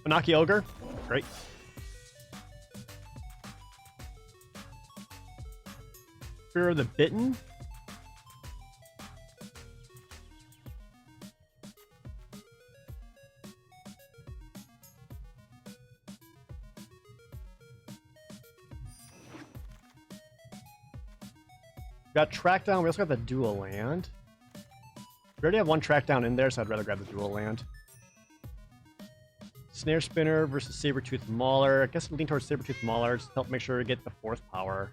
Manaki Ogre? Great. Fear of the Bitten? Got Track Down. We also got the Dual Land. We already have one Track Down in there, so I'd rather grab the Dual Land. Snare Spinner versus Sabertooth Mauler. I guess I'm leaning towards Sabertooth Mauler just to help make sure we get the 4th power.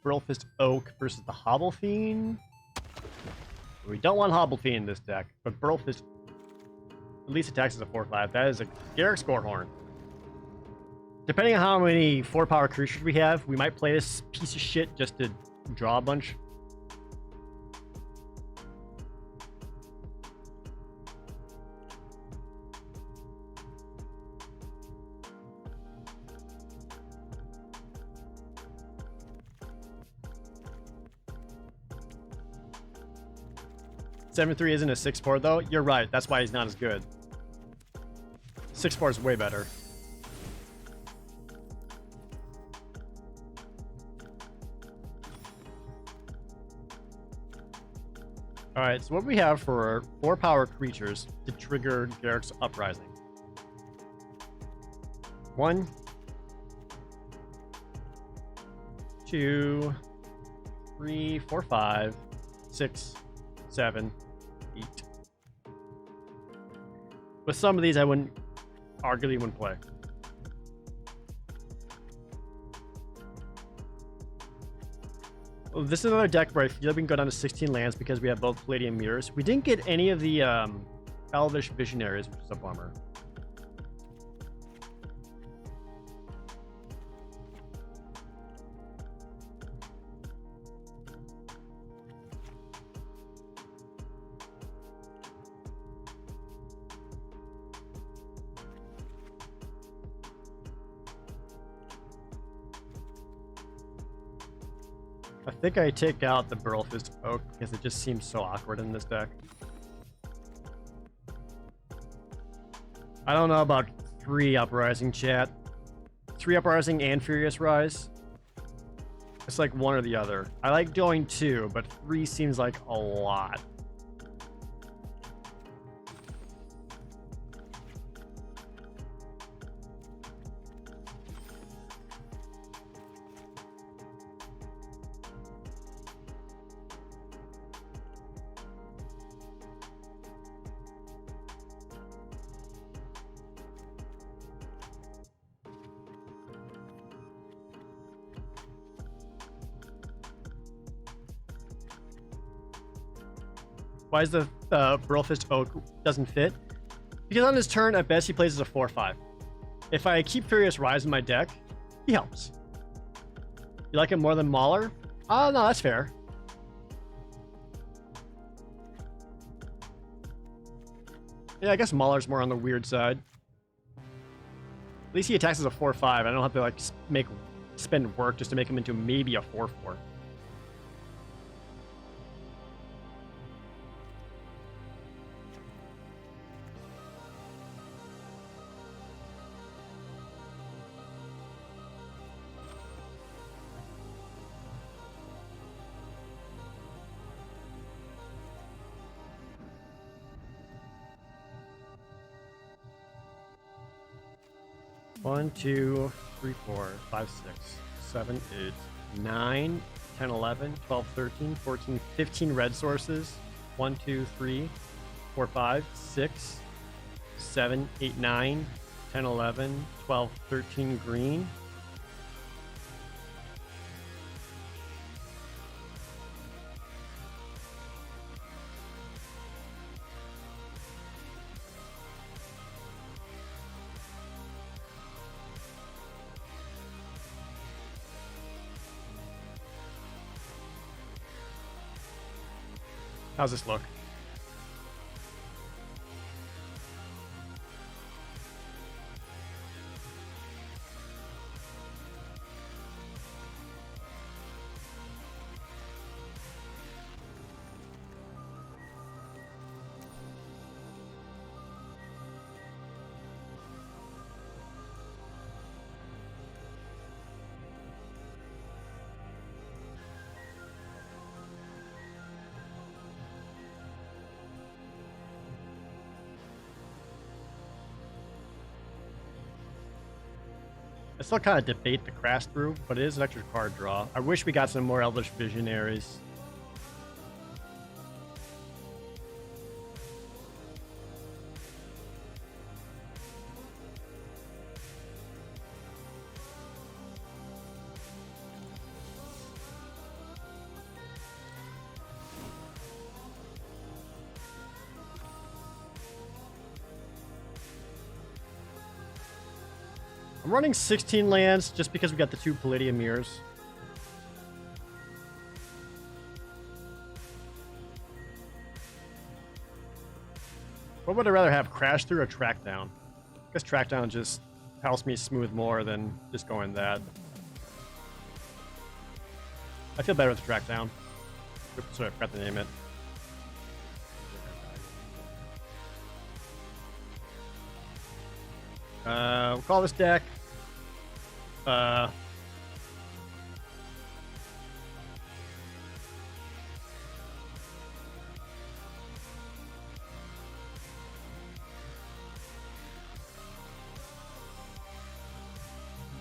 Burlfist Oak versus the Hobble Fiend. We don't want Hobble Fiend in this deck, but Burlfist at least attacks as a 4/5. That is a Garruk Scorehorn. Depending on how many 4-power creatures we have, we might play this piece of shit just to draw a bunch. Seven 3 isn't a 6/4 though. You're right. That's why he's not as good. 6/4 is way better. Alright, so what we have for 4-power creatures to trigger Garruk's Uprising. 1, 2, 3, 4, 5, 6, 7, 8. With some of these, I arguably wouldn't play. Well, this is another deck where I feel like we can go down to 16 lands because we have both Palladium Mirrors. We didn't get any of the Elvish Visionaries, which is a bummer. I think I take out the Burlfist Oak because it just seems so awkward in this deck. I don't know about 3 Uprising, chat. 3 Uprising and Furious Rise. It's like one or the other. I like doing 2, but 3 seems like a lot. Why is the Burlfist Oak doesn't fit? Because on his turn, at best, he plays as a 4/5. If I keep Furious Rise in my deck, he helps. You like it more than Mauler? Oh, no, that's fair. Yeah, I guess Mauler's more on the weird side. At least he attacks as a 4/5. I don't have to like spend work just to make him into maybe a 4/4. One, 2, 3, 4, 5, 6, 7, 8, 9, 10, 11, 12, 13, 14, 15 red sources. 1, 2, 3, 4, 5, 6, 7, 8, 9, 10, 11, 12, 13 green. How's this look? still kind of debate the crash through, but it is an extra card draw. I wish we got some more Elvish Visionaries. I'm running 16 lands just because we got the 2 Palladium Mirrors. What would I rather have, Crash Through or Track Down? I guess Track Down just helps me smooth more than just going that. I feel better with Track Down. Oops, sorry, I forgot to name it. We'll call this deck.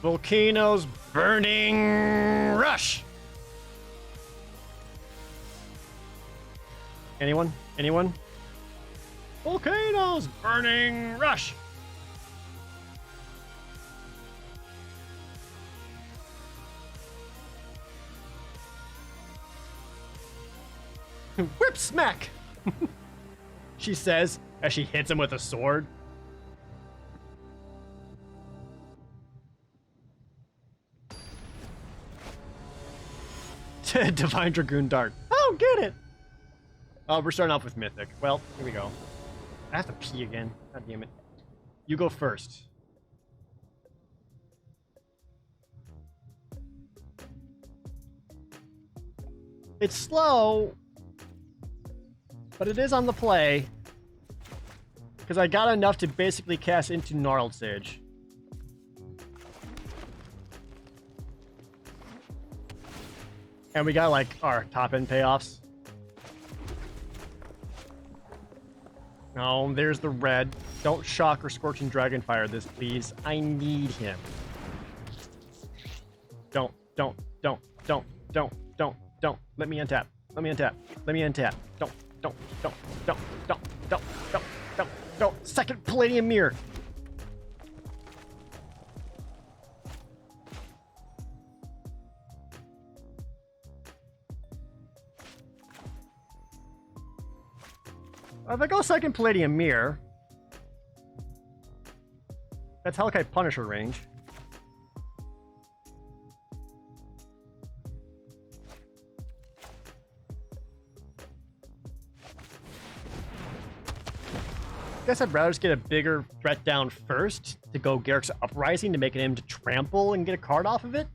Volcanoes Burning Rush. Anyone? Anyone? Volcanoes Burning Rush. Whip smack! She says as she hits him with a sword. Divine Dragoon Dart. Oh, get it! We're starting off with Mythic. Well, here we go. I have to pee again. God damn it. You go first. It's slow, but it is on the play. Because I got enough to basically cast into Gnarled Sage. And we got like our top end payoffs. No, there's the red. Don't Shock or Scorching Dragonfire this, please. I need him. Don't. Let me untap. Let me untap. Let me untap. Don't. Second Palladium Mirror. If I go second Palladium Mirror, that's Hellkite Punisher range. Guess I'd rather just get a bigger threat down first to go Garrick's Uprising to make it him to trample and get a card off of it.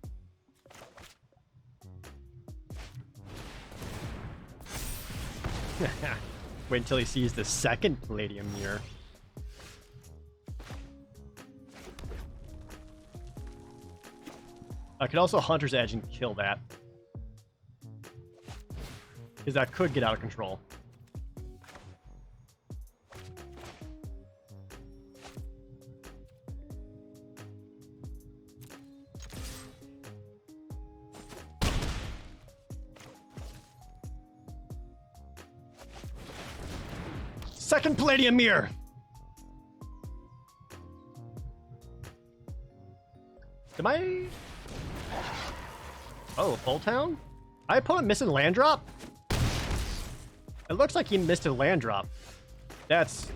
Wait until he sees the second Palladium Mirror. I could also Hunter's Edge and kill that. Because that could get out of control. Second Palladium Mirror. Am I? Oh, Full Town? My opponent missing land drop? It looks like he missed a land drop. That's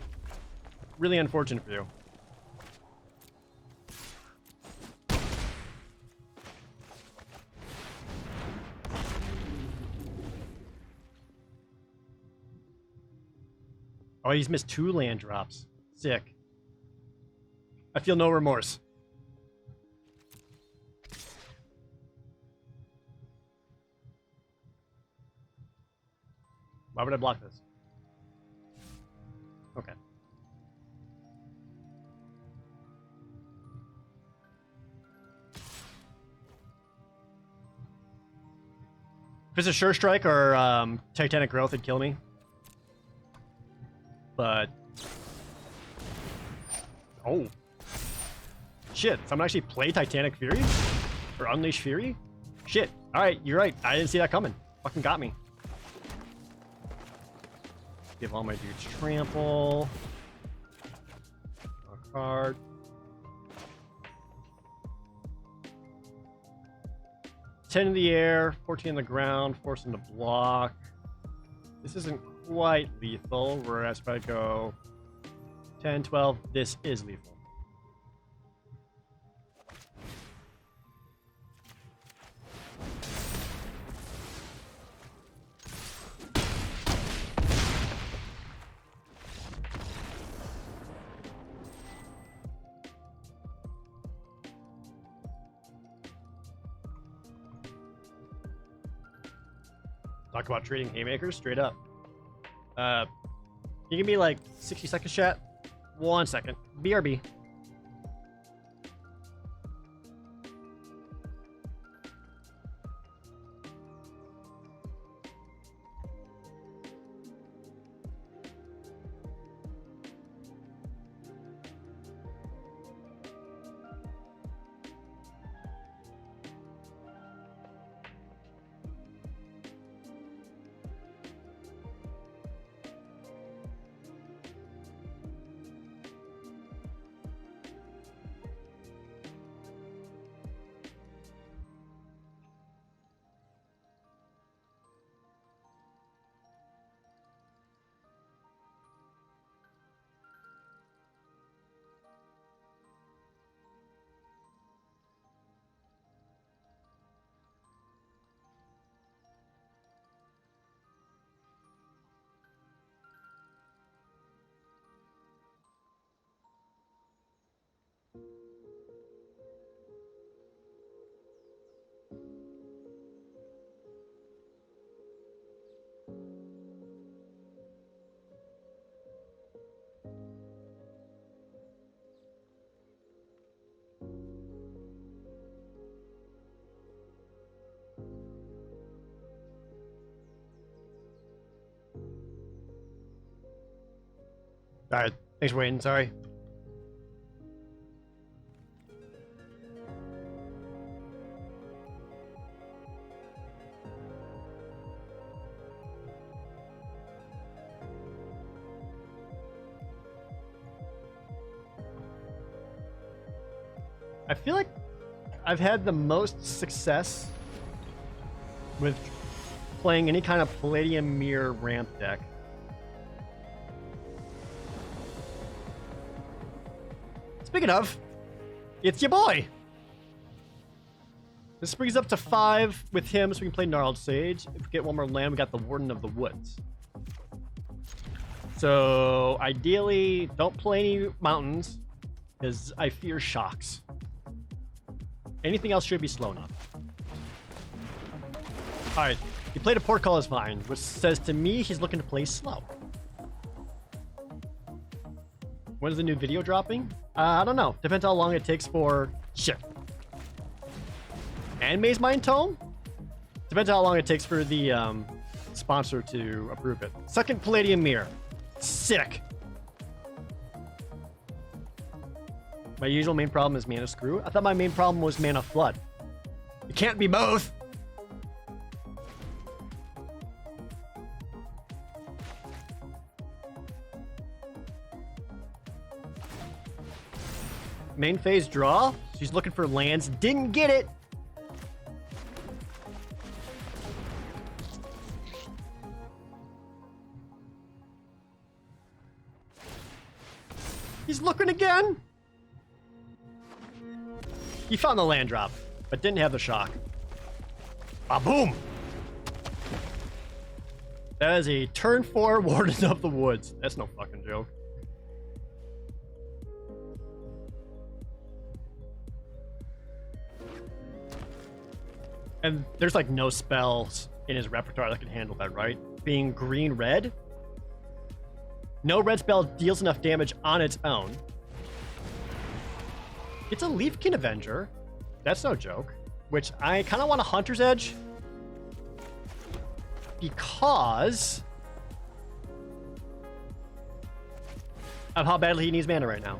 really unfortunate for you. Oh, he's missed 2 land drops. Sick. I feel no remorse. Why would I block this? Okay. If it's a Sure Strike or Titanic Growth, it'd kill me. But... Oh. Shit, someone actually play Titanic Fury? Or Unleash Fury? Shit. Alright, you're right. I didn't see that coming. Fucking got me. Give all my dudes trample. A card. Ten in the air, 14 on the ground, force them to block. This isn't quite lethal, whereas if I go 10, 12, this is lethal. Talk about trading haymakers straight up. You give me like 60 seconds, chat? 1 second. BRB. Alright, thanks for waiting, sorry. I feel like I've had the most success with playing any kind of Palladium Mirror ramp deck. Speaking of, it's your boy. This brings up to 5 with him, so we can play Gnarled Sage. If we get one more land, we got the Warden of the Woods. So ideally, don't play any mountains, because I fear shocks. Anything else should be slow enough. Alright, he played a Portcullis Vine, which says to me he's looking to play slow. When is the new video dropping? I don't know. Depends how long it takes for... Shit. Anime's Mind Tome? Depends how long it takes for the sponsor to approve it. Second Palladium Mirror. Sick. My usual main problem is Mana Screw. I thought my main problem was Mana Flood. It can't be both. Main phase draw. She's looking for lands. Didn't get it. He's looking again. He found the land drop, but didn't have the shock. Ah, boom. That is a turn 4 Warden of the Woods. That's no fucking joke. And there's like no spells in his repertoire that can handle that, right? Being green-red. No red spell deals enough damage on its own. It's a Leafkin Avenger. That's no joke. Which I kind of want a Hunter's Edge. Because of how badly he needs mana right now.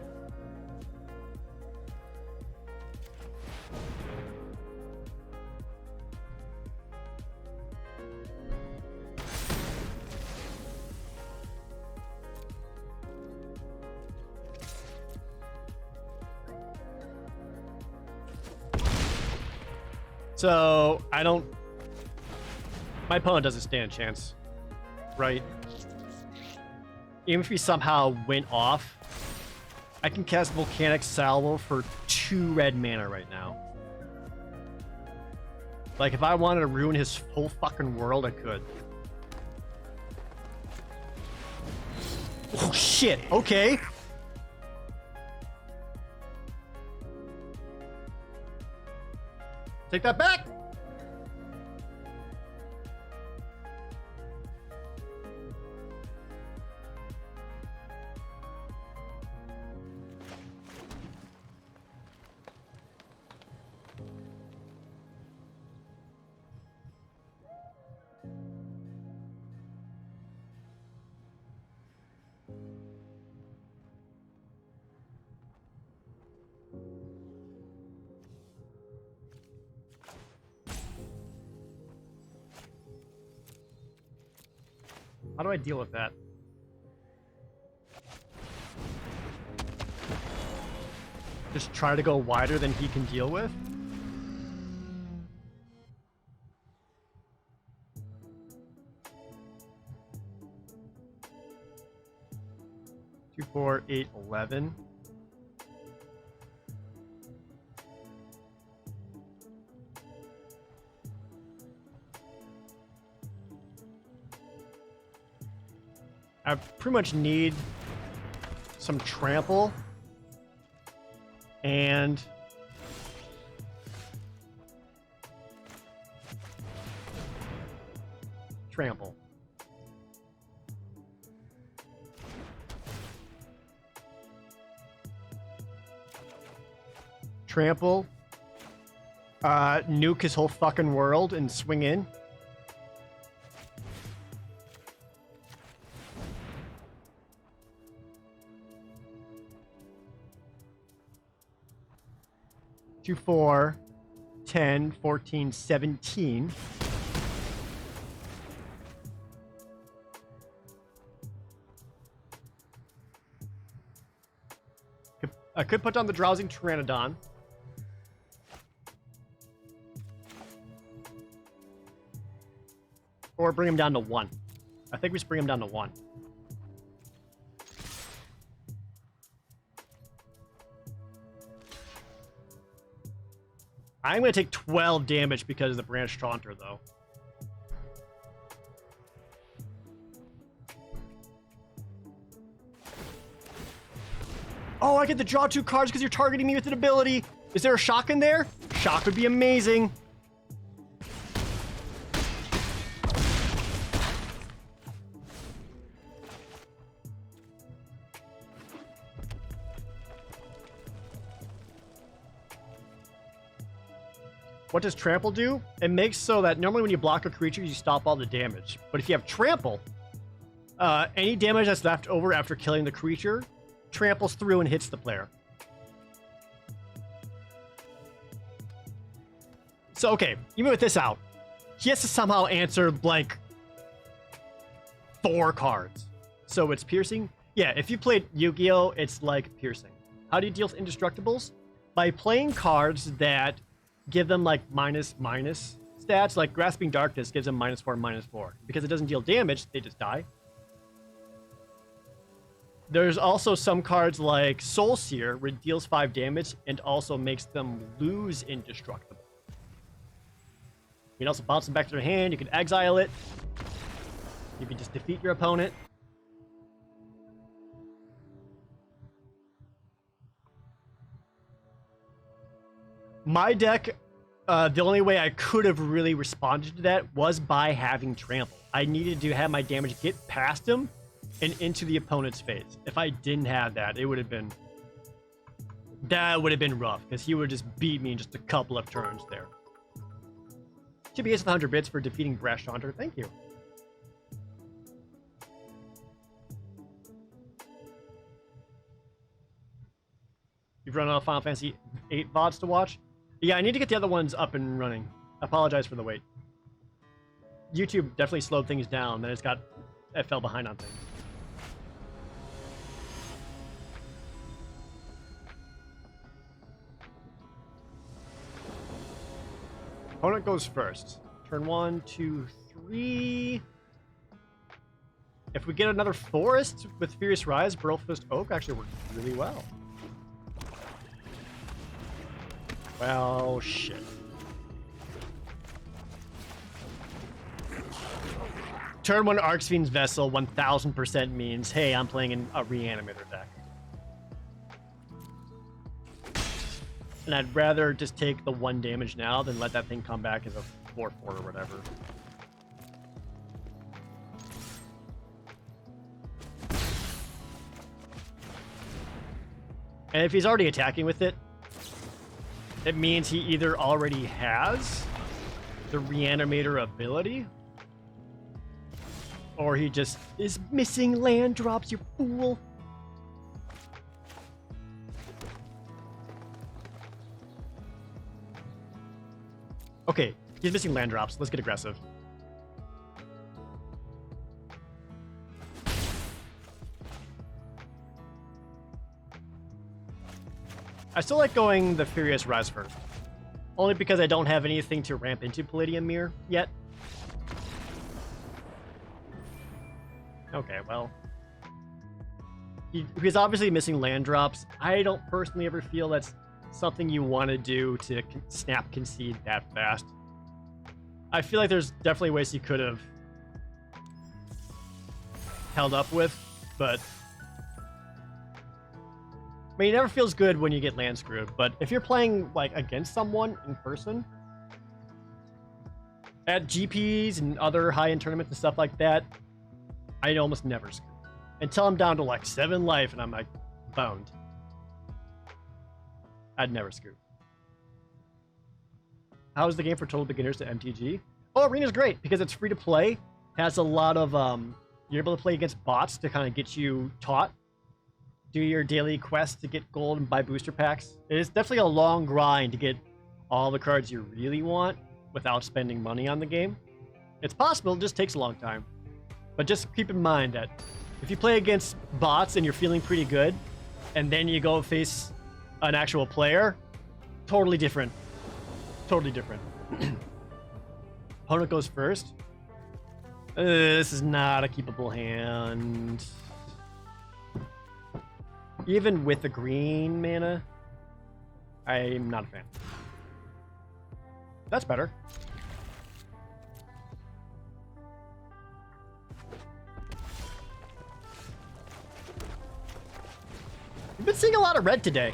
So I don't. My opponent doesn't stand a chance, right? Even if he somehow went off, I can cast Volcanic Salvo for 2 red mana right now. Like, if I wanted to ruin his whole fucking world, I could. Oh, shit. Okay. Take that back. How do I deal with that? Just try to go wider than he can deal with? Two, 4, 8, 11. I pretty much need some trample and trample. Trample. Nuke his whole fucking world and swing in. Two, 4, 10, 14, 17. I could put down the Drowsing Pteranodon. Or bring him down to 1. I think we just bring him down to 1. I'm going to take 12 damage because of the Branch Taunter, though. Oh, I get to draw 2 cards because you're targeting me with an ability. Is there a shock in there? Shock would be amazing. What does Trample do? It makes so that normally when you block a creature, you stop all the damage. But if you have Trample, any damage that's left over after killing the creature tramples through and hits the player. So, okay, even with this out, he has to somehow answer, like, 4 cards. So it's Piercing. Yeah, if you played Yu-Gi-Oh!, it's like Piercing. How do you deal with Indestructibles? By playing cards that give them like minus stats, like Grasping Darkness gives them -4, -4. Because it doesn't deal damage, they just die. There's also some cards like Soul Seer, where it deals 5 damage and also makes them lose Indestructible. You can also bounce them back to their hand, you can exile it. You can just defeat your opponent. My deck, the only way I could have really responded to that was by having Trample. I needed to have my damage get past him and into the opponent's face. If I didn't have that, it would have been... That would have been rough, because he would just beat me in just a couple of turns there. TBS with 100 bits for defeating Brash Taunter. Thank you. You've run out of Final Fantasy 8 VODs to watch? Yeah, I need to get the other ones up and running. I apologize for the wait. YouTube definitely slowed things down, then it fell behind on things. Opponent goes first. Turn 1, 2, 3. If we get another forest with Furious Rise, Burlfist Oak actually works really well. Well, shit. Turn 1 Arxfiend's Vessel 1000% means, hey, I'm playing in a Reanimator deck. And I'd rather just take the 1 damage now than let that thing come back as a 4/4 or whatever. And if he's already attacking with it, it means he either already has the Reanimator ability, or he just is missing land drops, you fool. Okay, he's missing land drops. Let's get aggressive. I still like going the Furious Rise first. Only because I don't have anything to ramp into Palladium Mirror yet. Okay, well. He's obviously missing land drops. I don't personally ever feel that's something you want to do to snap concede that fast. I feel like there's definitely ways he could have held up with, but I mean, it never feels good when you get land screwed, but if you're playing like against someone in person at GPs and other high-end tournaments and stuff like that, I almost never screw until I'm down to like 7 life and I'm like boned. I'd never screw. How is the game for total beginners to MTG? Oh, Arena's great because it's free to play. Has a lot of you're able to play against bots to kind of get you taught. Do your daily quest to get gold and buy booster packs. It is definitely a long grind to get all the cards you really want without spending money on the game. It's possible, it just takes a long time. But just keep in mind that if you play against bots and you're feeling pretty good, and then you go face an actual player, totally different. Totally different. Opponent goes first. This is not a keepable hand. Even with the green mana, I'm not a fan. That's better. We've been seeing a lot of red today.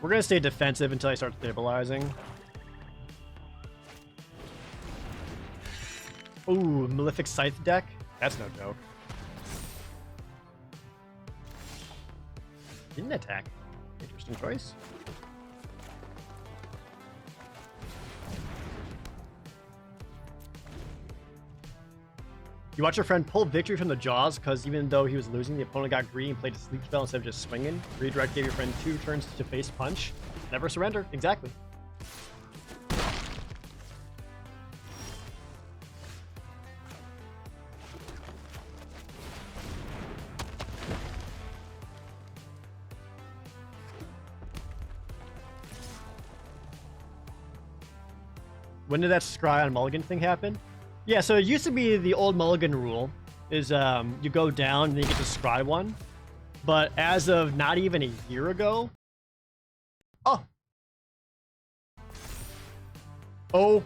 We're gonna stay defensive until I start stabilizing. Ooh, Malefic Scythe deck? That's no joke. Didn't attack. Interesting choice. You watch your friend pull victory from the jaws because even though he was losing, the opponent got greedy and played a sleep spell instead of just swinging. Redirect gave your friend 2 turns to face punch. Never surrender. Exactly. When did that scry on mulligan thing happen? Yeah, so it used to be the old mulligan rule is you go down and then you get to scry one. But as of not even a year ago... Oh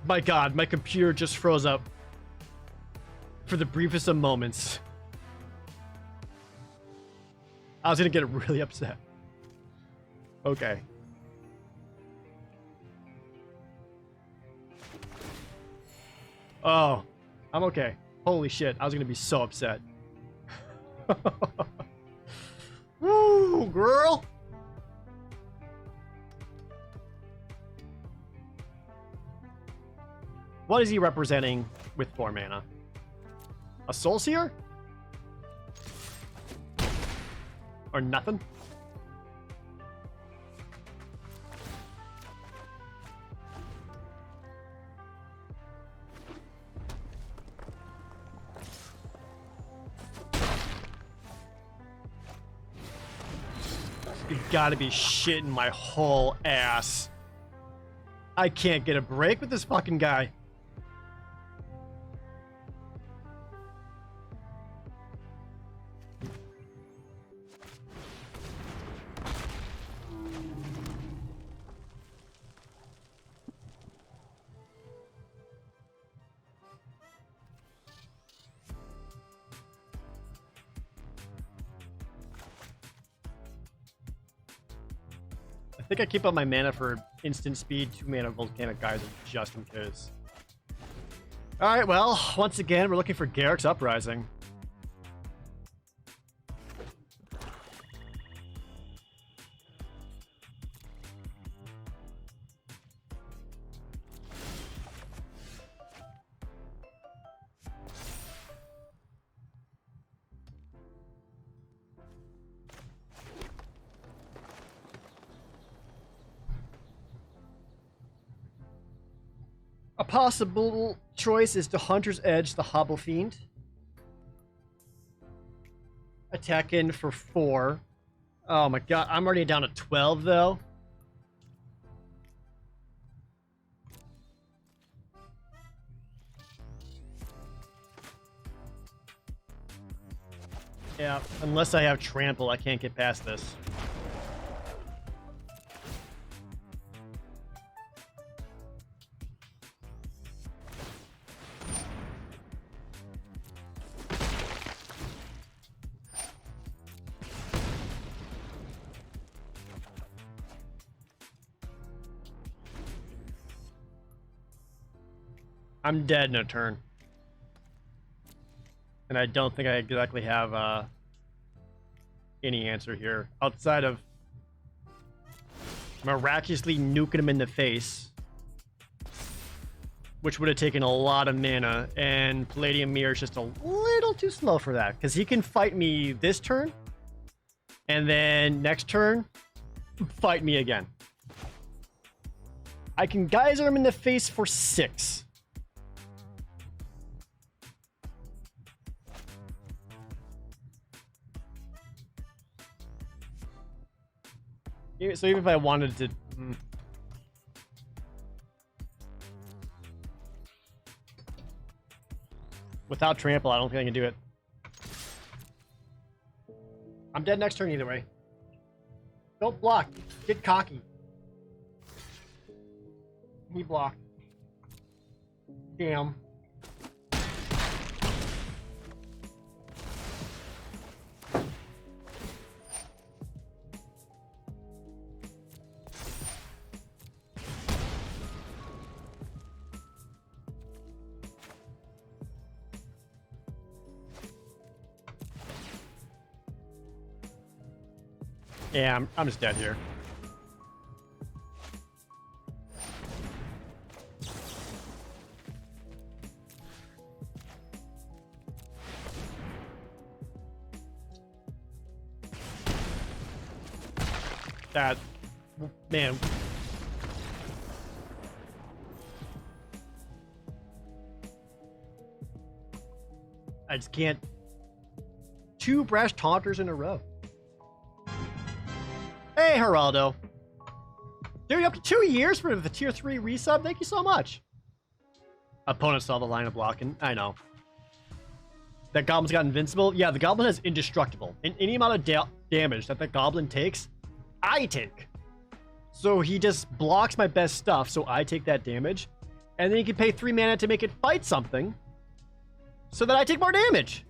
my god, my computer just froze up for the briefest of moments. I was gonna get really upset. Okay. Oh, I'm okay. Holy shit, I was gonna be so upset. Woo, girl! What is he representing with 4 mana? A Soul Seer? Or nothing? gotta be shitting my whole ass. I can't get a break with this fucking guy. I think I keep up my mana for instant speed, 2 mana volcanic geyser just in case. Alright, well, once again, we're looking for Garrick's Uprising. A possible choice is to Hunter's Edge the Hobble Fiend. Attack in for 4. Oh my god, I'm already down to 12 though. Yeah, unless I have Trample, I can't get past this. I'm dead in a turn. And I don't think I exactly have any answer here. Outside of miraculously nuking him in the face. Which would have taken a lot of mana. And Palladium Mirror is just a little too slow for that. Because he can fight me this turn. And then next turn, fight me again. I can Geyser him in the face for 6. So even if I wanted to... Without Trample, I don't think I can do it. I'm dead next turn either way. Don't block. Get cocky. He blocked. Damn. Yeah, I'm just dead here. That, man. I just can't. 2 brash taunters in a row. Hey, Geraldo. Dude, you up to 2 years for the tier 3 resub? Thank you so much. Opponent saw the line of blocking. I know. That goblin's got invincible? Yeah, the goblin has indestructible. And any amount of damage that goblin takes, I take. So he just blocks my best stuff, so I take that damage. And then you can pay 3 mana to make it fight something, so that I take more damage.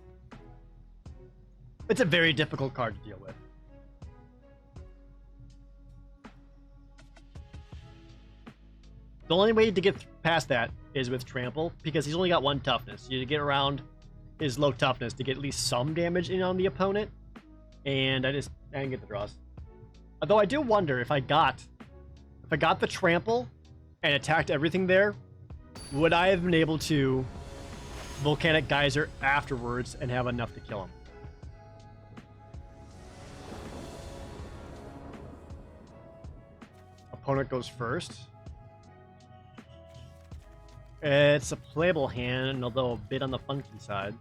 It's a very difficult card to deal with. The only way to get past that is with Trample, because he's only got 1 toughness. You get around his low toughness to get at least some damage in on the opponent. And I didn't get the draws. Although I do wonder if I got the Trample and attacked everything there, would I have been able to Volcanic Geyser afterwards and have enough to kill him? Opponent goes first. It's a playable hand, although a bit on the funky side.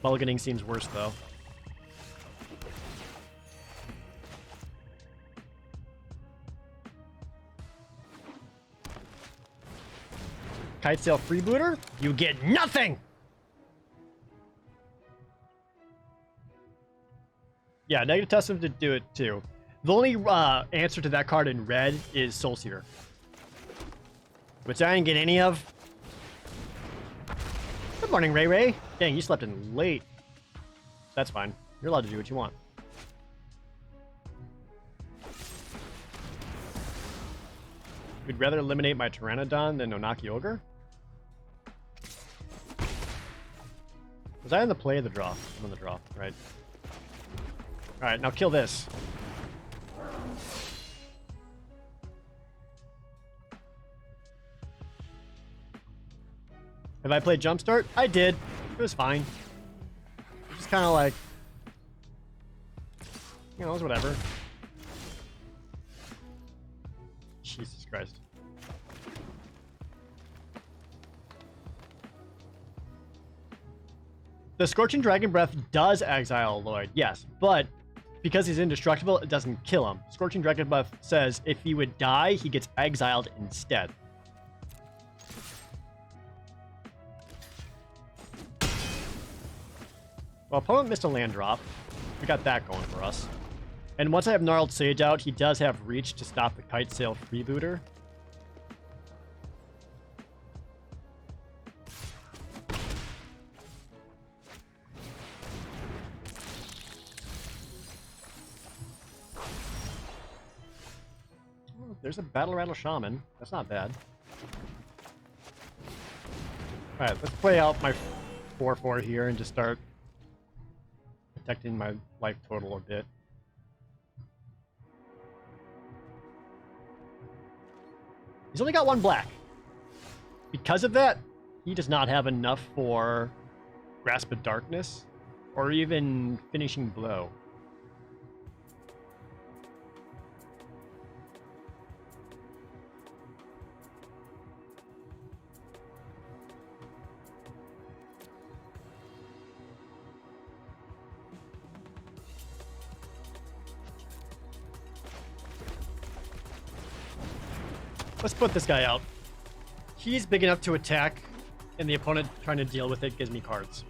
Mulliganing seems worse, though. Kitesail freebooter, you get nothing! Yeah, negative Testament to do it too. The only answer to that card in red is Soulseer, which I didn't get any of. Good morning, Ray Ray. Dang, you slept in late. That's fine. You're allowed to do what you want. You'd rather eliminate my Pteranodon than Nonaki Ogre? Was I in the play of the draw? I'm in the draw, right? Alright, now kill this. Have I played Jumpstart? I did. It was fine. It was kind of like... You know, it was whatever. Jesus Christ. The Scorching Dragon Breath does exile Lloyd, yes, but because he's indestructible, it doesn't kill him. Scorching Dragon Breath says if he would die, he gets exiled instead. Well, opponent missed a land drop. We got that going for us. And once I have Gnarled Sage out, he does have reach to stop the Kitesail freebooter. Oh, there's a Battle Rattle Shaman. That's not bad. Alright, let's play out my 4-4 here and just start protecting my life total a bit. He's only got one black. Because of that, he does not have enough for Grasp of Darkness or even Finishing Blow. Let's put this guy out. He's big enough to attack, and the opponent trying to deal with it gives me cards.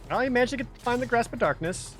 Well, he managed to find the Grasp of Darkness.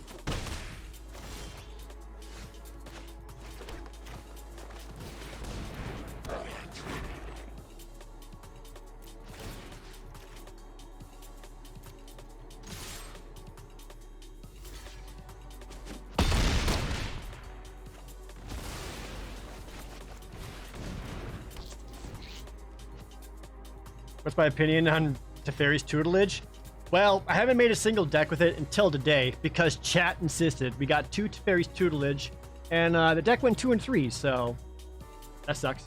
What's my opinion on Teferi's tutelage? Well, I haven't made a single deck with it until today because chat insisted. We got 2 Teferi's tutelage, and the deck went 2 and 3, so that sucks.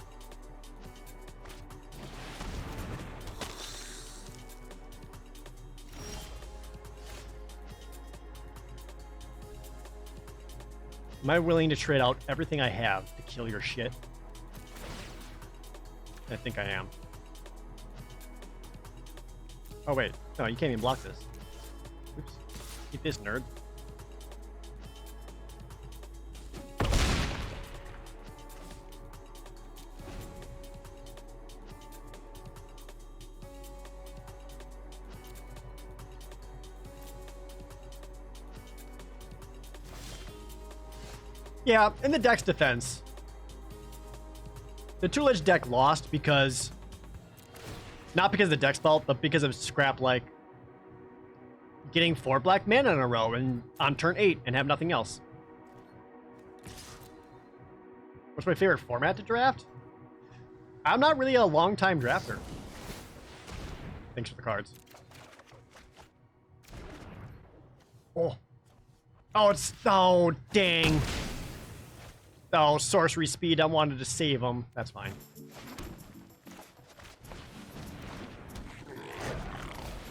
Am I willing to trade out everything I have to kill your shit? I think I am. Oh wait, no, you can't even block this. Oops. Keep this, nerd. Yeah, in the deck's defense, the tutelage deck lost because... Not because of the deck's fault, but because of Scrap, like, getting 4 black mana in a row and on turn 8 and have nothing else. What's my favorite format to draft? I'm not really a long-time drafter. Thanks for the cards. Oh. Oh, it's... Oh, dang. Oh, sorcery speed. I wanted to save him. That's fine.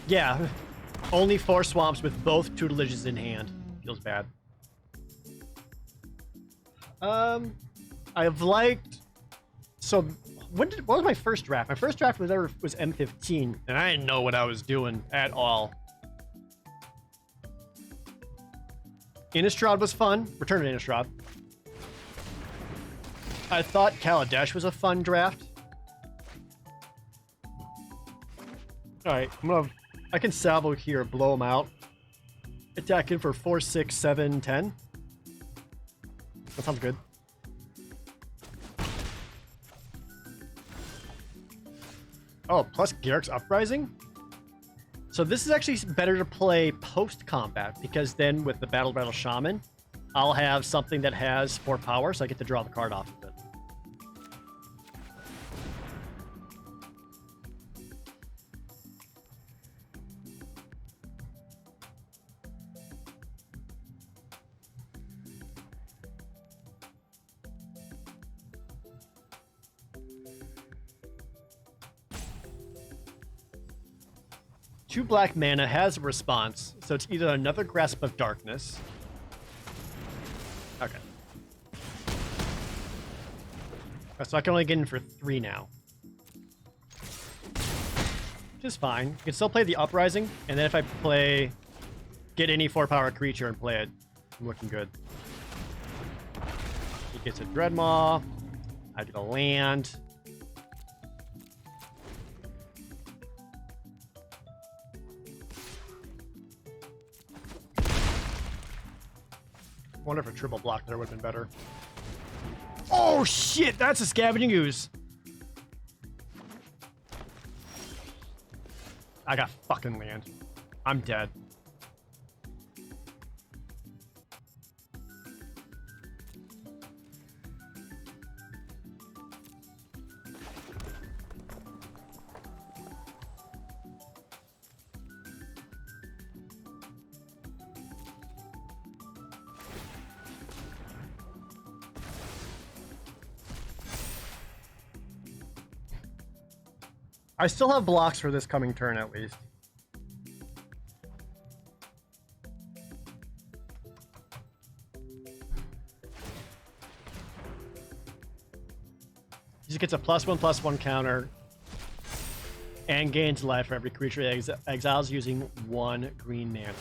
Yeah, only 4 swamps with both tutelages in hand. Feels bad. I've liked... So, what was my first draft? My first draft was M15, and I didn't know what I was doing at all. Innistrad was fun. Return to Innistrad. I thought Kaladesh was a fun draft. Alright, I can salvo here, blow him out. Attack in for 4, 6, 7, 10. That sounds good. Oh, plus Garrick's Uprising? So this is actually better to play post-combat, because then with the Battle Rattle Shaman, I'll have something that has 4 power, so I get to draw the card off of it. Two black mana has a response, so it's either another Grasp of Darkness. Okay. So I can only get in for 3 now. Which is fine. You can still play the Uprising, and then if I get any 4-power creature and play it, I'm looking good. He gets a Dreadmaw. I get a land. I wonder if a triple block there would have been better. Oh shit, that's a Scavenging Ooze. I got fucking land. I'm dead. I still have blocks for this coming turn, at least. He just gets a +1/+1 counter and gains life for every creature he exiles using 1 green mana.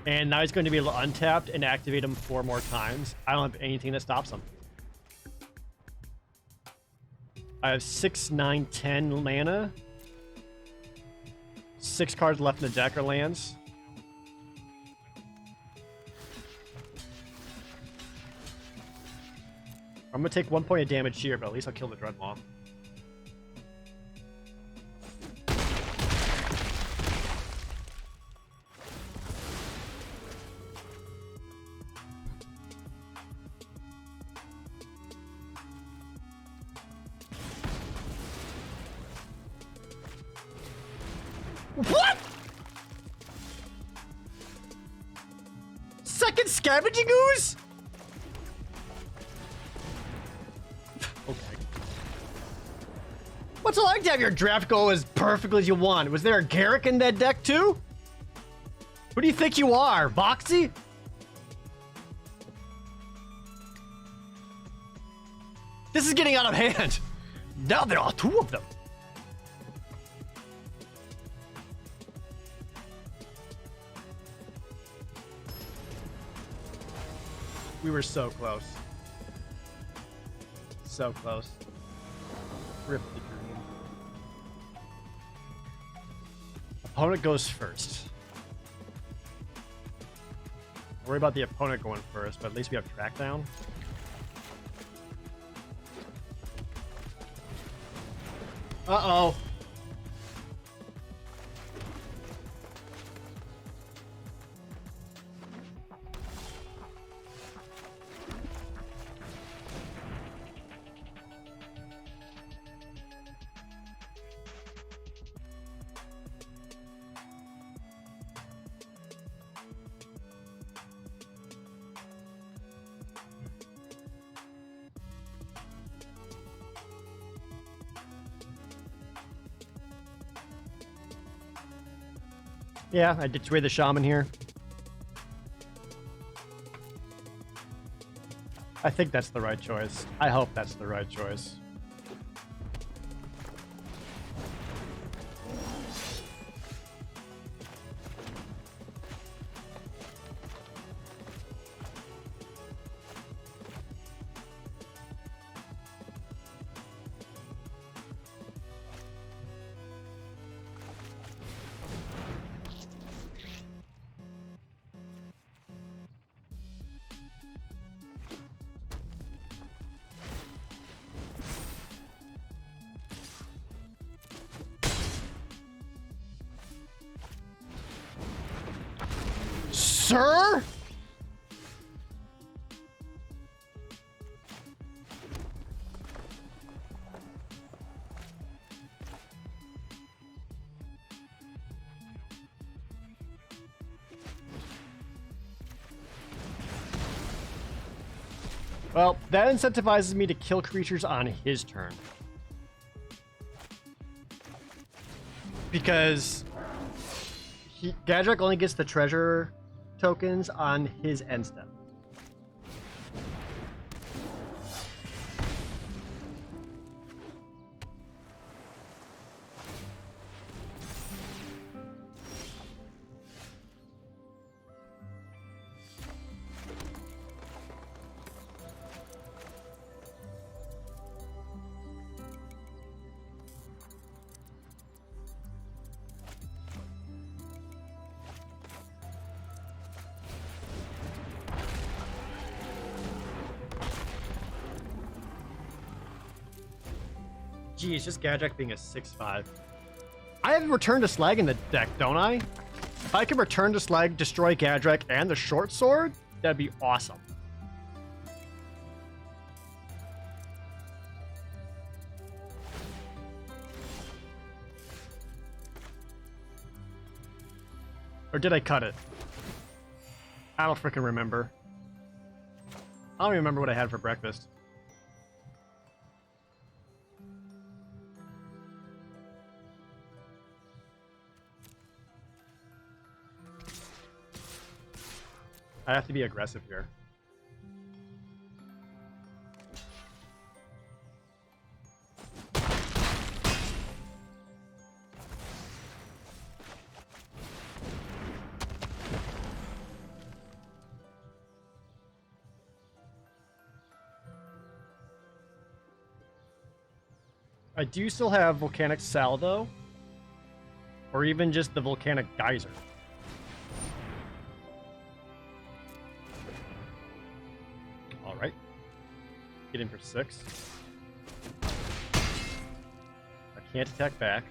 And now he's going to be able to untap and activate him 4 more times. I don't have anything that stops him. I have 6, 9, 10 mana. 6 cards left in the deck are lands. I'm gonna take 1 point of damage here, but at least I'll kill the Dreadmaw. What? Second Scavenging Ooze? Okay. What's it like to have your draft go as perfectly as you want? Was there a Garrick in that deck too? Who do you think you are, Boxy? This is getting out of hand. Now there are 2 of them. We were so close. So close. Rip the dream. Opponent goes first. Worry about the opponent going first, but at least we have track down. Uh-oh. Yeah, I did trade the Shaman here. I think that's the right choice. I hope that's the right choice. sir? Well, that incentivizes me to kill creatures on his turn. Because Gadrak only gets the treasure tokens on his end step. Geez, just Gadrak being a 6/5. I have Return to Slag in the deck, don't I? If I could Return to Slag, destroy Gadrak and the short sword, that'd be awesome. Or did I cut it? I don't freaking remember. I don't remember what I had for breakfast. I have to be aggressive here. I do still have Volcanic Salvo, or even just the Volcanic Geyser. All right, get in for 6. I can't attack back.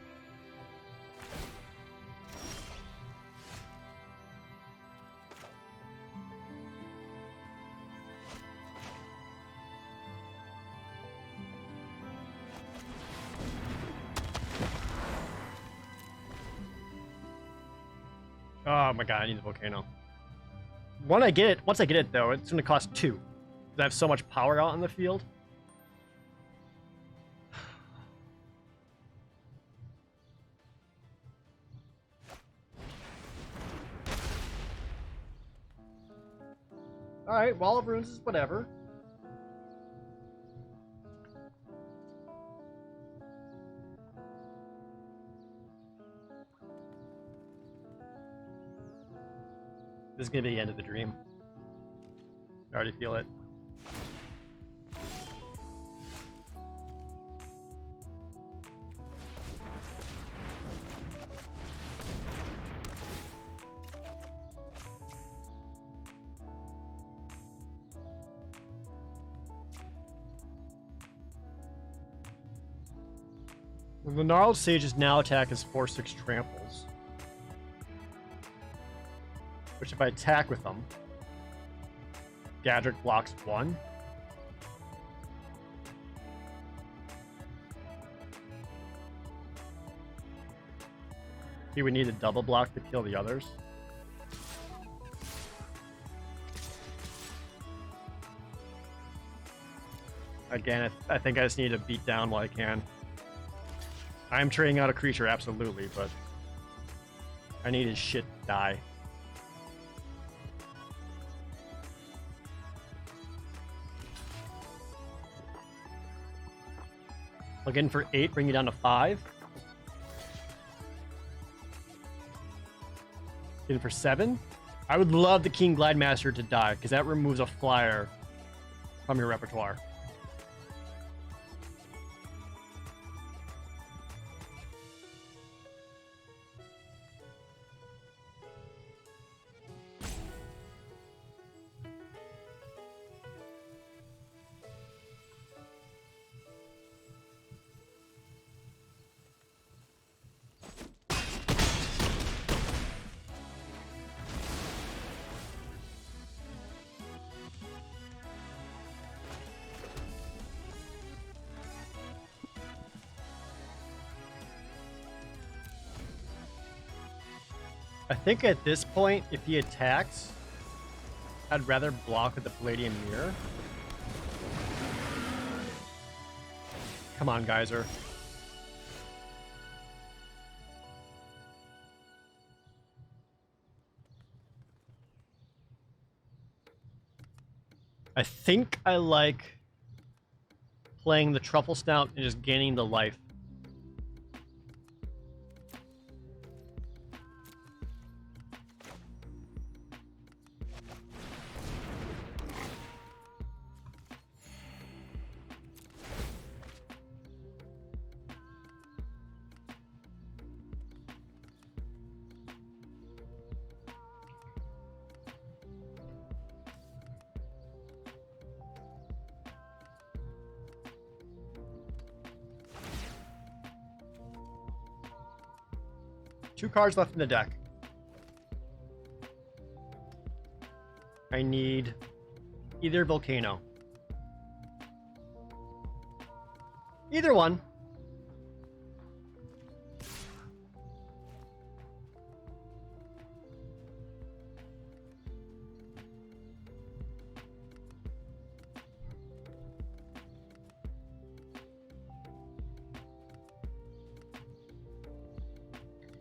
Oh my god, I need the volcano. Once I get it though, it's gonna cost 2. I have so much power out in the field. Alright, Wall of Runes is whatever. This is gonna be the end of the dream. I already feel it. The Gnarled Sages now attack as 4/6 tramples. Which if I attack with them, Gadrak blocks 1. He would need a double block to kill the others. Again, I think I just need to beat down while I can. I'm trading out a creature, absolutely, but I need his shit to die. Plug in for 8, bring you down to 5. In for 7. I would love the King Glademaster to die, because that removes a flyer from your repertoire. I think at this point, if he attacks, I'd rather block with the Palladium Mirror. Come on, Geyser. I think I like playing the Truffle Snout and just gaining the life. Two cards left in the deck. I need either Volcano. Either one.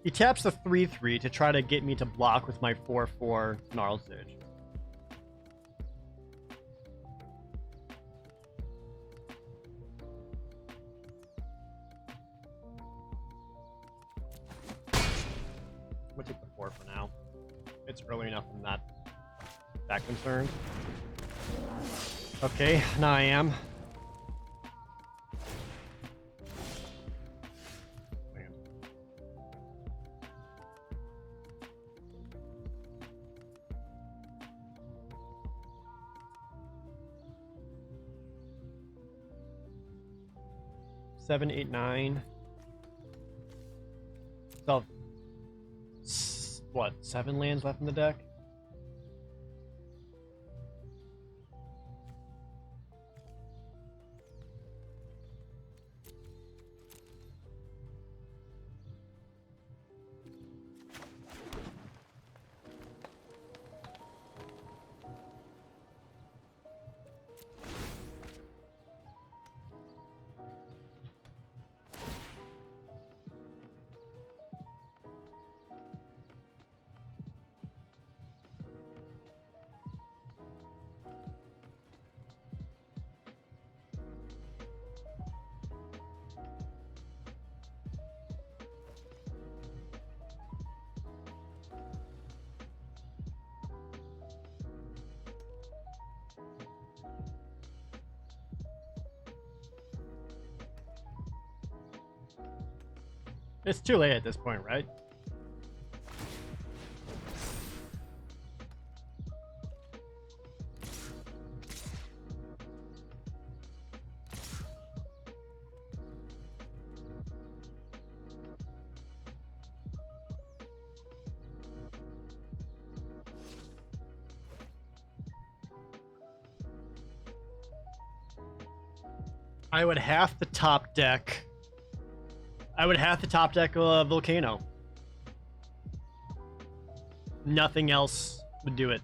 He taps the 3/3 to try to get me to block with my 4/4 Gnarled Sage. I'm gonna take the 4 for now. It's early enough I'm not that concerned. Okay, now I am. Seven, 8, 9. So, what? 7 lands left in the deck? It's too late at this point, right? I would have to top deck. I would have to top deck a Volcano. Nothing else would do it.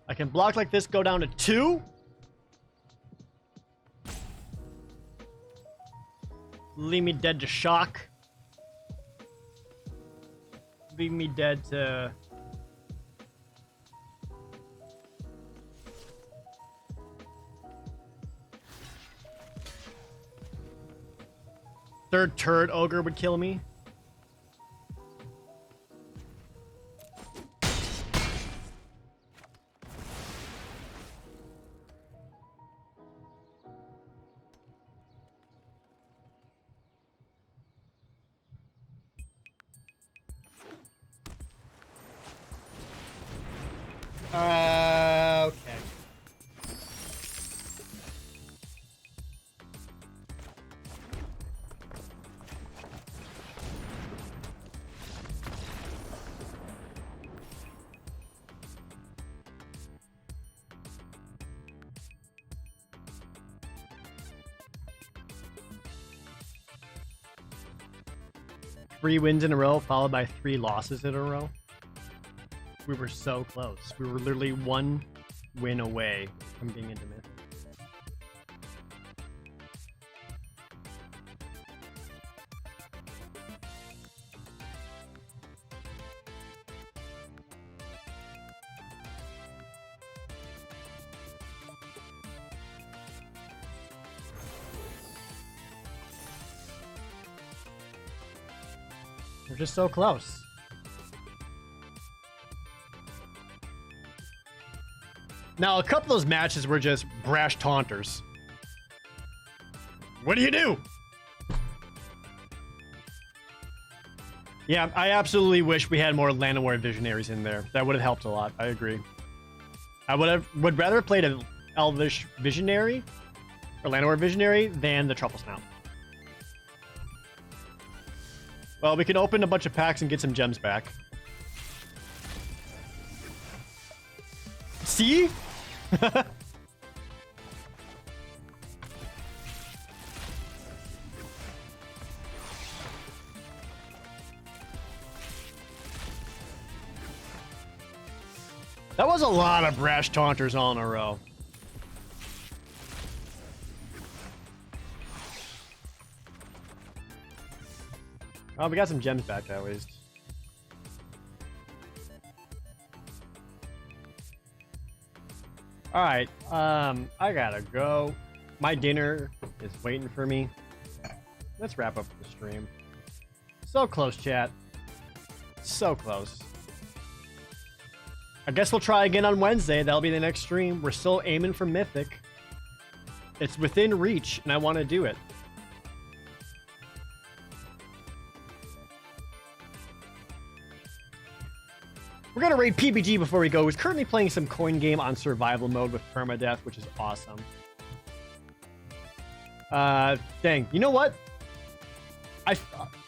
I can block like this, go down to 2. Leave me dead to shock. Leave me dead to... Third turret ogre would kill me. Okay. 3 wins in a row followed by 3 losses in a row. We were so close. We were literally 1 win away from getting into Mythic. We're just so close. Now, a couple of those matches were just brash taunters. What do you do? Yeah, I absolutely wish we had more Llanowar Visionaries in there. That would have helped a lot. I agree. I would rather have played an Elvish Visionary or Llanowar Visionary than the Truffle Snout. Well, we can open a bunch of packs and get some gems back. See? That was a lot of brash taunters all in a row. Oh, we got some gems back at least. Alright, I gotta go. My dinner is waiting for me. Let's wrap up the stream. So close, chat. So close. I guess we'll try again on Wednesday. That'll be the next stream. We're still aiming for Mythic. It's within reach, and I want to do it. We're gonna raid PBG before we go. He's currently playing some coin game on survival mode with permadeath, which is awesome. Dang. You know what?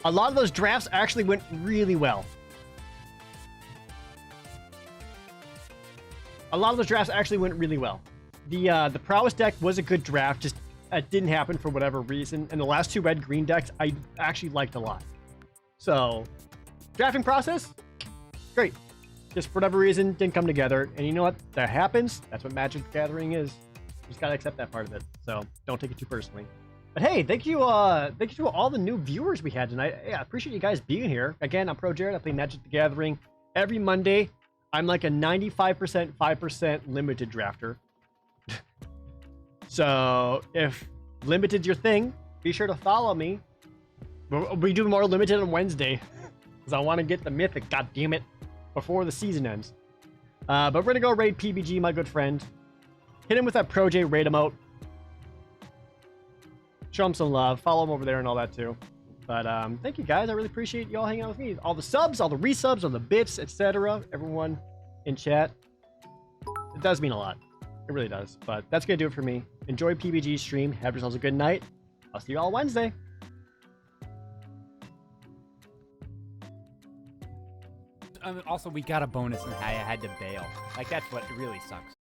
A lot of those drafts actually went really well. A lot of those drafts actually went really well. The prowess deck was a good draft, just it didn't happen for whatever reason. And the last 2 red-green decks I actually liked a lot. So, drafting process, great. Just for whatever reason, didn't come together. And you know what? That happens. That's what Magic the Gathering is. You just gotta accept that part of it. So don't take it too personally. But hey, thank you to all the new viewers we had tonight. Yeah, I appreciate you guys being here. Again, I'm Pro Jared. I play Magic the Gathering every Monday. I'm like a 95%, 5% limited drafter. So if limited's your thing, be sure to follow me. We do more limited on Wednesday. Because I want to get the Mythic, god damn it, before the season ends. But we're gonna go raid PBG, my good friend. Hit him with that Pro J raid emote. Show him some love. Follow him over there and all that too. But thank you guys. I really appreciate you all hanging out with me. All the subs, all the resubs, all the bits, etc. Everyone in chat. It does mean a lot. It really does. But that's gonna do it for me. Enjoy PBG's stream. Have yourselves a good night. I'll see you all Wednesday. Also, we got a bonus and I had to bail. Like, that's what really sucks.